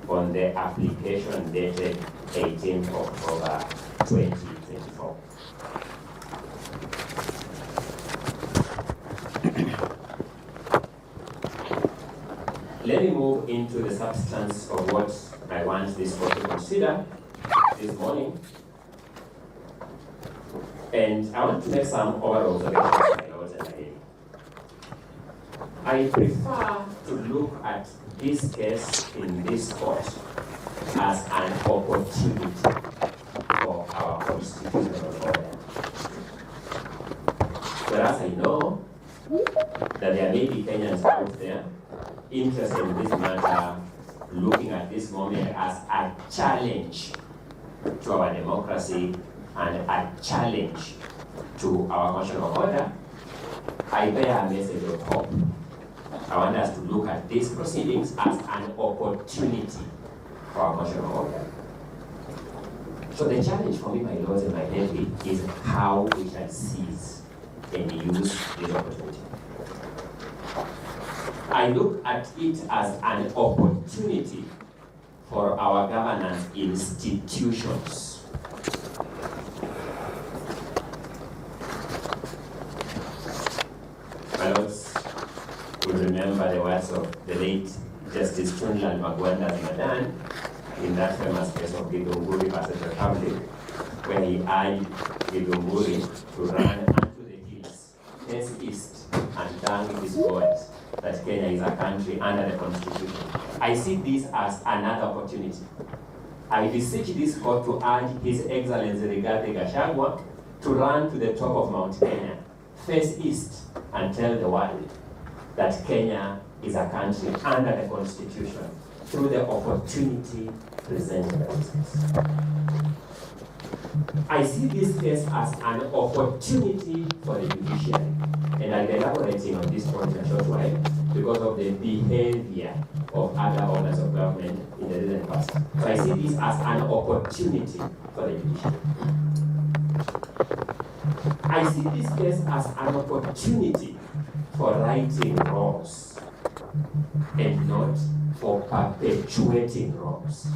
on the application dated 18th October 2024. Let me move into the substance of what I want this court to consider this morning. And I want to make some overall observations, my lords and my ladies. I prefer to look at this case in this court as an opportunity for our constitutional order. Whereas I know that there may be Kenyans out there interested in this matter, looking at this moment as a challenge to our democracy and a challenge to our constitutional order, I bear a message of hope. I want us to look at these proceedings as an opportunity for our constitutional order. So the challenge for me, my lords and my ladies, is how we can seize and use this opportunity. I look at it as an opportunity for our governance institutions. My lords will remember the words of the late Justice Chunlan Magwanda's Madan in that famous case of Githunguri versus Republic, where he urged Githunguri to run unto the hills, face east, and thank his God that Kenya is a country under the Constitution. I see this as another opportunity. I beseech this court to urge His Excellency Rigathi Gachagua to run to the top of Mount Kenya, face east, and tell the world that Kenya is a country under the Constitution through the opportunity presented by this case. I see this case as an opportunity for the judiciary, and I'll be elaborating on this point in a short while because of the behavior of other orders of government in the recent past. So I see this as an opportunity for the judiciary. I see this case as an opportunity for righting wrongs and not for perpetuating wrongs.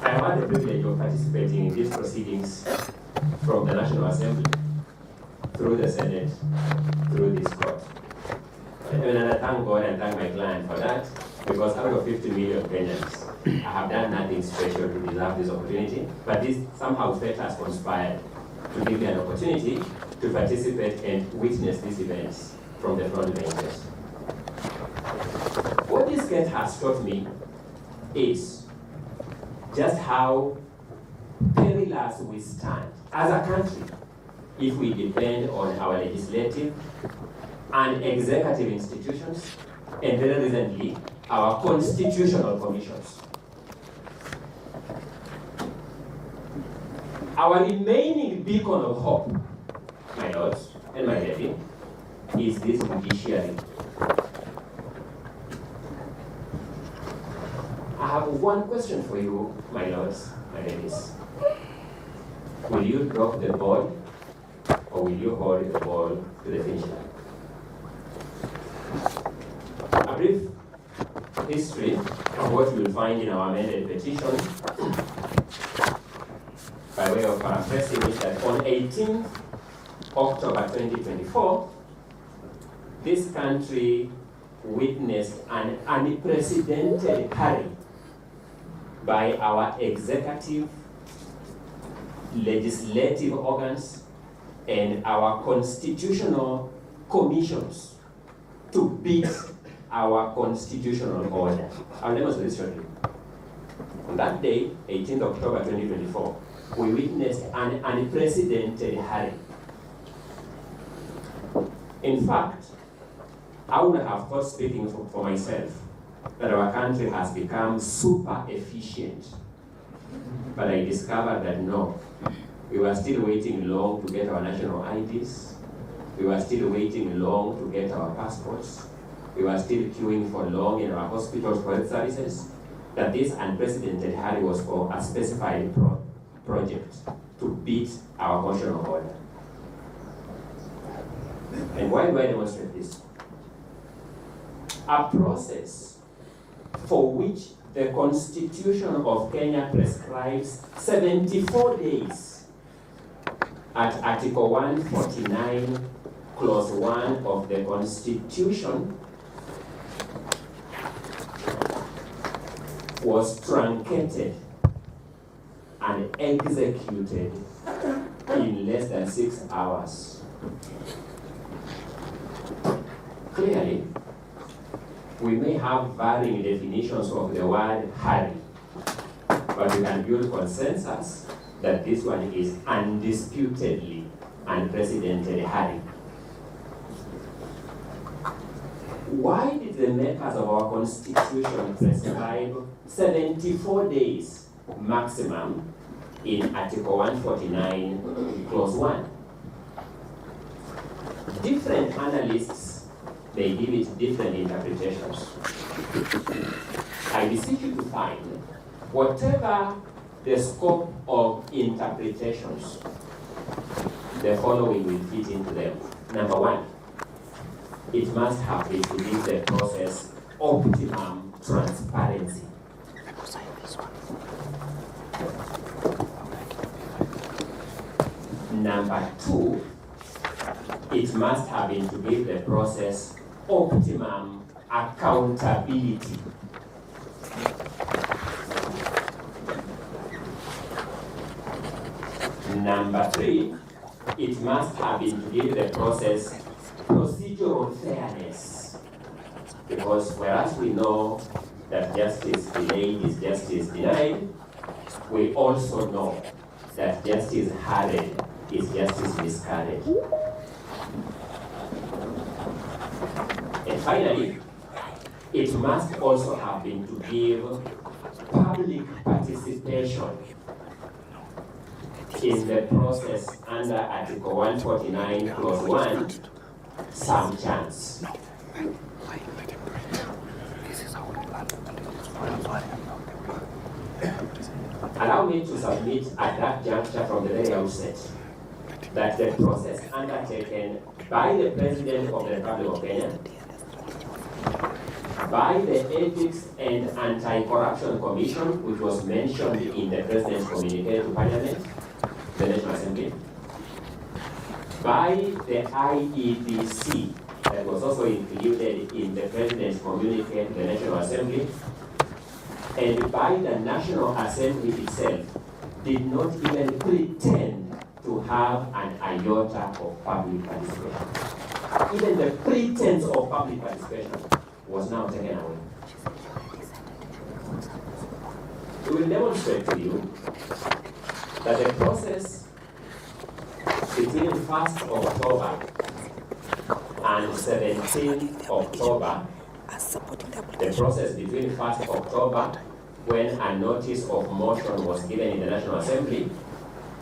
I have had the privilege of participating in these proceedings from the National Assembly, through the Senate, through this court. And I thank God and thank my client for that, because out of 50 million Kenyans, I have done nothing special to deserve this opportunity, but this somehow fate has conspired to give me an opportunity to participate and witness these events from the front benches. What this case has taught me is just how perilous we stand as a country if we depend on our legislative and executive institutions, and very recently, our constitutional commissions. Our remaining beacon of hope, my lords and my lady, is this judiciary. I have one question for you, my lords, my ladies. Will you drop the ball, or will you hold the ball to the finish line? A brief history, what you will find in our amended petition, by way of paraphrasing, is that on 18th October 2024, this country witnessed an unprecedented hurry by our executive, legislative organs, and our constitutional commissions to beat our constitutional order. I'll demonstrate this shortly. On that day, 18th October 2024, we witnessed an unprecedented hurry. In fact, I would have thought, speaking for myself, that our country has become super efficient. But I discovered that no, we were still waiting long to get our national IDs. We were still waiting long to get our passports. We were still queuing for long in our hospitals for health services. That this unprecedented hurry was for a specified project to beat our constitutional order. And why do I demonstrate this? A process for which the Constitution of Kenya prescribes 74 days at Article 149, Clause 1 of the Constitution was truncated and executed in less than 6 hours. Clearly, we may have varying definitions of the word hurry, but we can build consensus that this one is undisputedly unprecedented hurry. Why did the makers of our Constitution prescribe 74 days maximum in Article 149, Clause 1? Different analysts, they give it different interpretations. I beseech you to find whatever the scope of interpretations, the following will fit into them. Number one, it must have been to give the process optimum transparency. Number two, it must have been to give the process optimum accountability. Number three, it must have been to give the process procedural fairness. Because whereas we know that justice delayed is justice denied, we also know that justice hurried is justice miscarried. And finally, it must also have been to give public participation in the process under Article 149, Clause 1, some chance. Allow me to submit at that juncture from the very outset that the process undertaken by the President of the Republic of Kenya, by the Ethics and Anti-Corruption Commission, which was mentioned in the President's communique to Parliament, the National Assembly, by the IEBC, that was also included in the President's communique to the National Assembly, and by the National Assembly itself, did not even pretend to have an iota of public participation. Even the pretense of public participation was now taken away. We will demonstrate to you that the process between 1st October and 17th October, the process between 1st October, when a notice of motion was given in the National Assembly,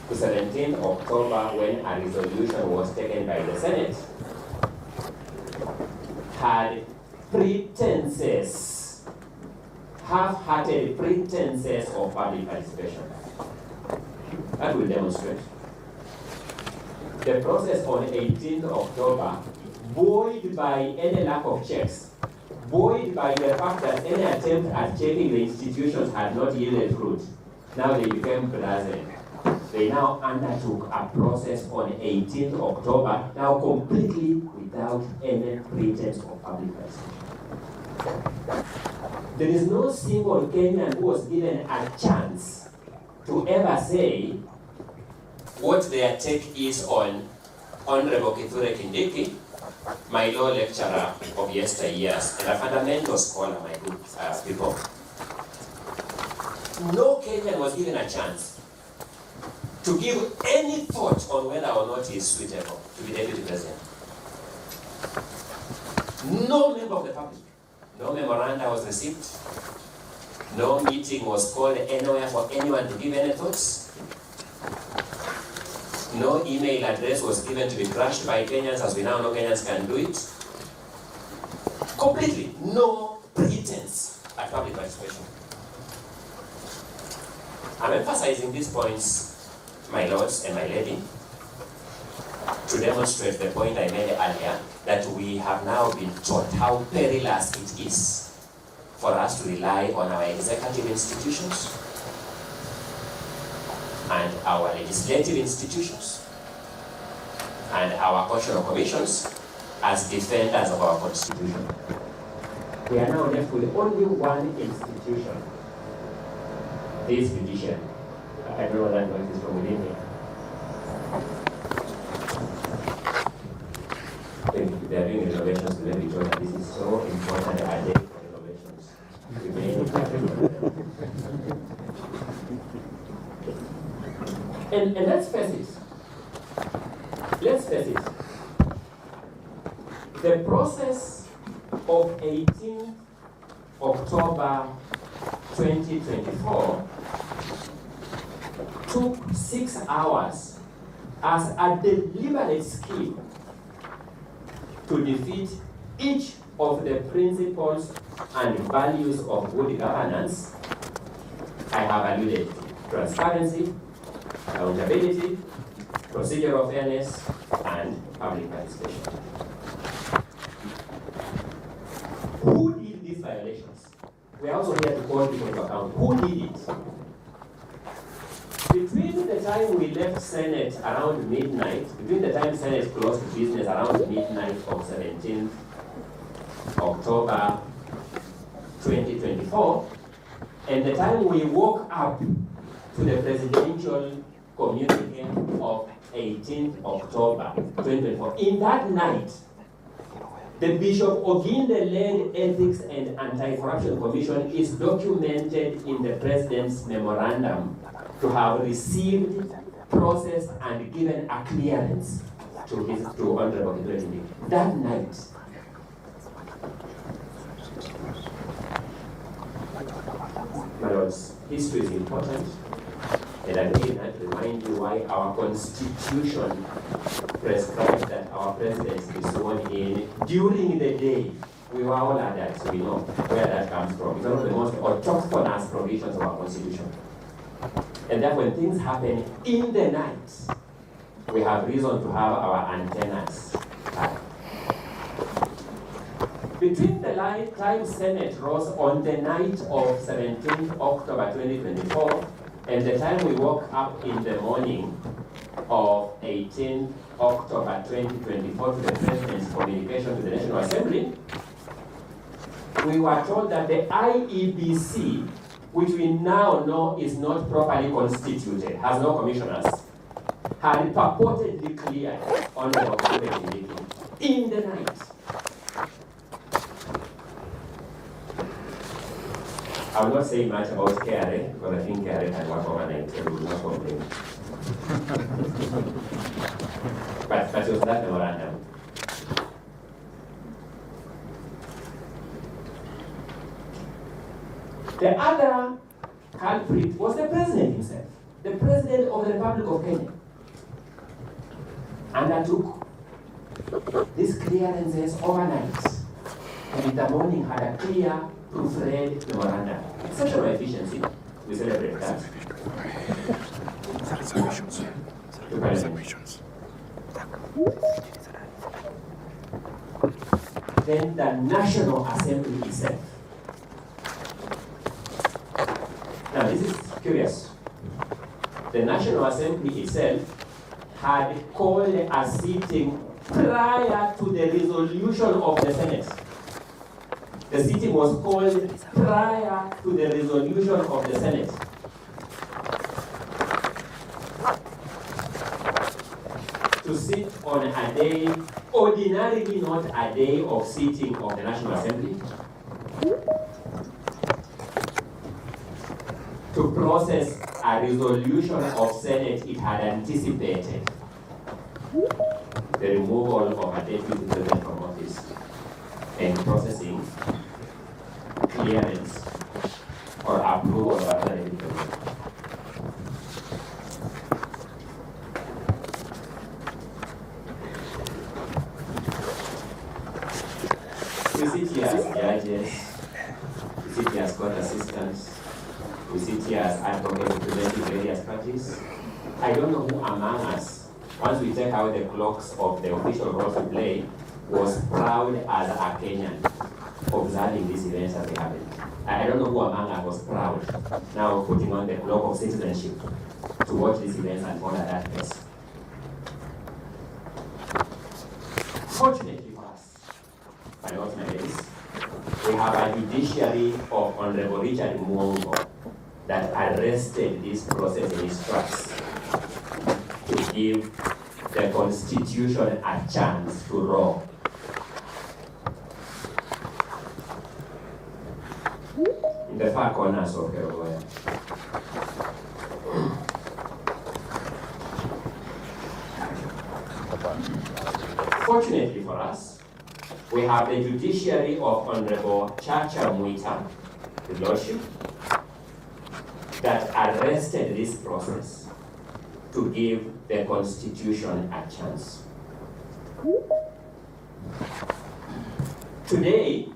to 17th October, when a resolution was taken by the Senate, had pretenses, half-hearted pretenses of public participation. That will demonstrate. The process on 18th October, buoyed by any lack of checks, buoyed by the fact that any attempt at checking the institutions had not yielded fruit, now they became brazen. They now undertook a process on 18th October, now completely without any pretense of public participation. There is no single Kenyan who was given a chance to ever say what their take is on Honorable Kithure Kindiki, my law lecturer of yesteryears, and a fundamental scholar, my good people. No Kenyan was given a chance to give any thought on whether or not he is suitable to be deputy president. No member of the public, no memoranda was received, no meeting was called anywhere for anyone to give any thoughts. No email address was given to be crushed by Kenyans, as we now know Kenyans can do it. Completely, no pretense at public participation. I'm emphasizing these points, my lords and my lady, to demonstrate the point I made earlier, that we have now been taught how perilous it is for us to rely on our executive institutions and our legislative institutions and our constitutional commissions as defenders of our constitution. We are now left with only one institution, this judiciary. I don't know that noise is from within here. If they are doing renovations to let me show that this is so important a day for renovations. We may And let's face it. Let's face it. The process of 18th October 2024 took 6 hours as a deliberate scheme to defeat each of the principles and values of good governance I have alluded to: transparency, accountability, procedural fairness, and public participation. Who did these violations? We are also here to call people to account. Who did it? Between the time we left Senate around midnight, between the time Senate closed business around midnight of 17th October 2024, and the time we woke up to the presidential communique of 18th October 2024. In that night, the Bishop Oginde-led Ethics and Anti-Corruption Commission is documented in the President's memorandum to have received, processed, and given a clearance to Honorable Kithure Kindiki. That night, my lords, history is important. And again, I remind you why our Constitution prescribes that our President be sworn in during the day. We were all adults, we know where that comes from. It's one of the most autochthonous provisions of our Constitution. And that when things happen in the night, we have reason to have our antennas up. Between the time Senate rose on the night of 17th October 2024 and the time we woke up in the morning of 18th October 2024 to the President's communication to the National Assembly, we were told that the IEBC, which we now know is not properly constituted, has no commissioners, had purportedly cleared Honorable Kithure Kindiki in the night. I will not say much about KRA, because I think KRA can work overnight, so we will not complain. but it was that memorandum. The other culprit was the President himself, the President of the Republic of Kenya. Undertook these clearances overnight, and in the morning had a clear proofread memorandum. Exceptional efficiency. We celebrate that. than the National Assembly itself. Now, this is curious. The National Assembly itself had called a sitting prior to the resolution of the Senate. The sitting was called prior to the resolution of the Senate. To sit on a day, ordinarily not a day of sitting of the National Assembly, to process a resolution of Senate it had anticipated, the removal of a deputy president from office, and processing, clearance, or approval of another deputy president. We sit here as judges, we sit here as court assistants, we sit here as advocates representing various parties. I don't know who among us, once we take out the clocks of the official role to play, was proud as a Kenyan observing these events as they happen. I don't know who among us was proud, now putting on the cloak of citizenship to watch these events unfold at that pace. Fortunately for us, my lords and ladies, we have a judiciary of Honorable Richard Mwongo that arrested this process in its tracks to give the Constitution a chance to roar. In the far corners of Kerogoya. Fortunately for us, we have the judiciary of Honorable Chacha Mwita, the Lordship, that arrested this process to give the Constitution a chance. Today,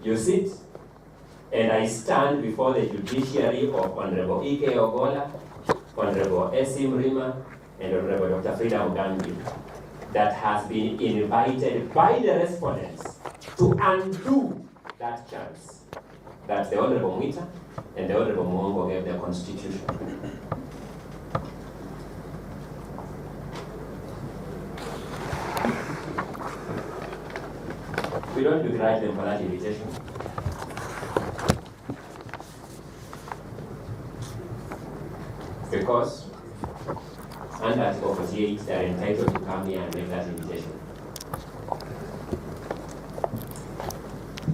you sit and I stand before the judiciary of Honorable Ike Ogola, Honorable Esim Rima, and Honorable Dr. Frida Mugambi, that has been invited by the respondents to undo that chance that the Honorable Mwita and the Honorable Mwongo gave the Constitution. We don't begrudge them for that invitation. Because under Article 48, they are entitled to come here and make that invitation.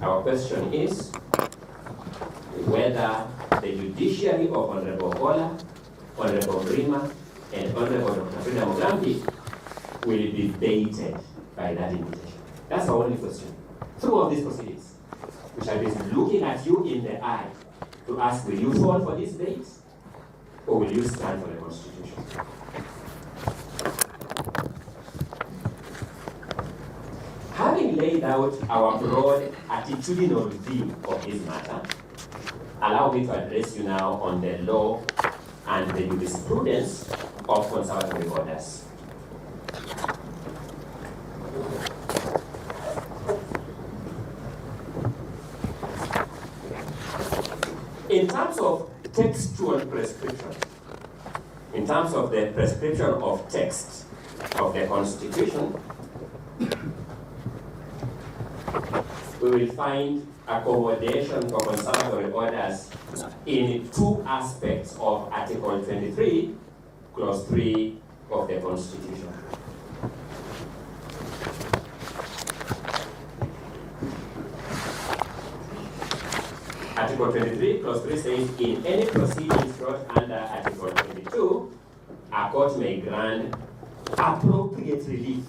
Our question is whether the judiciary of Honorable Ogola, Honorable Rima, and Honorable Dr. Frida Mugambi will be baited by that invitation. That's our only question. Through all these proceedings, we shall be looking at you in the eye to ask, will you fall for this bait, or will you stand for the Constitution? Having laid out our broad attitudinal view of this matter, allow me to address you now on the law and the jurisprudence of conservatory orders. In terms of textual prescription, in terms of the prescription of text of the Constitution, we will find accommodation for conservatory orders in two aspects of Article 23, Clause 3 of the Constitution. Article 23, Clause 3 says, in any proceedings brought under Article 22, a court may grant appropriate relief.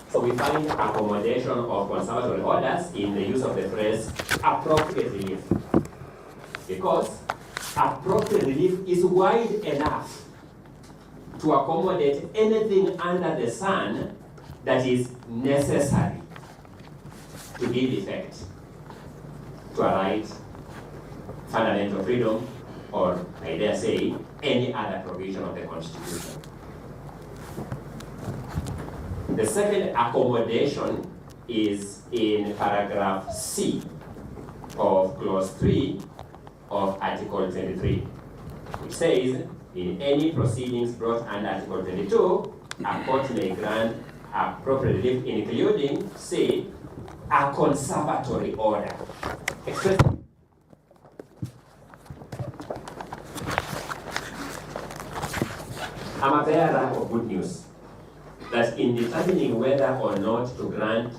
So we find accommodation of conservatory orders in the use of the phrase appropriate relief. Because appropriate relief is wide enough to accommodate anything under the sun that is necessary to give effect to a right, fundamental freedom, or I dare say, any other provision of the Constitution. The second accommodation is in paragraph C of clause 3 of Article 23, which says, in any proceedings brought under Article 22, a court may grant appropriate relief, including, say, a conservatory order. I'm a bearer of good news that in determining whether or not to grant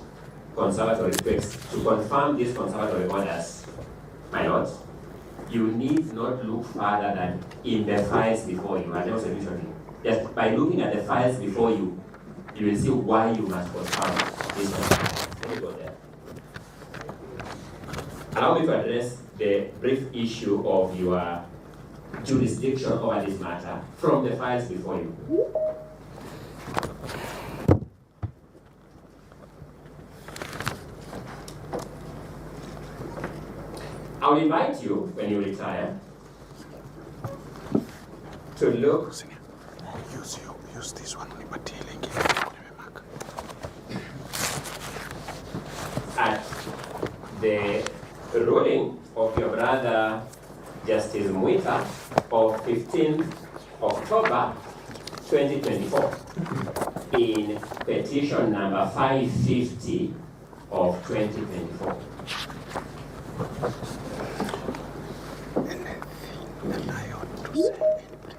conservatory requests, to confirm these conservatory orders, my lord, you need not look further than in the files before you. I just just by looking at the files before you, you will see why you must confirm this one. Let me go there. Allow me to address the brief issue of your jurisdiction over this matter from the files before you. I will invite you, when you retire, to look use this one at the ruling of your brother Justice Mwita of 15th October 2024 in petition number 550 of 2024.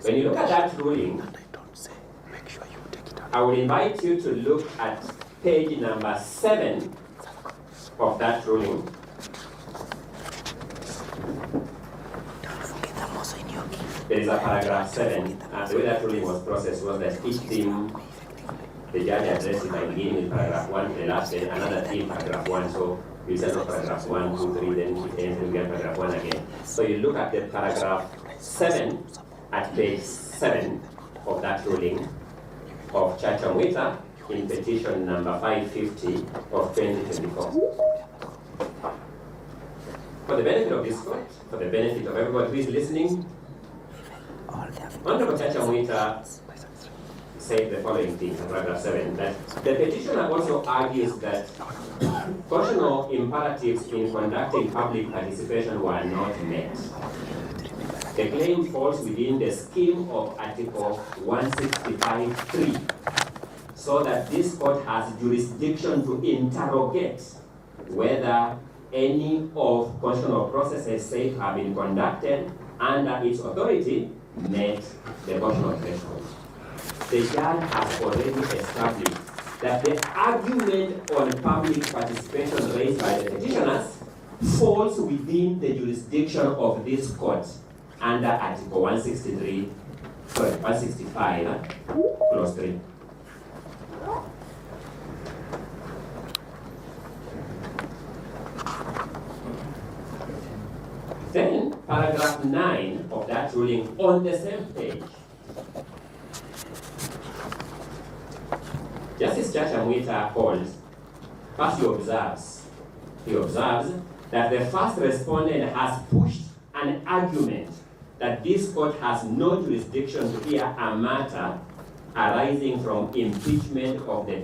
When you look at that ruling, I will invite you to look at page number 7 of that ruling. There is a paragraph 7. The way that ruling was processed was that each theme, the judge addressed it by beginning with paragraph 1 to the last, then another theme, paragraph 1. So you set up paragraph 1, 2, 3, then it ends and again paragraph 1 again. So you look at the paragraph 7 at page 7 of that ruling of Chacha Mwita in petition number 550 of 2024. For the benefit of this court, for the benefit of everybody who is listening, Honorable Chacha Mwita said the following thing in paragraph 7, that the petitioner also argues that constitutional imperatives in conducting public participation were not met. The claim falls within the scheme of Article 165(3), so that this court has jurisdiction to interrogate whether any of constitutional processes said to have been conducted under its authority met the constitutional threshold. The judge has already established that the argument on public participation raised by the petitioners falls within the jurisdiction of this court under Article 165, clause 3. Then, paragraph 9 of that ruling on the same page. Justice Chacha Mwita holds, first he observes that the first respondent has pushed an argument that this court has no jurisdiction to hear a matter arising from impeachment of the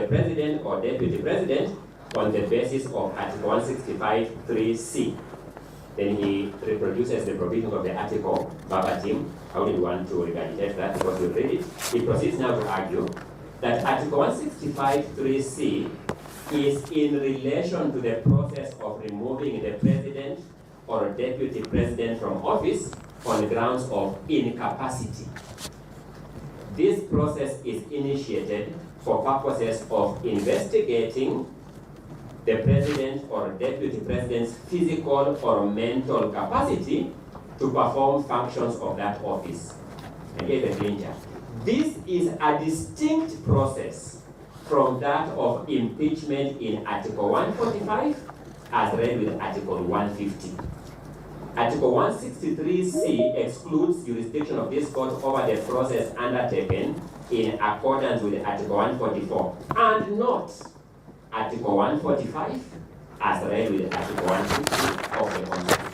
president or deputy president on the basis of Article 165(3)(c). Then he reproduces the provisions of the article verbatim. I wouldn't want to regurgitate that because you read it. He proceeds now to argue that Article 165(3)(c) is in relation to the process of removing the president or deputy president from office on grounds of incapacity. This process is initiated for purposes of investigating the president or deputy president's physical or mental capacity to perform functions of that office. Again, the danger. This is a distinct process from that of impeachment in Article 145 as read with Article 150. Article 163(c) excludes jurisdiction of this court over the process undertaken in accordance with Article 144 and not Article 145 as read with Article 150 of the Constitution.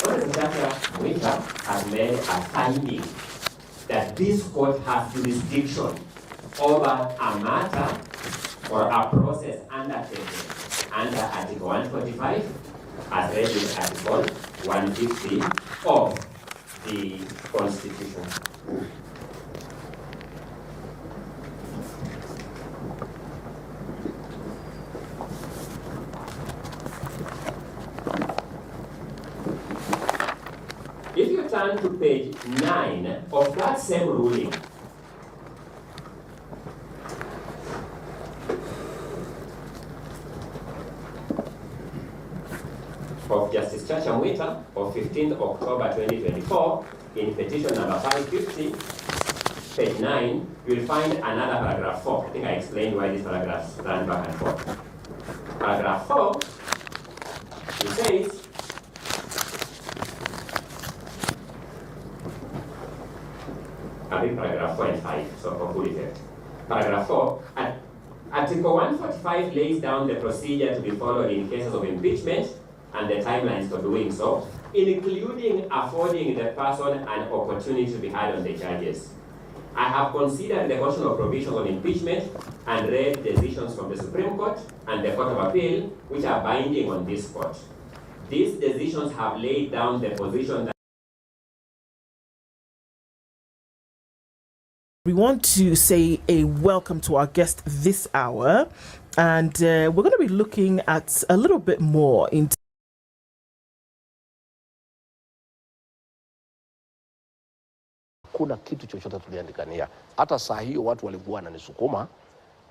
Honorable Chacha Mwita has made a finding that this court has jurisdiction over a matter or a process undertaken under Article 145 as read in Article 150 of the Constitution. If you turn to page 9 of that same ruling, of Justice Chacha Mwita of 15th October 2024, in petition number 550, page 9, you'll find another paragraph 4. I think I explained why these paragraphs run back and forth. Paragraph 4, it says, I think paragraph 4 and 5, so for full effect. Paragraph 4, Article 145 lays down the procedure to be followed in cases of impeachment and the timelines for doing so, including affording the person an opportunity to be heard on the charges. I have considered the constitutional provisions on impeachment and read decisions from the Supreme Court and the Court of Appeal, which are binding on this court. These decisions have laid down the position that we want to say a welcome to our guest this hour, and we're going to be looking at a little bit more into kuna kitu chochote tuliandikania. Hata saa hiyo watu walikuwa wananisukuma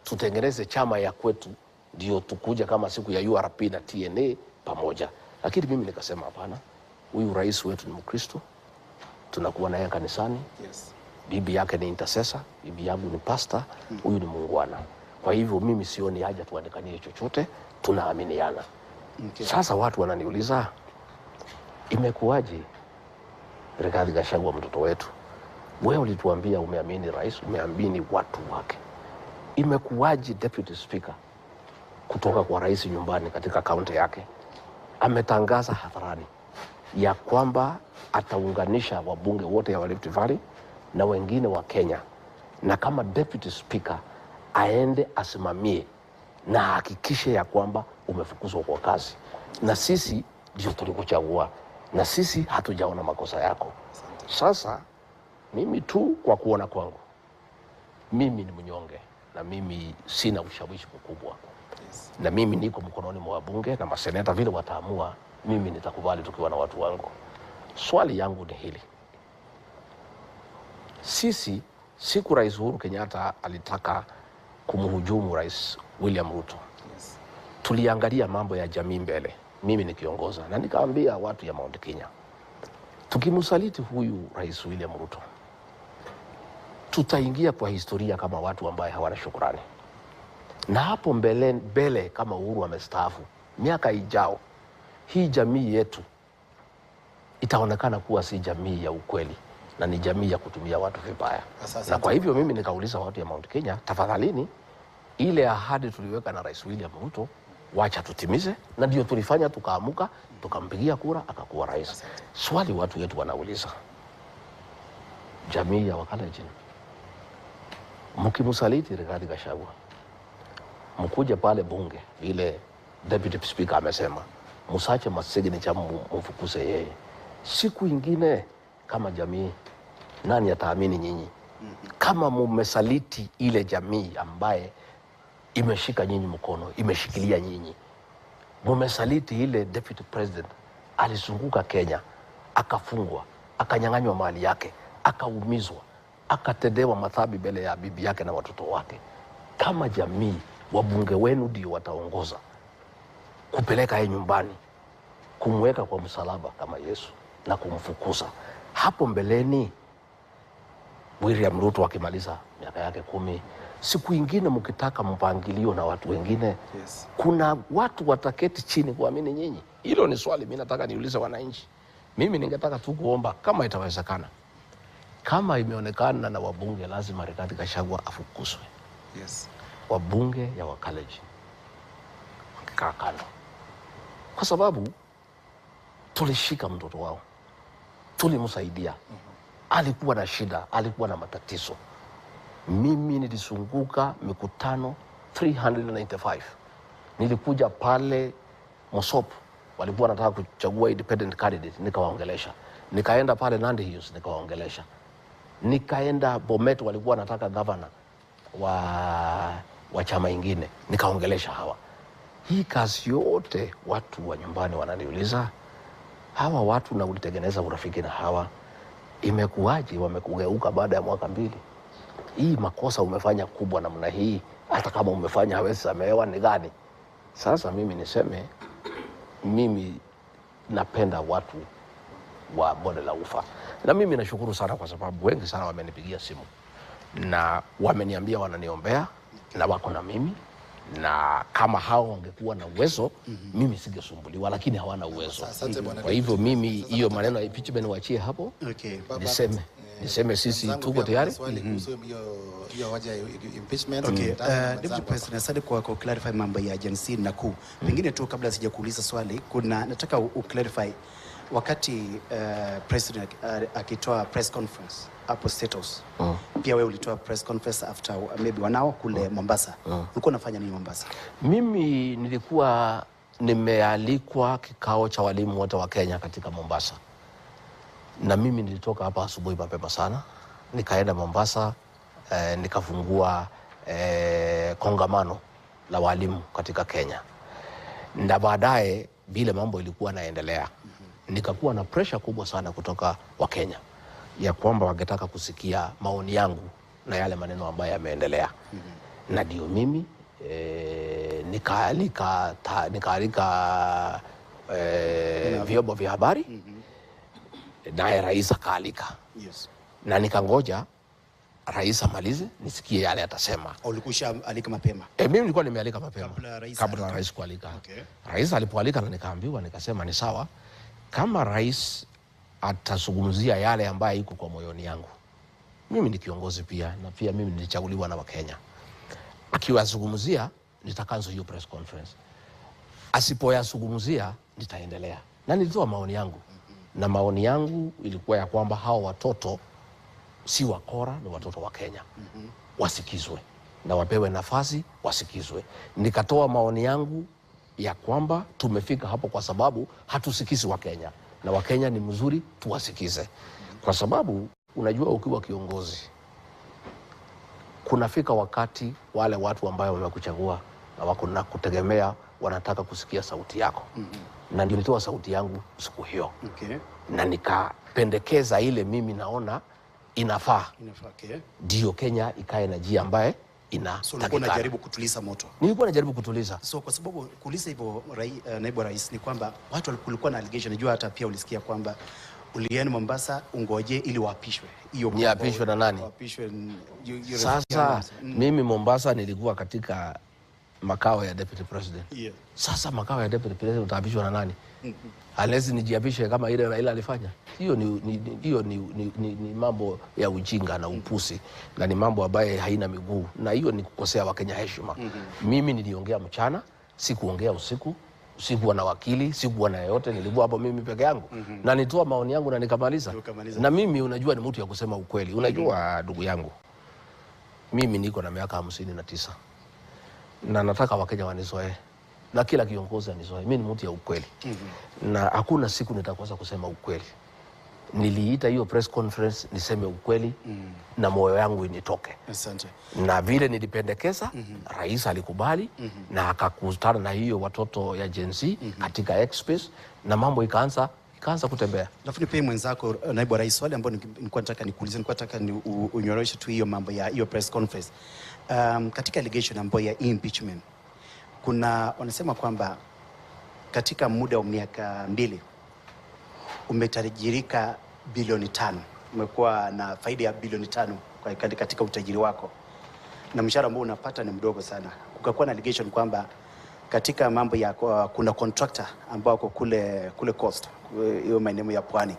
tutengeneze chama ya kwetu ndio tukuja kama siku ya URP na TNA pamoja. Lakini mimi nikasema hapana. Huyu rais wetu ni Mkristo. Tunakuwa naye kanisani. Yes. Bibi yake ni intercessor, bibi yangu ni pastor, huyu ni muungwana. Kwa hivyo mimi sioni haja tuandikanie chochote, tunaaminiana. Okay. Sasa watu wananiuliza imekuwaje Rigathi Gachagua mtoto wetu? Wewe ulituambia umeamini rais, umeamini watu wake. Imekuwaje deputy speaker kutoka kwa rais nyumbani katika kaunti yake ametangaza hadharani ya kwamba ataunganisha wabunge wote ya Rift Valley na wengine wa Kenya, na kama deputy speaker aende asimamie na hakikishe ya kwamba umefukuzwa kwa kazi, na sisi ndio tulikuchagua, na sisi hatujaona makosa yako. Sasa mimi tu kwa kuona kwangu, mimi ni mnyonge na mimi sina ushawishi mkubwa. Yes. Na mimi niko mkononi mwa wabunge na maseneta, vile wataamua mimi nitakubali tukiwa na watu wangu. Swali yangu ni hili. Sisi siku Rais Uhuru Kenyatta alitaka kumhujumu Rais William Ruto. Yes. Tuliangalia mambo ya jamii mbele. Mimi nikiongoza na nikaambia watu ya Mount Kenya, tukimsaliti huyu Rais William Ruto tutaingia kwa historia kama watu ambao hawana shukrani. Na hapo mbele kama Uhuru amestaafu, miaka ijao, hii jamii yetu itaonekana kuwa si jamii ya ukweli na ni jamii ya kutumia watu vibaya. Na kwa hivyo mimi nikauliza watu ya Mount Kenya, tafadhalini ile ahadi tuliweka na Rais William Ruto wacha tutimize, na ndio tulifanya, tukaamuka, tukampigia kura, akakuwa rais. Swali watu wetu wanauliza, jamii ya Wakalenjin, mkimsaliti Rigathi Gachagua, mkuja pale bunge vile deputy speaker amesema, musache masignature mfukuse yeye, siku ingine kama jamii nani ataamini nyinyi? Kama mumesaliti ile jamii ambaye imeshika nyinyi mkono, imeshikilia nyinyi, mumesaliti ile deputy president alizunguka Kenya, akafungwa, akanyang'anywa mali yake, akaumizwa, akatendewa madhambi mbele ya bibi yake na watoto wake. Kama jamii, wabunge wenu ndio wataongoza kupeleka yeye nyumbani, kumweka kwa msalaba kama Yesu na kumfukuza. Hapo mbeleni William Ruto akimaliza miaka yake 10, siku ingine mkitaka mpangilio na watu wengine, yes, kuna watu wataketi chini kuamini nyinyi? Hilo ni swali mimi nataka niulize wananchi. Mimi ningetaka tu kuomba kama itawezekana, kama imeonekana na wabunge lazima Rigathi Gachagua afukuzwe. Yes. Wabunge ya Wakalenjin wakikaa kando, kwa sababu tulishika mtoto wao, tulimsaidia. Alikuwa na shida, alikuwa na matatizo. Mimi nilizunguka mikutano 395. Nilikuja pale Mosop, walikuwa wanataka kuchagua independent candidate, nikawaongelesha. Nikaenda pale Nandi Hills, nikawaongelesha. Nikaenda Bomet, walikuwa wanataka governor wa chama ingine, nikaongelesha hawa. Hii kazi yote watu wa nyumbani wananiuliza, hawa watu na ulitengeneza urafiki na hawa, imekuwaje wamekugeuka baada ya mwaka 2? Hii makosa umefanya kubwa namna hii, hata kama umefanya hawezi samehewa, ni gani? Sasa mimi niseme, mimi napenda watu wa bonde la ufa. Na mimi nashukuru sana kwa sababu wengi sana wamenipigia simu na wameniambia wananiombea na wako na mimi, na kama hao wangekuwa na uwezo mimi singesumbuliwa, lakini hawana uwezo. Kwa hivyo mimi hiyo maneno ya impeachment waachie hapo. Okay. Niseme sisi tuko tayari. Okay. Deputy President, asante kwa clarify mambo ya agency na kuu. Pengine tu kabla sijakuuliza swali, nataka clarify wakati President akitoa press conference hapo State House. Pia wewe ulitoa press conference after maybe wanao kule Mombasa. Ulikuwa unafanya nini Mombasa? Mimi nilikuwa nimealikwa kikao cha walimu wote wa Kenya katika Mombasa. Na mimi nilitoka hapa asubuhi mapema sana, nikaenda Mombasa, nikafungua kongamano la walimu katika Kenya. Na baadaye vile mambo ilikuwa naendelea, nikakuwa na pressure kubwa sana kutoka wa Kenya ya kwamba wangetaka kusikia maoni yangu na yale maneno ambayo yameendelea. Na ndio mimi nikaalika vyombo vya habari, naye rais akaalika. Yes. Na nikangoja rais amalize nisikie yale atasema. Ulikusha alika mapema? Mimi nilikuwa nimealika mapema kabla rais kualika. Okay. Rais alipoalika na nikaambiwa, nikasema ni sawa, kama rais atazungumzia yale ambayo iko kwa moyoni yangu. Mimi ni kiongozi pia, na pia mimi nilichaguliwa na Wakenya. Akiwazungumzia nitakanzo hiyo press conference. Asipoyazungumzia nitaendelea. Na nilitoa maoni yangu. Na maoni yangu ilikuwa ya kwamba hao watoto si wakora, ni watoto wa Kenya. Wasikizwe na wapewe nafasi, wasikizwe. Nikatoa maoni yangu ya kwamba tumefika hapo kwa sababu hatusikizi wa Kenya, na wa Kenya ni mzuri, tuwasikize. Kwa sababu unajua ukiwa kiongozi kunafika wakati wale watu ambao wamekuchagua na wako na kutegemea wanataka kusikia sauti yako. Na ndio nilitoa sauti yangu siku hiyo. Okay. Na nikapendekeza ile mimi naona inafaa. Okay. Ndio Kenya ikae na njia ambaye inatakikana. So ulikuwa unajaribu kutuliza moto? Nilikuwa najaribu kutuliza. So kwa sababu kuuliza hivyo naibu rais ni kwamba watu kulikuwa na allegation, najua hata pia ulisikia kwamba ulienda Mombasa ungoje ili waapishwe. Hiyo niapishwe na nani? Waapishwe. Sasa mimi Mombasa nilikuwa katika makao ya deputy president. Yeah. Sasa makao ya deputy president utaapishwa na nani? Unless nijiapishe kama ile Raila alifanya. Hiyo ni mambo ya ujinga na upusi, na ni mambo ambaye haina miguu, na hiyo ni kukosea Wakenya heshima. Mimi niliongea mchana, sikuongea usiku, sikuwa na wakili, sikuwa na yote, nilikuwa hapo mimi peke yangu. Na nitoa maoni yangu na nikamaliza. Na mimi unajua ni mtu ya kusema ukweli. Unajua ndugu yangu, mimi niko na miaka 59. Na nataka Wakenya wanizoe. Na kila kiongozi anizoe. Mimi ni mtu ya ukweli. Na hakuna siku nitakosa kusema ukweli. Niliita hiyo press conference niseme ukweli na moyo yangu initoke. Asante. Na vile nilipendekeza, rais alikubali na akakutana na hiyo watoto ya Gen Z katika X-Space, na mambo ikaanza kutembea. Lakini pia mwenzako naibu rais, swali ambalo nilikuwa nataka nikuulize, nilikuwa nataka unyoroshe tu hiyo mambo ya hiyo press conference. Katika allegation ambayo ya impeachment, kuna wanasema kwamba katika muda wa miaka 2 umetajirika bilioni 5. Umekuwa na faida ya bilioni 5 katika utajiri wako, na mshahara ambao unapata ni mdogo sana. Kukakuwa na allegation kwamba katika mambo ya kuna contractor ambao kule coast, hiyo maeneo ya pwani,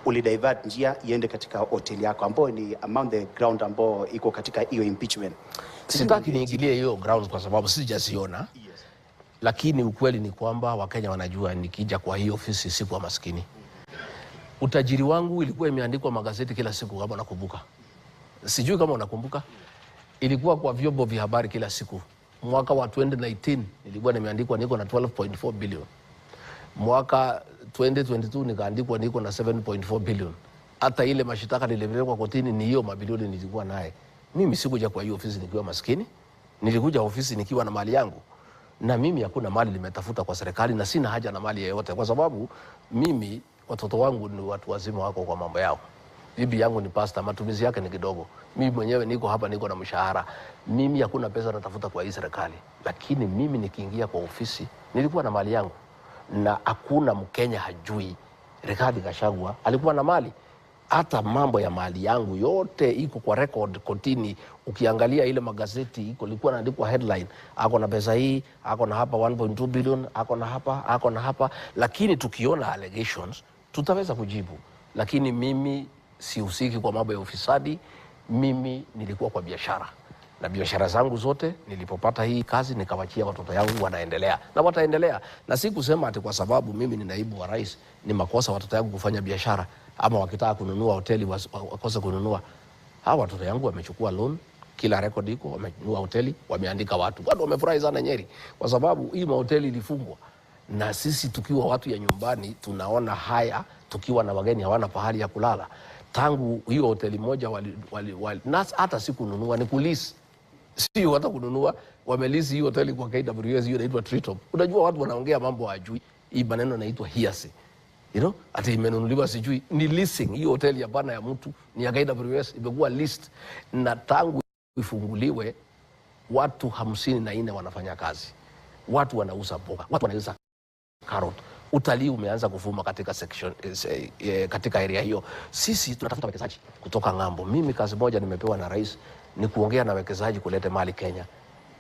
ulidivert njia iende katika hoteli yako ambao ni among the ground ambao iko katika hiyo impeachment. Sitaki niingilie hiyo ground kwa sababu sijaziona. Yes. Lakini ukweli ni kwamba Wakenya wanajua nikija kwa hiyo ofisi si kwa maskini. Utajiri wangu ilikuwa imeandikwa magazeti kila siku kama nakumbuka. Sijui kama unakumbuka. Ilikuwa kwa vyombo vya habari kila siku. Mwaka wa 2019 nilikuwa nimeandikwa niko na 12.4 billion. Mwaka 2022 nikaandikwa niko na 7.4 billion. Hata ile mashitaka nilipelekwa kotini ni hiyo mabilioni nilikuwa naye. Mimi sikuja kwa hiyo ofisi nikiwa maskini. Nilikuja ofisi nikiwa na mali yangu. Na mimi hakuna mali nimetafuta kwa serikali na sina haja na mali yoyote kwa sababu mimi watoto wangu ni watu wazima wako kwa mambo yao. Bibi yangu ni pastor, matumizi yake ni kidogo. Mimi mwenyewe niko hapa niko na mshahara. Mimi hakuna pesa natafuta kwa hii serikali. Lakini mimi nikiingia kwa ofisi nilikuwa na mali yangu. Na hakuna Mkenya hajui Rigathi Gachagua alikuwa na mali. Hata mambo ya mali yangu yote iko kwa record kotini. Ukiangalia ile magazeti iko ilikuwa inaandikwa headline, ako na pesa hii, ako na hapa 1.2 billion, ako na hapa, ako na hapa. Lakini tukiona allegations tutaweza kujibu. Lakini mimi sihusiki kwa mambo ya ufisadi. Mimi nilikuwa kwa biashara. Na biashara zangu zote nilipopata hii kazi nikawachia watoto yangu wanaendelea na wataendelea. Na si kusema ati kwa sababu mimi ni naibu wa rais ni makosa watoto yangu kufanya biashara ama wakitaka kununua hoteli wakose kununua. Hawa watoto yangu wamechukua loan, kila record iko, wamenunua hoteli, wameandika watu. Watu wamefurahi sana Nyeri kwa sababu hii mahoteli ilifungwa. Na sisi tukiwa watu ya nyumbani tunaona haya tukiwa na wageni hawana pahali ya kulala. Tangu hiyo hoteli moja na hata si kununua ni kulisi. Sio hata kununua, wamelisi hiyo hoteli kwa KWS hiyo inaitwa Treetop. Unajua watu wanaongea mambo hawajui. Hii maneno inaitwa hearsay. You know, ati imenunuliwa sijui ni leasing. Hiyo hoteli ya bana ya mtu ni ya KWS imekuwa list na tangu ifunguliwe watu 54 wanafanya kazi. Watu wanauza mboga, watu wanauza carrot. Utalii umeanza kuvuma katika section katika area hiyo. Sisi tunatafuta wawekezaji kutoka ng'ambo. Mimi kazi moja nimepewa na rais ni kuongea na wawekezaji kulete mali Kenya.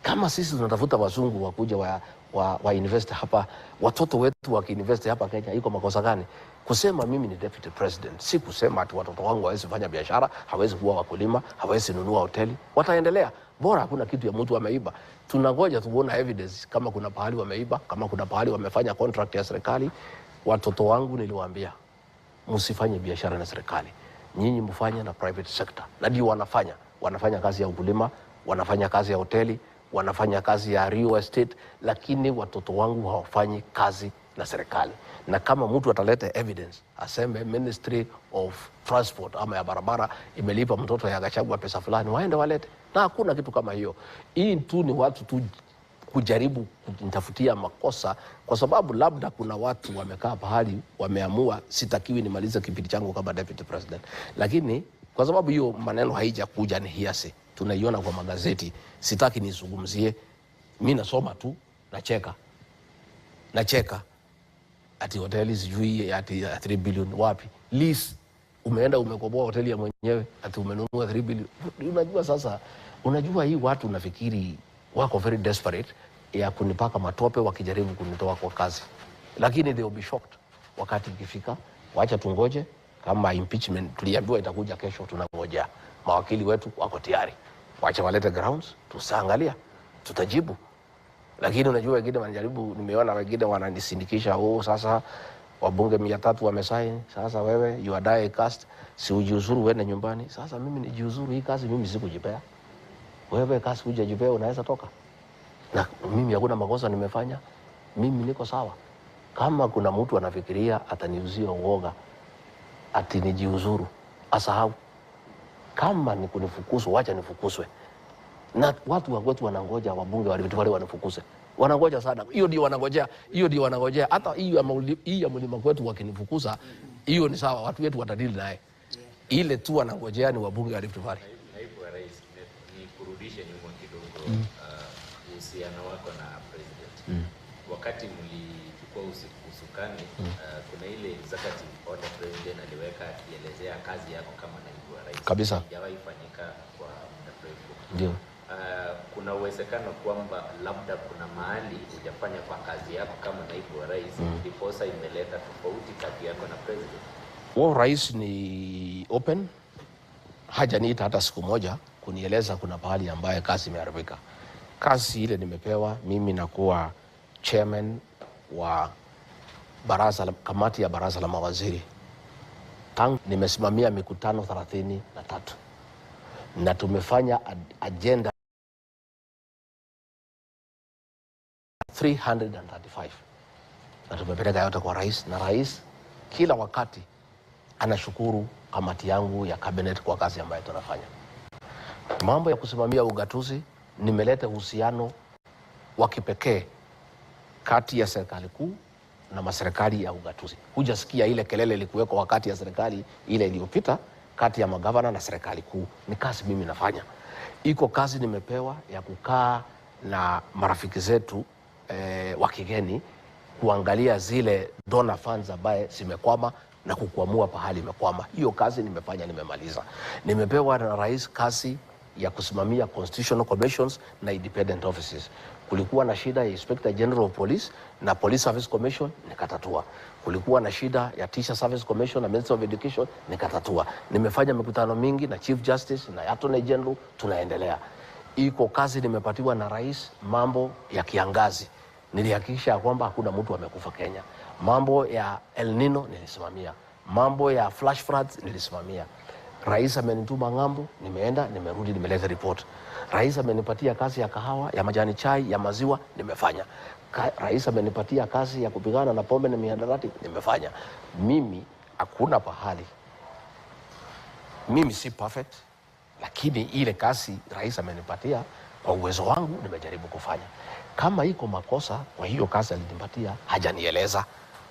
Kama sisi tunatafuta wazungu wakuja wa invest hapa, watoto wetu wakiinvest hapa Kenya, iko makosa gani? Kusema mimi ni deputy president, si kusema ati watoto wangu hawezi fanya biashara, hawezi kuwa wakulima, hawezi nunua hoteli. Wataendelea. Bora hakuna kitu ya mtu ameiba. Tunangoja tuone evidence kama kuna pahali wameiba, kama kuna pahali wamefanya contract ya serikali. Watoto wangu niliwaambia, msifanye biashara na serikali. Nyinyi mfanye na private sector. Na ndio wanafanya. Wanafanya kazi ya ukulima, wanafanya kazi ya hoteli, wanafanya kazi ya real estate, lakini watoto wangu hawafanyi kazi na serikali. Na kama mtu ataleta evidence, aseme Ministry of Transport ama ya barabara imelipa mtoto ya Gachagua pesa fulani, waende walete. Na hakuna kitu kama hiyo. Hii tu ni watu tu kujaribu kujitafutia makosa kwa sababu labda kuna watu wamekaa pahali wameamua sitakiwi nimalize kipindi changu kama deputy president. Lakini kwa sababu hiyo maneno haija kuja ni hearsay. Tunaiona kwa magazeti. Sitaki nizungumzie. Mimi nasoma tu, nacheka. Ati hoteli sijui ati 3 billion wapi? Lease. Umeenda umekoboa hoteli ya mwenyewe ati umenunua 3 billion. Unajua sasa, unajua hii watu nafikiri wako very desperate ya kunipaka matope wakijaribu kunitoa kwa kazi. Lakini they will be shocked wakati ikifika. Wacha tungoje kama impeachment tuliambiwa itakuja kesho, tunangoja. Mawakili wetu wako tayari. Wacha walete grounds, tusaangalia, tutajibu. Lakini unajua wengine wanajaribu, nimeona wengine wananisindikisha, sasa wabunge 300 wamesign, sasa wewe you are die cast, si ujiuzuru uende nyumbani. Sasa mimi nijiuzuru hii kazi mimi sikujipea. Wewe kazi hujajipea unaweza toka. Na mimi hakuna makosa nimefanya. Mimi niko sawa. Kama kuna mtu anafikiria ataniuzia uoga ati nijiuzuru, asahau. Kama ni kunifukuzwa, wacha nifukuzwe. Na watu wa kwetu wanangoja wabunge wale wanifukuse. Wanangoja sana. Hiyo ndio wanangojea. Hata hii ya mlima kwetu wakinifukuza, hiyo ni sawa, watu wetu watadili naye. Ile tu wanangojea ni wabunge wa Rift Valley. Naibu wa rais, ni kurudisha nyuma kidogo uhusiano wako na president. Wakati mlichukua usukani, kuna ile executive order president aliweka akielezea kazi yako kama naibu wa rais. Kabisa. Haijawahi fanyika kwa muda mrefu. Ndio. Kuna uwezekano kwamba labda kuna mahali hujafanya kwa kazi yako kama naibu wa rais, ndiposa imeleta tofauti kati yako na president. Rais ni open, hajaniita hata siku moja kunieleza kuna pahali ambaye kazi imeharibika. Kazi ile nimepewa, mimi nakuwa chairman wa kamati ya baraza la mawaziri. Nimesimamia mikutano 33. na tumefanya agenda 335 na tumepeleka yote kwa rais, na rais kila wakati anashukuru kamati yangu ya cabinet kwa kazi ambayo tunafanya. Mambo ya kusimamia ugatuzi, nimeleta uhusiano wa kipekee kati ya serikali kuu na maserikali ya ugatuzi. Hujasikia ile kelele ilikuweko wakati ya serikali ile iliyopita kati ya magavana na serikali kuu. Ni kazi mimi nafanya. Iko kazi nimepewa ya kukaa na marafiki zetu wa kigeni kuangalia zile donor funds ambaye zimekwama na kukwamua pahali imekwama. Hiyo kazi nimefanya, nimemaliza. Nimepewa na rais kazi ya kusimamia constitutional commissions na independent offices. Kulikuwa na shida ya Inspector General of Police na Police Service Commission, nikatatua. Kulikuwa na shida ya Teacher Service Commission na Minister of Education, nikatatua. Nimefanya mikutano mingi na Chief Justice na Attorney General, tunaendelea. Iko kazi nimepatiwa na rais, mambo ya kiangazi. Nilihakikisha kwamba hakuna mtu amekufa Kenya. Mambo ya El Nino nilisimamia. Mambo ya flash floods nilisimamia. Rais amenituma ng'ambo, nimeenda, nimerudi, nimeleta report. Rais amenipatia kazi ya kahawa, ya majani chai, ya maziwa, nimefanya. Rais amenipatia kazi ya kupigana na pombe na mihadarati, nimefanya. Mimi hakuna pahali. Mimi si perfect, lakini ile kazi rais amenipatia kwa uwezo wangu nimejaribu kufanya. Kama iko makosa kwa hiyo kazi alinipatia, hajanieleza,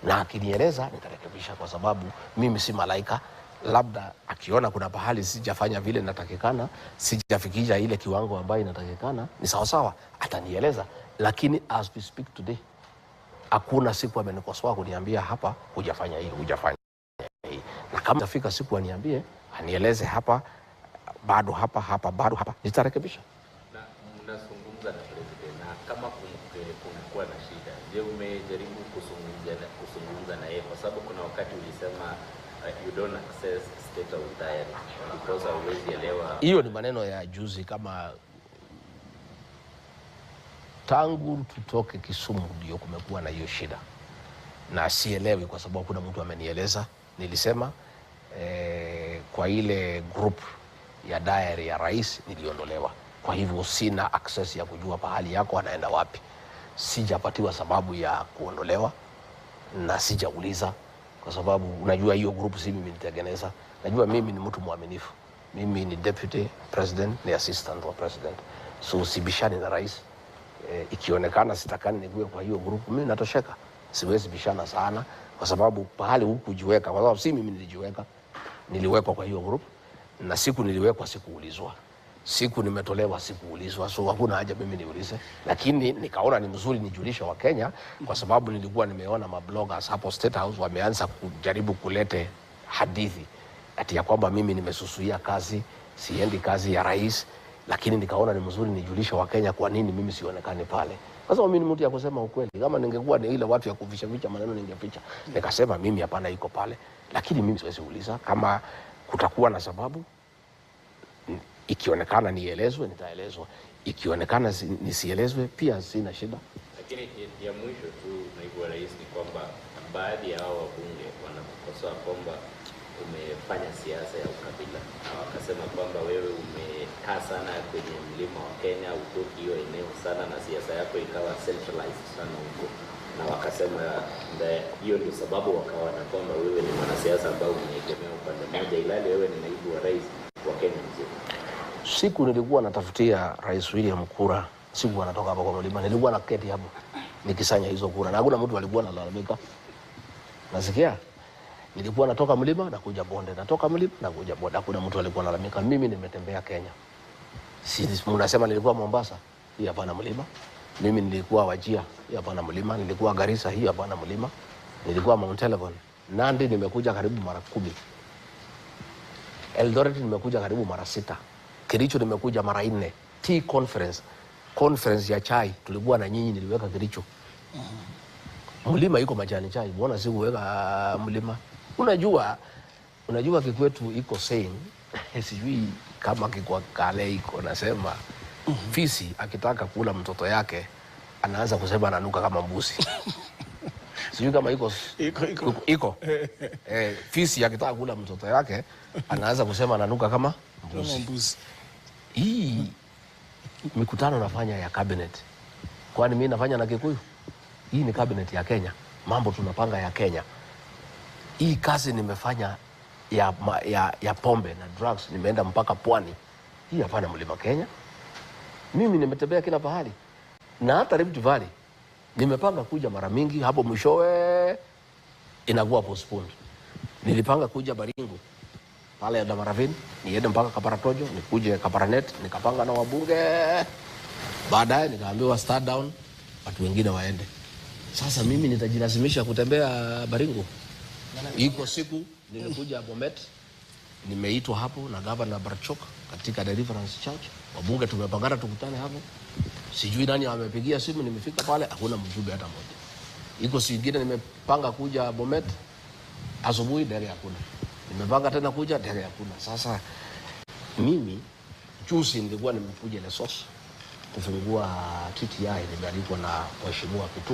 na akinieleza nitarekebisha, kwa sababu mimi si malaika. Labda akiona kuna pahali sijafanya vile natakikana, sijafikisha ile kiwango ambayo inatakikana, ni sawa sawa, atanieleza. Lakini as we speak today, hakuna siku amenikosoa kuniambia hapa hujafanya hii, hujafanya hii. Na kama tafika siku aniambie, anieleze hapa, bado hapa, bado hapa, nitarekebisha. Na mnazungumza na president, na kama kunakuwa na shida, je, umejaribu kuzungumza na yeye? Kwa sababu kuna wakati ulisema you don't access state of diary because hauwezi elewa. Hiyo ni maneno ya juzi. Kama tangu tutoke Kisumu ndio kumekuwa na hiyo shida, na sielewi kwa sababu kuna mtu amenieleza. Nilisema kwa ile group ya diary ya rais niliondolewa, kwa hivyo sina access ya kujua pahali yako anaenda wapi. Sijapatiwa sababu ya kuondolewa na sijauliza, kwa sababu unajua hiyo group si mimi nitengeneza. Najua mimi ni mtu mwaminifu. Mimi ni deputy president, ni assistant wa president. So sibishani na rais. Ikionekana sitakani niwe kwa hiyo group, mimi natosheka. Siwezi bishana sana kwa sababu pahali huku kujiweka, kwa sababu si mimi nilijiweka. Niliwekwa kwa hiyo group, na siku niliwekwa sikuulizwa. Siku nimetolewa sikuulizwa, so hakuna haja mimi niulize. Lakini nikaona ni mzuri nijulishe wa Kenya, kwa sababu nilikuwa nimeona mabloggers hapo State House wameanza kujaribu kulete hadithi ati ya kwamba mimi nimesusuia kazi, siendi kazi ya rais. Lakini nikaona ni mzuri nijulishe wa Kenya kwa nini mimi sionekani pale. Kwa sababu mimi ni mtu ya kusema ukweli. Kama ningekuwa ni ile watu ya kuficha maneno ningeficha. Nikasema mimi hapana iko pale. Lakini mimi siwezi uliza. Kama kutakuwa na sababu, ikionekana nielezwe, nitaelezwa. Ikionekana nisielezwe, pia sina shida. Lakini ya mwisho tu, naibu wa rais, ni kwamba baadhi ya hao wabunge wanakukosoa kwamba umefanya siasa ya ukabila, na wakasema kwamba wewe umekaa sana kwenye mlima wa Kenya, utoki hiyo eneo sana, na siasa yako ikawa centralized sana huko, na wakasema hiyo ndio sababu wakaona kwamba wewe ni mwanasiasa ambao umeegemea upande mmoja, ilali wewe ni naibu wa rais wa Kenya mzima. Siku nilikuwa natafutia Rais William kura, siku anatoka hapa kwa mlima, nilikuwa naketi hapo nikisanya hizo kura, na hakuna mtu alikuwa analalamika. Nasikia nilikuwa natoka mlima na kuja bonde, natoka mlima na kuja bonde, hakuna mtu alikuwa analalamika. Mimi nimetembea Kenya. Si mnasema nilikuwa Mombasa, hii hapana mlima. Mimi nilikuwa Wajir, hii hapana mlima. Nilikuwa Garissa, hii hapana mlima. Nilikuwa Mount Elgon. Nandi nimekuja karibu mara 10. Eldoret nimekuja karibu mara 6. Kericho nimekuja mara 4. Tea conference ya chai tulikuwa na nyinyi, niliweka Kericho. Mlima iko majani chai, mbona sikuweka mlima? Unajua kikwetu iko saying, sijui kama kikwa kale iko nasema, fisi akitaka kula mtoto yake anaanza kusema ananuka kama mbuzi. Sijui kama iko. Fisi akitaka kula mtoto yake anaanza kusema ananuka kama mbuzi. Hii mikutano nafanya ya cabinet. Kwani mimi nafanya na Kikuyu? Hii ni cabinet ya Kenya. Mambo tunapanga ya Kenya. Hii kazi nimefanya ya pombe na drugs, nimeenda mpaka pwani. Hii hapana Mlima Kenya. Mimi nimetembea kila pahali. Na hata Rift Valley nimepanga kuja mara mingi, hapo mwishowe inakuwa postponed. Nilipanga kuja Baringo pale ya Damaravini, niende mpaka Kaparatojo, nikuje Kaparanet, nikapanga na wabunge. Baadaye nikaambiwa start down, watu wengine waende. Sasa mimi nitajilazimisha kutembea Baringo. Iko siku nilikuja Bomet, nimeitwa hapo na Governor Barchok katika Deliverance Church. Wabunge tumepangana tukutane hapo. Sijui nani amepigia simu, nimefika pale hakuna mjumbe hata mmoja. Iko siku nyingine nimepanga kuja Bomet, asubuhi ndege hakuna. Nimepanga tena kuja ndege hakuna. Sasa mimi juzi nilikuwa nimekuja Lesotho kufungua TTI, nimealikwa na Mheshimiwa Kituru.